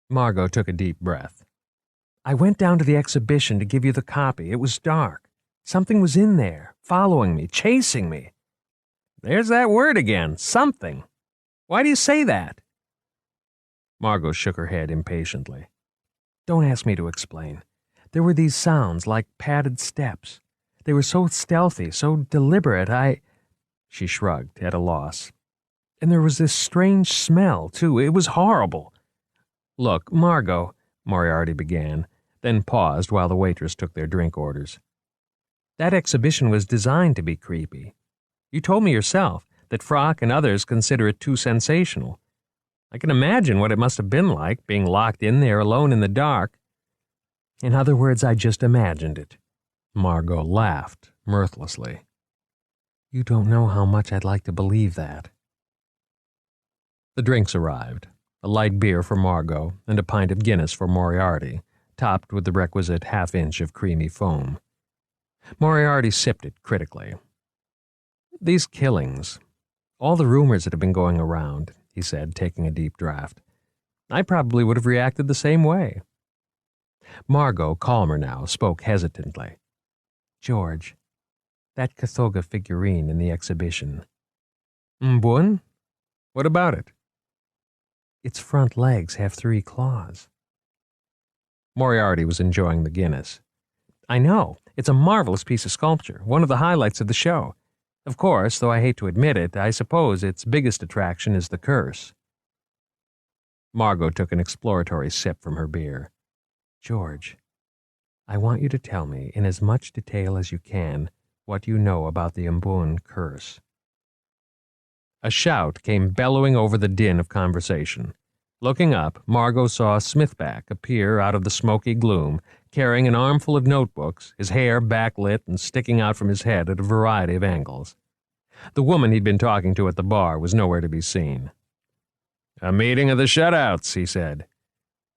S2: Margot took a deep breath. "I went down to the exhibition to give you the copy. It was dark. Something was in there, following me, chasing me." "There's that word again, something. Why do you say that?" Margot shook her head impatiently. "Don't ask me to explain. There were these sounds like padded steps. They were so stealthy, so deliberate, She shrugged, at a loss. "And there was this strange smell, too. It was horrible." "Look, Margot," Moriarty began, then paused while the waitress took their drink orders. That exhibition was designed to be creepy. You told me yourself that Frock and others consider it too sensational. I can imagine what it must have been like, being locked in there alone in the dark. In other words, I just imagined it. Margot laughed mirthlessly. You don't know how much I'd like to believe that. The drinks arrived, a light beer for Margot and a pint of Guinness for Moriarty, topped with the requisite half-inch of creamy foam. Moriarty sipped it critically. These killings, all the rumors that have been going around, he said, taking a deep draught. I probably would have reacted the same way. Margot, calmer now, spoke hesitantly. George, that Cathoga figurine in the exhibition. Mbun? What about it? Its front legs have 3 claws. Moriarty was enjoying the Guinness. I know. It's a marvelous piece of sculpture, one of the highlights of the show. Of course, though I hate to admit it, I suppose its biggest attraction is the curse. Margot took an exploratory sip from her beer. George, I want you to tell me, in as much detail as you can, what you know about the Mbun curse. A shout came bellowing over the din of conversation. Looking up, Margot saw Smithback appear out of the smoky gloom, carrying an armful of notebooks, his hair backlit and sticking out from his head at a variety of angles. The woman he'd been talking to at the bar was nowhere to be seen. A meeting of the shutouts, he said.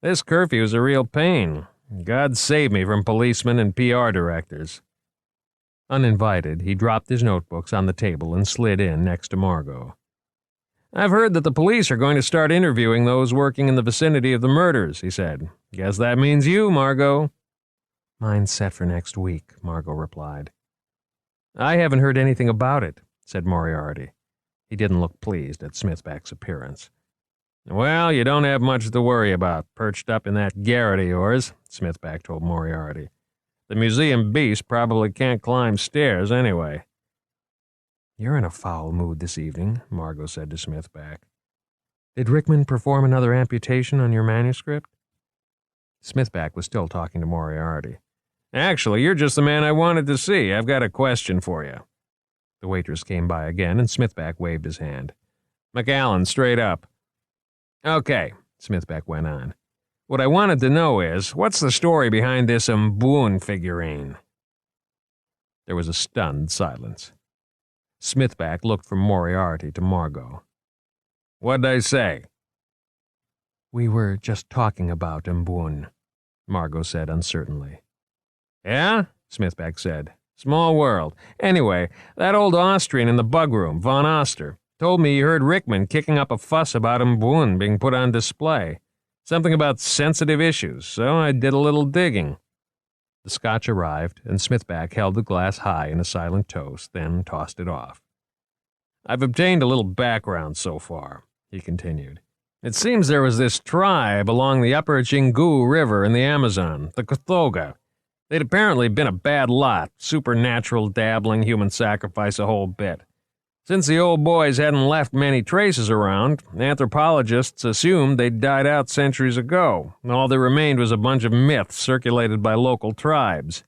S2: This curfew's a real pain. God save me from policemen and PR directors. Uninvited, he dropped his notebooks on the table and slid in next to Margot. I've heard that the police are going to start interviewing those working in the vicinity of the murders, he said. Guess that means you, Margot. Mine's set for next week, Margot replied. I haven't heard anything about it, said Moriarty. He didn't look pleased at Smithback's appearance. Well, you don't have much to worry about, perched up in that garret of yours, Smithback told Moriarty. The museum beast probably can't climb stairs anyway. You're in a foul mood this evening, Margot said to Smithback. Did Rickman perform another amputation on your manuscript? Smithback was still talking to Moriarty. Actually, you're just the man I wanted to see. I've got a question for you. The waitress came by again, and Smithback waved his hand. McAllen, straight up. Okay, Smithback went on. What I wanted to know is, what's the story behind this Mbun figurine? There was a stunned silence. Smithback looked from Moriarty to Margot. What'd I say? We were just talking about Mbun, Margot said uncertainly. Yeah? Smithback said. Small world. Anyway, that old Austrian in the bug room, Von Oster, told me he heard Rickman kicking up a fuss about Mbun being put on display. Something about sensitive issues, so I did a little digging. The scotch arrived, and Smithback held the glass high in a silent toast, then tossed it off. I've obtained a little background so far, he continued. It seems there was this tribe along the upper Xingu River in the Amazon, the Cathoga. They'd apparently been a bad lot, supernatural dabbling, human sacrifice, a whole bit. Since the old boys hadn't left many traces around, anthropologists assumed they'd died out centuries ago. All that remained was a bunch of myths circulated by local tribes.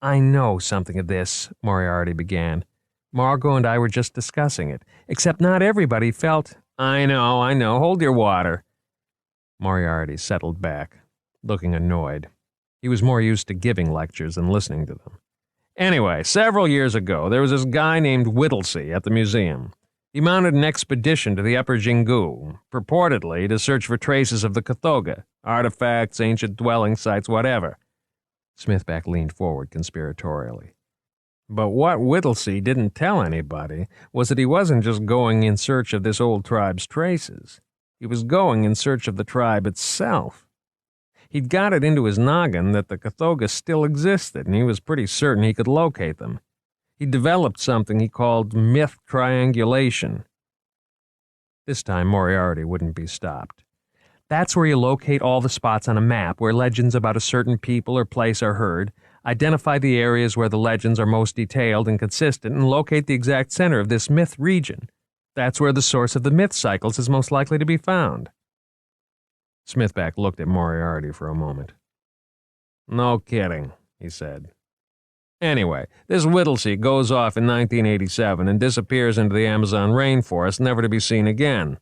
S2: I know something of this, Moriarty began. Margot and I were just discussing it, except not everybody felt... I know, hold your water. Moriarty settled back, looking annoyed. He was more used to giving lectures than listening to them. Anyway, several years ago, there was this guy named Whittley at the museum. He mounted an expedition to the upper Xingu, purportedly to search for traces of the Cathoga, artifacts, ancient dwelling sites, whatever. Smithback leaned forward conspiratorially. But what Whittley didn't tell anybody was that he wasn't just going in search of this old tribe's traces. He was going in search of the tribe itself. He'd got it into his noggin that the Cathoga still existed, and he was pretty certain he could locate them. He developed something he called myth triangulation. This time Moriarty wouldn't be stopped. That's where you locate all the spots on a map where legends about a certain people or place are heard, identify the areas where the legends are most detailed and consistent, and locate the exact center of this myth region. That's where the source of the myth cycles is most likely to be found. Smithback looked at Moriarty for a moment. No kidding, he said. Anyway, this Whittlesey goes off in 1987 and disappears into the Amazon rainforest, never to be seen again.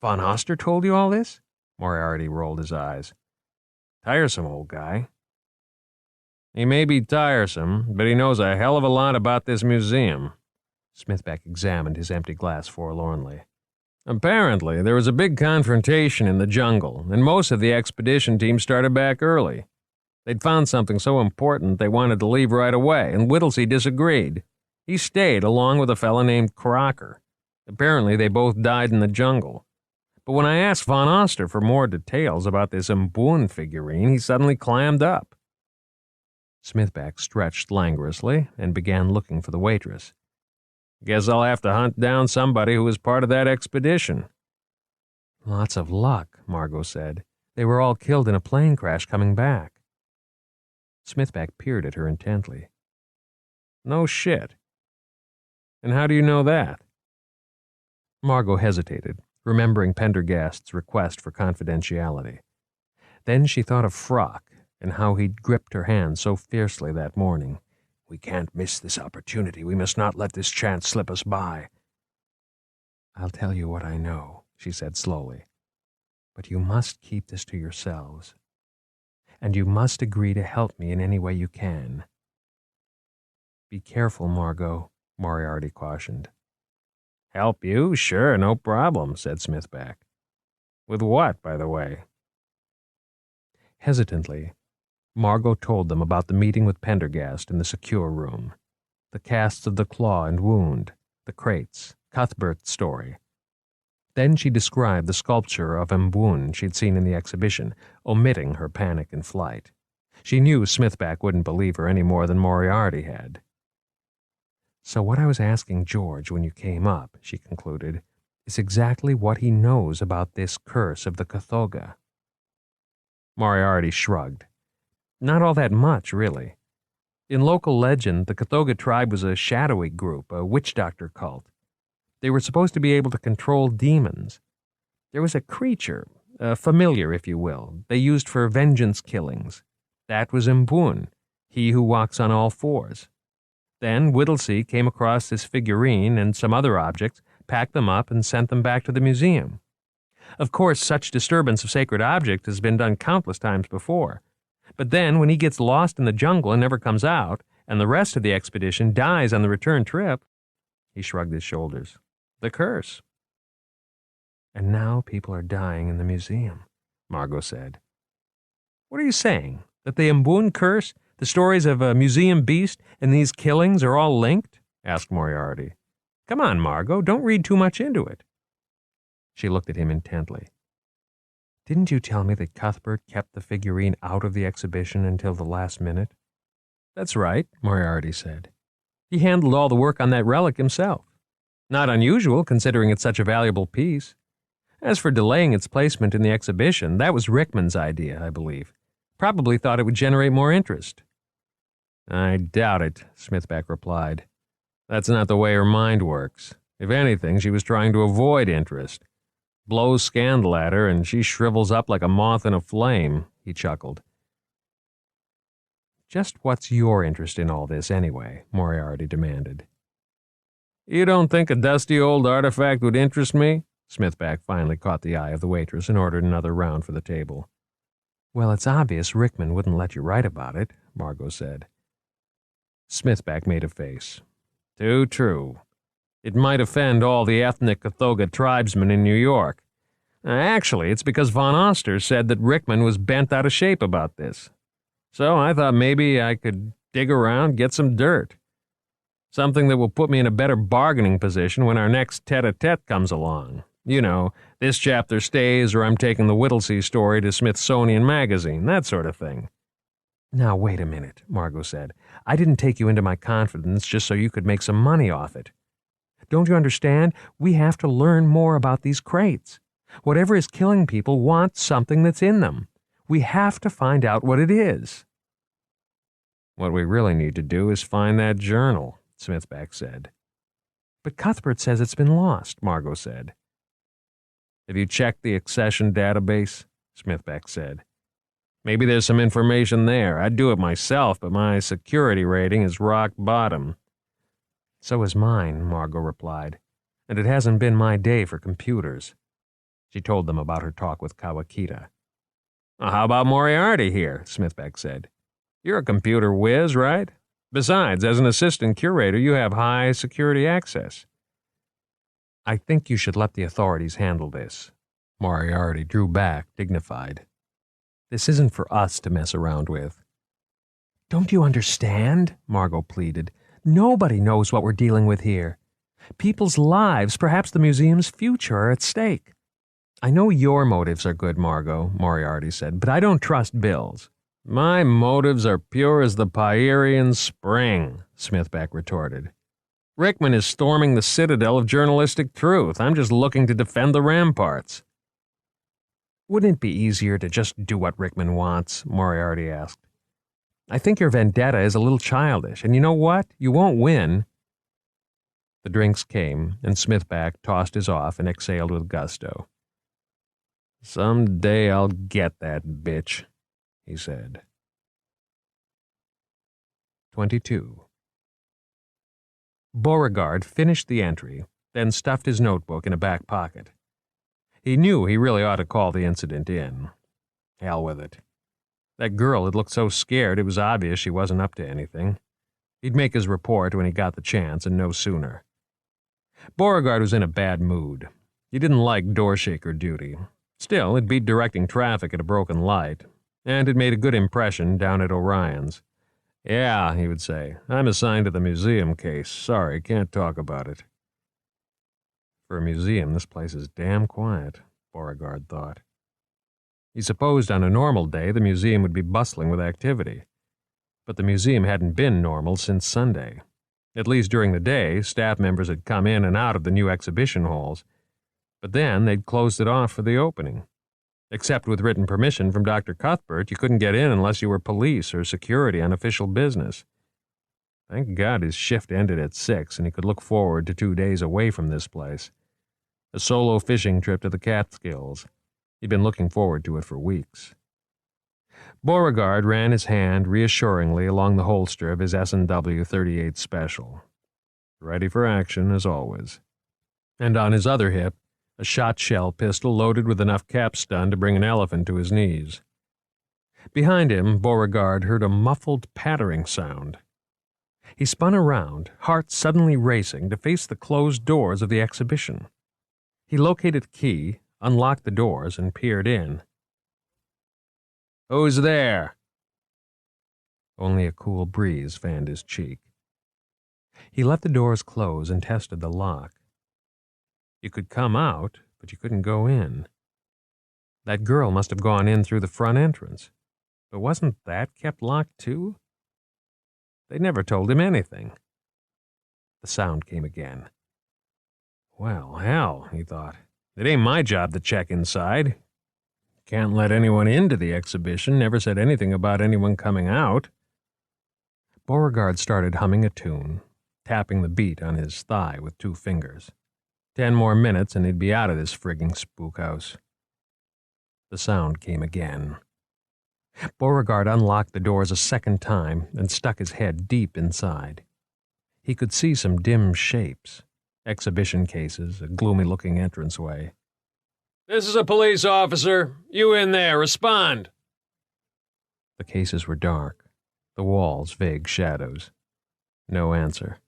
S5: Von Oster told you all this?
S2: Moriarty rolled his eyes. Tiresome old guy. He may be tiresome, but he knows a hell of a lot about this museum. Smithback examined his empty glass forlornly. Apparently, there was a big confrontation in the jungle, and most of the expedition team started back early. They'd found something so important they wanted to leave right away, and Whittlesey disagreed. He stayed along with a fellow named Crocker. Apparently, they both died in the jungle. But when I asked Von Oster for more details about this Mboon figurine, he suddenly clammed up. Smithback stretched languorously and began looking for the waitress. Guess I'll have to hunt down somebody who was part of that expedition. Lots of luck, Margot said. They were all killed in a plane crash coming back. Smithback peered at her intently. No shit. And how do you know that? Margot hesitated, remembering Pendergast's request for confidentiality. Then she thought of Frock and how he'd gripped her hand so fiercely that morning. We can't miss this opportunity. We must not let this chance slip us by. I'll tell you what I know, she said slowly. But you must keep this to yourselves. And you must agree to help me in any way you can. Be careful, Margot, Moriarty cautioned. Help you? Sure, no problem, said Smithback. With what, by the way? Hesitantly, Margot told them about the meeting with Pendergast in the secure room, the casts of the claw and wound, the crates, Cuthbert's story. Then she described the sculpture of Mboon she'd seen in the exhibition, omitting her panic and flight. She knew Smithback wouldn't believe her any more than Moriarty had. So what I was asking George when you came up, she concluded, is exactly what he knows about this curse of the Cathoga. Moriarty shrugged. Not all that much, really. In local legend, the Cathoga tribe was a shadowy group, a witch doctor cult. They were supposed to be able to control demons. There was a creature, a familiar, if you will, they used for vengeance killings. That was Mboon, he who walks on all fours. Then Whittlesey came across this figurine and some other objects, packed them up, and sent them back to the museum. Of course, such disturbance of sacred objects has been done countless times before. But then, when he gets lost in the jungle and never comes out, and the rest of the expedition dies on the return trip, he shrugged his shoulders. The curse. And now people are dying in the museum, Margot said. What are you saying? That the Mboon curse, the stories of a museum beast, and these killings are all linked? Asked Moriarty. Come on, Margot, don't read too much into it. She looked at him intently. Didn't you tell me that Cuthbert kept the figurine out of the exhibition until the last minute? That's right, Moriarty said. He handled all the work on that relic himself. Not unusual, considering it's such a valuable piece. As for delaying its placement in the exhibition, that was Rickman's idea, I believe. Probably thought it would generate more interest. I doubt it, Smithback replied. That's not the way her mind works. If anything, she was trying to avoid interest. Blows scandal at her, and she shrivels up like a moth in a flame, he chuckled. Just what's your interest in all this, anyway? Moriarty demanded. You don't think a dusty old artifact would interest me? Smithback finally caught the eye of the waitress and ordered another round for the table. Well, it's obvious Rickman wouldn't let you write about it, Margot said. Smithback made a face. Too true. It might offend all the ethnic Cathoga tribesmen in New York. Actually, it's because Von Oster said that Rickman was bent out of shape about this. So I thought maybe I could dig around, get some dirt. Something that will put me in a better bargaining position when our next tete-a-tete comes along. You know, this chapter stays or I'm taking the Whittlesey story to Smithsonian Magazine, that sort of thing. Now, wait a minute, Margot said. I didn't take you into my confidence just so you could make some money off it. Don't you understand? We have to learn more about these crates. Whatever is killing people wants something that's in them. We have to find out what it is. What we really need to do is find that journal, Smithback said. But Cuthbert says it's been lost, Margot said. Have you checked the accession database? Smithback said. Maybe there's some information there. I'd do it myself, but my security rating is rock bottom. So is mine, Margot replied, and it hasn't been my day for computers. She told them about her talk with Kawakita. How about Moriarty here? Smithbeck said. You're a computer whiz, right? Besides, as an assistant curator, you have high security access. I think you should let the authorities handle this. Moriarty drew back, dignified. This isn't for us to mess around with. Don't you understand? Margot pleaded. Nobody knows what we're dealing with here. People's lives, perhaps the museum's future, are at stake. I know your motives are good, Margot, Moriarty said, but I don't trust Bill's. My motives are pure as the Pierian spring, Smithbeck retorted. Rickman is storming the citadel of journalistic truth. I'm just looking to defend the ramparts. Wouldn't it be easier to just do what Rickman wants? Moriarty asked. I think your vendetta is a little childish, and you know what? You won't win. The drinks came, and Smithbeck tossed his off and exhaled with gusto. Some day I'll get that bitch, he said. 22. Beauregard finished the entry, then stuffed his notebook in a back pocket. He knew he really ought to call the incident in. Hell with it. That girl had looked so scared it was obvious she wasn't up to anything. He'd make his report when he got the chance, and no sooner. Beauregard was in a bad mood. He didn't like door-shaker duty. Still, it beat directing traffic at a broken light, and it made a good impression down at Orion's. Yeah, he would say, I'm assigned to the museum case. Sorry, can't talk about it. For a museum, this place is damn quiet, Beauregard thought. He supposed on a normal day the museum would be bustling with activity. But the museum hadn't been normal since Sunday. At least during the day, staff members had come in and out of the new exhibition halls, but then they'd closed it off for the opening. Except with written permission from Dr. Cuthbert, you couldn't get in unless you were police or security on official business. Thank God his shift ended at 6 and he could look forward to 2 days away from this place. A solo fishing trip to the Catskills. He'd been looking forward to it for weeks. Beauregard ran his hand reassuringly along the holster of his S&W 38 Special. Ready for action, as always. And on his other hip, a shot-shell pistol loaded with enough capstun to bring an elephant to his knees. Behind him, Beauregard heard a muffled pattering sound. He spun around, heart suddenly racing, to face the closed doors of the exhibition. He located a key, unlocked the doors, and peered in. Who's there? Only a cool breeze fanned his cheek. He let the doors close and tested the lock. You could come out, but you couldn't go in. That girl must have gone in through the front entrance. But wasn't that kept locked too? They never told him anything. The sound came again. Well, hell, he thought. It ain't my job to check inside. Can't let anyone into the exhibition, never said anything about anyone coming out. Beauregard started humming a tune, tapping the beat on his thigh with 2 fingers. 10 more minutes and he'd be out of this frigging spook house. The sound came again. Beauregard unlocked the doors a second time and stuck his head deep inside. He could see some dim shapes, exhibition cases, a gloomy-looking entranceway. This is a police officer. You in there, respond. The cases were dark, the walls vague shadows. No answer.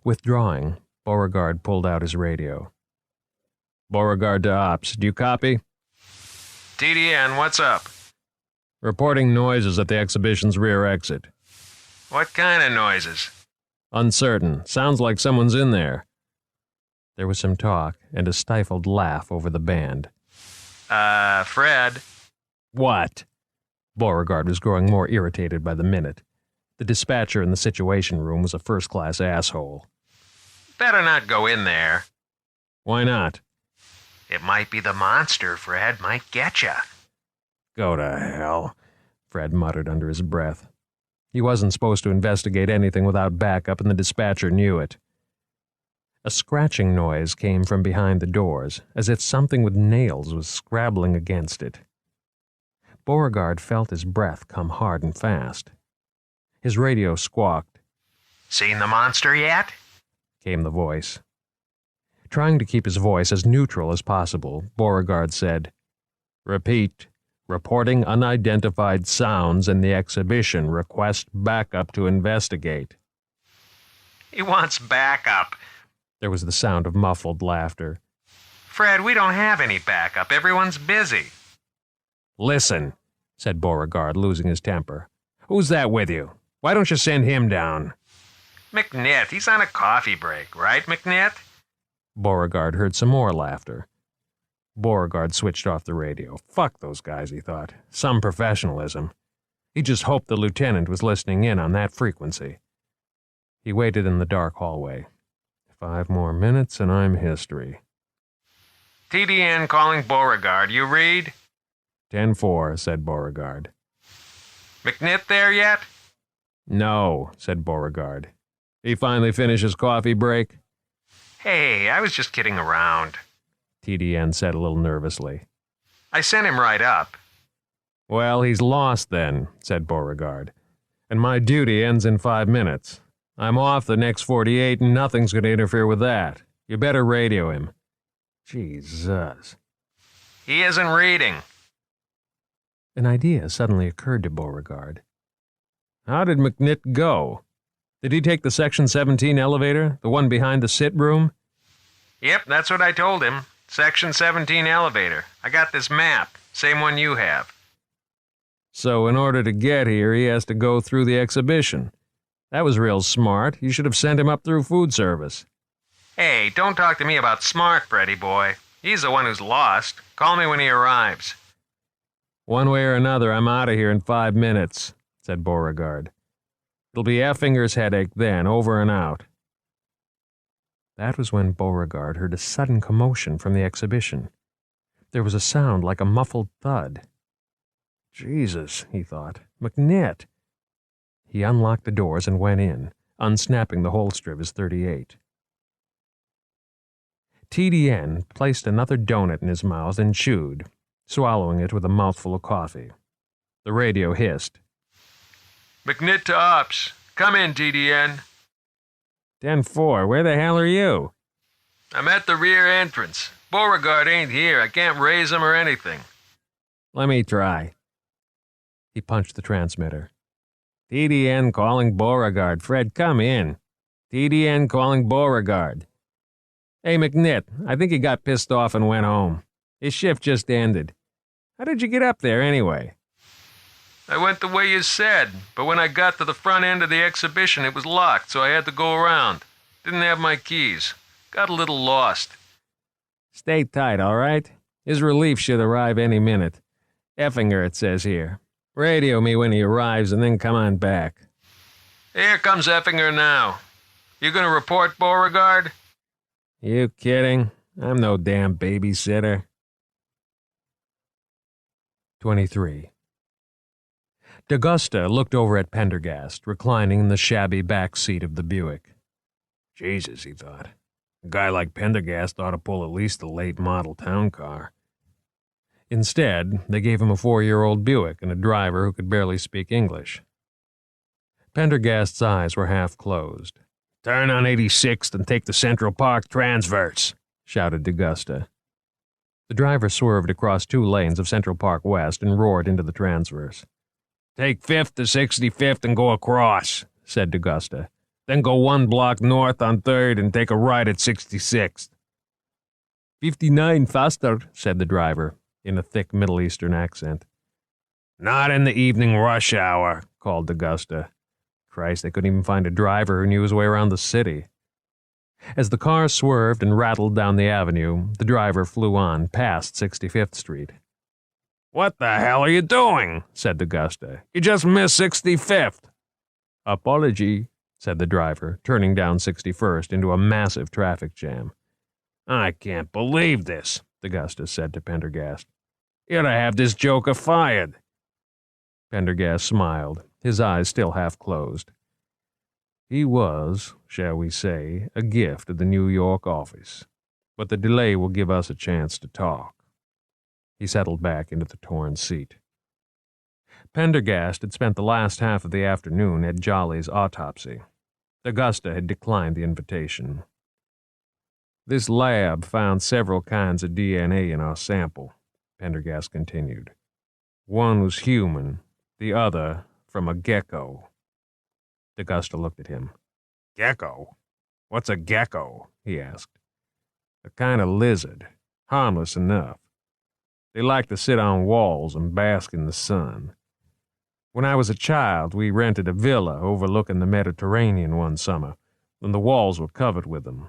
S2: Withdrawing, Beauregard pulled out his radio. Beauregard to Ops, do you copy?
S4: TDN, what's up?
S2: Reporting noises at the exhibition's rear exit.
S4: What kind of noises?
S2: Uncertain. Sounds like someone's in there. There was some talk and a stifled laugh over the band.
S4: Fred?
S2: What? Beauregard was growing more irritated by the minute. The dispatcher in the Situation Room was a first-class asshole.
S4: Better not go in there.
S2: Why not?
S4: It might be the monster, Fred. Might get ya.
S2: Go to hell, Fred muttered under his breath. He wasn't supposed to investigate anything without backup, and the dispatcher knew it. A scratching noise came from behind the doors, as if something with nails was scrabbling against it. Beauregard felt his breath come hard and fast. His radio squawked.
S4: Seen the monster yet?
S2: Came the voice. Trying to keep his voice as neutral as possible, Beauregard said, Repeat. Reporting unidentified sounds in the exhibition. Request backup to investigate.
S4: He wants backup.
S2: There was the sound of muffled laughter.
S4: Fred, we don't have any backup. Everyone's busy.
S2: Listen, said Beauregard, losing his temper. Who's that with you? Why don't you send him down?
S4: McNitt, he's on a coffee break, right, McNitt?
S2: Beauregard heard some more laughter. Beauregard switched off the radio. Fuck those guys, he thought. Some professionalism. He just hoped the lieutenant was listening in on that frequency. He waited in the dark hallway. 5 more minutes and I'm history.
S4: TDN calling Beauregard. You read?
S2: 10-4, said Beauregard.
S4: McNitt there yet?
S2: No, said Beauregard. He finally finished his coffee break?
S4: Hey, I was just kidding around.
S2: TDN said a little nervously.
S4: I sent him right up.
S2: Well, he's lost then, said Beauregard. And my duty ends in 5 minutes. I'm off the next 48 and nothing's going to interfere with that. You better radio him. Jesus.
S4: He isn't reading.
S2: An idea suddenly occurred to Beauregard. How did McNitt go? Did he take the Section 17 elevator, the one behind the sit room?
S4: Yep, that's what I told him. Section 17 elevator. I got this map, same one you have.
S2: So in order to get here, he has to go through the exhibition. That was real smart. You should have sent him up through food service.
S4: Hey, don't talk to me about smart, Freddy boy. He's the one who's lost. Call me when he arrives.
S2: One way or another, I'm out of here in 5 minutes, said Beauregard. It'll be Effinger's headache then, over and out. That was when Beauregard heard a sudden commotion from the exhibition. There was a sound like a muffled thud. Jesus, he thought, McNitt. He unlocked the doors and went in, unsnapping the holster of his .38. TDN placed another donut in his mouth and chewed, swallowing it with a mouthful of coffee. The radio hissed.
S4: McNitt to Ops. Come in, TDN.
S2: 10-4, where the hell are you?
S4: I'm at the rear entrance. Beauregard ain't here. I can't raise him or anything.
S2: Let me try. He punched the transmitter. TDN calling Beauregard. Fred, come in. TDN calling Beauregard. Hey, McNitt, I think he got pissed off and went home. His shift just ended. How did you get up there anyway?
S4: I went the way you said, but when I got to the front end of the exhibition, it was locked, so I had to go around. Didn't have my keys. Got a little lost.
S2: Stay tight, all right? His relief should arrive any minute. Effinger, it says here. Radio me when he arrives and then come on back.
S4: Here comes Effinger now. You gonna report Beauregard?
S2: You kidding? I'm no damn babysitter. 23. D'Augusta looked over at Pendergast, reclining in the shabby back seat of the Buick. Jesus, he thought. A guy like Pendergast ought to pull at least a late model town car. Instead, they gave him a 4-year-old Buick and a driver who could barely speak English. Pendergast's eyes were half closed. "Turn on 86th and take the Central Park transverse," shouted D'Augusta. The driver swerved across 2 lanes of Central Park West and roared into the transverse. "Take 5th to 65th and go across," said D'Augusta. "Then go 1 block north on 3rd and take a right at 66th. 59 faster," said the driver, in a thick Middle Eastern accent. "Not in the evening rush hour," called D'Augusta. Christ, they couldn't even find a driver who knew his way around the city. As the car swerved and rattled down the avenue, the driver flew on past 65th Street. "What the hell are you doing?" said D'Augusta. "You just missed 65th. "Apology," said the driver, turning down 61st into a massive traffic jam. "I can't believe this," D'Augusta said to Pendergast. "You ought to have this joker fired." Pendergast smiled, his eyes still half closed. He was, shall we say, a gift of the New York office, but the delay will give us a chance to talk. He settled back into the torn seat. Pendergast had spent the last half of the afternoon at Jolly's autopsy. Augusta had declined the invitation. This lab found several kinds of DNA in our sample, Pendergast continued. One was human, the other from a gecko. Augusta looked at him. Gecko? What's a gecko? He asked. A kind of lizard, harmless enough. They like to sit on walls and bask in the sun. When I was a child, we rented a villa overlooking the Mediterranean one summer, and the walls were covered with them.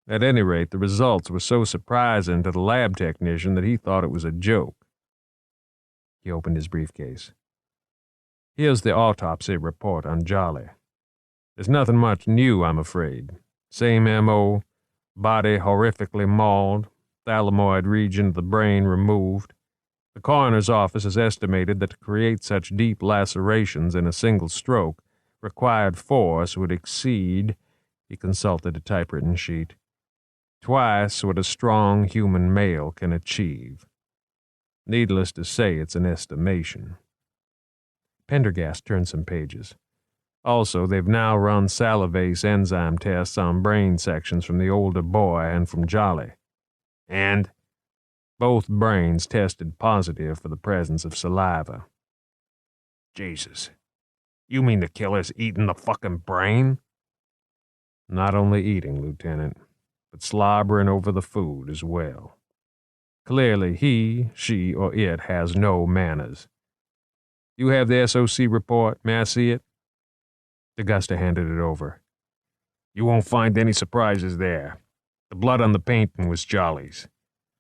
S2: At any rate, the results were so surprising to the lab technician that he thought it was a joke. He opened his briefcase. Here's the autopsy report on Jolly. There's nothing much new, I'm afraid. Same M.O., body horrifically mauled, thalamoid region of the brain removed. The coroner's office has estimated that to create such deep lacerations in a single stroke, required force would exceed, he consulted a typewritten sheet, twice what a strong human male can achieve. Needless to say, it's an estimation. Pendergast turned some pages. Also, they've now run salivase enzyme tests on brain sections from the older boy and from Jolly. And both brains tested positive for the presence of saliva. Jesus. You mean the killer's eating the fucking brain? Not only eating, Lieutenant, but slobbering over the food as well. Clearly he, she, or it has no manners. You have the SOC report. May I see it? Augusta handed it over. You won't find any surprises there. The blood on the painting was Jolly's.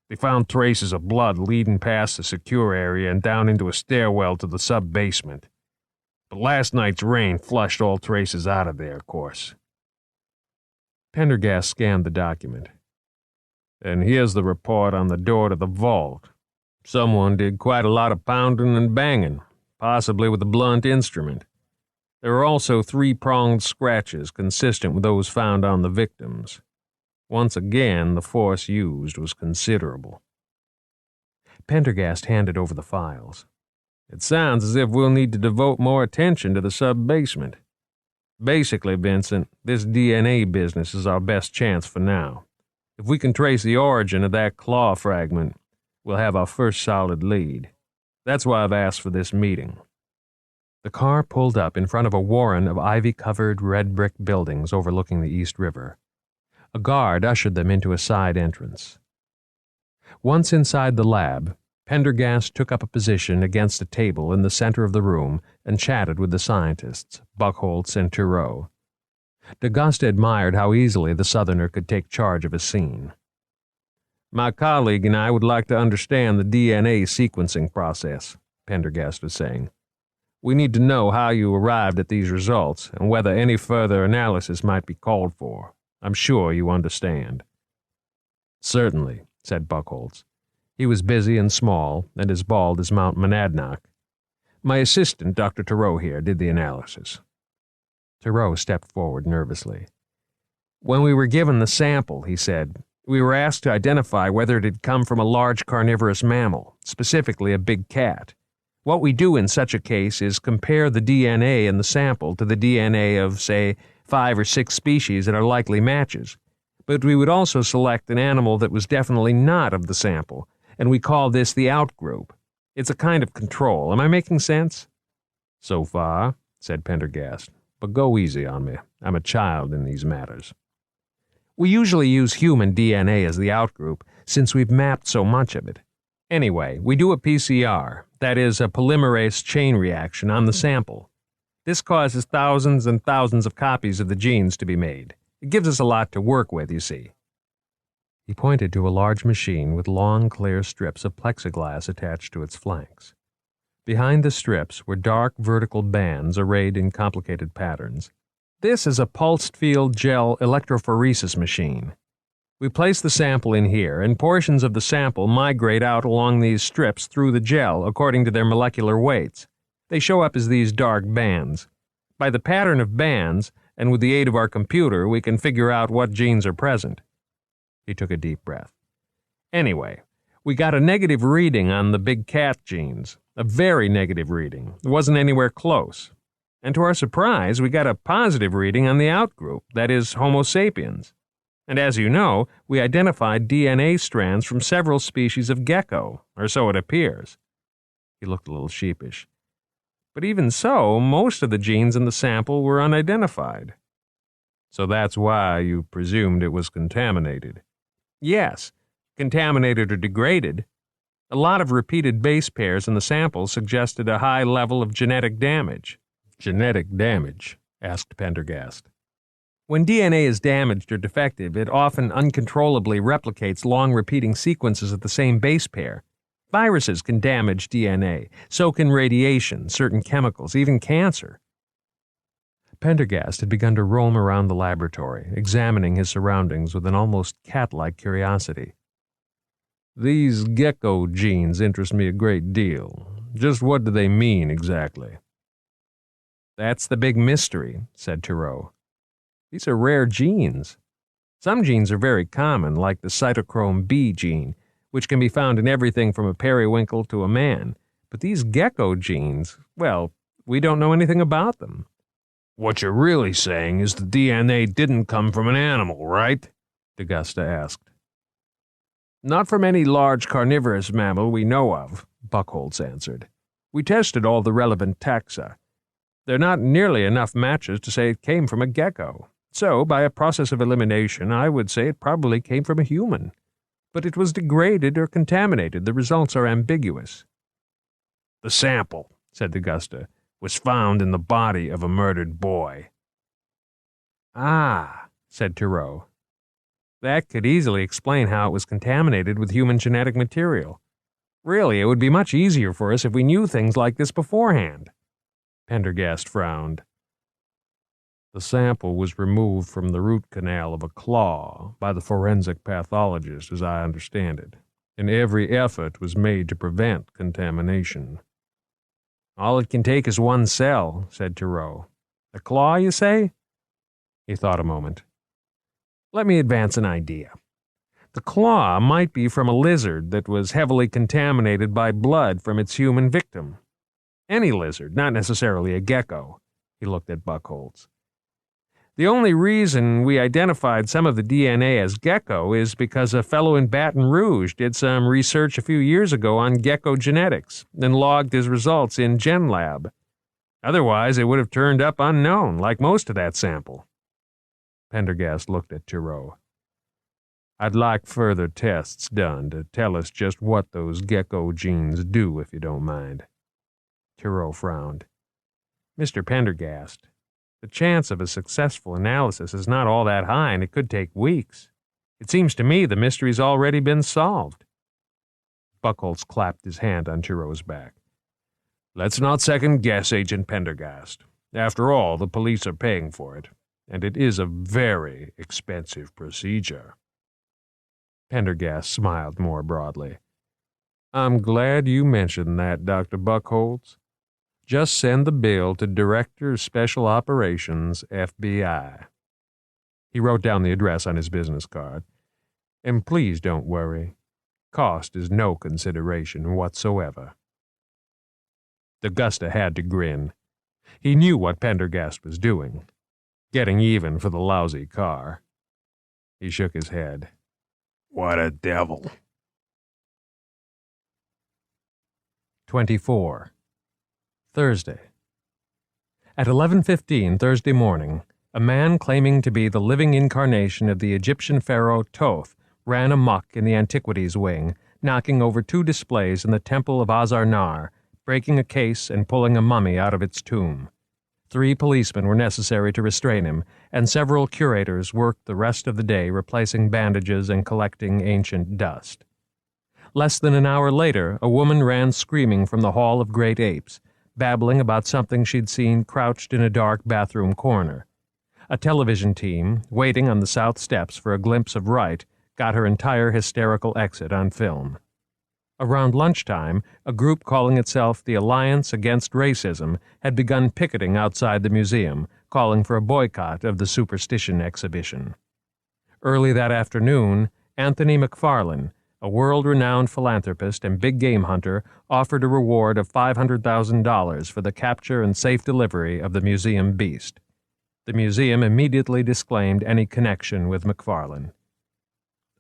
S2: They found traces of blood leading past the secure area and down into a stairwell to the sub-basement. But last night's rain flushed all traces out of there, of course. Pendergast scanned the document. And here's the report on the door to the vault. Someone did quite a lot of pounding and banging, possibly with a blunt instrument. There are also 3-pronged scratches consistent with those found on the victims. Once again, the force used was considerable. Pendergast handed over the files. It sounds as if we'll need to devote more attention to the sub-basement. Basically, Vincent, this DNA business is our best chance for now. If we can trace the origin of that claw fragment, we'll have our first solid lead. That's why I've asked for this meeting. The car pulled up in front of a warren of ivy-covered red brick buildings overlooking the East River. A guard ushered them into a side entrance. Once inside the lab, Pendergast took up a position against a table in the center of the room and chatted with the scientists, Buchholz and Theroux. Augusta admired how easily the Southerner could take charge of a scene. My colleague and I would like to understand the DNA sequencing process, Pendergast was saying. We need to know how you arrived at these results and whether any further analysis might be called for. I'm sure you understand. Certainly, said Buchholz. He was busy and small, and as bald as Mount Monadnock. My assistant, Dr. Theroux here, did the analysis. Theroux stepped forward nervously. When we were given the sample, he said, we were asked to identify whether it had come from a large carnivorous mammal, specifically a big cat. What we do in such a case is compare the DNA in the sample to the DNA of, say, 5 or 6 species that are likely matches. But we would also select an animal that was definitely not of the sample, and we call this the outgroup. It's a kind of control. Am I making sense? So far, said Pendergast, but go easy on me. I'm a child in these matters. We usually use human DNA as the outgroup, since we've mapped so much of it. Anyway, we do a PCR, that is, a polymerase chain reaction, on the sample. This causes thousands and thousands of copies of the genes to be made. It gives us a lot to work with, you see. He pointed to a large machine with long, clear strips of plexiglass attached to its flanks. Behind the strips were dark vertical bands arrayed in complicated patterns. This is a pulsed field gel electrophoresis machine. We place the sample in here, and portions of the sample migrate out along these strips through the gel according to their molecular weights. They show up as these dark bands. By the pattern of bands, and with the aid of our computer, we can figure out what genes are present. He took a deep breath. Anyway, we got a negative reading on the big cat genes,
S5: A very negative reading. It wasn't anywhere close. And to our surprise, we got a positive reading on the outgroup, that is, Homo sapiens. And as you know, we identified DNA strands from several species of gecko, or so it appears. He looked a little sheepish. But even so, most of the genes in the sample were unidentified. So that's why you presumed it was contaminated. Yes, contaminated or degraded. A lot of repeated base pairs in the sample suggested a high level of genetic damage. Genetic damage? Asked Pendergast. When DNA is damaged or defective, it often uncontrollably replicates long-repeating sequences of the same base pair. Viruses can damage DNA, so can radiation, certain chemicals, even cancer. Pendergast had begun to roam around the laboratory, examining his surroundings with an almost cat-like curiosity. These gecko genes interest me a great deal. Just what do they mean exactly? That's the big mystery, said Turow. These are rare genes. Some genes are very common, like the cytochrome B gene, which can be found in everything from a periwinkle to a man. But these gecko genes, well, we don't know anything about them. What you're really saying is the DNA didn't come from an animal, right? DeGusta asked. Not from any large carnivorous mammal we know of, Buchholz answered. We tested all the relevant taxa. There are not nearly enough matches to say it came from a gecko. So, by a process of elimination, I would say it probably came from a human. But it was degraded or contaminated. The results are ambiguous. The sample, said DeGusta, was found in the body of a murdered boy. Ah, said Turow. That could easily explain how it was contaminated with human genetic material. Really, it would be much easier for us if we knew things like this beforehand. Pendergast frowned. The sample was removed from the root canal of a claw by the forensic pathologist, as I understand it, and every effort was made to prevent contamination. All it can take is one cell, said Turow. A claw, you say? He thought a moment. Let me advance an idea. The claw might be from a lizard that was heavily contaminated by blood from its human victim. Any lizard, not necessarily a gecko. He looked at Buchholz. The only reason we identified some of the DNA as gecko is because a fellow in Baton Rouge did some research a few years ago on gecko genetics and logged his results in GenLab. Otherwise, it would have turned up unknown, like most of that sample. Pendergast looked at Turow. I'd like further tests done to tell us just what those gecko genes do, if you don't mind. Turow frowned. Mr. Pendergast, the chance of a successful analysis is not all that high, and it could take weeks. It seems to me the mystery's already been solved. Buchholz clapped his hand on Turow's back. Let's not second-guess Agent Pendergast. After all, the police are paying for it, and it is a very expensive procedure. Pendergast smiled more broadly. I'm glad you mentioned that, Dr. Buchholz. Just send the bill to Director of Special Operations, FBI. He wrote down the address on his business card. And please don't worry. Cost is no consideration whatsoever. DeGusta had to grin. He knew what Pendergast was doing. Getting even for the lousy car. He shook his head. What a devil. 24. Thursday. At 11:15 Thursday morning, a man claiming to be the living incarnation of the Egyptian pharaoh Thoth ran amok in the antiquities wing, knocking over 2 displays in the temple of Azarnar, breaking a case and pulling a mummy out of its tomb. 3 policemen were necessary to restrain him, and several curators worked the rest of the day replacing bandages and collecting ancient dust. Less than an hour later, a woman ran screaming from the Hall of Great Apes, babbling about something she'd seen crouched in a dark bathroom corner. A television team, waiting on the south steps for a glimpse of Wright, got her entire hysterical exit on film. Around lunchtime, a group calling itself the Alliance Against Racism had begun picketing outside the museum, calling for a boycott of the Superstition exhibition. Early that afternoon, Anthony McFarlane,
S2: a world-renowned philanthropist and big game hunter offered a reward of $500,000 for the capture and safe delivery of the museum beast. The museum immediately disclaimed any connection with McFarlane.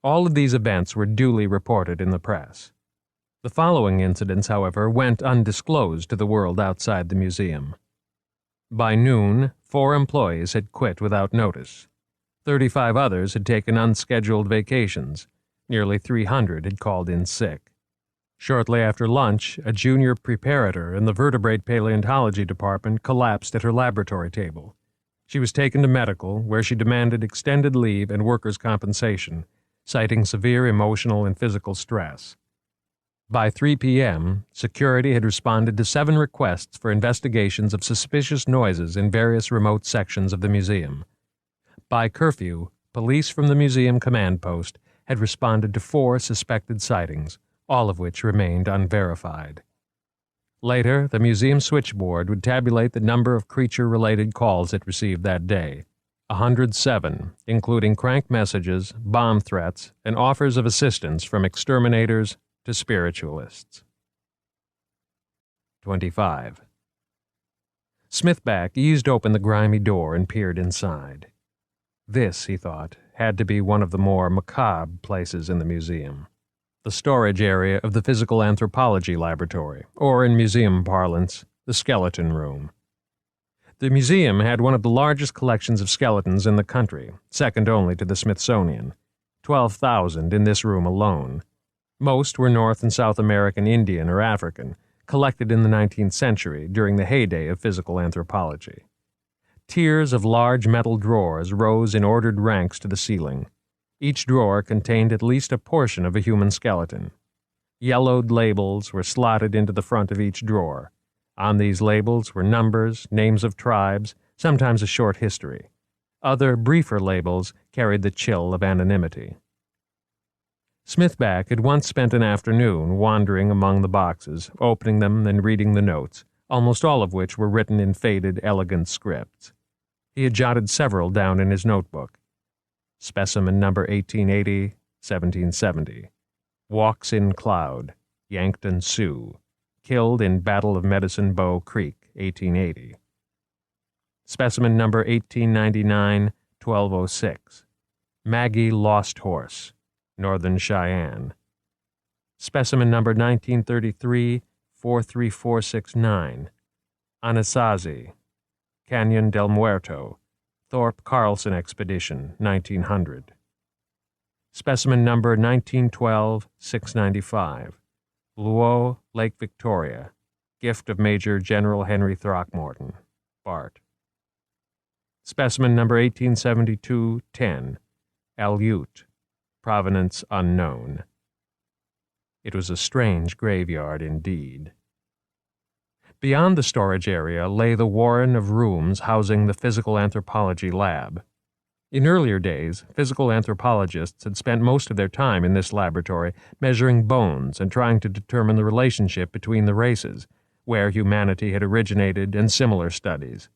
S2: All of these events were duly reported in the press. The following incidents, however, went undisclosed to the world outside the museum. By noon, 4 employees had quit without notice. 35 others had taken unscheduled vacations. Nearly 300 had called in sick. Shortly after lunch, a junior preparator in the vertebrate paleontology department collapsed at her laboratory table. She was taken to medical, where she demanded extended leave and workers' compensation, citing severe emotional and physical stress. By 3 p.m., security had responded to 7 requests for investigations of suspicious noises in various remote sections of the museum. By curfew, police from the museum command post had responded to 4 suspected sightings, all of which remained unverified. Later, the museum switchboard would tabulate the number of creature-related calls it received that day, 107, including crank messages, bomb threats, and offers of assistance from exterminators to spiritualists. 25. Smithback eased open the grimy door and peered inside. This, he thought, had to be one of the more macabre places in the museum. The storage area of the Physical Anthropology Laboratory, or in museum parlance, the skeleton room. The museum had one of the largest collections of skeletons in the country, second only to the Smithsonian, 12,000 in this room alone. Most were North and South American, Indian, or African, collected in the 19th century during the heyday of physical anthropology. Tiers of large metal drawers rose in ordered ranks to the ceiling. Each drawer contained at least a portion of a human skeleton. Yellowed labels were slotted into the front of each drawer. On these labels were numbers, names of tribes, sometimes a short history. Other, briefer labels carried the chill of anonymity. Smithback had once spent an afternoon wandering among the boxes, opening them and reading the notes, almost all of which were written in faded, elegant scripts. He had jotted several down in his notebook. Specimen number 1880, 1770. Walks in cloud, Yankton Sioux. Killed in Battle of Medicine Bow Creek, 1880. Specimen number 1899, 1206. Maggie Lost Horse, Northern Cheyenne. Specimen number 1933, 43469. Anasazi, Canyon del Muerto, Thorpe Carlson Expedition, 1900. Specimen number 1912, 695. Luo, Lake Victoria, gift of Major General Henry Throckmorton, Bart. Specimen number 1872-10, Aleut, provenance unknown. It was a strange graveyard indeed. Beyond the storage area lay the warren of rooms housing the Physical Anthropology Lab. In earlier days, physical anthropologists had spent most of their time in this laboratory measuring bones and trying to determine the relationship between the races, where humanity had originated, and similar studies.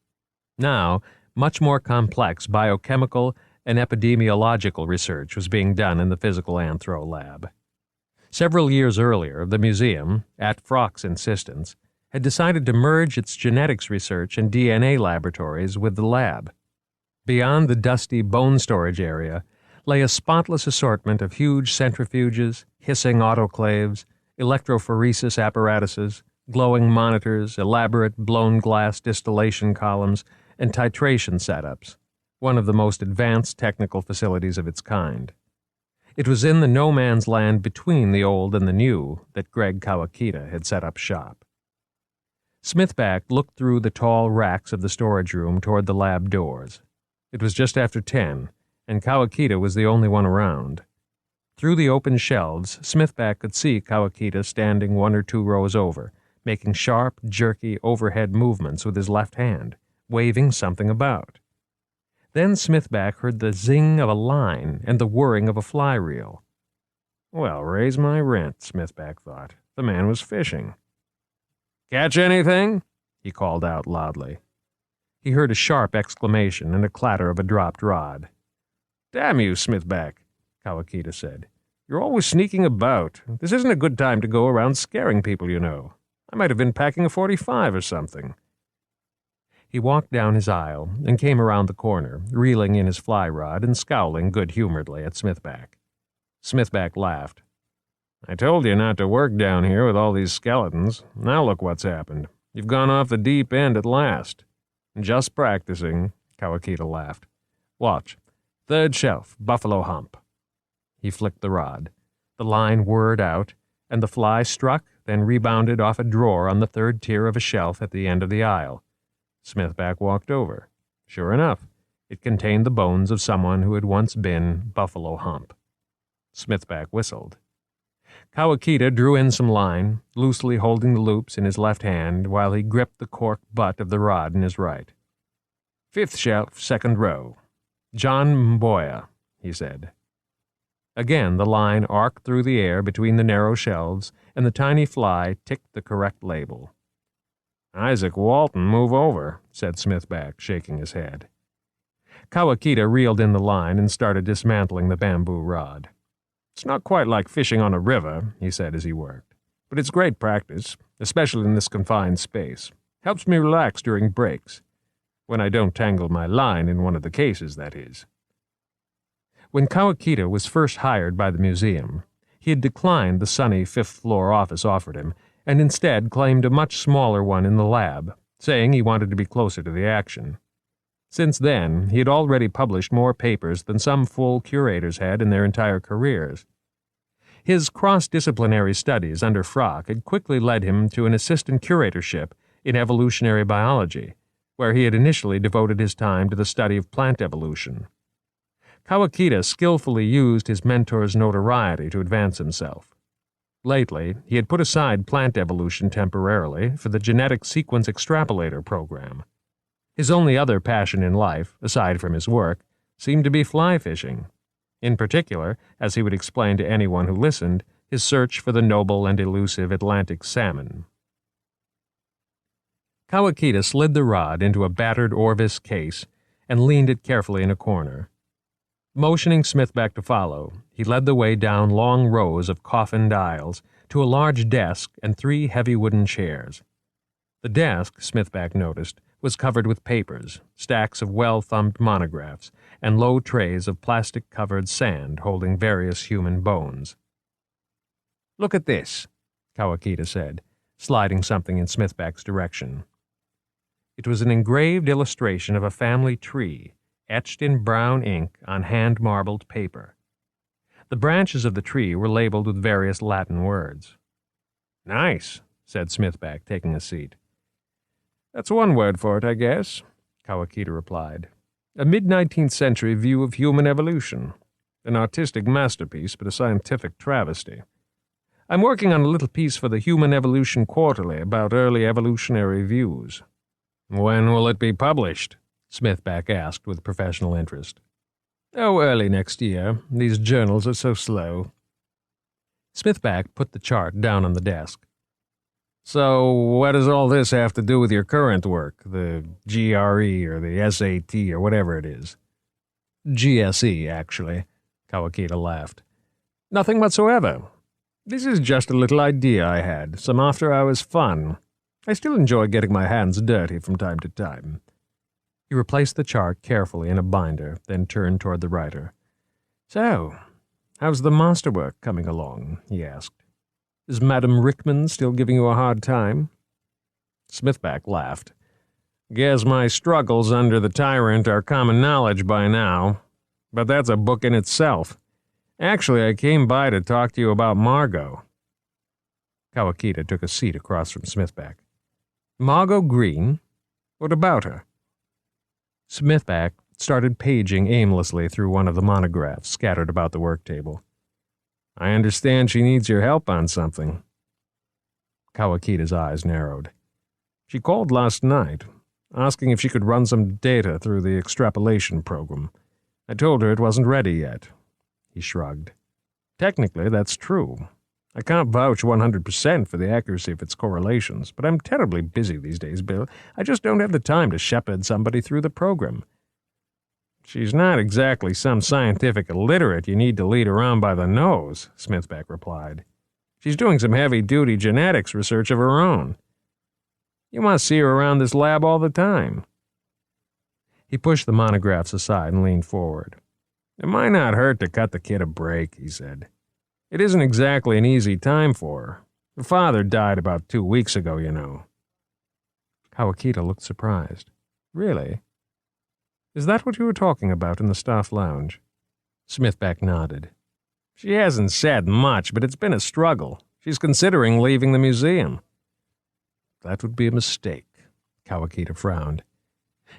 S2: Now, much more complex biochemical and epidemiological research was being done in the Physical Anthro Lab. Several years earlier, the museum, at Frock's insistence, had decided to merge its genetics research and DNA laboratories with the lab. Beyond the dusty bone storage area lay a spotless assortment of huge centrifuges, hissing autoclaves, electrophoresis apparatuses, glowing monitors, elaborate blown glass distillation columns, and titration setups, one of the most advanced technical facilities of its kind. It was in the no-man's land between the old and the new that Greg Kawakita had set up shop. Smithback looked through the tall racks of the storage room toward the lab doors. It was just after 10, and Kawakita was the only one around. Through the open shelves, Smithback could see Kawakita standing 1 or 2 rows over, making sharp, jerky overhead movements with his left hand, waving something about. Then Smithback heard the zing of a line and the whirring of a fly reel. Well, raise my rent, Smithback thought. The man was fishing. "Catch anything?" he called out loudly. He heard a sharp exclamation and a clatter of a dropped rod. "Damn you, Smithback," Kawakita said.
S5: You're always sneaking about. This isn't a good time to go around scaring people, you know. I might have been packing a .45 or something."
S2: He walked down his aisle and came around the corner, reeling in his fly rod and scowling good-humoredly at Smithback. Smithback laughed.
S5: "I told you not to work down here with all these skeletons. Now look what's happened. You've gone off the deep end at last."
S2: "Just practicing," Kawakita laughed. "Watch. Third shelf, buffalo hump." He flicked the rod. The line whirred out, and the fly struck, then rebounded off a drawer on the third tier of a shelf at the end of the aisle. Smithback walked over. Sure enough, it contained the bones of someone who had once been Buffalo Hump. Smithback whistled. Kawakita drew in some line, loosely holding the loops in his left hand while he gripped the cork butt of the rod in his right. "Fifth shelf, second row. John Mboya," he said. Again the line arced through the air between the narrow shelves, and the tiny fly ticked the correct label.
S5: "Isaac Walton, move over," said Smithback, shaking his head.
S2: Kawakita reeled in the line and started dismantling the bamboo rod.
S5: "It's not quite like fishing on a river," he said as he worked, "but it's great practice, especially in this confined space. Helps me relax during breaks. When I don't tangle my line in one of the cases, that is."
S2: When Kawakita was first hired by the museum, he had declined the sunny fifth-floor office offered him, and instead claimed a much smaller one in the lab, saying he wanted to be closer to the action. Since then, he had already published more papers than some full curators had in their entire careers. His cross-disciplinary studies under Frock had quickly led him to an assistant curatorship in evolutionary biology, where he had initially devoted his time to the study of plant evolution. Kawakita skillfully used his mentor's notoriety to advance himself. Lately, he had put aside plant evolution temporarily for the genetic sequence extrapolator program. His only other passion in life, aside from his work, seemed to be fly fishing. In particular, as he would explain to anyone who listened, his search for the noble and elusive Atlantic salmon. Kawakita slid the rod into a battered Orvis case and leaned it carefully in a corner. Motioning Smithback to follow, he led the way down long rows of coffined aisles to a large desk and 3 heavy wooden chairs. The desk, Smithback noticed, was covered with papers, stacks of well-thumbed monographs, and low trays of plastic-covered sand holding various human bones. "Look at this," Kawakita said, sliding something in Smithback's direction. It was an engraved illustration of a family tree, etched in brown ink on hand-marbled paper. The branches of the tree were labeled with various Latin words. "Nice," said Smithback, taking a seat. "That's one word for it, I guess," Kawakita replied. "A mid-19th century view of human evolution. An artistic masterpiece, but a scientific travesty. I'm working on a little piece for the Human Evolution Quarterly about early evolutionary views." "When will it be published?" Smithback asked with professional interest. "Oh, early next year. These journals are so slow." Smithback put the chart down on the desk. "So, what does all this have to do with your current work, the GRE or the SAT or whatever it is?" "GSE, actually," Kawakita laughed. "Nothing whatsoever. This is just a little idea I had, some after-hours fun. I still enjoy getting my hands dirty from time to time." He replaced the chart carefully in a binder, then turned toward the writer. "So, how's the masterwork coming along?" he asked. "Is Madame Rickman still giving you a hard time?" Smithback laughed. "Guess my struggles under the tyrant are common knowledge by now. But that's a book in itself. Actually, I came by to talk to you about Margot." Kawakita took a seat across from Smithback. "Margo Green? What about her?" Smithback started paging aimlessly through one of the monographs scattered about the work table. "I understand she needs your help on something." Kawakita's eyes narrowed. "She called last night, asking if she could run some data through the extrapolation program. I told her it wasn't ready yet." He shrugged. "Technically, that's true. I can't vouch 100% for the accuracy of its correlations, but I'm terribly busy these days, Bill. I just don't have the time to shepherd somebody through the program."
S5: She's not exactly some scientific illiterate you need to lead around by the nose, Smithback replied. She's doing some heavy-duty genetics research of her own. You must see her around this lab all the time. He pushed the monographs aside and leaned forward. It might not hurt to cut the kid a break, he said. It isn't exactly an easy time for her. Her father died about 2 weeks ago, you know.
S2: Kawakita looked surprised. Really? Is that what you were talking about in the staff lounge? Smithback nodded.
S5: She hasn't said much, but it's been a struggle. She's considering leaving the museum.
S2: That would be a mistake, Kawakita frowned.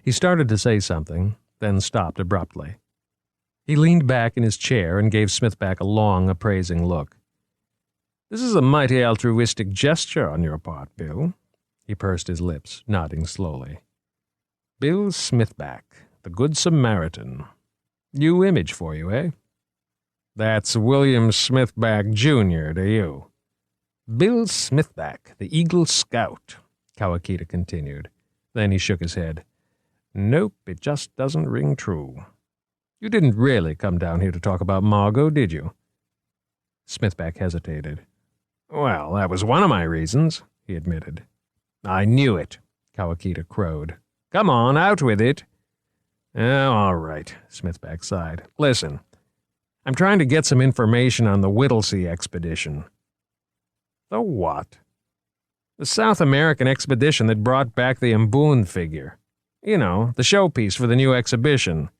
S2: He started to say something, then stopped abruptly. He leaned back in his chair and gave Smithback a long, appraising look.
S5: This is a mighty altruistic gesture on your part, Bill.
S2: He pursed his lips, nodding slowly.
S5: Bill Smithback, the Good Samaritan. New image for you, eh? That's William Smithback, Jr. to you. Bill Smithback, the Eagle Scout, Kawakita continued. Then he shook his head. Nope, it just doesn't ring true. You didn't really come down here to talk about Margot, did you?
S2: Smithback hesitated.
S5: Well, that was one of my reasons, he admitted. I knew it, Kawakita crowed. Come on, out with it. Oh, all right, Smithback sighed. Listen, I'm trying to get some information on the Whittley expedition. The what? The South American expedition that brought back the Mboon figure. You know, the showpiece for the new exhibition.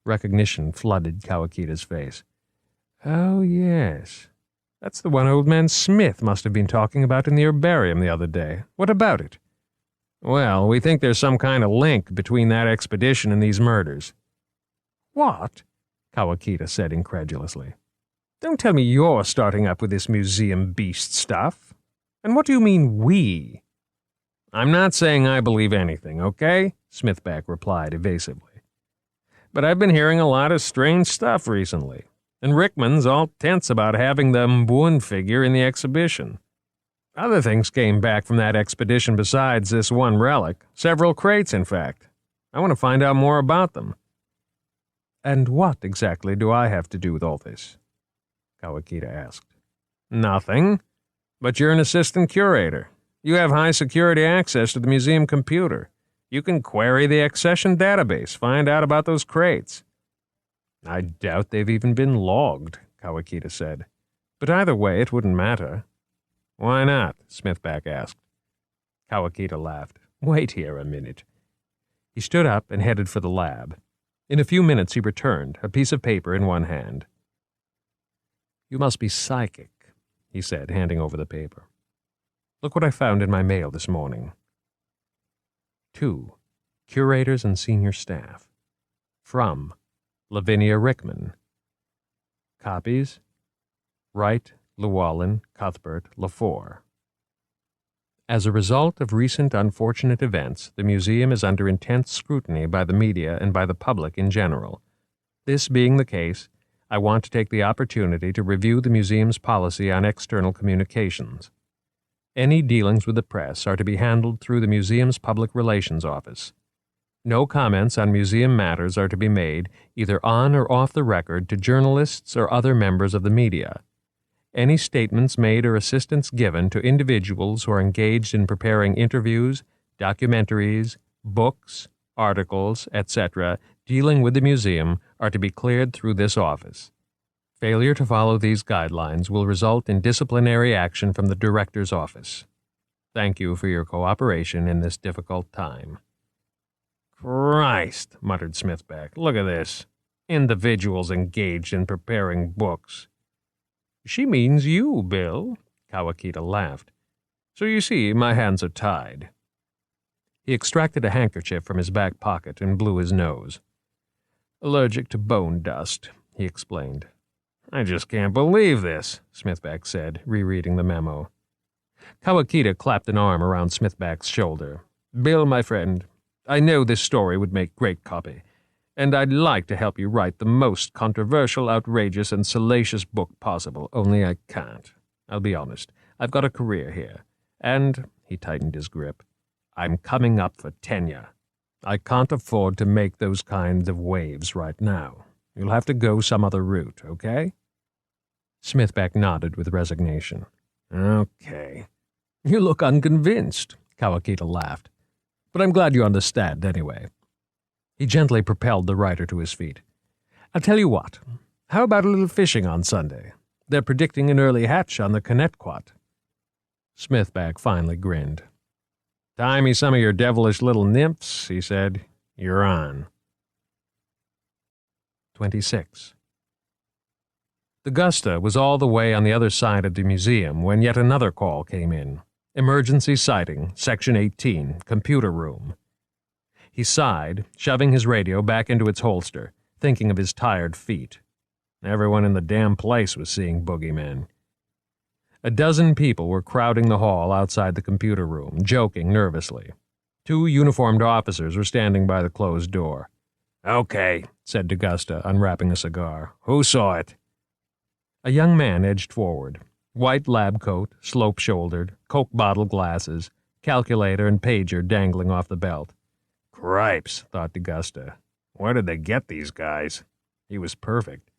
S2: Recognition flooded Kawakita's face.
S5: Oh, yes. That's the one old man Smith must have been talking about in the herbarium the other day. What about it? Well, we think there's some kind of link between that expedition and these murders. What? Kawakita said incredulously. Don't tell me you're starting up with this museum beast stuff. And what do you mean, we? I'm not saying I believe anything, okay? Smithback replied evasively. But I've been hearing a lot of strange stuff recently, and Rickman's all tense about having the Mboon figure in the exhibition. Other things came back from that expedition besides this one relic, several crates, in fact. I want to find out more about them.
S2: And what exactly do I have to do with all this? Kawakita asked.
S5: Nothing. But you're an assistant curator. You have high-security access to the museum computer. You can query the accession database, find out about those crates.
S2: I doubt they've even been logged, Kawakita said. But either way, it wouldn't matter.
S5: Why not? Smithback asked.
S2: Kawakita laughed. Wait here a minute. He stood up and headed for the lab. In a few minutes he returned, a piece of paper in one hand. You must be psychic, he said, handing over the paper. Look what I found in my mail this morning. 2. Curators and senior staff. From Lavinia Rickman. Copies Wright, Llewellyn, Cuthbert, LaFour. As a result of recent unfortunate events, the museum is under intense scrutiny by the media and by the public in general. This being the case, I want to take the opportunity to review the museum's policy on external communications. Any dealings with the press are to be handled through the museum's public relations office. No comments on museum matters are to be made, either on or off the record, to journalists or other members of the media. Any statements made or assistance given to individuals who are engaged in preparing interviews, documentaries, books, articles, etc., dealing with the museum are to be cleared through this office. Failure to follow these guidelines will result in disciplinary action from the director's office. Thank you for your cooperation in this difficult time.
S5: Christ, muttered Smithback. Look at this. Individuals engaged in preparing books. She means you, Bill, Kawakita laughed. So you see, my hands are tied.
S2: He extracted a handkerchief from his back pocket and blew his nose.
S5: Allergic to bone dust, he explained. I just can't believe this, Smithback said, rereading the memo.
S2: Kawakita clapped an arm around Smithback's shoulder.
S5: Bill, my friend, I know this story would make great copy, and I'd like to help you write the most controversial, outrageous, and salacious book possible, only I can't. I'll be honest, I've got a career here, and, he tightened his grip, I'm coming up for tenure.
S2: I can't afford to make those kinds of waves right now. You'll have to go some other route, okay? Smithback nodded with resignation. Okay. You look unconvinced, Kawakita laughed. But I'm glad you understand anyway. He gently propelled the writer to his feet. I'll tell you what. How about a little fishing on Sunday? They're predicting an early hatch on the Connetquot. Smithback finally grinned. Tie me some of your devilish little nymphs, he said. You're on. 26. Augusta was all the way on the other side of the museum when yet another call came in. Emergency sighting, Section 18, computer room. He sighed, shoving his radio back into its holster, thinking of his tired feet. Everyone in the damn place was seeing boogeymen. A dozen people were crowding the hall outside the computer room, joking nervously. 2 uniformed officers were standing by the closed door. Okay, said D'Augusta, unwrapping a cigar. Who saw it? A young man edged forward. White lab coat, slope-shouldered, Coke bottle glasses, calculator and pager dangling off the belt. Cripes, thought D'Augusta. Where did they get these guys? He was perfect.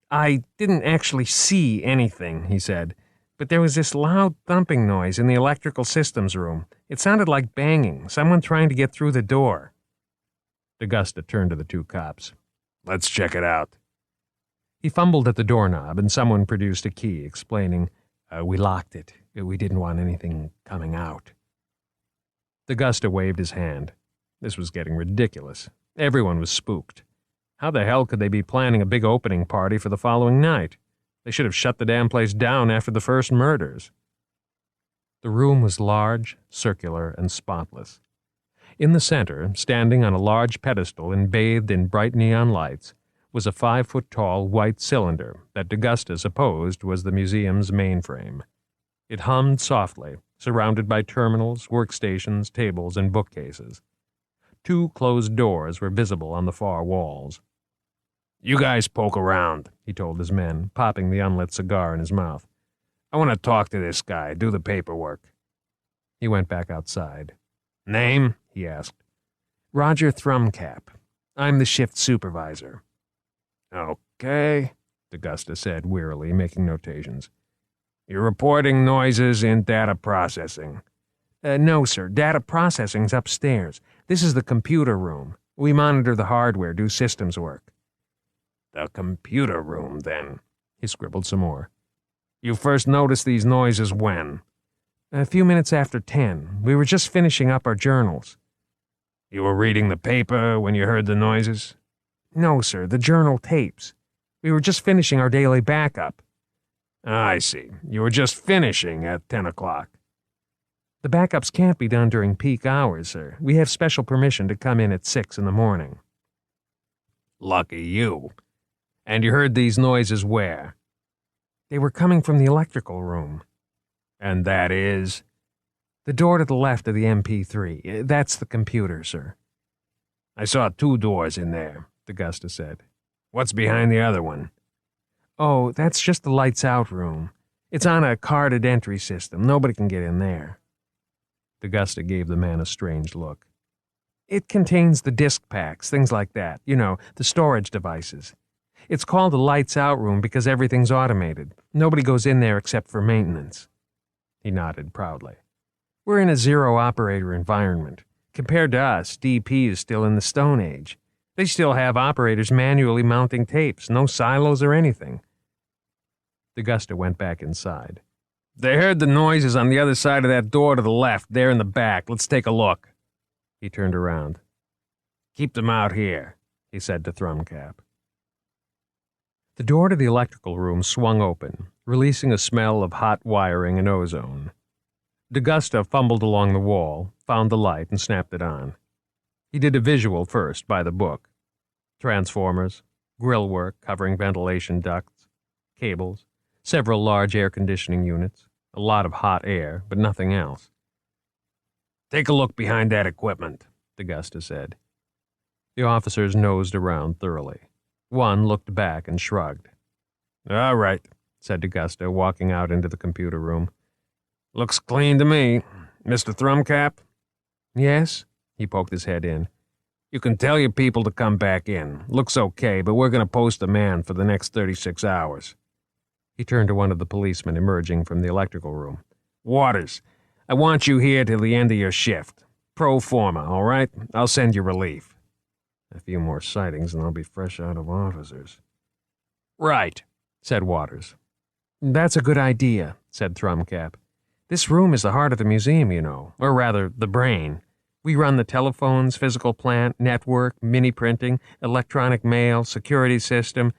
S2: I didn't actually see anything, he said, but there was this loud thumping noise in the electrical systems room. It sounded like banging, someone trying to get through the door. D'Augusta turned to the 2 cops. Let's check it out. He fumbled at the doorknob, and someone produced a key, explaining, We locked it. We didn't want anything coming out. D'Augusta waved his hand. This was getting ridiculous. Everyone was spooked. How the hell could they be planning a big opening party for the following night? They should have shut the damn place down after the first murders. The room was large, circular, and spotless. In the center, standing on a large pedestal and bathed in bright neon lights, was a 5-foot-tall white cylinder that D'Augusta supposed was the museum's mainframe. It hummed softly, surrounded by terminals, workstations, tables, and bookcases. 2 closed doors were visible on the far walls. You guys poke around, he told his men, popping the unlit cigar in his mouth. I want to talk to this guy, do the paperwork. He went back outside. Name? He asked. Roger Thrumcap. I'm the shift supervisor. Okay, D'Augusta said wearily, making notations. You're reporting noises in data processing. No, sir. Data processing's upstairs. This is the computer room. We monitor the hardware, do systems work. The computer room, then. He scribbled some more. You first noticed these noises when? A few minutes after 10. We were just finishing up our journals. You were reading the paper when you heard the noises? No, sir. The journal tapes. We were just finishing our daily backup. I see. You were just finishing at 10 o'clock. The backups can't be done during peak hours, sir. We have special permission to come in at 6 in the morning. Lucky you. And you heard these noises where? They were coming from the electrical room. And that is? The door to the left of the MP3. That's the computer, sir. I saw 2 doors in there, D'Augusta said. What's behind the other one? Oh, that's just the lights-out room. It's on a carded entry system. Nobody can get in there. D'Augusta gave the man a strange look. It contains the disk packs, things like that. You know, the storage devices. It's called a lights-out room because everything's automated. Nobody goes in there except for maintenance. He nodded proudly. We're in a zero-operator environment. Compared to us, DP is still in the Stone Age. They still have operators manually mounting tapes, no silos or anything. D'Augusta went back inside. They heard the noises on the other side of that door to the left, there in the back. Let's take a look. He turned around. Keep them out here, he said to Thrumcap. The door to the electrical room swung open, releasing a smell of hot wiring and ozone. D'Augusta fumbled along the wall, found the light, and snapped it on. He did a visual first, by the book. Transformers, grill work covering ventilation ducts, cables, several large air conditioning units, a lot of hot air, but nothing else. Take a look behind that equipment, D'Augusta said. The officers nosed around thoroughly. One looked back and shrugged. All right, said D'Augusta, walking out into the computer room. Looks clean to me. Mr. Thrumcap? Yes?
S5: He poked his head in. "You can tell your people to come back in. Looks okay, but we're going to post a man for the next 36 hours. He turned to one of the policemen emerging from the electrical room. "Waters, I want you here till the end of your shift. Pro forma, all right? I'll send you relief." "A few more sightings and I'll be fresh out of officers." "Right," said Waters. "That's a good idea," said Thrumcap. "This room is the heart of the museum, you know, or rather, the brain. We run the telephones, physical plant, network, mini-printing, electronic mail, security system."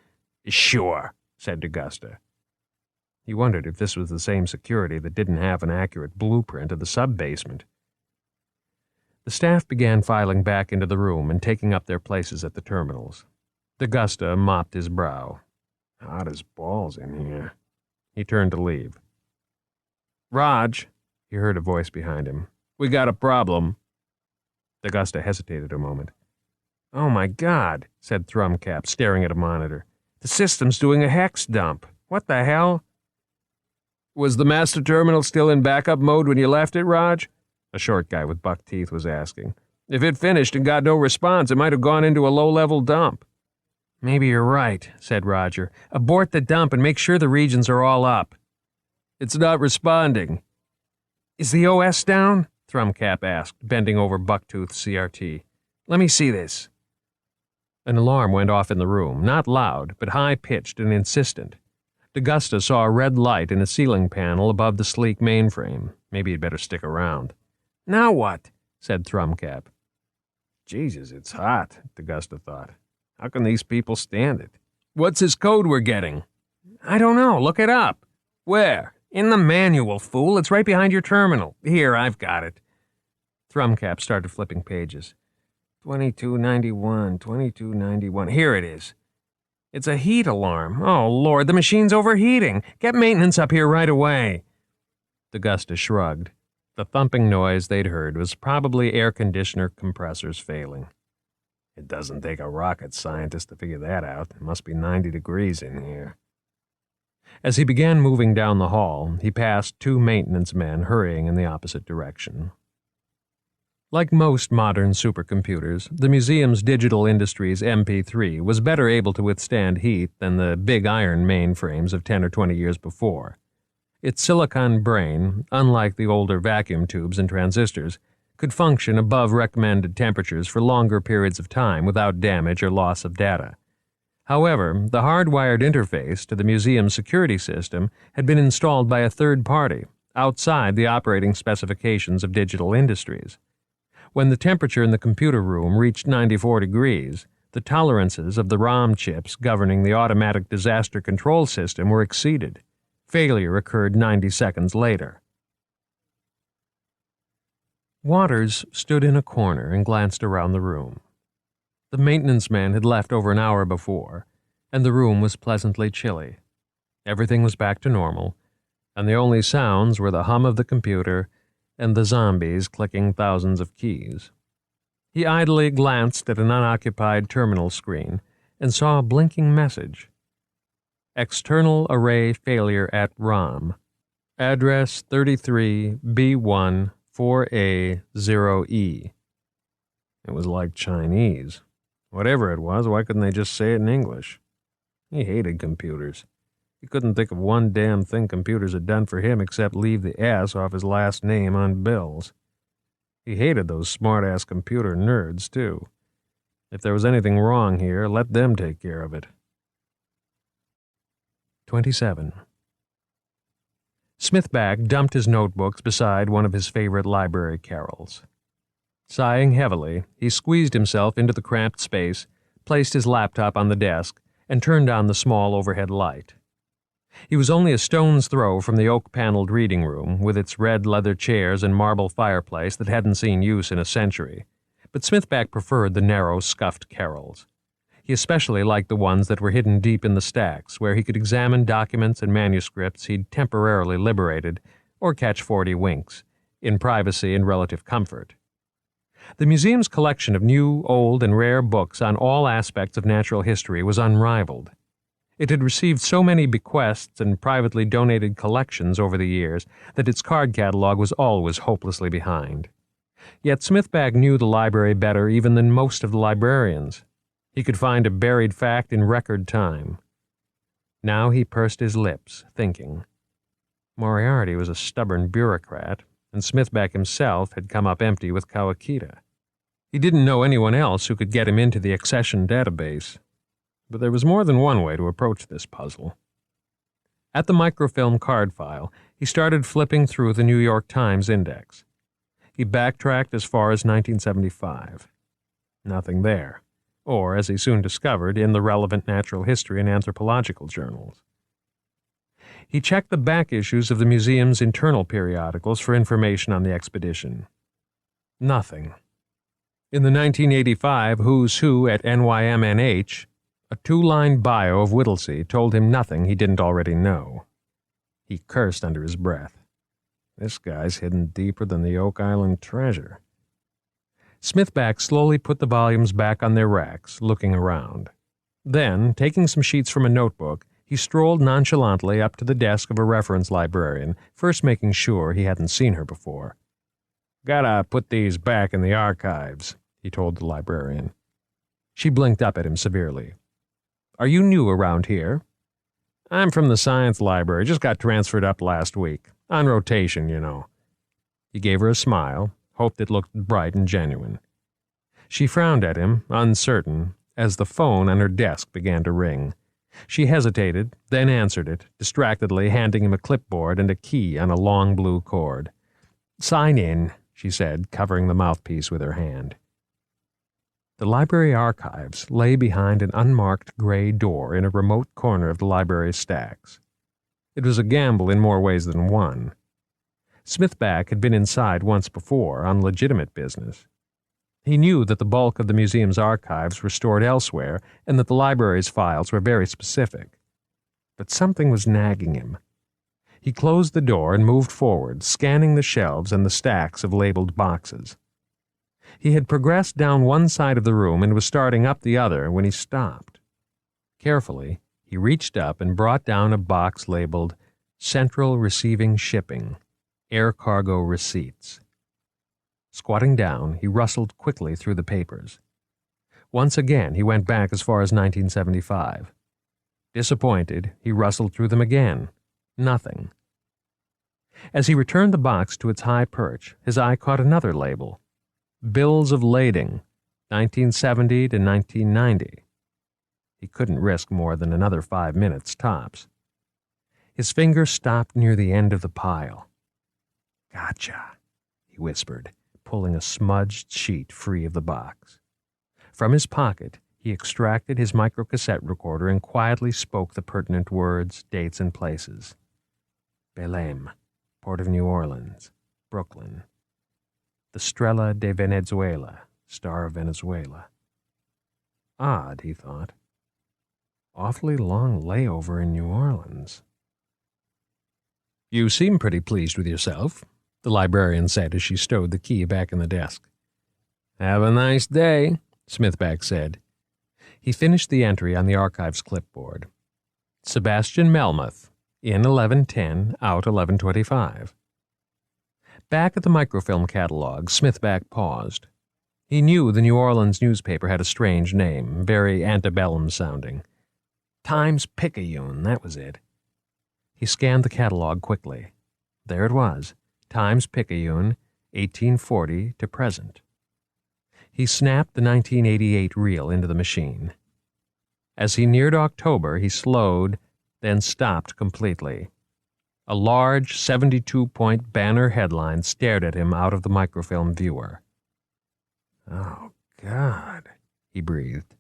S5: "Sure," said DeGusta. He wondered if this was the same security that didn't have an accurate blueprint of the sub-basement. The staff began filing back into the room and taking up their places at the terminals. DeGusta mopped his brow. "Hot as balls in here." He turned to leave. "Raj," he heard a voice behind him. "We got a problem." DeGusta hesitated a moment. "Oh, my God," said Thrumcap, staring at a monitor. "The system's doing a hex dump. What the hell?" "Was the master terminal still in backup mode when you left it, Raj?" a short guy with buck teeth was asking. "If it finished and got no response, it might have gone into a low-level dump." "Maybe you're right," said Roger. "Abort the dump and make sure the regions are all up." "It's not responding." "Is the OS down?" Thrumcap asked, bending over Bucktooth's CRT. "Let me see this." An alarm went off in the room, not loud, but high-pitched and insistent. DeGusta saw a red light in a ceiling panel above the sleek mainframe. Maybe he'd better stick around. "Now what?" said Thrumcap. "Jesus, it's hot," DeGusta thought. "How can these people stand it?" "What's his code we're getting?" "I don't know. Look it up." "Where?" "In the manual, fool. It's right behind your terminal. Here, I've got it." Thrumcap started flipping pages. 2291, 2291. Here it is. It's a heat alarm. Oh, Lord, the machine's overheating. Get maintenance up here right away. DeGusta shrugged. The thumping noise they'd heard was probably air conditioner compressors failing. It doesn't take a rocket scientist to figure that out. It must be 90 degrees in here. As he began moving down the hall, he passed two maintenance men hurrying in the opposite direction. Like most modern supercomputers, the museum's Digital Industries MP3 was better able to withstand heat than the big iron mainframes of 10 or 20 years before. Its silicon brain, unlike the older vacuum tubes and transistors, could function above recommended temperatures for longer periods of time without damage or loss of data. However, the hardwired interface to the museum's security system had been installed by a third party, outside the operating specifications of Digital Industries. When the temperature in the computer room reached 94 degrees, the tolerances of the ROM chips governing the automatic disaster control system were exceeded. Failure occurred 90 seconds later. Waters stood in a corner and glanced around the room. The maintenance man had left over an hour before, and the room was pleasantly chilly. Everything was back to normal, and the only sounds were the hum of the computer and the zombies clicking thousands of keys. He idly glanced at an unoccupied terminal screen and saw a blinking message. External array failure at ROM. Address 33B1 4A0E. It was like Chinese. Whatever it was, why couldn't they just say it in English? He hated computers. He couldn't think of one damn thing computers had done for him except leave the S off his last name on bills. He hated those smart-ass computer nerds, too. If there was anything wrong here, let them take care of it. 27. Smithback dumped his notebooks beside one of his favorite library carols. Sighing heavily, he squeezed himself into the cramped space, placed his laptop on the desk, and turned on the small overhead light. He was only a stone's throw from the oak-paneled reading room, with its red leather chairs and marble fireplace that hadn't seen use in a century, but Smithback preferred the narrow, scuffed carols. He especially liked the ones that were hidden deep in the stacks, where he could examine documents and manuscripts he'd temporarily liberated, or catch 40 winks, in privacy and relative comfort. The museum's collection of new, old, and rare books on all aspects of natural history was unrivaled. It had received so many bequests and privately donated collections over the years that its card catalog was always hopelessly behind.
S2: Yet Smithbag knew the library better even than most of the librarians. He could find a buried fact in record time. Now he pursed his lips, thinking. Moriarty was a stubborn bureaucrat, and Smithbag himself had come up empty with Kawakita. He didn't know anyone else who could get him into the accession database. But there was more than one way to approach this puzzle. At the microfilm card file, he started flipping through the New York Times index. He backtracked as far as 1975. Nothing there, or, as he soon discovered, in the relevant natural history and anthropological journals. He checked the back issues of the museum's internal periodicals for information on the expedition. Nothing. In the 1985 Who's Who at NYMNH, a 2-line bio of Whittley told him nothing he didn't already know. He cursed under his breath. This guy's hidden deeper than the Oak Island treasure. Smithbag slowly put the volumes back on their racks, looking around. Then, taking some sheets from a notebook, he strolled nonchalantly up to the desk of a reference librarian, first making sure he hadn't seen her before. "Gotta put these back in the archives," he told the librarian. She blinked up at him severely. "Are you new around here?" "I'm from the science library. Just got transferred up last week. On rotation, you know." He gave her a smile, hoped it looked bright and genuine. She frowned at him, uncertain, as the phone on her desk began to ring. She hesitated, then answered it, distractedly handing him a clipboard and a key on a long blue cord. "Sign in," she said, covering the mouthpiece with her hand. The library archives lay behind an unmarked gray door in a remote corner of the library's stacks. It was a gamble in more ways than one. Smithbag had been inside once before on legitimate business. He knew that the bulk of the museum's archives were stored elsewhere and that the library's files were very specific. But something was nagging him. He closed the door and moved forward, scanning the shelves and the stacks of labeled boxes. He had progressed down one side of the room and was starting up the other when he stopped. Carefully, he reached up and brought down a box labeled Central Receiving Shipping, Air Cargo Receipts. Squatting down, he rustled quickly through the papers. Once again, he went back as far as 1975. Disappointed, he rustled through them again. Nothing. As he returned the box to its high perch, his eye caught another label. Bills of Lading, 1970 to 1990. He couldn't risk more than another 5 minutes, tops. His finger stopped near the end of the pile. "Gotcha," he whispered, pulling a smudged sheet free of the box. From his pocket, he extracted his microcassette recorder and quietly spoke the pertinent words, dates, and places. Balem, Port of New Orleans, Brooklyn. The Strella de Venezuela, Star of Venezuela. Odd, he thought. Awfully long layover in New Orleans. "You seem pretty pleased with yourself," the librarian said as she stowed the key back in the desk. "Have a nice day," Smithbag said. He finished the entry on the archives clipboard. Sebastian Melmoth, in 11:10, out 11:25. Back at the microfilm catalog, Smithbag paused. He knew the New Orleans newspaper had a strange name, very antebellum sounding. Times-Picayune, that was it. He scanned the catalog quickly. There it was, Times-Picayune, 1840 to present. He snapped the 1988 reel into the machine. As he neared October, he slowed, then stopped completely. A large 72-point banner headline stared at him out of the microfilm viewer. "Oh, God," he breathed.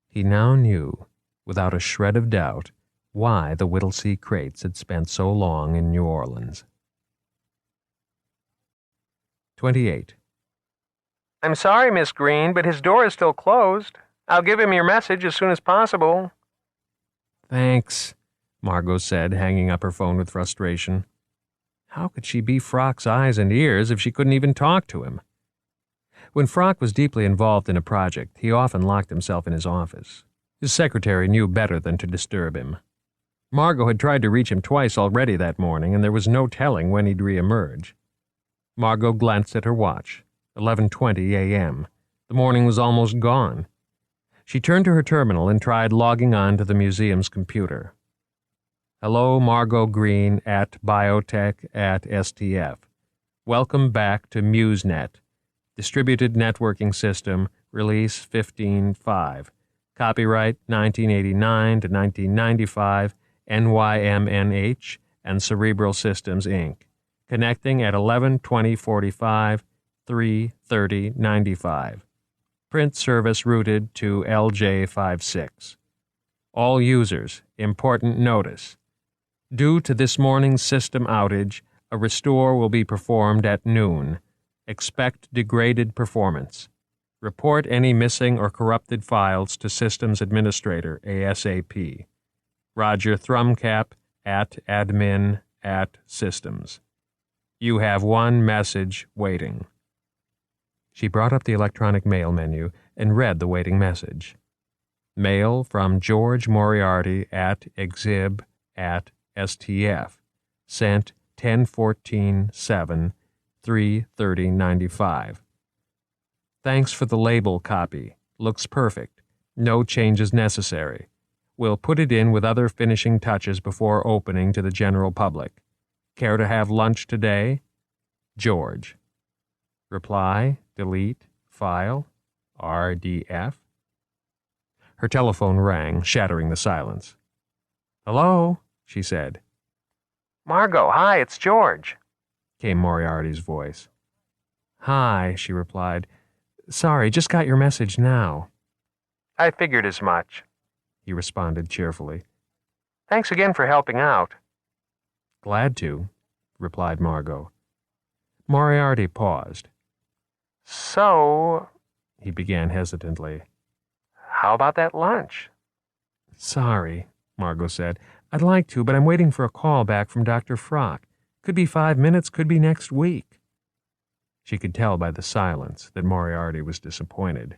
S2: He now knew, without a shred of doubt, why the Whittley crates had spent so long in New Orleans. 28.
S4: "I'm sorry, Miss Green, but his door is still closed. I'll give him your message as soon as possible."
S2: "Thanks," Margot said, hanging up her phone with frustration. How could she be Frock's eyes and ears if she couldn't even talk to him? When Frock was deeply involved in a project, he often locked himself in his office. His secretary knew better than to disturb him. Margot had tried to reach him twice already that morning, and there was no telling when he'd reemerge. Margot glanced at her watch. 11:20 a.m. The morning was almost gone. She turned to her terminal and tried logging on to the museum's computer. Hello, Margo Green at Biotech at STF. Welcome back to MuseNet. Distributed Networking System, Release 15.5. Copyright 1989 to 1995, NYMNH and Cerebral Systems, Inc. Connecting at 11:20:45, 3:30:95. Print service routed to LJ56. All users, important notice. Due to this morning's system outage, a restore will be performed at noon. Expect degraded performance. Report any missing or corrupted files to Systems Administrator ASAP. Roger Thrumcap at admin at systems. You have one message waiting. She brought up the electronic mail menu and read the waiting message. Mail from George Moriarty at exhib at STF. Sent 10/14/7, 3:30:95. Thanks for the label copy. Looks perfect. No changes necessary. We'll put it in with other finishing touches before opening to the general public. Care to have lunch today? George. Reply, delete, file, RDF. Her telephone rang, shattering the silence. Hello, she said.
S4: Margo, hi, it's George,
S2: Came Moriarty's voice. Hi, she replied. Sorry, just got your message now.
S4: I figured as much.
S2: He responded cheerfully.
S4: Thanks again for helping out.
S2: Glad to, replied Margot. Moriarty paused.
S4: So,
S2: He began hesitantly.
S4: how about that lunch?
S2: Sorry, Margot said. I'd like to, but I'm waiting for a call back from Dr. Frock. Could be 5 minutes, could be next week. She could tell by the silence that Moriarty was disappointed.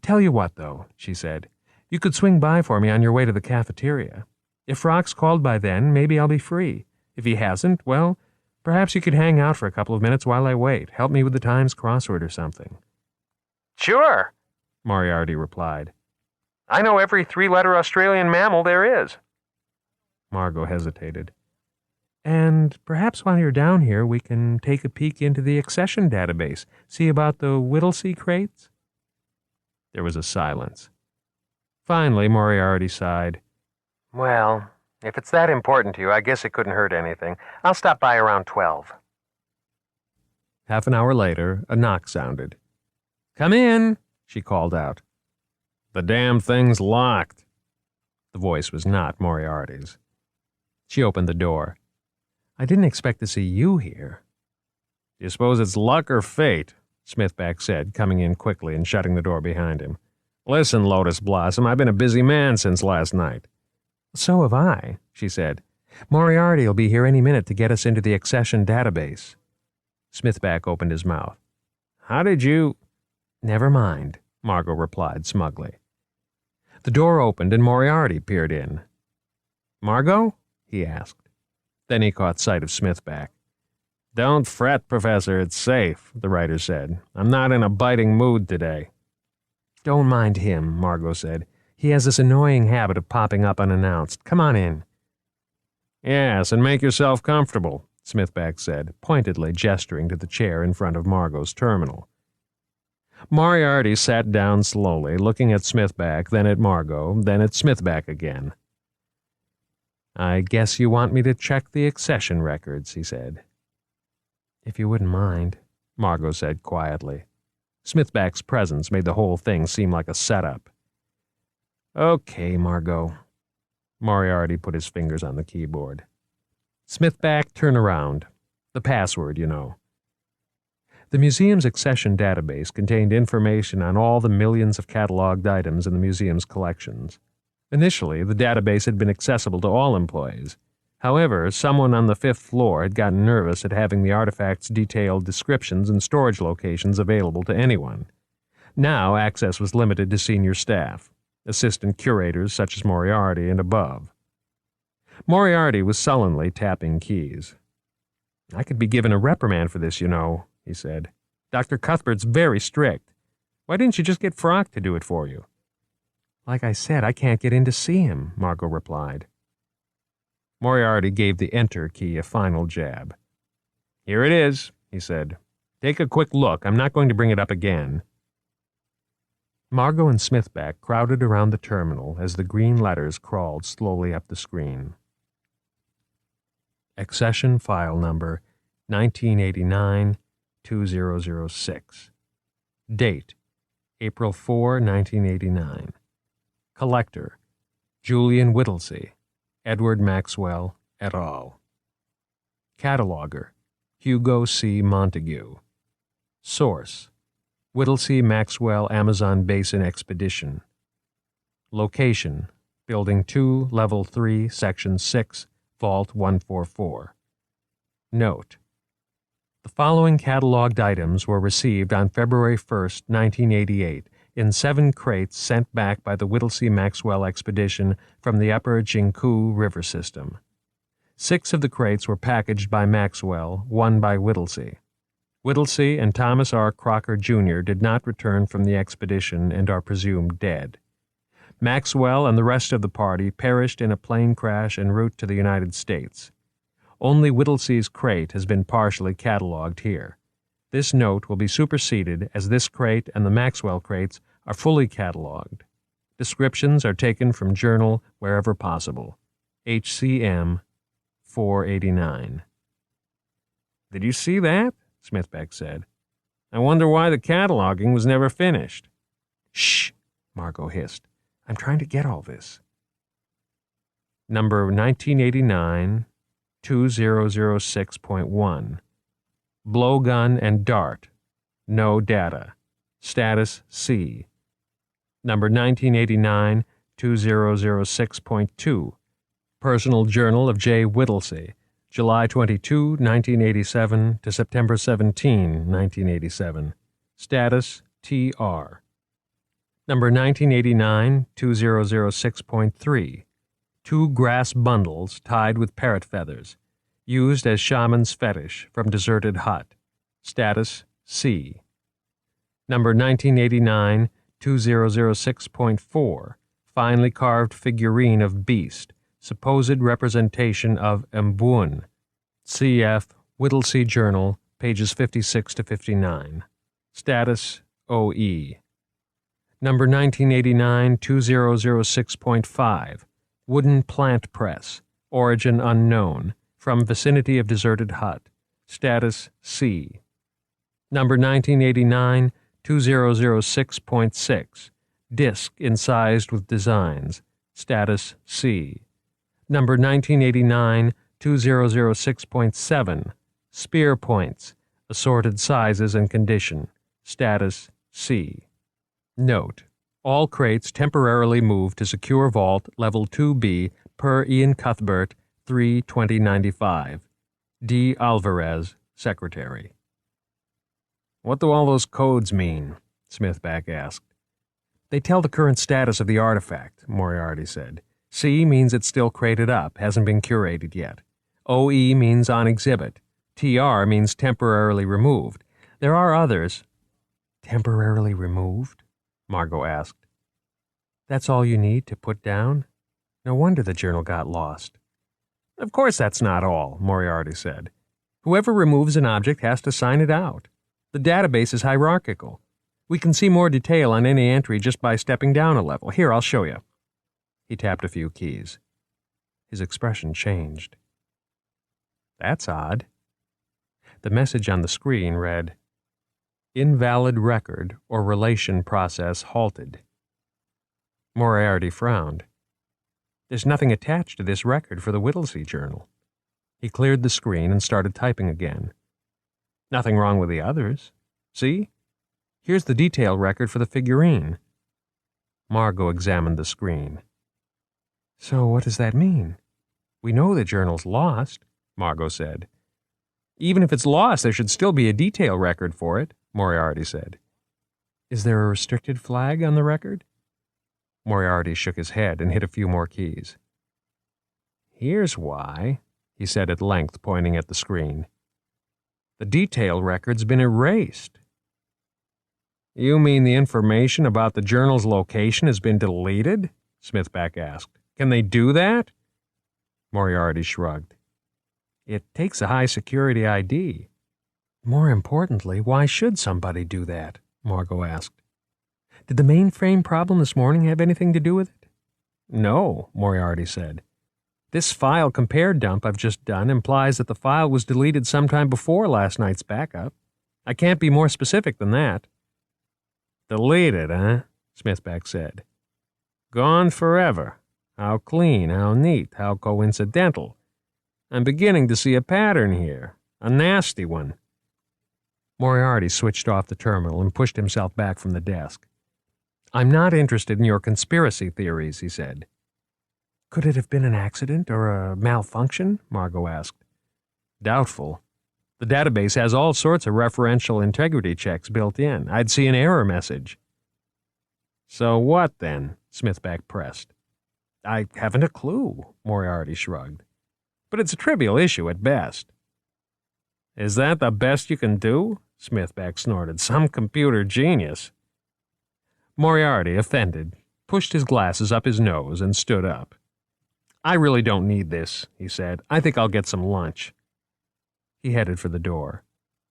S2: Tell you what, though, she said. You could swing by for me on your way to the cafeteria. If Frock's called by then, maybe I'll be free. If he hasn't, well, perhaps you could hang out for a couple of minutes while I wait. Help me with the Times crossword or something.
S4: Sure,
S2: Moriarty replied.
S4: I know every three-letter Australian mammal there is.
S2: Margot hesitated. And perhaps while you're down here, we can take a peek into the accession database, see about the Whittley crates? There was a silence. Finally, Moriarty sighed.
S4: Well, if it's that important to you, I guess it couldn't hurt anything. I'll stop by around 12.
S2: Half an hour later, a knock sounded. Come in, she called out. The damn thing's locked. The voice was not Moriarty's. She opened the door. I didn't expect to see you here. Do you suppose it's luck or fate? Smithback said, coming in quickly and shutting the door behind him. Listen, Lotus Blossom, I've been a busy man since last night. So have I, she said. Moriarty will be here any minute to get us into the accession database. Smithback opened his mouth. How did you... Never mind, Margot replied smugly. The door opened and Moriarty peered in. Margot? He asked. Then he caught sight of Smithback. Don't fret, Professor, it's safe, the writer said. I'm not in a biting mood today. Don't mind him, Margot said. He has this annoying habit of popping up unannounced. Come on in. Yes, and make yourself comfortable, Smithback said, pointedly gesturing to the chair in front of Margot's terminal. Moriarty sat down slowly, looking at Smithback, then at Margot, then at Smithback again. I guess you want me to check the accession records, he said. If you wouldn't mind, Margot said quietly. Smithback's presence made the whole thing seem like a setup. Okay, Margot. Moriarty put his fingers on the keyboard. Smithback, turn around. The password, you know. The museum's accession database contained information on all the millions of cataloged items in the museum's collections. Initially, the database had been accessible to all employees. However, someone on the 5th floor had gotten nervous at having the artifacts' detailed descriptions and storage locations available to anyone. Now, access was limited to senior staff, assistant curators such as Moriarty and above. Moriarty was sullenly tapping keys. I could be given a reprimand for this, you know, he said. Dr. Cuthbert's very strict. Why didn't you just get Frock to do it for you? Like I said, I can't get in to see him, Margot replied. Moriarty gave the enter key a final jab. Here it is, he said. Take a quick look. I'm not going to bring it up again. Margot and Smithback crowded around the terminal as the green letters crawled slowly up the screen. Accession file number 1989-2006. Date, April 4, 1989. Collector, Julian Whittlesey, Edward Maxwell, et al. Cataloger, Hugo C. Montague. Source, Whittlesey Maxwell Amazon Basin Expedition. Location, Building 2, Level 3, Section 6, Vault 144. Note: the following cataloged items were received on February 1, 1988, in 7 crates sent back by the Whittlesey Maxwell Expedition from the Upper Jinku River System. 6 of the crates were packaged by Maxwell, 1 by Whittlesey. Whittlesey and Thomas R. Crocker, Jr. did not return from the expedition and are presumed dead. Maxwell and the rest of the party perished in a plane crash en route to the United States. Only Whittlesey's crate has been partially cataloged here. This note will be superseded as this crate and the Maxwell crates are fully cataloged. Descriptions are taken from journal wherever possible. HCM 489. Did you see that? Smithbeck said. I wonder why the cataloging was never finished. Shh, Margot hissed. I'm trying to get all this. Number 1989-2006.1. Blowgun and dart. No data. Status C. Number 1989-2006.2. Personal Journal of J. Whittlesey. July 22, 1987 to September 17, 1987. Status TR. Number 1989-2006.3. 2 grass bundles tied with parrot feathers. Used as shaman's fetish from deserted hut. Status C. Number 1989-2006.4. Finely carved figurine of beast. Supposed representation of Mbuun. Cf. Whittlesey Journal, pages 56 to 59. Status OE. Number 1989-2006.5. Wooden plant press. Origin unknown. From vicinity of deserted hut. Status C. Number 1989-2006.6. Disc incised with designs. Status C. Number 1989-2006.7. Spear points. Assorted sizes and condition. Status C. Note: all crates temporarily moved to Secure Vault Level 2B per Ian Cuthbert 3/2095. D. Alvarez, Secretary. What do all those codes mean? Smithback asked. They tell the current status of the artifact, Moriarty said. C means it's still crated up, hasn't been curated yet. OE means on exhibit. TR means temporarily removed. There are others. Temporarily removed? Margot asked. That's all you need to put down? No wonder the journal got lost. Of course that's not all, Moriarty said. Whoever removes an object has to sign it out. The database is hierarchical. We can see more detail on any entry just by stepping down a level. Here, I'll show you. He tapped a few keys. His expression changed. That's odd. The message on the screen read, Invalid record or relation process halted. Moriarty frowned. There's nothing attached to this record for the Whittlesey Journal. He cleared the screen and started typing again. Nothing wrong with the others. See? Here's the detail record for the figurine. Margot examined the screen. So what does that mean? We know the journal's lost, Margot said. Even if it's lost, there should still be a detail record for it, Moriarty said. Is there a restricted flag on the record? Moriarty shook his head and hit a few more keys. Here's why, he said at length, pointing at the screen. The detail record's been erased. You mean the information about the journal's location has been deleted? Smithback asked. Can they do that? Moriarty shrugged. It takes a high-security ID. More importantly, why should somebody do that? Margot asked. Did the mainframe problem this morning have anything to do with it? No, Moriarty said. This file compare dump I've just done implies that the file was deleted sometime before last night's backup. I can't be more specific than that. Deleted, huh? Smithback said. Gone forever. How clean, how neat, how coincidental. I'm beginning to see a pattern here. A nasty one. Moriarty switched off the terminal and pushed himself back from the desk. I'm not interested in your conspiracy theories, he said. Could it have been an accident or a malfunction? Margot asked. Doubtful. The database has all sorts of referential integrity checks built in. I'd see an error message. So what, then? Smithback pressed. I haven't a clue, Moriarty shrugged. But it's a trivial issue at best. Is that the best you can do? Smithback snorted. Some computer genius. Moriarty, offended, pushed his glasses up his nose and stood up. I really don't need this, he said. I think I'll get some lunch. He headed for the door.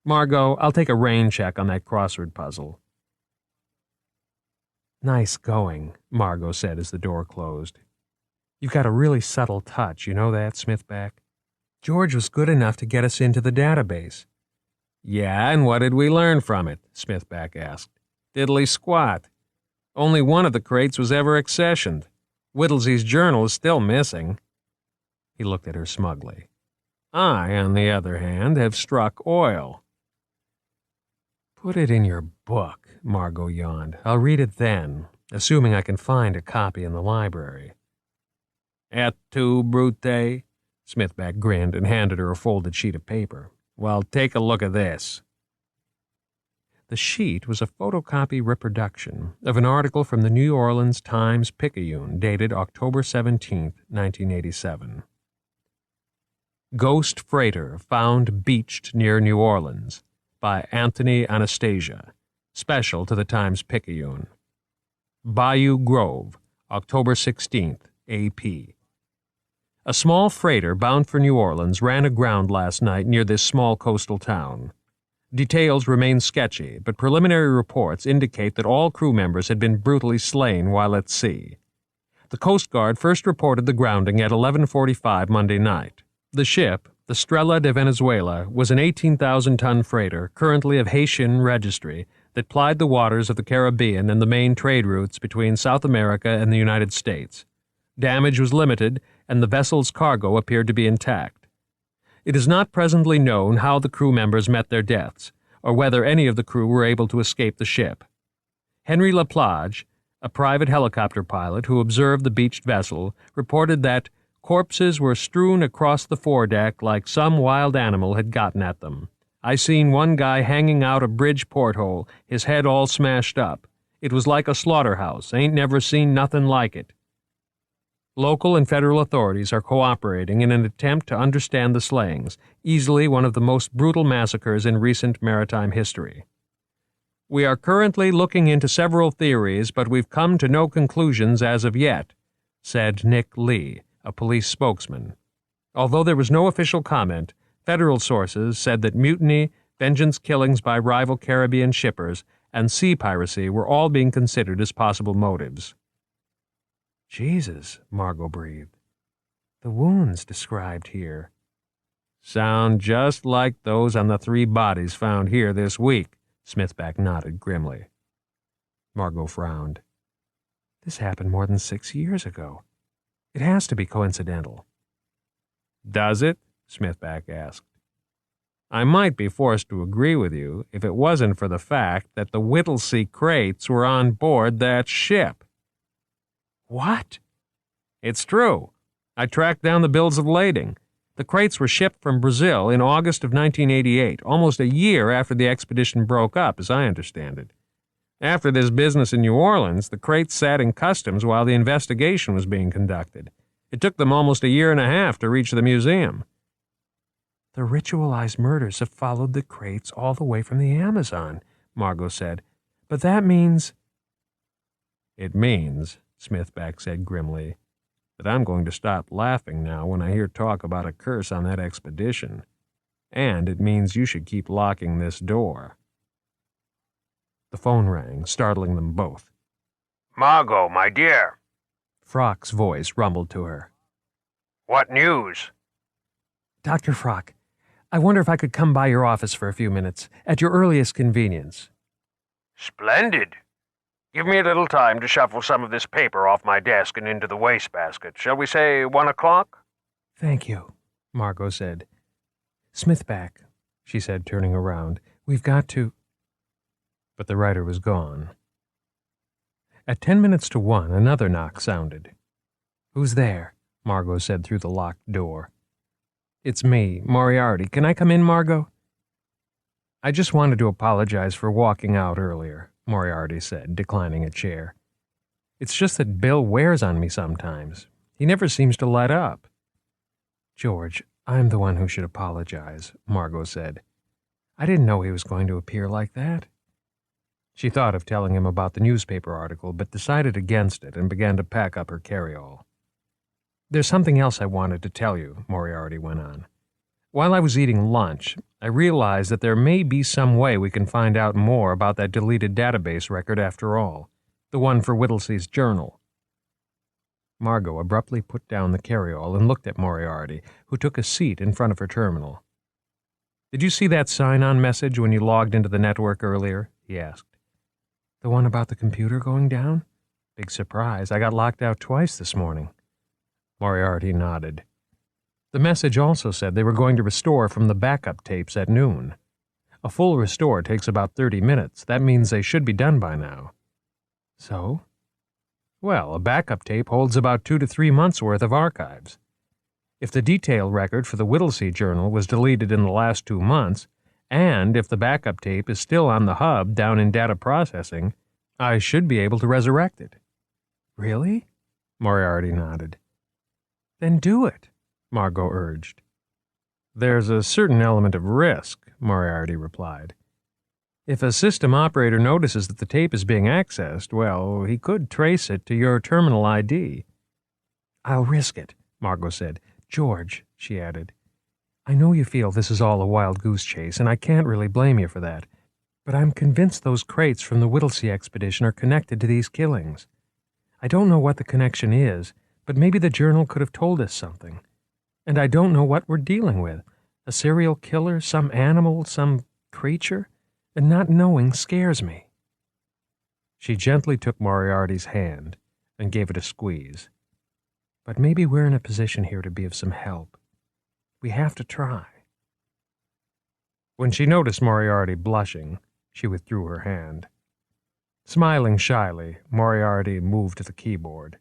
S2: Margot, I'll take a rain check on that crossword puzzle. Nice going, Margot said as the door closed. You've got a really subtle touch, you know that, Smithback? George was good enough to get us into the database. Yeah, and what did we learn from it? Smithback asked. Diddly squat. Only one of the crates was ever accessioned. Whittlesey's journal is still missing. He looked at her smugly. I, on the other hand, have struck oil. Put it in your book, Margot yawned. I'll read it then, assuming I can find a copy in the library. Et tu, Brute? Smithback grinned and handed her a folded sheet of paper. Well, take a look at this. The sheet was a photocopy reproduction of an article from the New Orleans Times-Picayune dated October 17, 1987. Ghost Freighter Found Beached Near New Orleans by Anthony Anastasia, special to the Times-Picayune. Bayou Grove, October 16th, AP. A small freighter bound for New Orleans ran aground last night near this small coastal town. Details remain sketchy, but preliminary reports indicate that all crew members had been brutally slain while at sea. The Coast Guard first reported the grounding at 11:45 Monday night. The ship, the Estrella de Venezuela, was an 18,000-ton freighter, currently of Haitian registry, that plied the waters of the Caribbean and the main trade routes between South America and the United States. Damage was limited, and the vessel's cargo appeared to be intact. It is not presently known how the crew members met their deaths, or whether any of the crew were able to escape the ship. Henry Laplage, a private helicopter pilot who observed the beached vessel, reported that corpses were strewn across the foredeck like some wild animal had gotten at them. I seen one guy hanging out a bridge porthole, his head all smashed up. It was like a slaughterhouse. Ain't never seen nothing like it. Local and federal authorities are cooperating in an attempt to understand the slayings, easily one of the most brutal massacres in recent maritime history. We are currently looking into several theories, but we've come to no conclusions as of yet, said Nick Lee, a police spokesman. Although there was no official comment, federal sources said that mutiny, vengeance killings by rival Caribbean shippers, and sea piracy were all being considered as possible motives. Jesus, Margot breathed. The wounds described here sound just like those on the 3 bodies found here this week, Smithback nodded grimly. Margot frowned. This happened more than 6 years ago. It has to be coincidental. Does it? Smithback asked. I might be forced to agree with you if it wasn't for the fact that the Whittlesey crates were on board that ship. What? It's true. I tracked down the bills of lading. The crates were shipped from Brazil in August of 1988, almost a year after the expedition broke up, as I understand it. After this business in New Orleans, the crates sat in customs while the investigation was being conducted. It took them almost a year and a half to reach the museum.
S3: The ritualized murders have followed the crates all the way from the Amazon, Margot said. But that means...
S2: It means, Smithback said grimly, that I'm going to stop laughing now when I hear talk about a curse on that expedition. And it means you should keep locking this door. The phone rang, startling them both.
S4: Margot, my dear.
S2: Frock's voice rumbled to her.
S4: What news?
S3: Dr. Frock, I wonder if I could come by your office for a few minutes, at your earliest convenience.
S4: Splendid. Give me a little time to shuffle some of this paper off my desk and into the wastebasket. Shall we say 1 o'clock?
S3: Thank you, Margot said. Smithback, she said, turning around. We've got to...
S2: But the writer was gone. At 10 minutes to 1, another knock sounded.
S3: Who's there?
S2: Margot said through the locked door. It's me, Moriarty. Can I come in, Margot? I just wanted to apologize for walking out earlier, Moriarty said, declining a chair. It's just that Bill wears on me sometimes. He never seems to let up.
S3: George, I'm the one who should apologize, Margot said. I didn't know he was going to appear like that.
S2: She thought of telling him about the newspaper article, but decided against it and began to pack up her carry-all. There's something else I wanted to tell you, Moriarty went on. While I was eating lunch, I realized that there may be some way we can find out more about that deleted database record after all, the one for Whittlesey's journal. Margot abruptly put down the carry-all and looked at Moriarty, who took a seat in front of her terminal. Did you see that sign-on message when you logged into the network earlier? He asked.
S3: The one about the computer going down?
S2: Big surprise. I got locked out twice this morning. Moriarty nodded. The message also said they were going to restore from the backup tapes at noon. A full restore takes about 30 minutes. That means they should be done by now.
S3: So?
S2: Well, a backup tape holds about 2 to 3 months' worth of archives. If the detail record for the Whittlesey journal was deleted in the last 2 months, and if the backup tape is still on the hub down in data processing, I should be able to resurrect it.
S3: Really?
S2: Moriarty nodded.
S3: Then do it,
S2: Margot urged. There's a certain element of risk, Moriarty replied. If a system operator notices that the tape is being accessed, well, he could trace it to your terminal ID.
S3: I'll risk it, Margot said. George, she added, I know you feel this is all a wild goose chase, and I can't really blame you for that, but I'm convinced those crates from the Whittlesey expedition are connected to these killings. I don't know what the connection is, but maybe the journal could have told us something. And I don't know what we're dealing with. A serial killer, some animal, some creature? And not knowing scares me.
S2: She gently took Moriarty's hand and gave it a squeeze.
S3: But maybe we're in a position here to be of some help. We have to try.
S2: When she noticed Moriarty blushing, she withdrew her hand. Smiling shyly, Moriarty moved to the keyboard.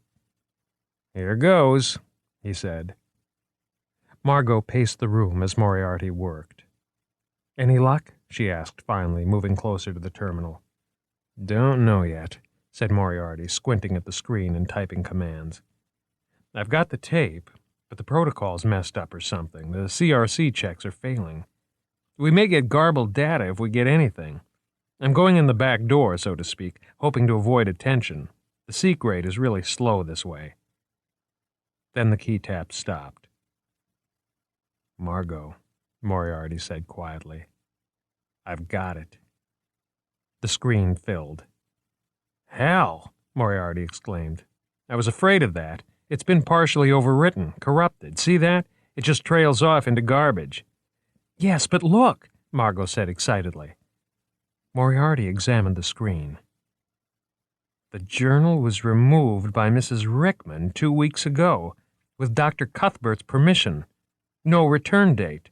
S2: Here goes, he said. Margot paced the room as Moriarty worked.
S3: Any luck?
S2: She asked finally, moving closer to the terminal. Don't know yet, said Moriarty, squinting at the screen and typing commands. I've got the tape, but the protocol's messed up or something. The CRC checks are failing. We may get garbled data if we get anything. I'm going in the back door, so to speak, hoping to avoid attention. The seek rate is really slow this way. Then the key tap stopped. Margot, Moriarty said quietly. I've got it. The screen filled. Hell, Moriarty exclaimed. I was afraid of that. It's been partially overwritten, corrupted. See that? It just trails off into garbage.
S3: Yes, but look,
S2: Margot said excitedly. Moriarty examined the screen. The journal was removed by Mrs. Rickman 2 weeks ago, with Dr. Cuthbert's permission. No return date.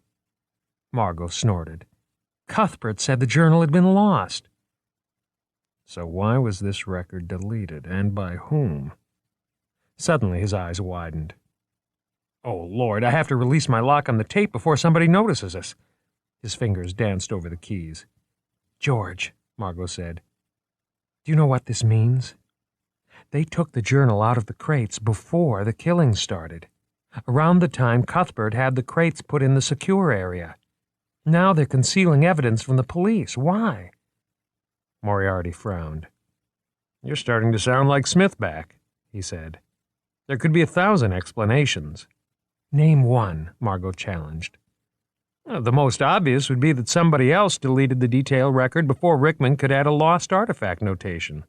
S2: Margot snorted.
S3: Cuthbert said the journal had been lost.
S2: So why was this record deleted, and by whom? Suddenly his eyes widened. Oh, Lord, I have to release my lock on the tape before somebody notices us. His fingers danced over the keys.
S3: George, Margot said, do you know what this means? They took the journal out of the crates before the killing started. around the time Cuthbert had the crates put in the secure area. Now they're concealing evidence from the police. Why?" Moriarty frowned. "You're starting to sound like Smithback," he said. "There could be 1,000 explanations." "Name one," Margot challenged. "The most obvious would be that somebody else deleted the detail record before Rickman could add a lost artifact notation."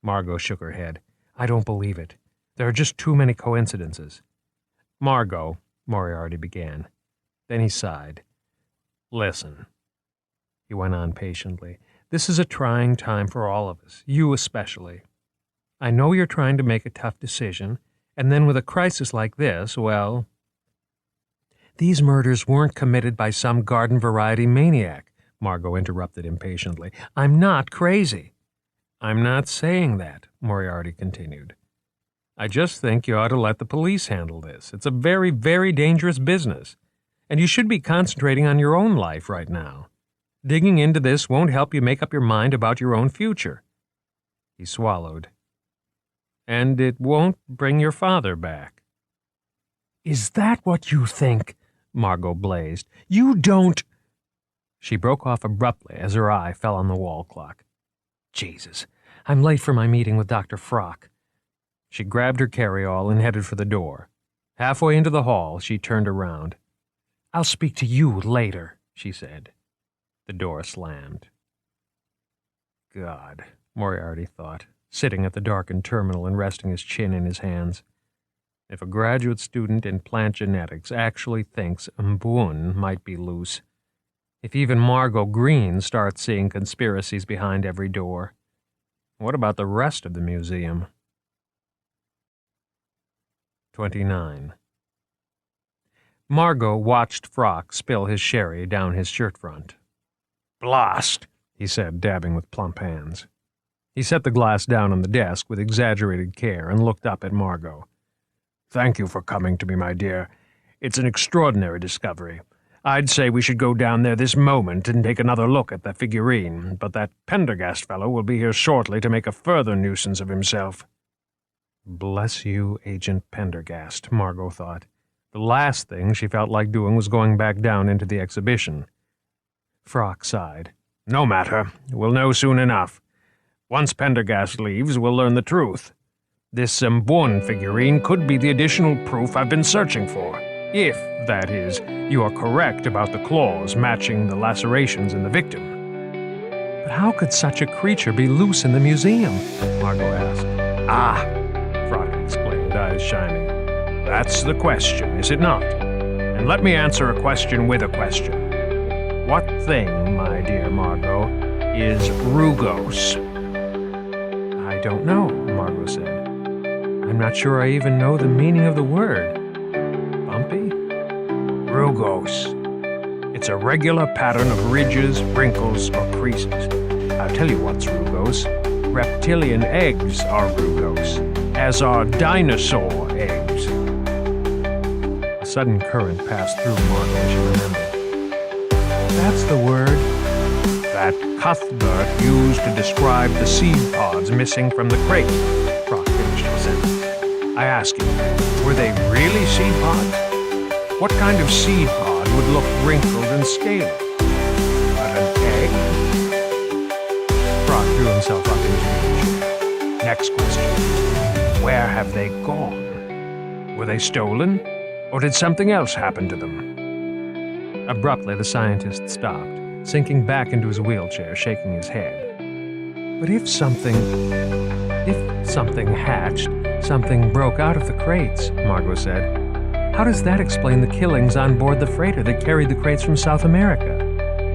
S3: Margot shook her head. "I don't believe it. There are just too many coincidences." "Margot," Moriarty began. Then he sighed. "Listen," he went on patiently. "This is a trying time for all of us, you especially. I know you're trying to make a tough decision, and then with a crisis like this, well, these murders weren't committed by some garden-variety maniac," Margot interrupted impatiently. "I'm not crazy." "I'm not saying that," Moriarty continued. "I just think you ought to let the police handle this. It's a very, very dangerous business, and you should be concentrating on your own life right now. Digging into this won't help you make up your mind about your own future." He swallowed. "And it won't bring your father back." "Is that what you think?" Margot blazed. "You don't—" She broke off abruptly as her eye fell on the wall clock. "Jesus, I'm late for my meeting with Dr. Frock." She grabbed her carryall and headed for the door. Halfway into the hall, she turned around. "I'll speak to you later," she said. The door slammed. God, Moriarty thought, sitting at the darkened terminal and resting his chin in his hands. If a graduate student in plant genetics actually thinks Mboon might be loose, if even Margo Green starts seeing conspiracies behind every door, what about the rest of the museum? 29. Margot watched Frock spill his sherry down his shirt front. "Blast," he said, dabbing with plump hands. He set the glass down on the desk with exaggerated care and looked up at Margot. "Thank you for coming to me, my dear. It's an extraordinary discovery. I'd say we should go down there this moment and take another look at the figurine, but that Pendergast fellow will be here shortly to make a further nuisance of himself." Bless you, Agent Pendergast, Margot thought. The last thing she felt like doing was going back down into the exhibition. Frock sighed. "No matter. We'll know soon enough. Once Pendergast leaves, we'll learn the truth. This Mboon figurine could be the additional proof I've been searching for. If, that is, you are correct about the claws matching the lacerations in the victim." "But how could such a creature be loose in the museum?" Margot asked. "Ah," Frock explained, eyes shining. "That's the question, is it not? And let me answer a question with a question. What thing, my dear Margot, is Rugos?" "I don't know," Margot said. "I'm not sure I even know the meaning of the word. Bumpy?" "Rugos. It's a regular pattern of ridges, wrinkles, or creases. I'll tell you what's Rugos. Reptilian eggs are Rugos, as are dinosaur eggs." A sudden current passed through Margot as she remembered. "That's the word that Cuthbert used to describe the seed pods missing from the crate," Frock finished his sentence. "I ask you, were they really seed pods? What kind of seed pod would look wrinkled and scaly? But an egg?" Frock drew himself up into the chair. "Next question. Where have they gone? Were they stolen? Or did something else happen to them?" Abruptly, the scientist stopped, sinking back into his wheelchair, shaking his head. "But if something hatched, something broke out of the crates," Margot said. "How does that explain the killings on board the freighter that carried the crates from South America?"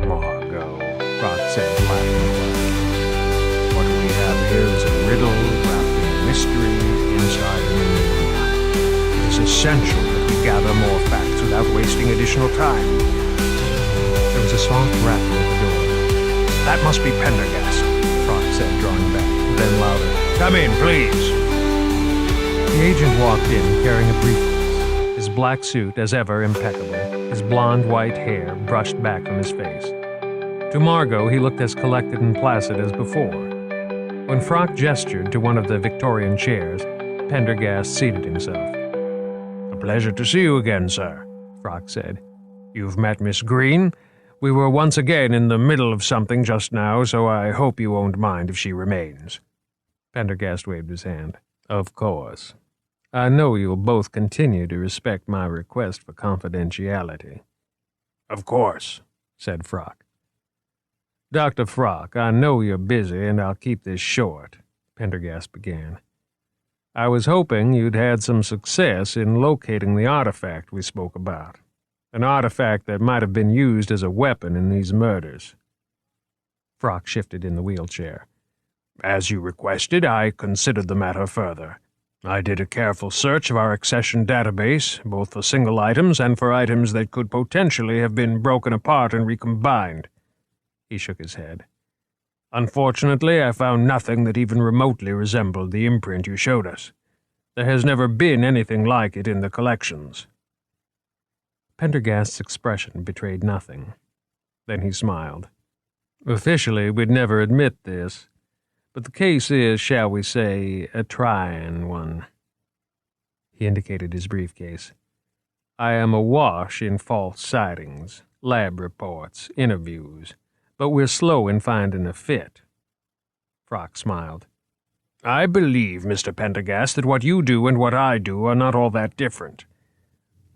S3: "Margot," Frock said, laughing. "What we have here is a riddle wrapped in a mystery inside an enigma. It is essential that we gather more facts without wasting additional time." There was a soft rapping at the door. "That must be Pendergast," Frock said, drawing back. Then louder, "Come in, please." The agent walked in, carrying a briefcase, his black suit as ever impeccable, his blonde white hair brushed back from his face. To Margot, he looked as collected and placid as before. When Frock gestured to one of the Victorian chairs, Pendergast seated himself. "A
S5: pleasure to see you again, sir, Frock said. You've met Miss Green? We were once again in the middle of something just now, so I hope you won't mind if she remains.
S2: Pendergast waved his hand. Of course. I know you'll both continue to respect my request for confidentiality.
S5: Of course,
S2: said Frock. Dr. Frock, I know you're busy, and I'll keep this short, Pendergast began. I was hoping you'd had some success in locating the artifact we spoke about. An artifact that might have been used as a weapon in these murders. Frock shifted in the wheelchair.
S5: As you requested, I considered the matter further. I did a careful search of our accession database, both for single items and for items that could potentially have been broken apart and recombined.
S2: He shook his head.
S5: Unfortunately, I found nothing that even remotely resembled the imprint you showed us. There has never been anything like it in the collections.
S2: Pendergast's expression betrayed nothing. Then he smiled. Officially, we'd never admit this, but the case is, shall we say, a trying one. He indicated his briefcase. I am awash in false sightings, lab reports, interviews, but we're slow in finding a fit. Frock smiled.
S5: I believe, Mr. Pendergast, that what you do and what I do are not all that different.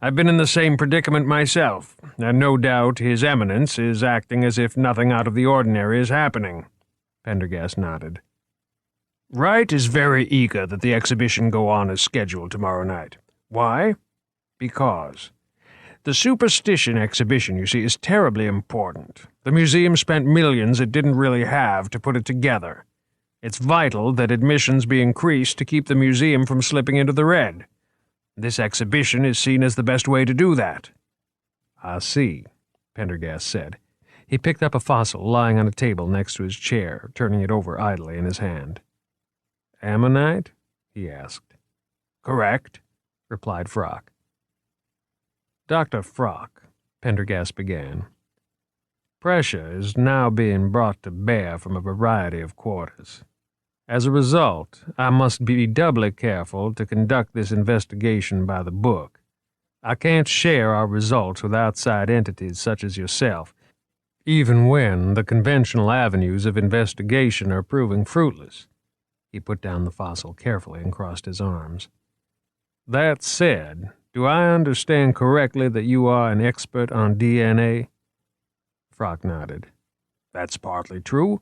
S5: I've been in the same predicament myself, and no doubt His Eminence is acting as if nothing out of the ordinary is happening.
S2: Pendergast nodded.
S5: Wright is very eager that the exhibition go on as scheduled tomorrow night. Why? Because the Superstition exhibition, you see, is terribly important. The museum spent millions it didn't really have to put it together. It's vital that admissions be increased to keep the museum from slipping into the red. This exhibition is seen as the best way to do that.
S2: I see, Pendergast said. He picked up a fossil lying on a table next to his chair, turning it over idly in his hand. Ammonite? He asked.
S5: Correct,
S2: replied Frock. Dr. Frock, Pendergast began. Pressure is now being brought to bear from a variety of quarters. As a result, I must be doubly careful to conduct this investigation by the book. I can't share our results with outside entities such as yourself, even when the conventional avenues of investigation are proving fruitless. He put down the fossil carefully and crossed his arms. That said, do I understand correctly that you are an expert on DNA? Frock nodded.
S5: That's partly true.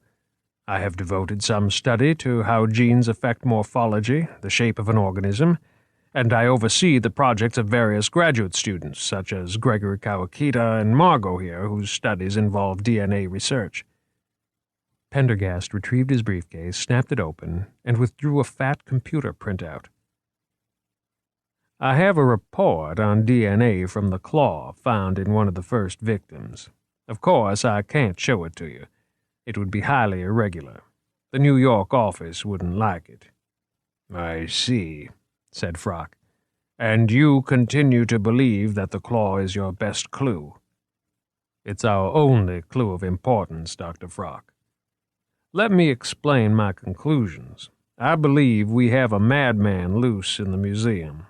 S5: I have devoted some study to how genes affect morphology, the shape of an organism, and I oversee the projects of various graduate students, such as Gregory Kawakita and Margo here, whose studies involve DNA research.
S2: Pendergast retrieved his briefcase, snapped it open, and withdrew a fat computer printout. I have a report on DNA from the claw found in one of the first victims. Of course, I can't show it to you. It would be highly irregular. The New York office wouldn't like it.
S5: I see, said Frock. And you continue to believe that the claw is your best clue?
S2: It's our only clue of importance, Dr. Frock. Let me explain my conclusions. I believe we have a madman loose in the museum.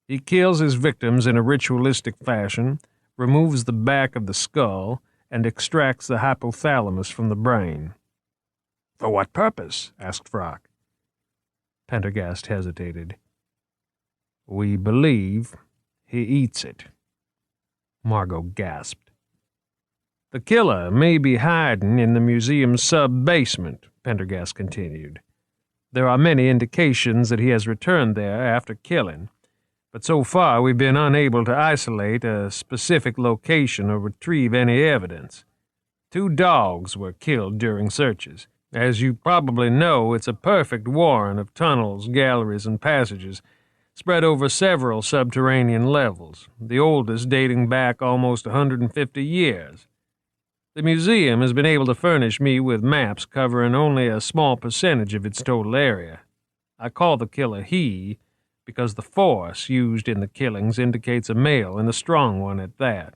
S2: He kills his victims in a ritualistic fashion, removes the back of the skull, and extracts the hypothalamus from the brain.
S5: For what purpose? Asked Frock.
S2: Pendergast hesitated. We believe he eats it. Margot gasped. The killer may be hiding in the museum's sub-basement, Pendergast continued. There are many indications that he has returned there after killing, but so far we've been unable to isolate a specific location or retrieve any evidence. 2 dogs were killed during searches. As you probably know, it's a perfect warren of tunnels, galleries, and passages spread over several subterranean levels, the oldest dating back almost 150 years. The museum has been able to furnish me with maps covering only a small percentage of its total area. I call the killer he because the force used in the killings indicates a male and a strong one at that.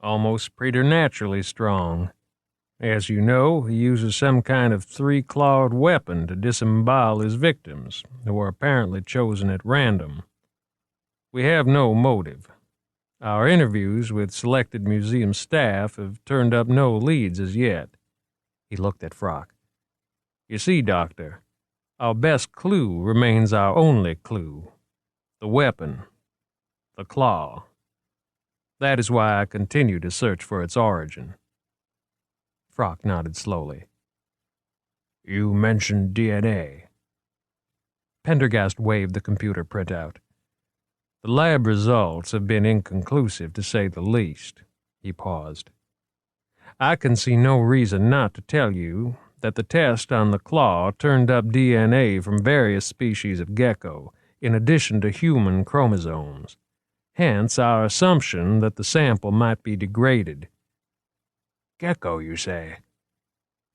S2: Almost preternaturally strong. As you know, he uses some kind of 3-clawed weapon to disembowel his victims, who are apparently chosen at random. We have no motive. Our interviews with selected museum staff have turned up no leads as yet." He looked at Frock. "You see, Doctor, our best clue remains our only clue. The weapon. The claw. That is why I continue to search for its origin." Frock nodded slowly. "You mentioned DNA." Pendergast waved the computer printout. "The lab results have been inconclusive, to say the least." He paused. "I can see no reason not to tell you that the test on the claw turned up DNA from various species of gecko, in addition to human chromosomes. Hence our assumption that the sample might be degraded." "Gecko, you say?"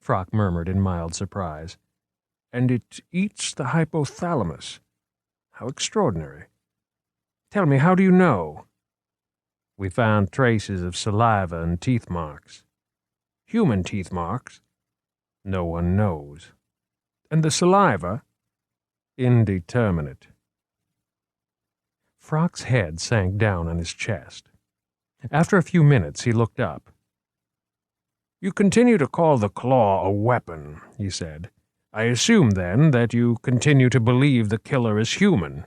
S2: Frock murmured in mild surprise. "And it eats the hypothalamus. How extraordinary. Tell me, how do you know?" "We found traces of saliva and teeth marks." "Human teeth marks?" "No one knows." "And the saliva?" "Indeterminate." Frock's head sank down on his chest. After a few minutes, he looked up. "You continue to call the claw a weapon," he said. "I assume, then, that you continue to believe the killer is human."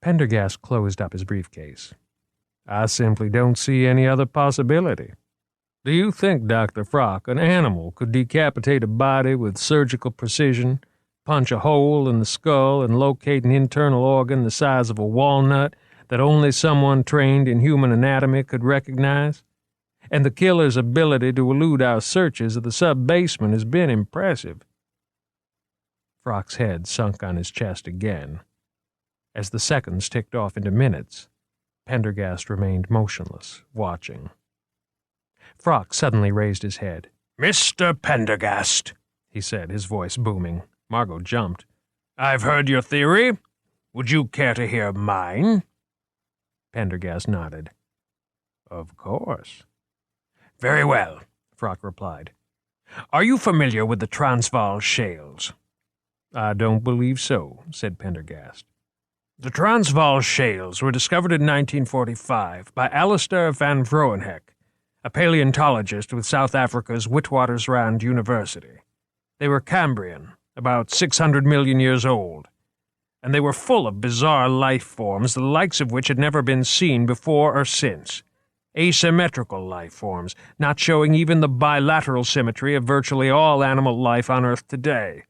S2: Pendergast closed up his briefcase. "I simply don't see any other possibility. Do you think, Dr. Frock, an animal could decapitate a body with surgical precision, punch a hole in the skull, and locate an internal organ the size of a walnut that only someone trained in human anatomy could recognize? And the killer's ability to elude our searches of the sub-basement has been impressive." Frock's head sunk on his chest again. As the seconds ticked off into minutes, Pendergast remained motionless, watching. Frock suddenly raised his head. "Mr. Pendergast," he said, his voice booming. Margot jumped. "I've heard your theory. Would you care to hear mine?" Pendergast nodded. "Of course." "Very well," Frock replied. "Are you familiar with the Transvaal shales?" "I don't believe so," said Pendergast. "The Transvaal shales were discovered in 1945 by Alistair van Vroenhek, a paleontologist with South Africa's Witwatersrand University. They were Cambrian, about 600 million years old, and they were full of bizarre life forms, the likes of which had never been seen before or since. Asymmetrical life forms, not showing even the bilateral symmetry of virtually all animal life on Earth today.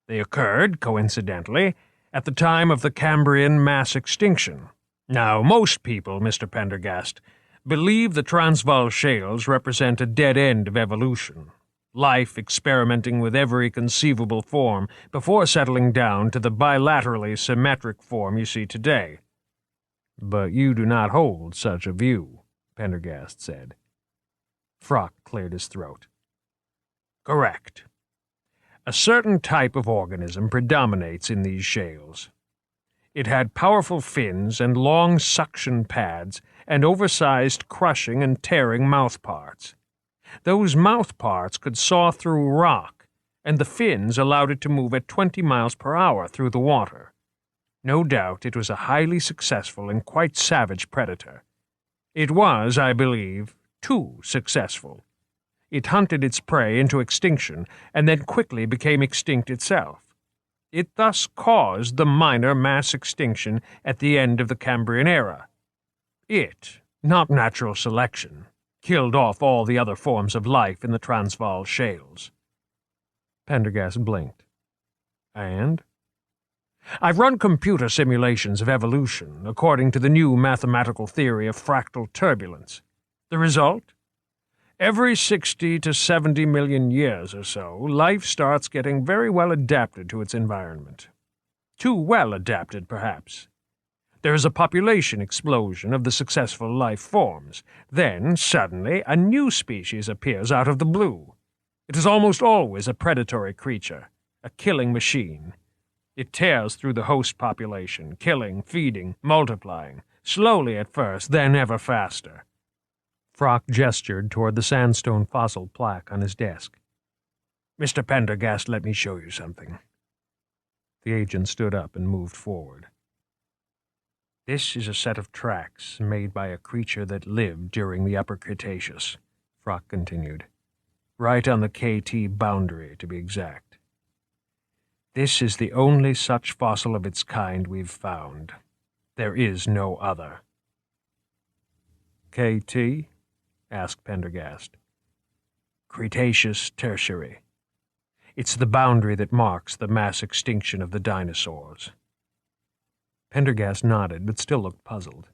S2: They occurred, coincidentally, at the time of the Cambrian mass extinction. Now, most people, Mr. Pendergast, believe the Transvaal shales represent a dead end of evolution. Life experimenting with every conceivable form before settling down to the bilaterally symmetric form you see today. "But you do not hold such a view," Pendergast said. Frock cleared his throat. "Correct. A certain type of organism predominates in these shales. It had powerful fins and long suction pads and oversized crushing and tearing mouthparts. Those mouthparts could saw through rock, and the fins allowed it to move at 20 miles per hour through the water. No doubt it was a highly successful and quite savage predator. It was, I believe, too successful. It hunted its prey into extinction and then quickly became extinct itself. It thus caused the minor mass extinction at the end of the Cambrian era. It, not natural selection, killed off all the other forms of life in the Transvaal shales." Pendergast blinked. "And?" "I've run computer simulations of evolution according to the new mathematical theory of fractal turbulence. The result? Every 60 to 70 million years or so, life starts getting very well adapted to its environment. Too well adapted, perhaps. There is a population explosion of the successful life forms. Then, suddenly, a new species appears out of the blue. It is almost always a predatory creature, a killing machine. It tears through the host population, killing, feeding, multiplying, slowly at first, then ever faster." Frock gestured toward the sandstone fossil plaque on his desk. "Mr. Pendergast, let me show you something." The agent stood up and moved forward.
S5: This is a set of tracks made by a creature that lived during the Upper Cretaceous, Frock continued. Right on the KT boundary, to be exact. This is the only such fossil of its kind we've found. There is no other. KT? Asked Pendergast. Cretaceous Tertiary. It's the boundary that marks the mass extinction of the dinosaurs. Pendergast nodded, but still looked puzzled.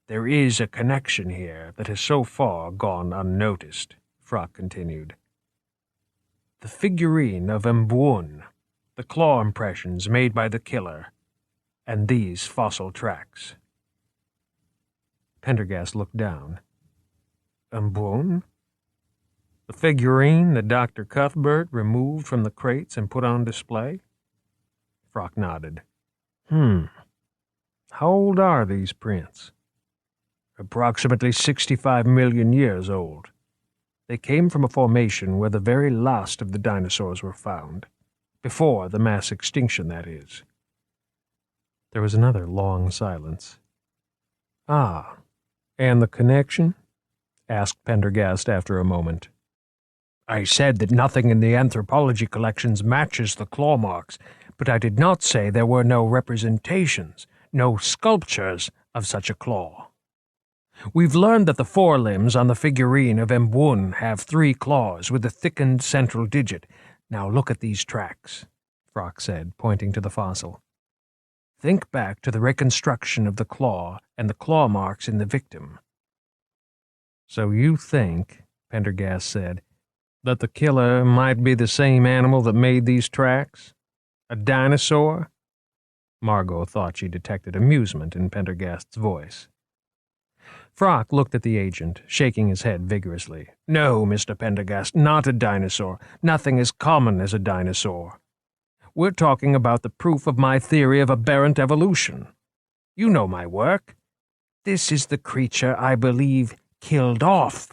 S5: There is a connection here that has so far gone unnoticed, Frock continued. The figurine of Mbun, the claw impressions made by the killer, and these fossil tracks. Pendergast looked down. Mbun? The figurine that Dr. Cuthbert removed from the crates and put on display? Frock nodded. How old are these prints? Approximately 65 million years old. They came from a formation where the very last of the dinosaurs were found. Before the mass extinction, that is. There was another long silence. Ah, and the connection? Asked Pendergast after a moment. I said that nothing in the anthropology collections matches the claw marks, but I did not say there were no representations, no sculptures of such a claw. We've learned that the forelimbs on the figurine of Mbun have 3 claws with a thickened central digit. Now look at these tracks, Frock said, pointing to the fossil. Think back to the reconstruction of the claw and the claw marks in the victim. So you think, Pendergast said, that the killer might be the same animal that made these tracks? A dinosaur? Margot thought she detected amusement in Pendergast's voice. Frock looked at the agent, shaking his head vigorously. No, Mr. Pendergast, not a dinosaur. Nothing as common as a dinosaur. We're talking about the proof of my theory of aberrant evolution. You know my work. This is the creature I believe killed off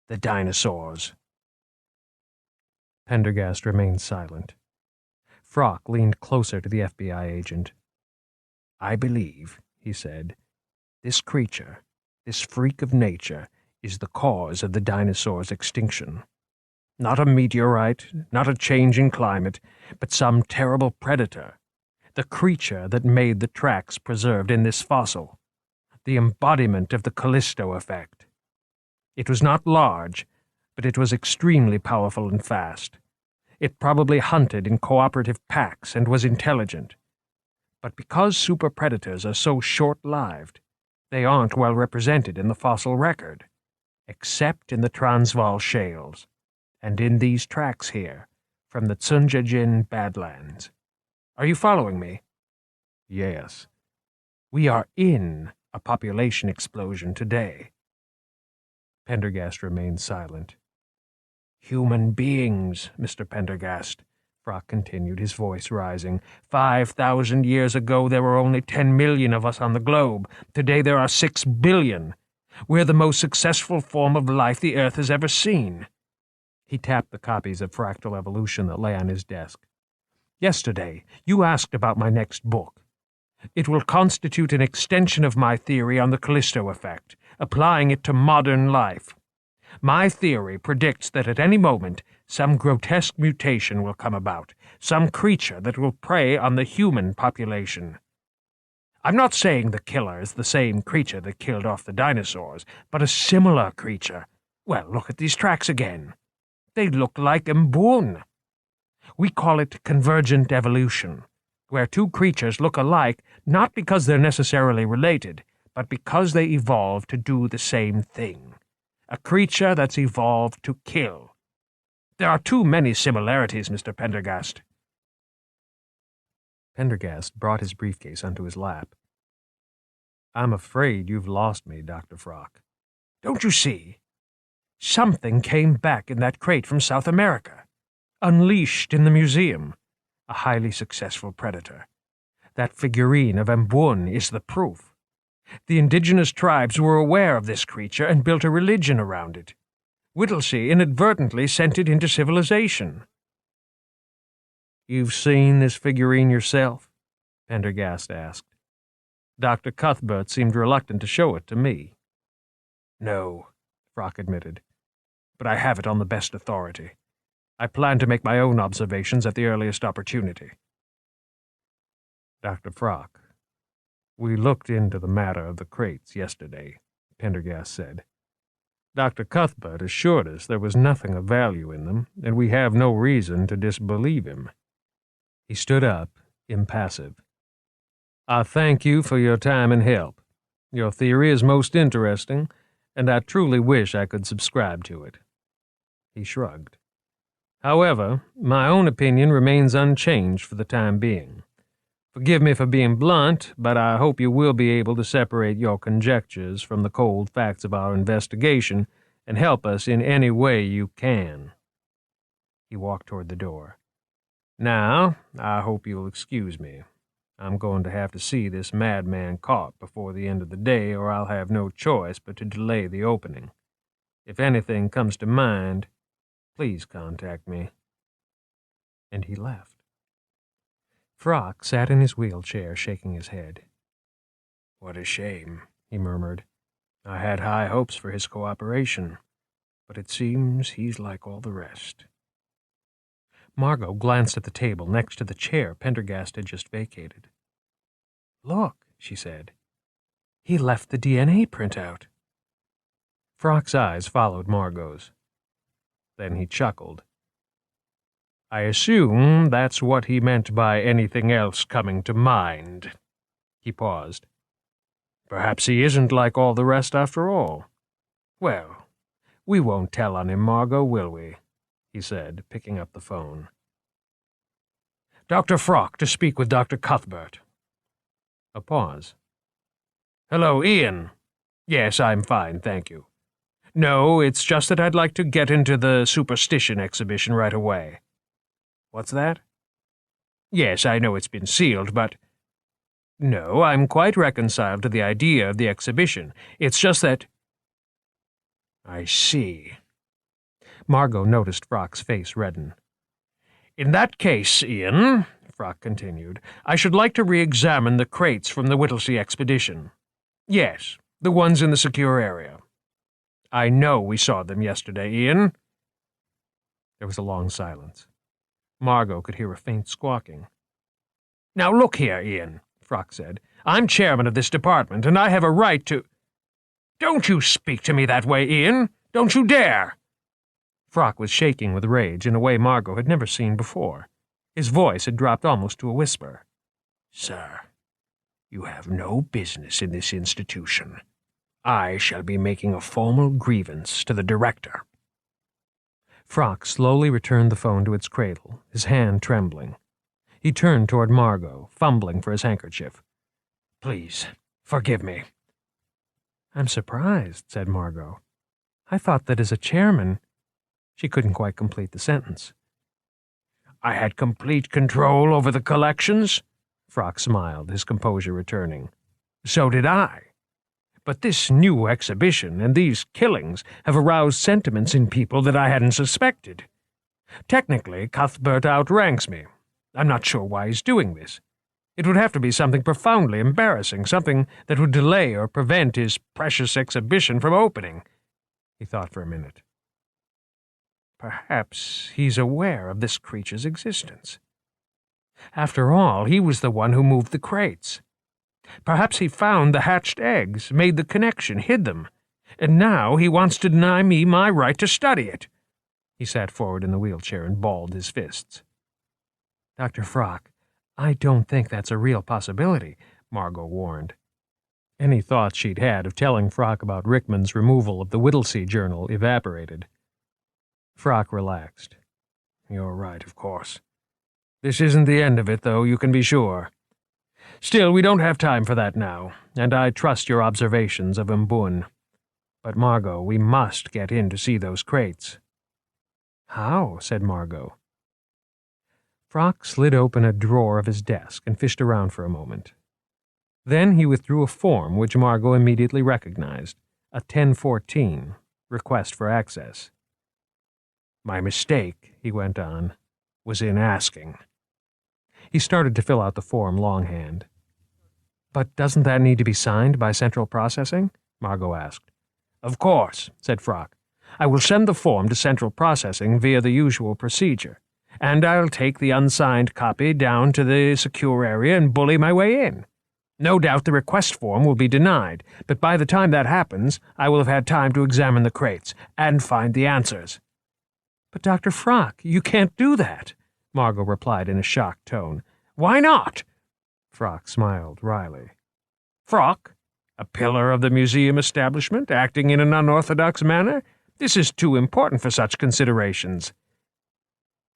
S5: the dinosaurs. Pendergast remained silent. Frock leaned closer to the FBI agent. I believe, he said, this creature, this freak of nature, is the cause of the dinosaurs' extinction. Not a meteorite, not a change in climate, but some terrible predator, the creature that made the tracks preserved in this fossil, the embodiment of the Callisto effect. It was not large, but it was extremely powerful and fast. It probably hunted in cooperative packs and was intelligent. But because super predators are so short-lived, they aren't well represented in the fossil record, except in the Transvaal shales, and in these tracks here, from the Tsunjajin Badlands. Are you following me? Yes. We are in a population explosion today. Pendergast remained silent. Human beings, Mr. Pendergast, Frock continued, his voice rising. 5,000 years ago there were only 10 million of us on the globe. Today there are 6 billion. We're the most successful form of life the Earth has ever seen. He tapped the copies of Fractal Evolution that lay on his desk. Yesterday, you asked about my next book. It will constitute an extension of my theory on the Callisto effect, applying it to modern life. My theory predicts that at any moment some grotesque mutation will come about, some creature that will prey on the human population. I'm not saying the killer is the same creature that killed off the dinosaurs, but a similar creature. Well, look at these tracks again. They look like Mbun. We call it convergent evolution, where 2 creatures look alike not because they're necessarily related, but because they evolved to do the same thing. A creature that's evolved to kill. There are too many similarities, Mr. Pendergast.
S2: Pendergast brought his briefcase onto his lap. I'm afraid you've lost me, Dr. Frock.
S5: Don't you see? Something came back in that crate from South America, unleashed in the museum. A highly successful predator. That figurine of Mbun is the proof. The indigenous tribes were aware of this creature and built a religion around it. Whittley inadvertently sent it into civilization.
S2: You've seen this figurine yourself? Pendergast asked.
S5: Dr. Cuthbert seemed reluctant to show it to me. No, Frock admitted, but I have it on the best authority. I plan to make my own observations at the earliest opportunity. Dr. Frock, we looked into the matter of the crates yesterday, Pendergast said. Dr. Cuthbert assured us there was nothing of value in them, and we have no reason to disbelieve him. He stood up, impassive. I thank you for your time and help. Your theory is most interesting, and I truly wish I could subscribe to it. He shrugged. However, my own opinion remains unchanged for the time being. Forgive me for being blunt, but I hope you will be able to separate your conjectures from the cold facts of our investigation and help us in any way you can. He walked toward the door. Now, I hope you'll excuse me. I'm going to have to see this madman caught before the end of the day, or I'll have no choice but to delay the opening. If anything comes to mind, please contact me. And he left. Frock sat in his wheelchair, shaking his head. What a shame, he murmured. I had high hopes for his cooperation, but it seems he's like all the rest. Margot glanced at the table next to the chair Pendergast had just vacated. Look, she said. He left the DNA printout. Frock's eyes followed Margot's. Then he chuckled. I assume that's what he meant by anything else coming to mind. He paused. Perhaps he isn't like all the rest after all. Well, we won't tell on him, Margo, will we? He said, picking up the phone. Dr. Frock to speak with Dr. Cuthbert. A pause. Hello, Ian. Yes, I'm fine, thank you. No, it's just that I'd like to get into the Superstition exhibition right away. What's that? Yes, I know it's been sealed, but... No, I'm quite reconciled to the idea of the exhibition. It's just that... I see. Margot noticed Frock's face redden. In that case, Ian, Frock continued, I should like to re-examine the crates from the Whittley expedition. Yes, the ones in the secure area. I know we saw them yesterday, Ian. There was a long silence. Margot could hear a faint squawking. Now look here, Ian, Frock said. I'm chairman of this department, and I have a right to... Don't you speak to me that way, Ian! Don't you dare! Frock was shaking with rage in a way Margot had never seen before. His voice had dropped almost to a whisper. Sir, you have no business in this institution. I shall be making a formal grievance to the director. Frock slowly returned the phone to its cradle, his hand trembling. He turned toward Margot, fumbling for his handkerchief. Please, forgive me. I'm surprised, said Margot. I thought that as a chairman... She couldn't quite complete the sentence. I had complete control over the collections, Frock smiled, his composure returning. So did I. But this new exhibition and these killings have aroused sentiments in people that I hadn't suspected. Technically, Cuthbert outranks me. I'm not sure why he's doing this. It would have to be something profoundly embarrassing, something that would delay or prevent his precious exhibition from opening. He thought for a minute. Perhaps he's aware of this creature's existence. After all, he was the one who moved the crates. Perhaps he found the hatched eggs, made the connection, hid them, and now he wants to deny me my right to study it. He sat forward in the wheelchair and balled his fists. Dr. Frock, I don't think that's a real possibility, Margot warned. Any thoughts she'd had of telling Frock about Rickman's removal of the Whittley journal evaporated. Frock relaxed. You're right, of course. This isn't the end of it, though, you can be sure. Still, we don't have time for that now, and I trust your observations of Mbun. But, Margot, we must get in to see those crates. How? Said Margot. Frock slid open a drawer of his desk and fished around for a moment. Then he withdrew a form which Margot immediately recognized, a 1014, request for access. My mistake, he went on, was in asking. He started to fill out the form longhand.
S2: But doesn't that need to be signed by central processing? Margot asked.
S5: Of course, said Frock. I will send the form to central processing via the usual procedure, and I'll take the unsigned copy down to the secure area and bully my way in. No doubt the request form will be denied, but by the time that happens, I will have had time to examine the crates and find the answers.
S2: But Dr. Frock, you can't do that, Margot replied in a shocked tone.
S5: Why not?
S2: Frock smiled wryly.
S5: Frock? A pillar of the museum establishment, acting in an unorthodox manner? This is too important for such considerations.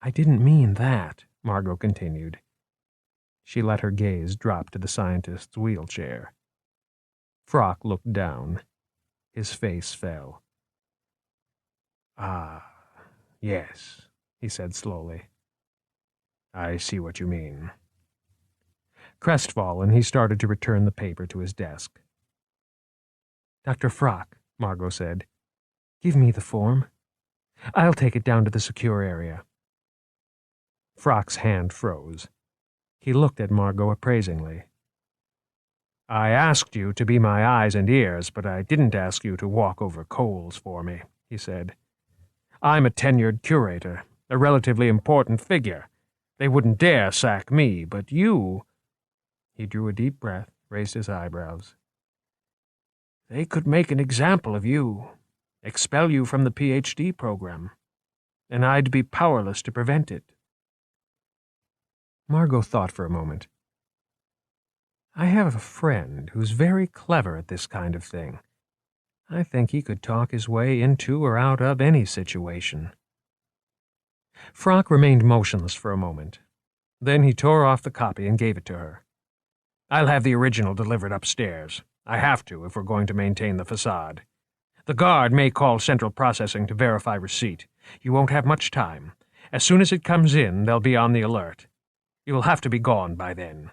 S2: I didn't mean that, Margot continued. She let her gaze drop to the scientist's wheelchair. Frock looked down. His face fell.
S5: Ah, yes, he said slowly. I see what you mean.
S2: Crestfallen, he started to return the paper to his desk. Dr. Frock, Margot said, give me the form. I'll take it down to the secure area. Frock's hand froze. He looked at Margot appraisingly.
S5: I asked you to be my eyes and ears, but I didn't ask you to walk over coals for me, he said. I'm a tenured curator, a relatively important figure. They wouldn't dare sack me, but you—
S2: He drew a deep breath, raised his eyebrows.
S5: They could make an example of you, expel you from the PhD program, and I'd be powerless to prevent it.
S2: Margot thought for a moment. I have a friend who's very clever at this kind of thing. I think he could talk his way into or out of any situation. Frock remained motionless for a moment. Then he tore off the copy and gave it to her.
S5: I'll have the original delivered upstairs. I have to if we're going to maintain the facade. The guard may call central processing to verify receipt. You won't have much time. As soon as it comes in, they'll be on the alert. You will have to be gone by then.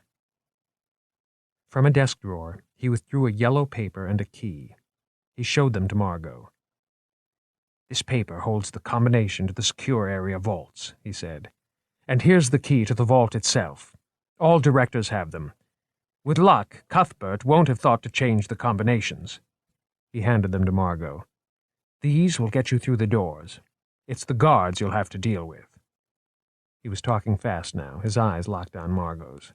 S2: From a desk drawer, he withdrew a yellow paper and a key. He showed them to Margot.
S5: This paper holds the combination to the secure area vaults, he said. And here's the key to the vault itself. All directors have them. With luck, Cuthbert won't have thought to change the combinations.
S2: He handed them to Margot.
S5: These will get you through the doors. It's the guards you'll have to deal with.
S2: He was talking fast now, his eyes locked on Margot's.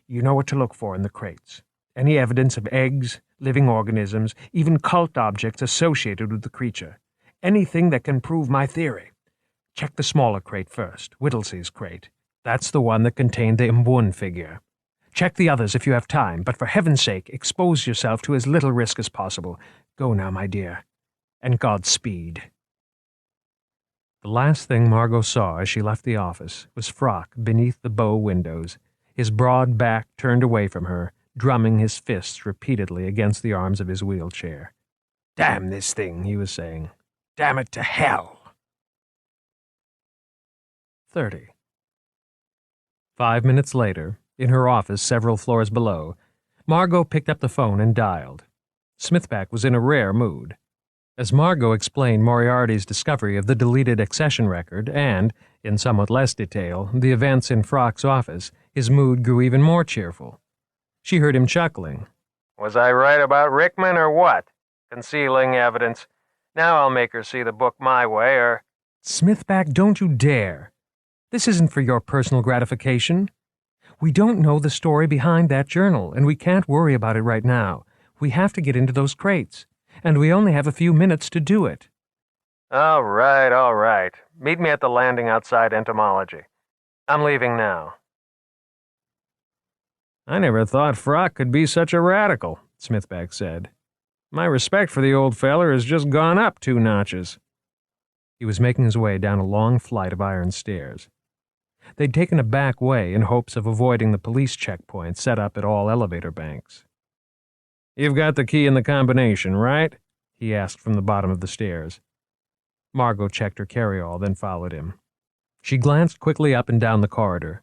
S5: You know what to look for in the crates. Any evidence of eggs, living organisms, even cult objects associated with the creature. Anything that can prove my theory. Check the smaller crate first, Whittley's crate. That's the one that contained the Mbun figure. Check the others if you have time, but for heaven's sake, expose yourself to as little risk as possible. Go now, my dear. And Godspeed.
S2: The last thing Margot saw as she left the office was Frock beneath the bow windows, his broad back turned away from her, drumming his fists repeatedly against the arms of his wheelchair.
S5: Damn this thing, he was saying. Damn it to hell.
S2: 30. 5 minutes later, in her office several floors below, Margot picked up the phone and dialed. Smithback was in a rare mood. As Margot explained Moriarty's discovery of the deleted accession record and, in somewhat less detail, the events in Frock's office, his mood grew even more cheerful. She heard him chuckling.
S4: Was I right about Rickman or what? Concealing evidence. Now I'll make her see the book my way, or—
S2: Smithback, don't you dare. This isn't for your personal gratification. We don't know the story behind that journal, and we can't worry about it right now. We have to get into those crates, and we only have a few minutes to do it.
S4: All right. Meet me at the landing outside entomology. I'm leaving now.
S5: I never thought Frock could be such a radical, Smithback said. My respect for the old feller has just gone up 2 notches.
S2: He was making his way down a long flight of iron stairs. They'd taken a back way in hopes of avoiding the police checkpoints set up at all elevator banks.
S5: You've got the key and the combination, right?
S2: He asked from the bottom of the stairs. Margot checked her carryall, then followed him. She glanced quickly up and down the corridor.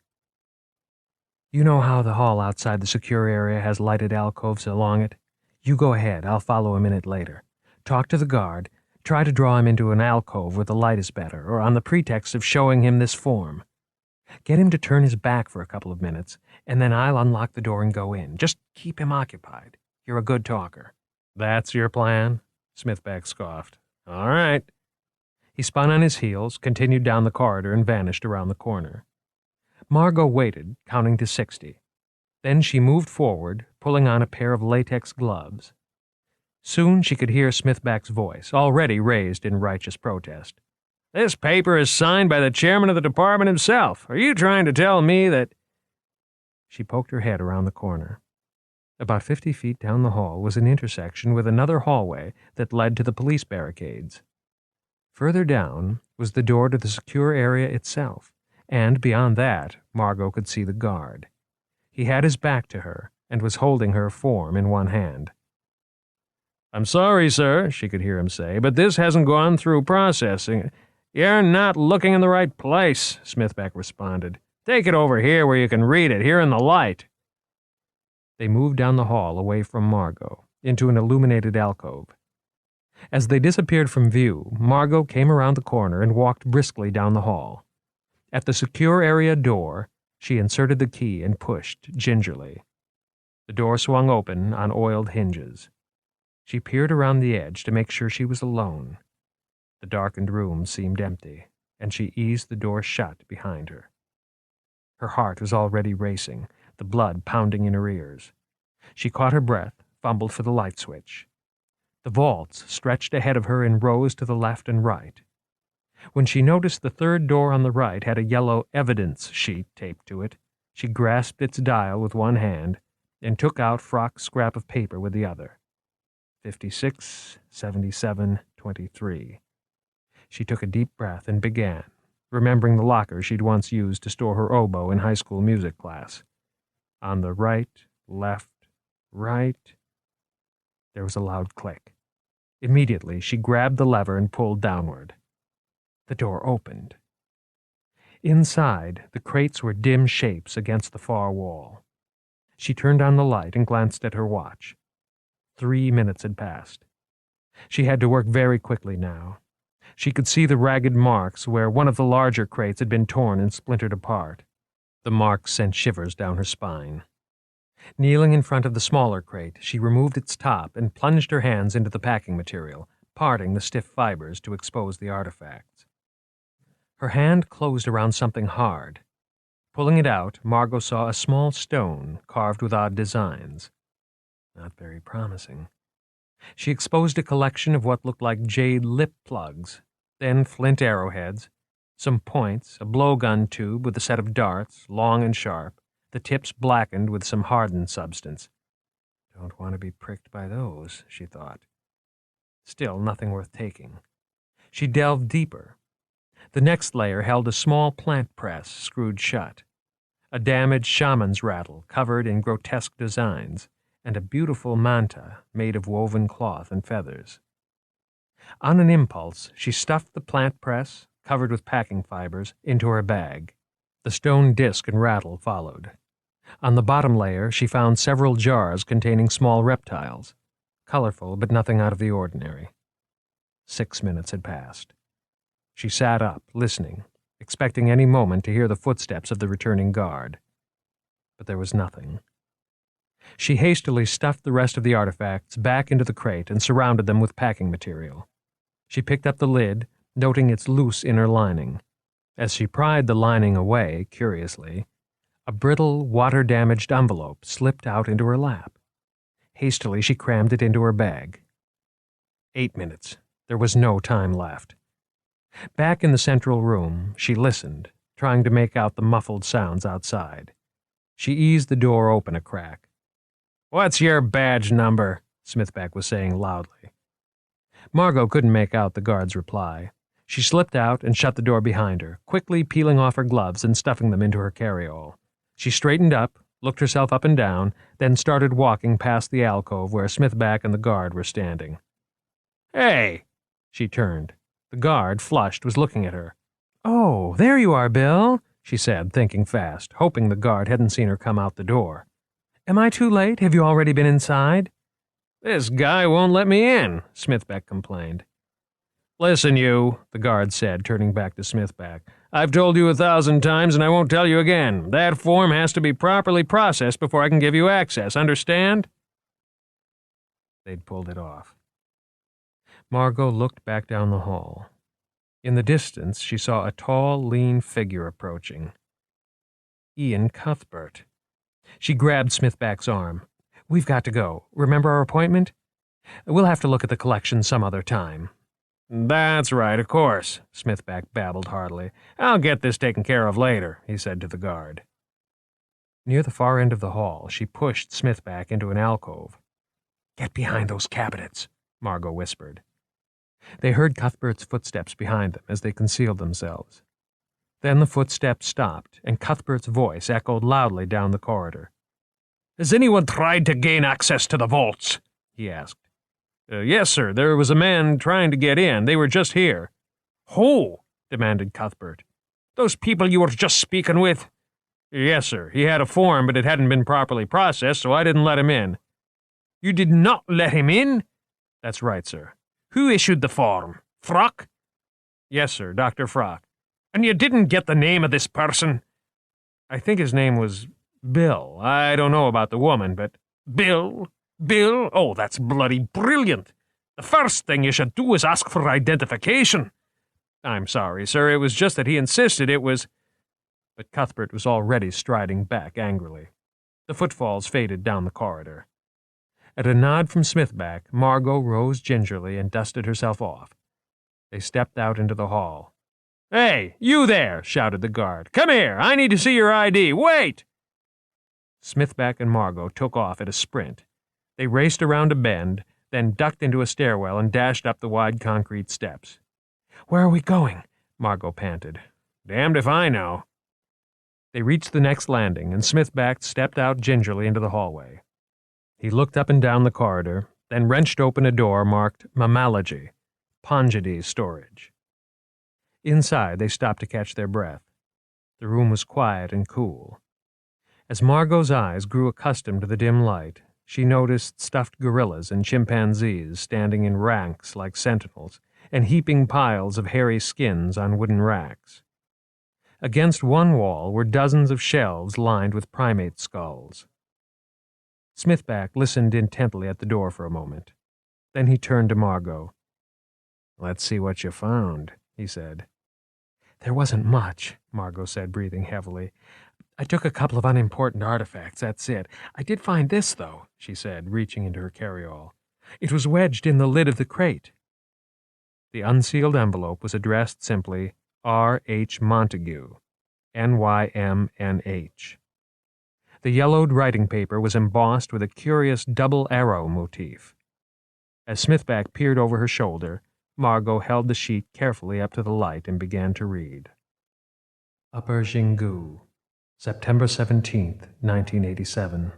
S2: You know how the hall outside the secure area has lighted alcoves along it? You go ahead, I'll follow a minute later. Talk to the guard, try to draw him into an alcove where the light is better, or on the pretext of showing him this form. Get him to turn his back for a couple of minutes, and then I'll unlock the door and go in. Just keep him occupied. You're a good talker." "That's your plan?" Smithback scoffed. "All right." He spun on his heels, continued down the corridor, and vanished around the corner. Margot waited, counting to 60. Then she moved forward, pulling on a pair of latex gloves. Soon she could hear Smithback's voice, already raised in righteous protest. "This paper is signed by the chairman of the department himself. Are you trying to tell me that—" She poked her head around the corner. About 50 feet down the hall was an intersection with another hallway that led to the police barricades. Further down was the door to the secure area itself, and beyond that, Margot could see the guard. He had his back to her and was holding her form in one hand. "I'm sorry, sir," she could hear him say, "but this hasn't gone through processing." "You're not looking in the right place," Smithback responded. "Take it over here where you can read it, here in the light." They moved down the hall away from Margot, into an illuminated alcove. As they disappeared from view, Margot came around the corner and walked briskly down the hall. At the secure area door, she inserted the key and pushed gingerly. The door swung open on oiled hinges. She peered around the edge to make sure she was alone. The darkened room seemed empty, and she eased the door shut behind her. Her heart was already racing, the blood pounding in her ears. She caught her breath, fumbled for the light switch. The vaults stretched ahead of her in rows to the left and right. When she noticed the third door on the right had a yellow evidence sheet taped to it, she grasped its dial with one hand and took out Frock's scrap of paper with the other. 56, 77, 23. She took a deep breath and began, remembering the locker she'd once used to store her oboe in high school music class. On the right, left, right. There was a loud click. Immediately, she grabbed the lever and pulled downward. The door opened. Inside, the crates were dim shapes against the far wall. She turned on the light and glanced at her watch. 3 minutes had passed. She had to work very quickly now. She could see the ragged marks where one of the larger crates had been torn and splintered apart. The marks sent shivers down her spine. Kneeling in front of the smaller crate, she removed its top and plunged her hands into the packing material, parting the stiff fibers to expose the artifacts. Her hand closed around something hard. Pulling it out, Margot saw a small stone carved with odd designs. Not very promising. She exposed a collection of what looked like jade lip plugs, then flint arrowheads, some points, a blowgun tube with a set of darts, long and sharp, the tips blackened with some hardened substance. Don't want to be pricked by those, she thought. Still nothing worth taking. She delved deeper. The next layer held a small plant press screwed shut, a damaged shaman's rattle covered in grotesque designs, and a beautiful manta made of woven cloth and feathers. On an impulse, she stuffed the plant press, covered with packing fibers, into her bag. The stone disc and rattle followed. On the bottom layer, she found several jars containing small reptiles, colorful but nothing out of the ordinary. 6 minutes had passed. She sat up, listening, expecting any moment to hear the footsteps of the returning guard. But there was nothing. She hastily stuffed the rest of the artifacts back into the crate and surrounded them with packing material. She picked up the lid, noting its loose inner lining. As she pried the lining away, curiously, a brittle, water-damaged envelope slipped out into her lap. Hastily, she crammed it into her bag. 8 minutes. There was no time left. Back in the central room, she listened, trying to make out the muffled sounds outside. She eased the door open a crack. "What's your badge number?" Smithback was saying loudly. Margot couldn't make out the guard's reply. She slipped out and shut the door behind her, quickly peeling off her gloves and stuffing them into her carryall. She straightened up, looked herself up and down, then started walking past the alcove where Smithback and the guard were standing. "Hey!" She turned. The guard, flushed, was looking at her. "Oh, there you are, Bill," she said, thinking fast, hoping the guard hadn't seen her come out the door. "Am I too late? Have you already been inside?" "This guy won't let me in," Smithback complained. "Listen, you," the guard said, turning back to Smithback.
S5: I've told you 1,000 times, and I won't tell you again. That form has to be properly processed before I can give you access. Understand?"
S2: They'd pulled it off. Margot looked back down the hall. In the distance, she saw a tall, lean figure approaching. Ian Cuthbert. She grabbed Smithback's arm. "We've got to go. Remember our appointment? We'll have to look at the collection some other time."
S5: "That's right, of course," Smithback babbled heartily. "I'll get this taken care of later," he said to the guard.
S2: Near the far end of the hall, she pushed Smithback into an alcove. "Get behind those cabinets," Margot whispered. They heard Cuthbert's footsteps behind them as they concealed themselves. Then the footsteps stopped, and Cuthbert's voice echoed loudly down the corridor.
S5: "Has anyone tried to gain access to the vaults?" he asked. Yes, sir. There was a man trying to get in. They were just here." "Who?" demanded Cuthbert. "Those people you were just speaking with?" "Yes, sir. He had a form, but it hadn't been properly processed, so I didn't let him in." "You did not let him in?"
S2: "That's right, sir."
S5: "Who issued the form? Frock?"
S2: "Yes, sir, Dr. Frock."
S5: "And you didn't get the name of this person?"
S2: "I think his name was Bill. I don't know about the woman, but—"
S5: "Bill? Bill? Oh, that's bloody brilliant. The first thing you should do is ask for identification."
S2: "I'm sorry, sir. It was just that he insisted it was—" But Cuthbert was already striding back angrily. The footfalls faded down the corridor. At a nod from Smithback, Margot rose gingerly and dusted herself off. They stepped out into the hall.
S5: "Hey, you there!" shouted the guard. "Come here! I need to see your ID! Wait!"
S2: Smithback and Margot took off at a sprint. They raced around a bend, then ducked into a stairwell and dashed up the wide concrete steps. "Where are we going?" Margot panted.
S5: "Damned if I know."
S2: They reached the next landing, and Smithback stepped out gingerly into the hallway. He looked up and down the corridor, then wrenched open a door marked Mammalogy, Pongidy Storage. Inside, they stopped to catch their breath. The room was quiet and cool. As Margot's eyes grew accustomed to the dim light, she noticed stuffed gorillas and chimpanzees standing in ranks like sentinels and heaping piles of hairy skins on wooden racks. Against one wall were dozens of shelves lined with primate skulls. Smithback listened intently at the door for a moment. Then he turned to Margot.
S5: "Let's see what you found," he said.
S2: "There wasn't much," Margot said, breathing heavily. "I took a couple of unimportant artifacts, that's it. I did find this, though," she said, reaching into her carryall. "It was wedged in the lid of the crate." The unsealed envelope was addressed simply R. H. Montague, Nymnh. The yellowed writing paper was embossed with a curious double arrow motif. As Smithback peered over her shoulder, Margot held the sheet carefully up to the light and began to read. Upper Xingu, September 17th, 1987.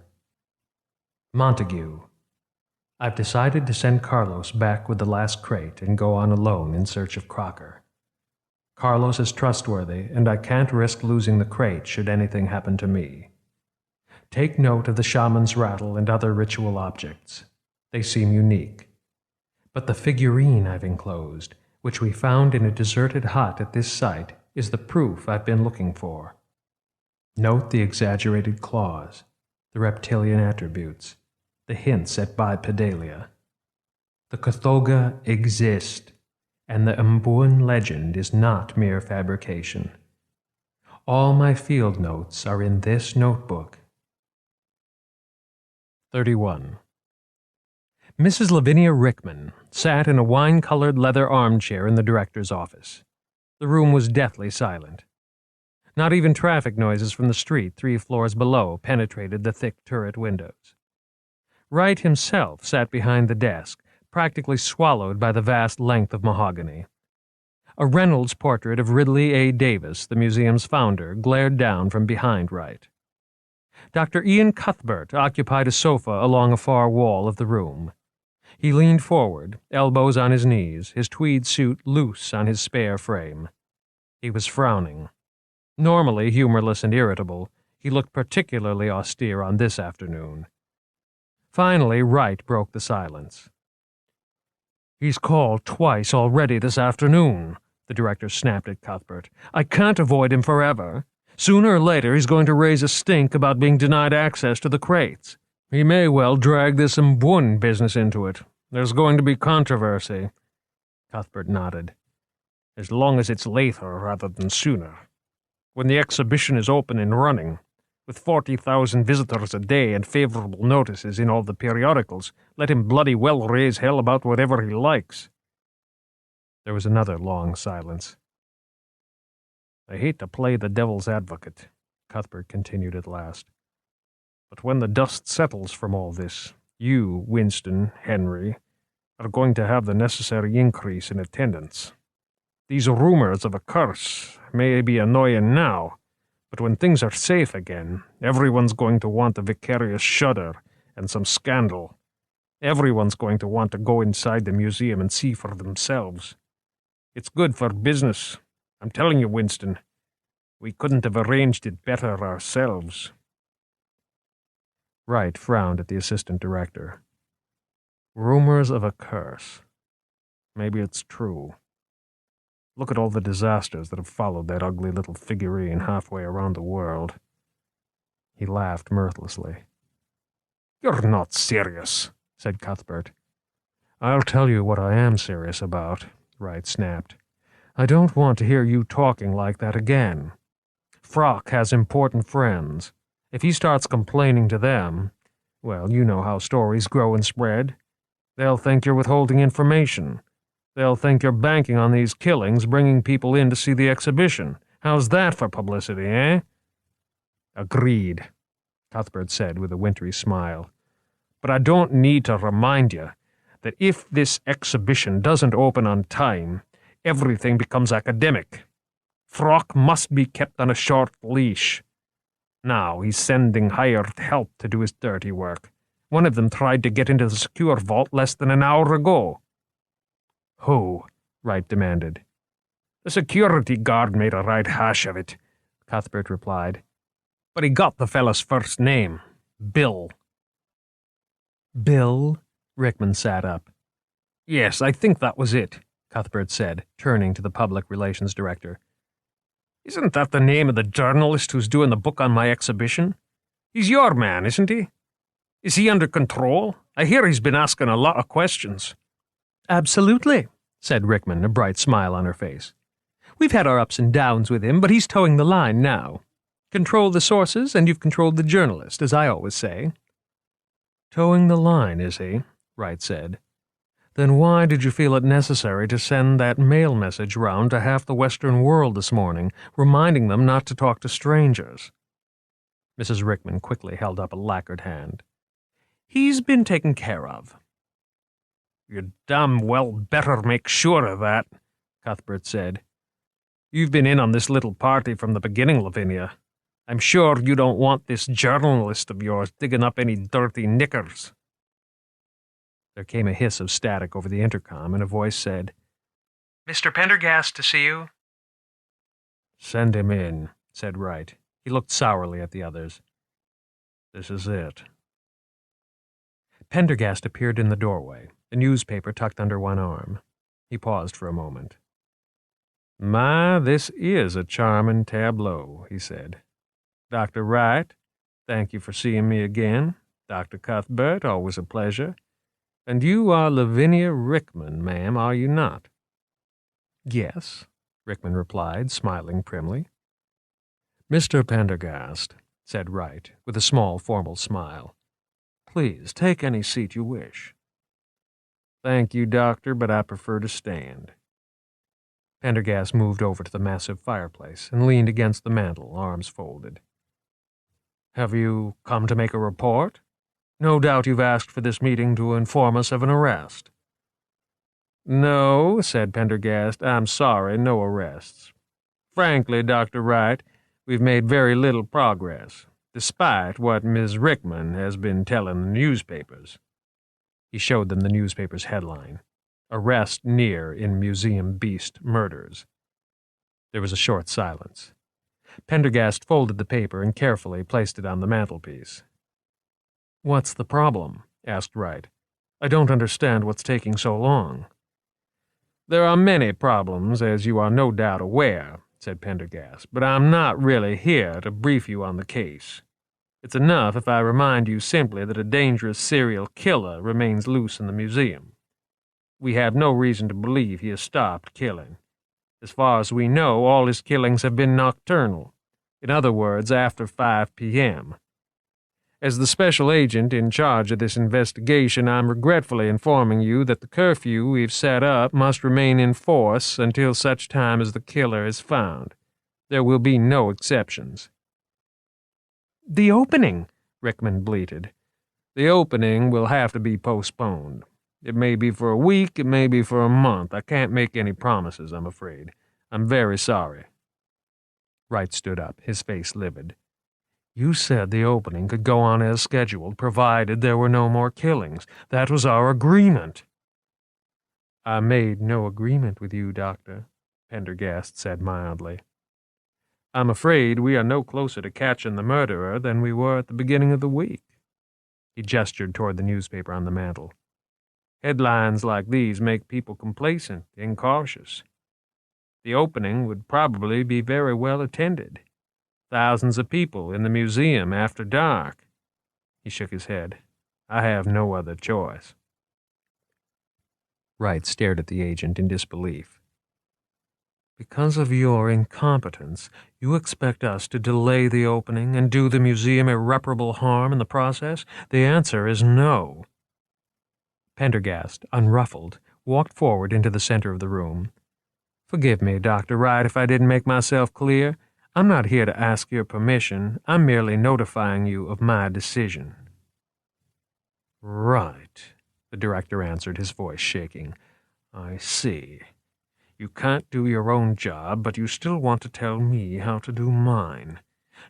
S2: Montague, I've decided to send Carlos back with the last crate and go on alone in search of Crocker. Carlos is trustworthy, and I can't risk losing the crate should anything happen to me. Take note of the shaman's rattle and other ritual objects. They seem unique. But the figurine I've enclosed, which we found in a deserted hut at this site, is the proof I've been looking for. Note the exaggerated claws, the reptilian attributes, the hints at bipedalia. The Kothoga exist, and the Mbuan legend is not mere fabrication. All my field notes are in this notebook. 31. Mrs. Lavinia Rickman sat in a wine-colored leather armchair in the director's office. The room was deathly silent. Not even traffic noises from the street 3 floors below penetrated the thick turret windows. Wright himself sat behind the desk, practically swallowed by the vast length of mahogany. A Reynolds portrait of Ridley A. Davis, the museum's founder, glared down from behind Wright. Dr. Ian Cuthbert occupied a sofa along a far wall of the room. He leaned forward, elbows on his knees, his tweed suit loose on his spare frame. He was frowning. Normally humorless and irritable, he looked particularly austere on this afternoon. Finally, Wright broke the silence.
S5: "He's called twice already this afternoon," the director snapped at Cuthbert. "I can't avoid him forever. Sooner or later he's going to raise a stink about being denied access to the crates. He may well drag this Mbun business into it. There's going to be controversy." Cuthbert nodded. "As long as it's later rather than sooner. When the exhibition is open and running, with 40,000 visitors a day and favorable notices in all the periodicals, let him bloody well raise hell about whatever he likes." There was another long silence. "I hate to play the devil's advocate," Cuthbert continued at last. "But when the dust settles from all this, you, Winston, Henry, are going to have the necessary increase in attendance. These rumors of a curse may be annoying now, but when things are safe again, everyone's going to want a vicarious shudder and some scandal. Everyone's going to want to go inside the museum and see for themselves. It's good for business. I'm telling you, Winston, we couldn't have arranged it better ourselves." Wright frowned at the assistant director. "Rumors of a curse. Maybe it's true. Look at all the disasters that have followed that ugly little figurine halfway around the world." He laughed mirthlessly. "You're not serious," said Cuthbert. "I'll tell you what I am serious about," Wright snapped. "I don't want to hear you talking like that again. Frock has important friends. If he starts complaining to them, well, you know how stories grow and spread. They'll think you're withholding information. They'll think you're banking on these killings, bringing people in to see the exhibition. How's that for publicity, eh?" "Agreed," Cuthbert said with a wintry smile. "But I don't need to remind you that if this exhibition doesn't open on time, everything becomes academic. Frock must be kept on a short leash. Now he's sending hired help to do his dirty work. One of them tried to get into the secure vault less than an hour ago." "Who?" Wright demanded. "The security guard made a right hash of it," Cuthbert replied. "But he got the fella's first name. Bill." "Bill?" Rickman sat up. "Yes, I think that was it," Cuthbert said, turning to the public relations director. "Isn't that the name of the journalist who's doing the book on my exhibition? He's your man, isn't he? Is he under control? I hear he's been asking a lot of questions." "Absolutely," said Rickman, a bright smile on her face. "We've had our ups and downs with him, but he's towing the line now. Control the sources, and you've controlled the journalist, as I always say." "Towing the line, is he?" Wright said. "Then why did you feel it necessary to send that mail message round to half the Western world this morning, reminding them not to talk to strangers?" Mrs. Rickman quickly held up a lacquered hand. "He's been taken care of." "You damn well better make sure of that," Cuthbert said. "You've been in on this little party from the beginning, Lavinia. I'm sure you don't want this journalist of yours digging up any dirty knickers." There came a hiss of static over the intercom, and a voice said, "Mr. Pendergast to see you." "Send him in," said Wright. He looked sourly at the others. "This is it." Pendergast appeared in the doorway, a newspaper tucked under one arm. He paused for a moment. "My, this is a charming tableau," he said. "Dr. Wright, thank you for seeing me again. Dr. Cuthbert, always a pleasure. And you are Lavinia Rickman, ma'am, are you not?" "Yes," Rickman replied, smiling primly. "Mr. Pendergast," said Wright, with a small, formal smile. "Please take any seat you wish." "Thank you, Doctor, but I prefer to stand." Pendergast moved over to the massive fireplace and leaned against the mantel, arms folded. "Have you come to make a report? No doubt you've asked for this meeting to inform us of an arrest." "No," said Pendergast, "I'm sorry, no arrests. Frankly, Dr. Wright, we've made very little progress, despite what Ms. Rickman has been telling the newspapers." He showed them the newspaper's headline, "Arrest Near in Museum Beast Murders." There was a short silence. Pendergast folded the paper and carefully placed it on the mantelpiece. "What's the problem?" asked Wright. "I don't understand what's taking so long." There are many problems, as you are no doubt aware, said Pendergast, but I'm not really here to brief you on the case. It's enough if I remind you simply that a dangerous serial killer remains loose in the museum. We have no reason to believe he has stopped killing. As far as we know, all his killings have been nocturnal. In other words, after 5 p.m. As the special agent in charge of this investigation, I'm regretfully informing you that the curfew we've set up must remain in force until such time as the killer is found. There will be no exceptions.
S3: The opening,
S5: Rickman bleated. The opening will have to be postponed. It may be for a week, it may be for a month. I can't make any promises, I'm afraid. I'm very sorry.
S2: Wright stood up, his face livid. You said the opening could go on as scheduled, provided there were no more killings. That was our agreement.
S5: I made no agreement with you, Doctor, Pendergast said mildly. I'm afraid we are no closer to catching the murderer than we were at the beginning of the week. He gestured toward the newspaper on the mantel. Headlines like these make people complacent, incautious. The opening would probably be very well attended. Thousands of people in the museum after dark. He shook his head. I have no other choice.
S2: Wright stared at the agent in disbelief.
S5: Because of your incompetence, you expect us to delay the opening and do the museum irreparable harm in the process? The answer is no.
S2: Pendergast, unruffled, walked forward into the center of the room.
S5: Forgive me, Dr. Wright, if I didn't make myself clear. I'm not here to ask your permission. I'm merely notifying you of my decision.
S2: Right, the director answered, his voice shaking.
S5: I see. You can't do your own job, but you still want to tell me how to do mine.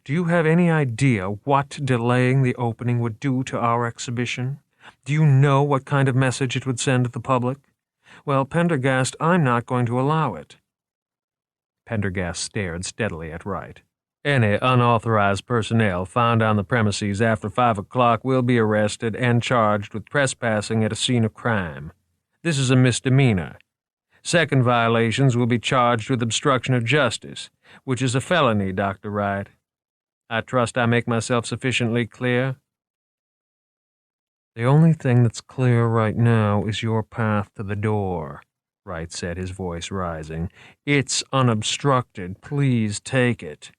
S5: Do you have any idea what delaying the opening would do to our exhibition? Do you know what kind of message it would send to the public? Well, Pendergast, I'm not going to allow it.
S2: Pendergast stared steadily at Wright.
S5: Any unauthorized personnel found on the premises after 5 o'clock will be arrested and charged with trespassing at a scene of crime. This is a misdemeanor. Second violations will be charged with obstruction of justice, which is a felony, Dr. Wright. I trust I make myself sufficiently clear?
S2: The only thing that's clear right now is your path to the door, Wright said, his voice rising.
S5: It's unobstructed. Please take it.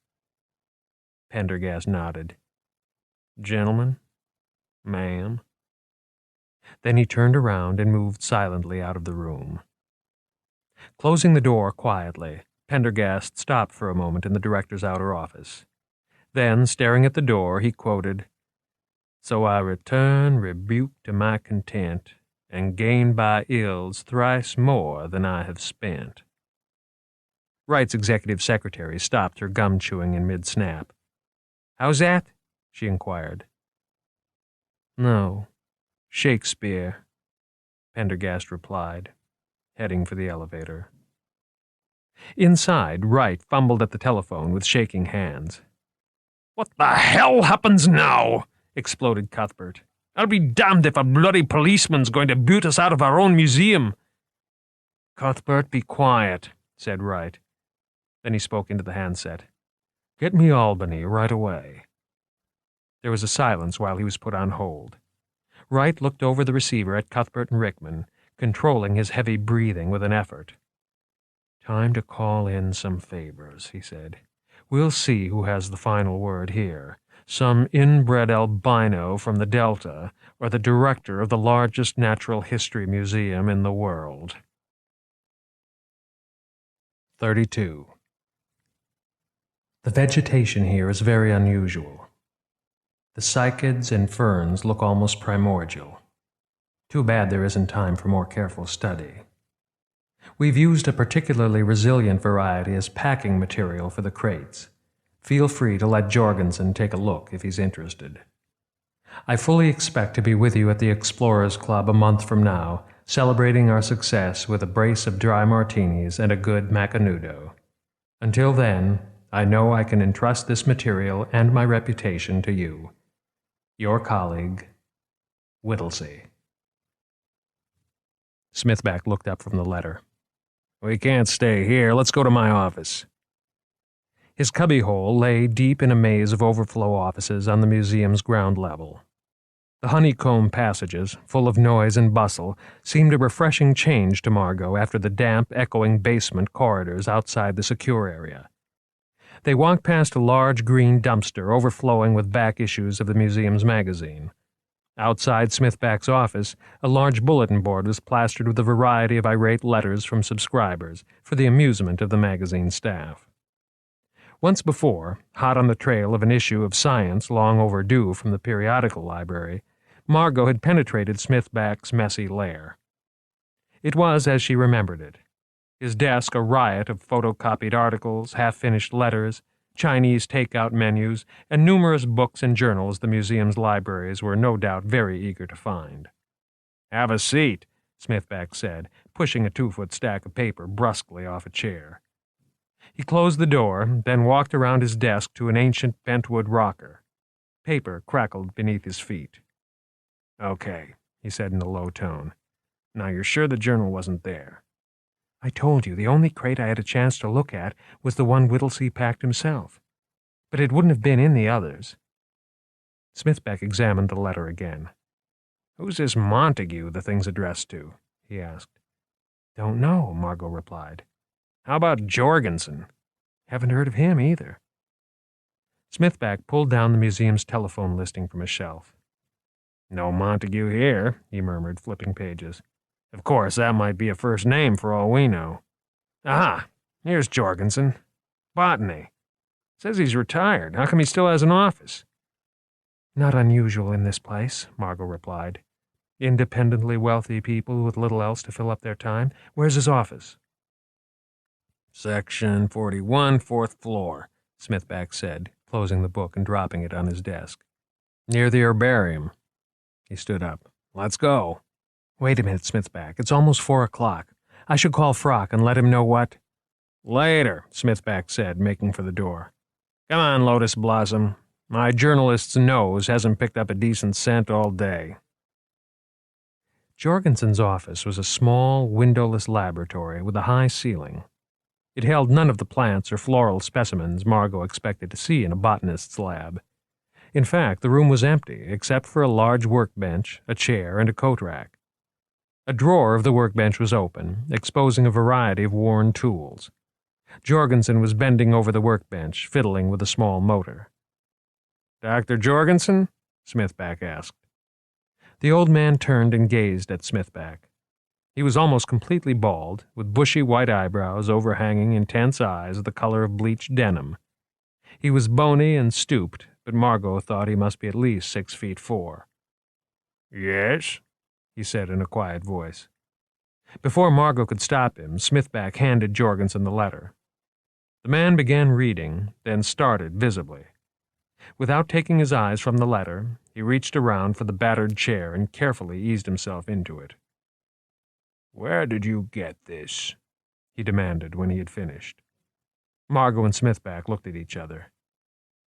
S2: Pendergast nodded.
S5: Gentlemen? Ma'am?
S2: Then he turned around and moved silently out of the room. Closing the door quietly, Pendergast stopped for a moment in the director's outer office. Then, staring at the door, he quoted, "So I return rebuked to my content, and gain by ills thrice more than I have spent." Wright's executive secretary stopped her gum chewing in mid-snap.
S5: "How's that?"
S2: she inquired.
S5: "No, Shakespeare,"
S2: Pendergast replied, heading for the elevator.
S5: Inside, Wright fumbled at the telephone with shaking hands. "What the hell happens now?" exploded Cuthbert. "I'll be damned if a bloody policeman's going to boot us out of our own museum."
S2: "Cuthbert, be quiet," said Wright. Then he spoke into the handset. "Get me Albany right away." There was a silence while he was put on hold. Wright looked over the receiver at Cuthbert and Rickman, controlling his heavy breathing with an effort. "Time to call in some favors," he said. "We'll see who has the final word here. Some inbred albino from the Delta, or the director of the largest natural history museum in the world." 32. The vegetation here is very unusual. The cycads and ferns look almost primordial. Too bad there isn't time for more careful study. We've used a particularly resilient variety as packing material for the crates. Feel free to let Jorgensen take a look if he's interested. I fully expect to be with you at the Explorers Club a month from now, celebrating our success with a brace of dry martinis and a good macanudo. Until then, I know I can entrust this material and my reputation to you. Your colleague, Whittley. Smithback looked up from the letter.
S5: We can't stay here. Let's go to my office.
S2: His cubbyhole lay deep in a maze of overflow offices on the museum's ground level. The honeycomb passages, full of noise and bustle, seemed a refreshing change to Margot after the damp, echoing basement corridors outside the secure area. They walked past a large green dumpster overflowing with back issues of the museum's magazine. Outside Smithback's office, a large bulletin board was plastered with a variety of irate letters from subscribers for the amusement of the magazine staff. Once before, hot on the trail of an issue of Science long overdue from the periodical library, Margot had penetrated Smithback's messy lair. It was as she remembered it. His desk a riot of photocopied articles, half-finished letters, Chinese take-out menus, and numerous books and journals the museum's libraries were no doubt very eager to find.
S5: Have a seat,
S2: Smithback said, pushing a 2-foot stack of paper brusquely off a chair. He closed the door, then walked around his desk to an ancient bentwood rocker. Paper crackled beneath his feet.
S5: Okay, he said in a low tone. Now you're sure the journal wasn't there?
S2: I told you the only crate I had a chance to look at was the one Whittley packed himself. But it wouldn't have been in the others. Smithback examined the letter again.
S5: Who's this Montague the thing's addressed to? He asked.
S2: Don't know, Margot replied.
S5: How about Jorgensen?
S2: Haven't heard of him either. Smithback pulled down the museum's telephone listing from a shelf.
S5: No Montague here, he murmured, flipping pages. Of course, that might be a first name for all we know. Aha, here's Jorgensen. Botany. Says he's retired. How come he still has an office?
S2: Not unusual in this place, Margot replied. Independently wealthy people with little else to fill up their time. Where's his office?
S5: Section 41, 4th floor,
S2: Smithback said, closing the book and dropping it on his desk.
S5: Near the herbarium. He stood up. Let's go.
S2: Wait a minute, Smithback. It's almost 4 o'clock. I should call Frock and let him know what...
S5: Later, Smithback said, making for the door. Come on, Lotus Blossom. My journalist's nose hasn't picked up a decent scent all day.
S2: Jorgensen's office was a small, windowless laboratory with a high ceiling. It held none of the plants or floral specimens Margot expected to see in a botanist's lab. In fact, the room was empty, except for a large workbench, a chair, and a coat rack. A drawer of the workbench was open, exposing a variety of worn tools. Jorgensen was bending over the workbench, fiddling with a small motor.
S5: Dr. Jorgensen? Smithback asked.
S2: The old man turned and gazed at Smithback. He was almost completely bald, with bushy white eyebrows overhanging intense eyes of the color of bleached denim. He was bony and stooped, but Margot thought he must be at least 6'4".
S5: Yes?
S2: He said in a quiet voice. Before Margot could stop him, Smithback handed Jorgensen the letter. The man began reading, then started visibly. Without taking his eyes from the letter, he reached around for the battered chair and carefully eased himself into it.
S5: Where did you get this?
S2: He demanded when he had finished. Margot and Smithback looked at each other.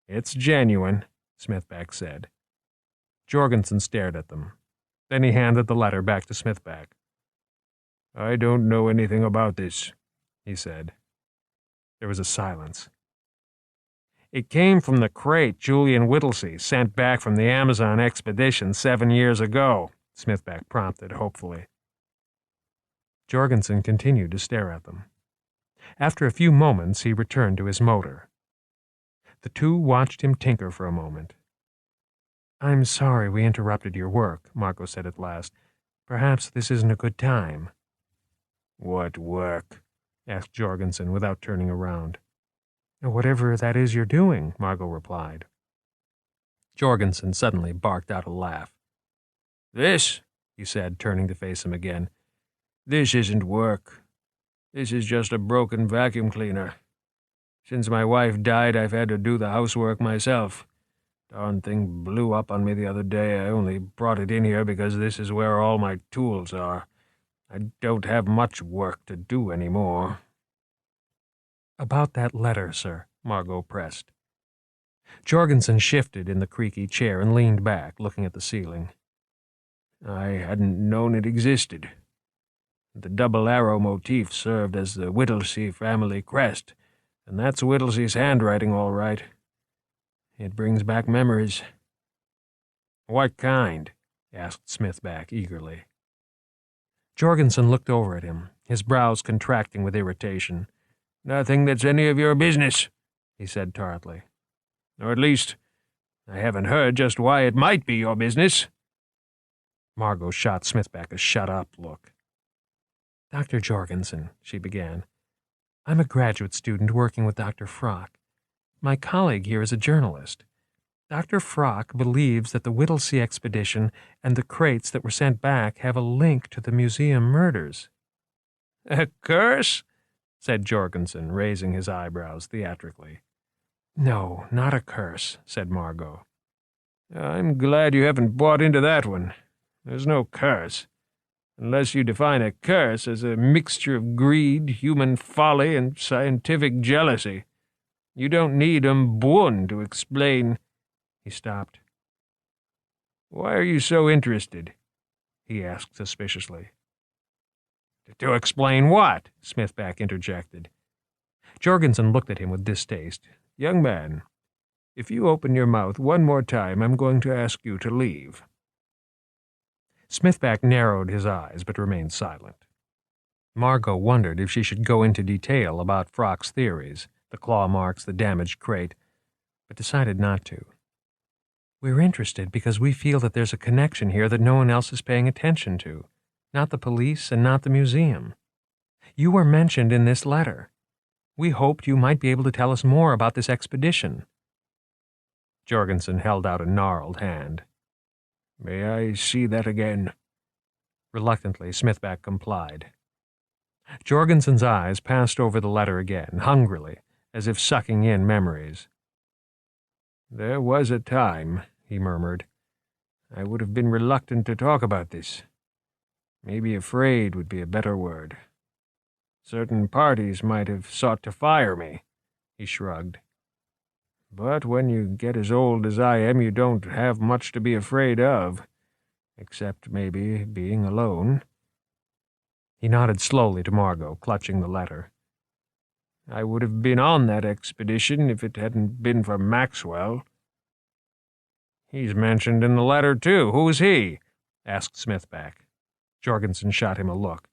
S5: It's genuine,
S2: Smithback said. Jorgensen stared at them. Then he handed the letter back to Smithback.
S5: I don't know anything about this,
S2: he said. There was a silence.
S5: It came from the crate Julian Whittley sent back from the Amazon expedition 7 years ago, Smithback prompted hopefully.
S2: Jorgensen continued to stare at them. After a few moments, he returned to his motor. The two watched him tinker for a moment. I'm sorry we interrupted your work, Margot said at last. Perhaps this isn't a good time.
S5: What work?
S2: Asked Jorgensen without turning around. Whatever that is you're doing, Margot replied. Jorgensen suddenly barked out a laugh.
S5: This, he said, turning to face him again. This isn't work. This is just a broken vacuum cleaner. Since my wife died, I've had to do the housework myself. Darn thing blew up on me the other day. I only brought it in here because this is where all my tools are. I don't have much work to do anymore.
S2: About that letter, sir, Margot pressed. Jorgensen shifted in the creaky chair and leaned back, looking at the ceiling.
S5: I hadn't known it existed. The double arrow motif served as the Whittley family crest, and that's Whittley's handwriting all right. It brings back memories." "What kind?" asked Smithback eagerly.
S2: Jorgensen looked over at him, his brows contracting with irritation.
S5: "Nothing that's any of your business," he said tartly. "Or at least, I haven't heard just why it might be your business."
S2: Margot shot Smithback a shut-up look.
S1: "Dr. Jorgensen," she began, "I'm a graduate student working with Dr. Frock. My colleague here is a journalist. Dr. Frock believes that the Whittley expedition and the crates that were sent back have a link to the museum murders."
S5: "A curse?" said Jorgensen, raising his eyebrows theatrically.
S2: "No, not a curse," said Margot.
S5: "I'm glad you haven't bought into that one. There's no curse, unless you define a curse as a mixture of greed, human folly, and scientific jealousy. You don't need Bun to explain—" He stopped. "Why are you so interested?" he asked suspiciously. "To explain what?" Smithback interjected.
S2: Jorgensen looked at him with distaste.
S5: "Young man, if you open your mouth one more time, I'm going to ask you to leave."
S2: Smithback narrowed his eyes but remained silent. Margot wondered if she should go into detail about Frock's theories, the claw marks, the damaged crate, but decided not to. "We're interested because we feel that there's a connection here that no one else is paying attention to, not the police and not the museum. You were mentioned in this letter. We hoped you might be able to tell us more about this expedition."
S5: Jorgensen held out a gnarled hand. "May I see that again?"
S2: Reluctantly, Smithback complied. Jorgensen's eyes passed over the letter again, hungrily, as if sucking in memories.
S5: "There was a time," he murmured, "I would have been reluctant to talk about this. Maybe afraid would be a better word. Certain parties might have sought to fire me," he shrugged. "But when you get as old as I am, you don't have much to be afraid of, except maybe being alone."
S2: He nodded slowly to Margot, clutching the letter.
S5: "I would have been on that expedition if it hadn't been for Maxwell." "He's mentioned in the letter, too. Who's he?" asked Smithback.
S2: Jorgensen shot him a look.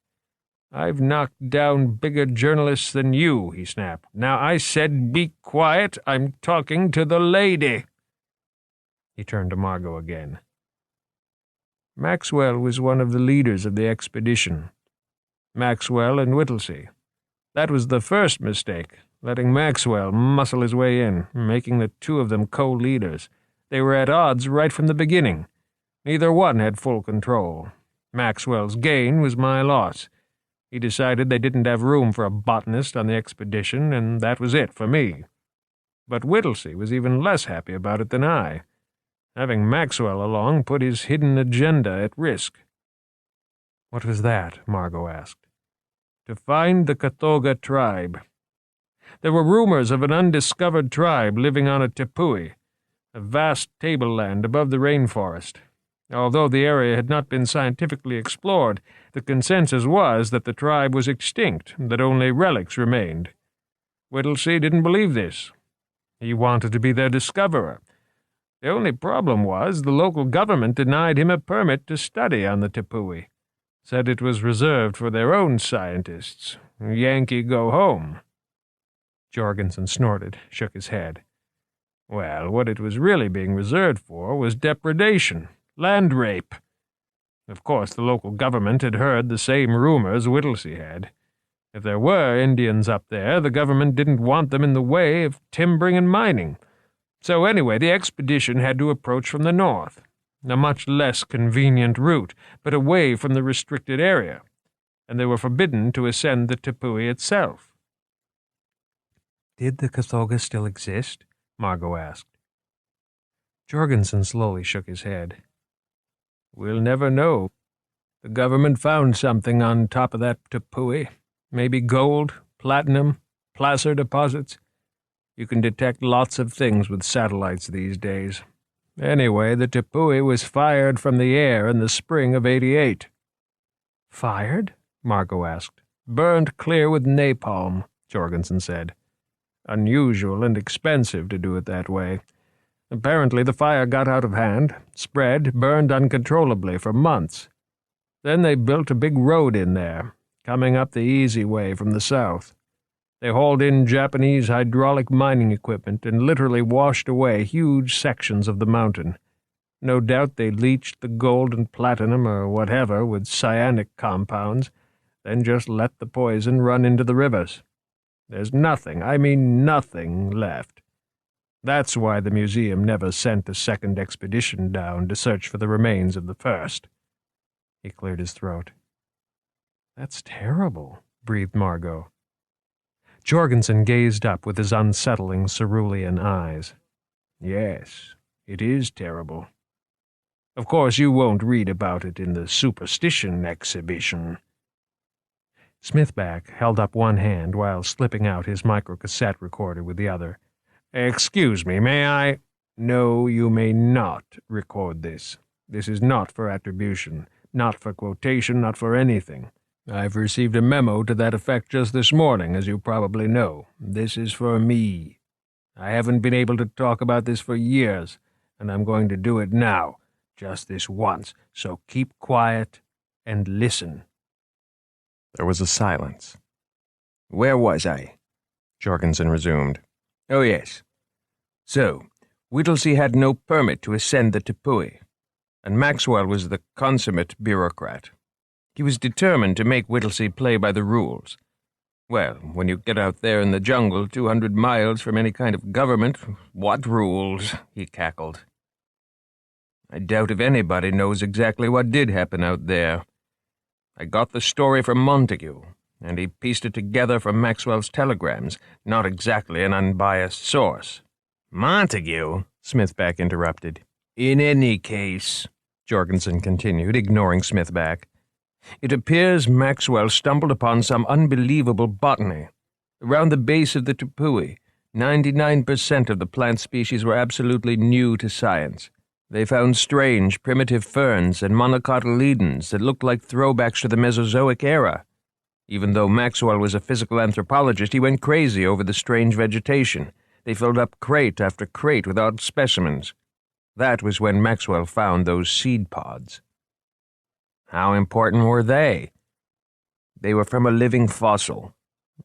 S5: "I've knocked down bigger journalists than you," he snapped. "Now I said be quiet. I'm talking to the lady." He turned to Margot again. "Maxwell was one of the leaders of the expedition. Maxwell and Whittley. That was the first mistake, letting Maxwell muscle his way in, making the two of them co-leaders. They were at odds right from the beginning. Neither one had full control. Maxwell's gain was my loss. He decided they didn't have room for a botanist on the expedition, and that was it for me. But Whittley was even less happy about it than I. Having Maxwell along put his hidden agenda at risk."
S2: "What was that?" Margot asked.
S5: "To find the Catawba tribe. There were rumors of an undiscovered tribe living on a tepui, a vast tableland above the rainforest. Although the area had not been scientifically explored, the consensus was that the tribe was extinct and that only relics remained. Whittley didn't believe this. He wanted to be their discoverer. The only problem was the local government denied him a permit to study on the tepui. Said it was reserved for their own scientists. Yankee go home."
S2: Jorgensen snorted, shook his head.
S5: "Well, what it was really being reserved for was depredation, land rape. Of course, the local government had heard the same rumors Whittley had. If there were Indians up there, the government didn't want them in the way of timbering and mining. So anyway, the expedition had to approach from the north. A much less convenient route, but away from the restricted area, and they were forbidden to ascend the tepui itself."
S2: "Did the Catawba still exist?" Margot asked.
S5: Jorgensen slowly shook his head. "We'll never know. The government found something on top of that tepui. Maybe gold, platinum, placer deposits. You can detect lots of things with satellites these days. Anyway, the tepui was fired from the air in the spring of '88.
S2: "Fired?
S5: Margot asked. Burned clear with napalm, Jorgensen said. Unusual and expensive to do it that way. Apparently the fire got out of hand, spread, burned uncontrollably for months. Then they built a big road in there, coming up the easy way from the south. They hauled in Japanese hydraulic mining equipment and literally washed away huge sections of the mountain. No doubt they leached the gold and platinum or whatever with cyanic compounds, then just let the poison run into the rivers. There's nothing, I mean nothing, left. That's why the museum never sent a second expedition down to search for the remains of the first.
S1: He cleared his throat. That's terrible, breathed Margot. Jorgensen gazed up with his unsettling cerulean eyes.
S5: Yes, it is terrible. Of course, you won't read about it in the Superstition Exhibition.
S1: Smithback held up one hand while slipping out his microcassette recorder with the other.
S5: Excuse me, may I? No, you may not record this. This is not for attribution, not for quotation, not for anything. I've received a memo to that effect just this morning, as you probably know. This is for me. I haven't been able to talk about this for years, and I'm going to do it now, just this once, so keep quiet and listen.
S2: There was a silence.
S5: Where was I?
S2: Jorgensen resumed.
S5: Oh, yes. So, Whittlesey had no permit to ascend the Tepui, and Maxwell was the consummate bureaucrat. He was determined to make Whittlesey play by the rules. Well, when you get out there in the jungle 200 miles from any kind of government, what rules? He cackled. I doubt if anybody knows exactly what did happen out there. I got the story from Montague, and he pieced it together from Maxwell's telegrams, not exactly an unbiased source. Montague? Smithback interrupted. In any case, Jorgensen continued, ignoring Smithback, it appears Maxwell stumbled upon some unbelievable botany. Around the base of the Tepui, 99% of the plant species were absolutely new to science. They found strange, primitive ferns and monocotyledons that looked like throwbacks to the Mesozoic era. Even though Maxwell was a physical anthropologist, he went crazy over the strange vegetation. They filled up crate after crate with odd specimens. That was when Maxwell found those seed pods. How important were they? They were from a living fossil,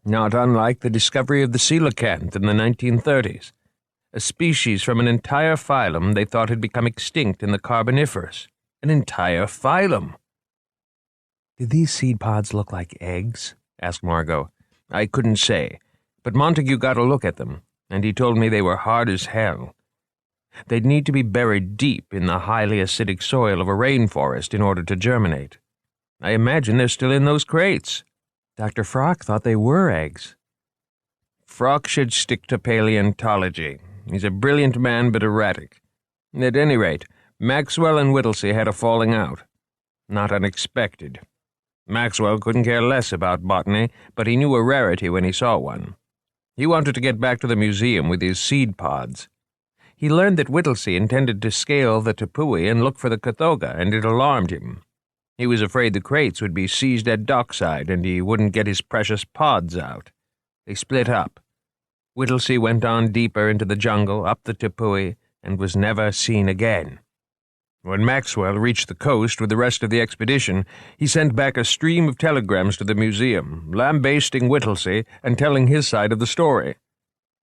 S5: not unlike the discovery of the coelacanth in the 1930s. A species from an entire phylum they thought had become extinct in the Carboniferous. An entire phylum.
S1: Did these seed pods look like eggs?
S5: Asked Margot. I couldn't say, but Montague got a look at them, and he told me they were hard as hell. They'd need to be buried deep in the highly acidic soil of a rainforest in order to germinate. I imagine they're still in those crates.
S1: Dr. Frock thought they were eggs.
S5: Frock should stick to paleontology. He's a brilliant man, but erratic. At any rate, Maxwell and Whittlesey had a falling out. Not unexpected. Maxwell couldn't care less about botany, but he knew a rarity when he saw one. He wanted to get back to the museum with his seed pods. He learned that Whittlesey intended to scale the Tepui and look for the Cathoga, and it alarmed him. He was afraid the crates would be seized at dockside, and he wouldn't get his precious pods out. They split up. Whittlesey went on deeper into the jungle, up the Tepui, and was never seen again. When Maxwell reached the coast with the rest of the expedition, he sent back a stream of telegrams to the museum, lambasting Whittlesey and telling his side of the story.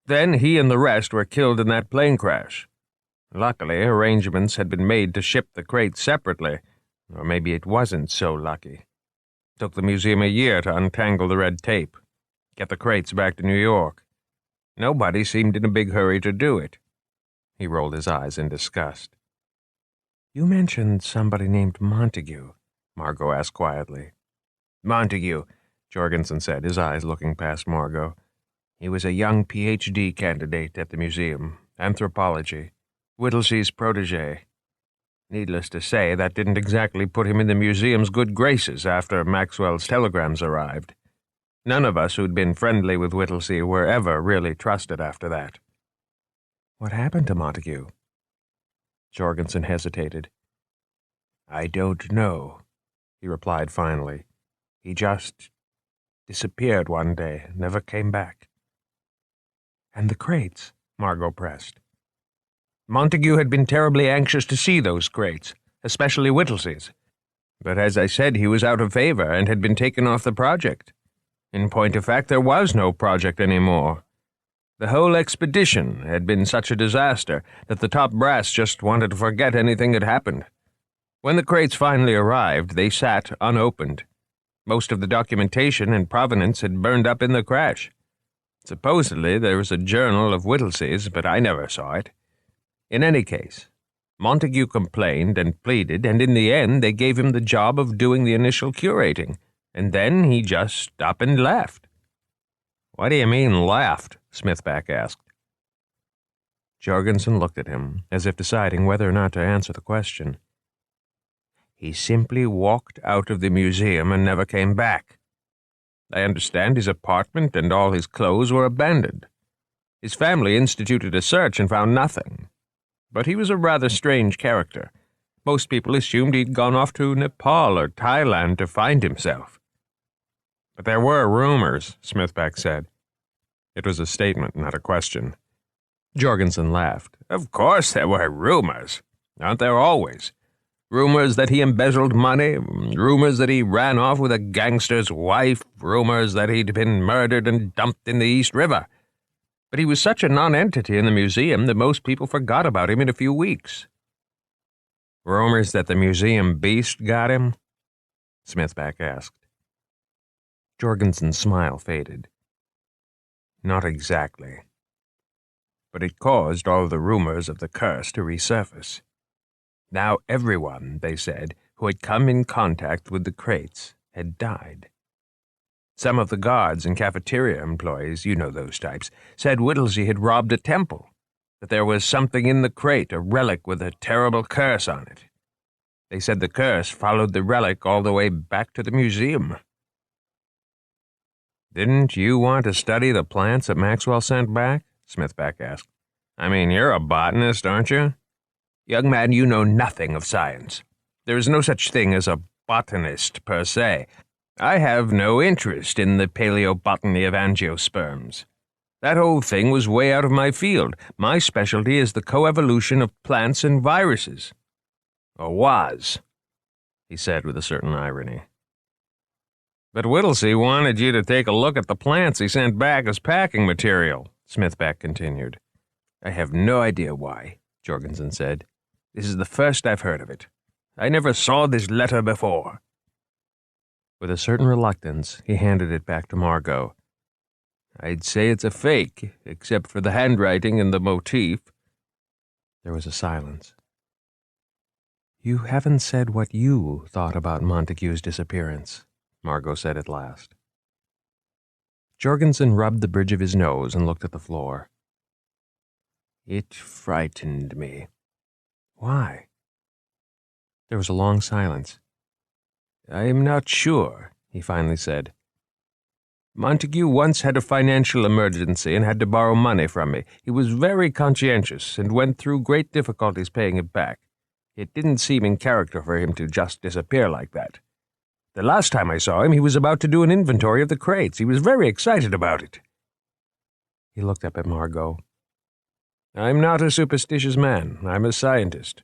S5: Then he and the rest were killed in that plane crash. Luckily, arrangements had been made to ship the crates separately, or maybe it wasn't so lucky. Took the museum a year to untangle the red tape, get the crates back to New York. Nobody seemed in a big hurry to do it. He rolled his eyes in disgust.
S1: You mentioned somebody named Montague, Margot asked quietly.
S5: Montague, Jorgensen said, his eyes looking past Margot. He was a young Ph.D. candidate at the museum, anthropology, Whittlesey's protege. Needless to say, that didn't exactly put him in the museum's good graces after Maxwell's telegrams arrived. None of us who'd been friendly with Whittlesey were ever really trusted after that.
S1: What happened to Montague?
S5: Jorgensen hesitated. I don't know, he replied finally.
S6: He just disappeared one day, never came back.
S2: And the crates, Margot pressed.
S6: Montague had been terribly anxious to see those crates, especially Whittlesey's. But as I said, he was out of favor and had been taken off the project. In point of fact, there was no project anymore. The whole expedition had been such a disaster that the top brass just wanted to forget anything had happened. When the crates finally arrived, they sat unopened. Most of the documentation and provenance had burned up in the crash. Supposedly there was a journal of Whittlesey's, but I never saw it. In any case, Montague complained and pleaded, and in the end they gave him the job of doing the initial curating, and then he just up and left.
S2: What do you mean, left? Smithback asked.
S6: Jorgensen looked at him, as if deciding whether or not to answer the question. He simply walked out of the museum and never came back. I understand his apartment and all his clothes were abandoned. His family instituted a search and found nothing. But he was a rather strange character. Most people assumed he'd gone off to Nepal or Thailand to find himself.
S2: But there were rumors, Smithback said. It was a statement, not a question.
S6: Jorgensen laughed. Of course there were rumors. Aren't there always? Rumors that he embezzled money, rumors that he ran off with a gangster's wife, rumors that he'd been murdered and dumped in the East River. But he was such a non-entity in the museum that most people forgot about him in a few weeks.
S2: Rumors that the museum beast got him? Smithback asked.
S6: Jorgensen's smile faded. Not exactly. But it caused all the rumors of the curse to resurface. Now everyone, they said, who had come in contact with the crates had died. Some of the guards and cafeteria employees, you know those types, said Whittlesey had robbed a temple, that there was something in the crate, a relic with a terrible curse on it. They said the curse followed the relic all the way back to the museum.
S2: Didn't you want to study the plants that Maxwell sent back? Smithback asked. I mean, you're a botanist, aren't you?
S6: Young man, you know nothing of science. There is no such thing as a botanist, per se. I have no interest in the paleobotany of angiosperms. That whole thing was way out of my field. My specialty is the coevolution of plants and viruses. Or was, he said with a certain irony.
S2: But Whittlesey wanted you to take a look at the plants he sent back as packing material, Smithback continued.
S6: I have no idea why, Jorgensen said. This is the first I've heard of it. I never saw this letter before.
S2: With a certain reluctance, he handed it back to Margot.
S6: I'd say it's a fake, except for the handwriting and the motif.
S2: There was a silence. You haven't said what you thought about Montague's disappearance, Margot said at last. Jorgensen rubbed the bridge of his nose and looked at the floor.
S6: It frightened me.
S2: Why? There was a long silence.
S6: I'm not sure, he finally said. Montague once had a financial emergency and had to borrow money from me. He was very conscientious and went through great difficulties paying it back. It didn't seem in character for him to just disappear like that. The last time I saw him, he was about to do an inventory of the crates. He was very excited about it.
S2: He looked up at Margot.
S6: I'm not a superstitious man. I'm a scientist.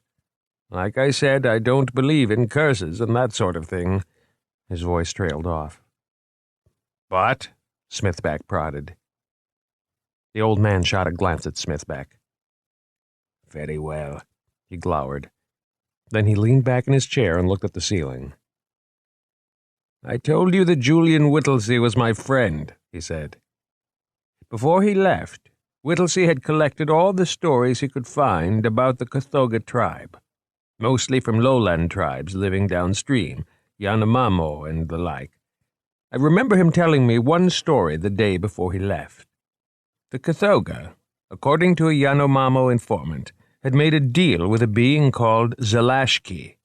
S6: Like I said, I don't believe in curses and that sort of thing.
S2: His voice trailed off.
S6: But, Smithback prodded.
S2: The old man shot a glance at Smithback.
S6: Very well, he glowered.
S2: Then he leaned back in his chair and looked at the ceiling.
S6: I told you that Julian Whittlesey was my friend, he said. Before he left, Whittlesey had collected all the stories he could find about the Cathoga tribe, mostly from lowland tribes living downstream, Yanomamo and the like. I remember him telling me one story the day before he left. The Cathoga, according to a Yanomamo informant, had made a deal with a being called Zelashki.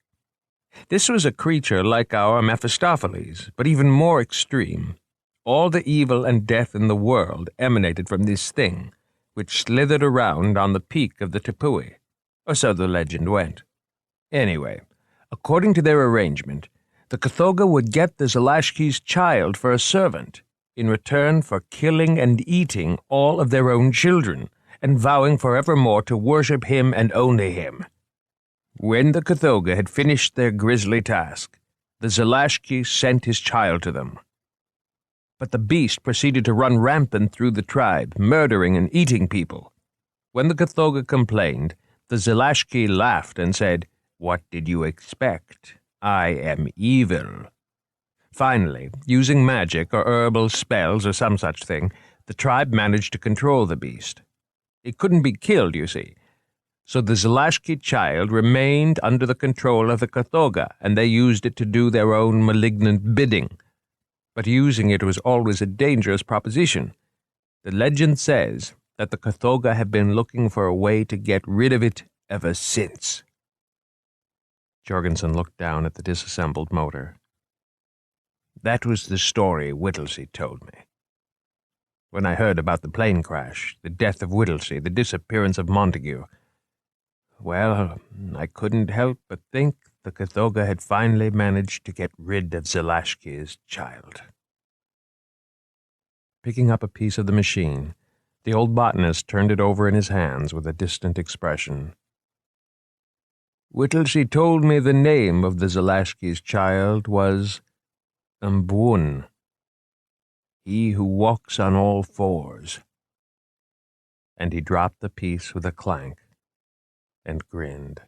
S6: This was a creature like our Mephistopheles, but even more extreme. All the evil and death in the world emanated from this thing, which slithered around on the peak of the Tepui, or so the legend went. Anyway, according to their arrangement, The Cathoga would get the Zalashki's child for a servant, in return for killing and eating all of their own children, and vowing forevermore to worship him and only him. When the Cathoga had finished their grisly task, the Zalashki sent his child to them. But the beast proceeded to run rampant through the tribe, murdering and eating people. When the Cathoga complained, the Zalashki laughed and said, "What did you expect? I am evil." Finally, using magic or herbal spells or some such thing, the tribe managed to control the beast. It couldn't be killed, you see. So the Zalashki child remained under the control of the Cathoga, and they used it to do their own malignant bidding. But using it was always a dangerous proposition. The legend says that the Cathoga have been looking for a way to get rid of it ever since.
S2: Jorgensen looked down at the disassembled motor.
S6: That was the story Whittlesey told me. When I heard about the plane crash, the death of Whittlesey, the disappearance of Montague, well, I couldn't help but think the Cathoga had finally managed to get rid of Zalashki's child.
S2: Picking up a piece of the machine, the old botanist turned it over in his hands with a distant expression.
S6: Whittlesey told me the name of the Zalashki's child was Mbun, he who walks on all fours.
S2: And he dropped the piece with a clank and grinned.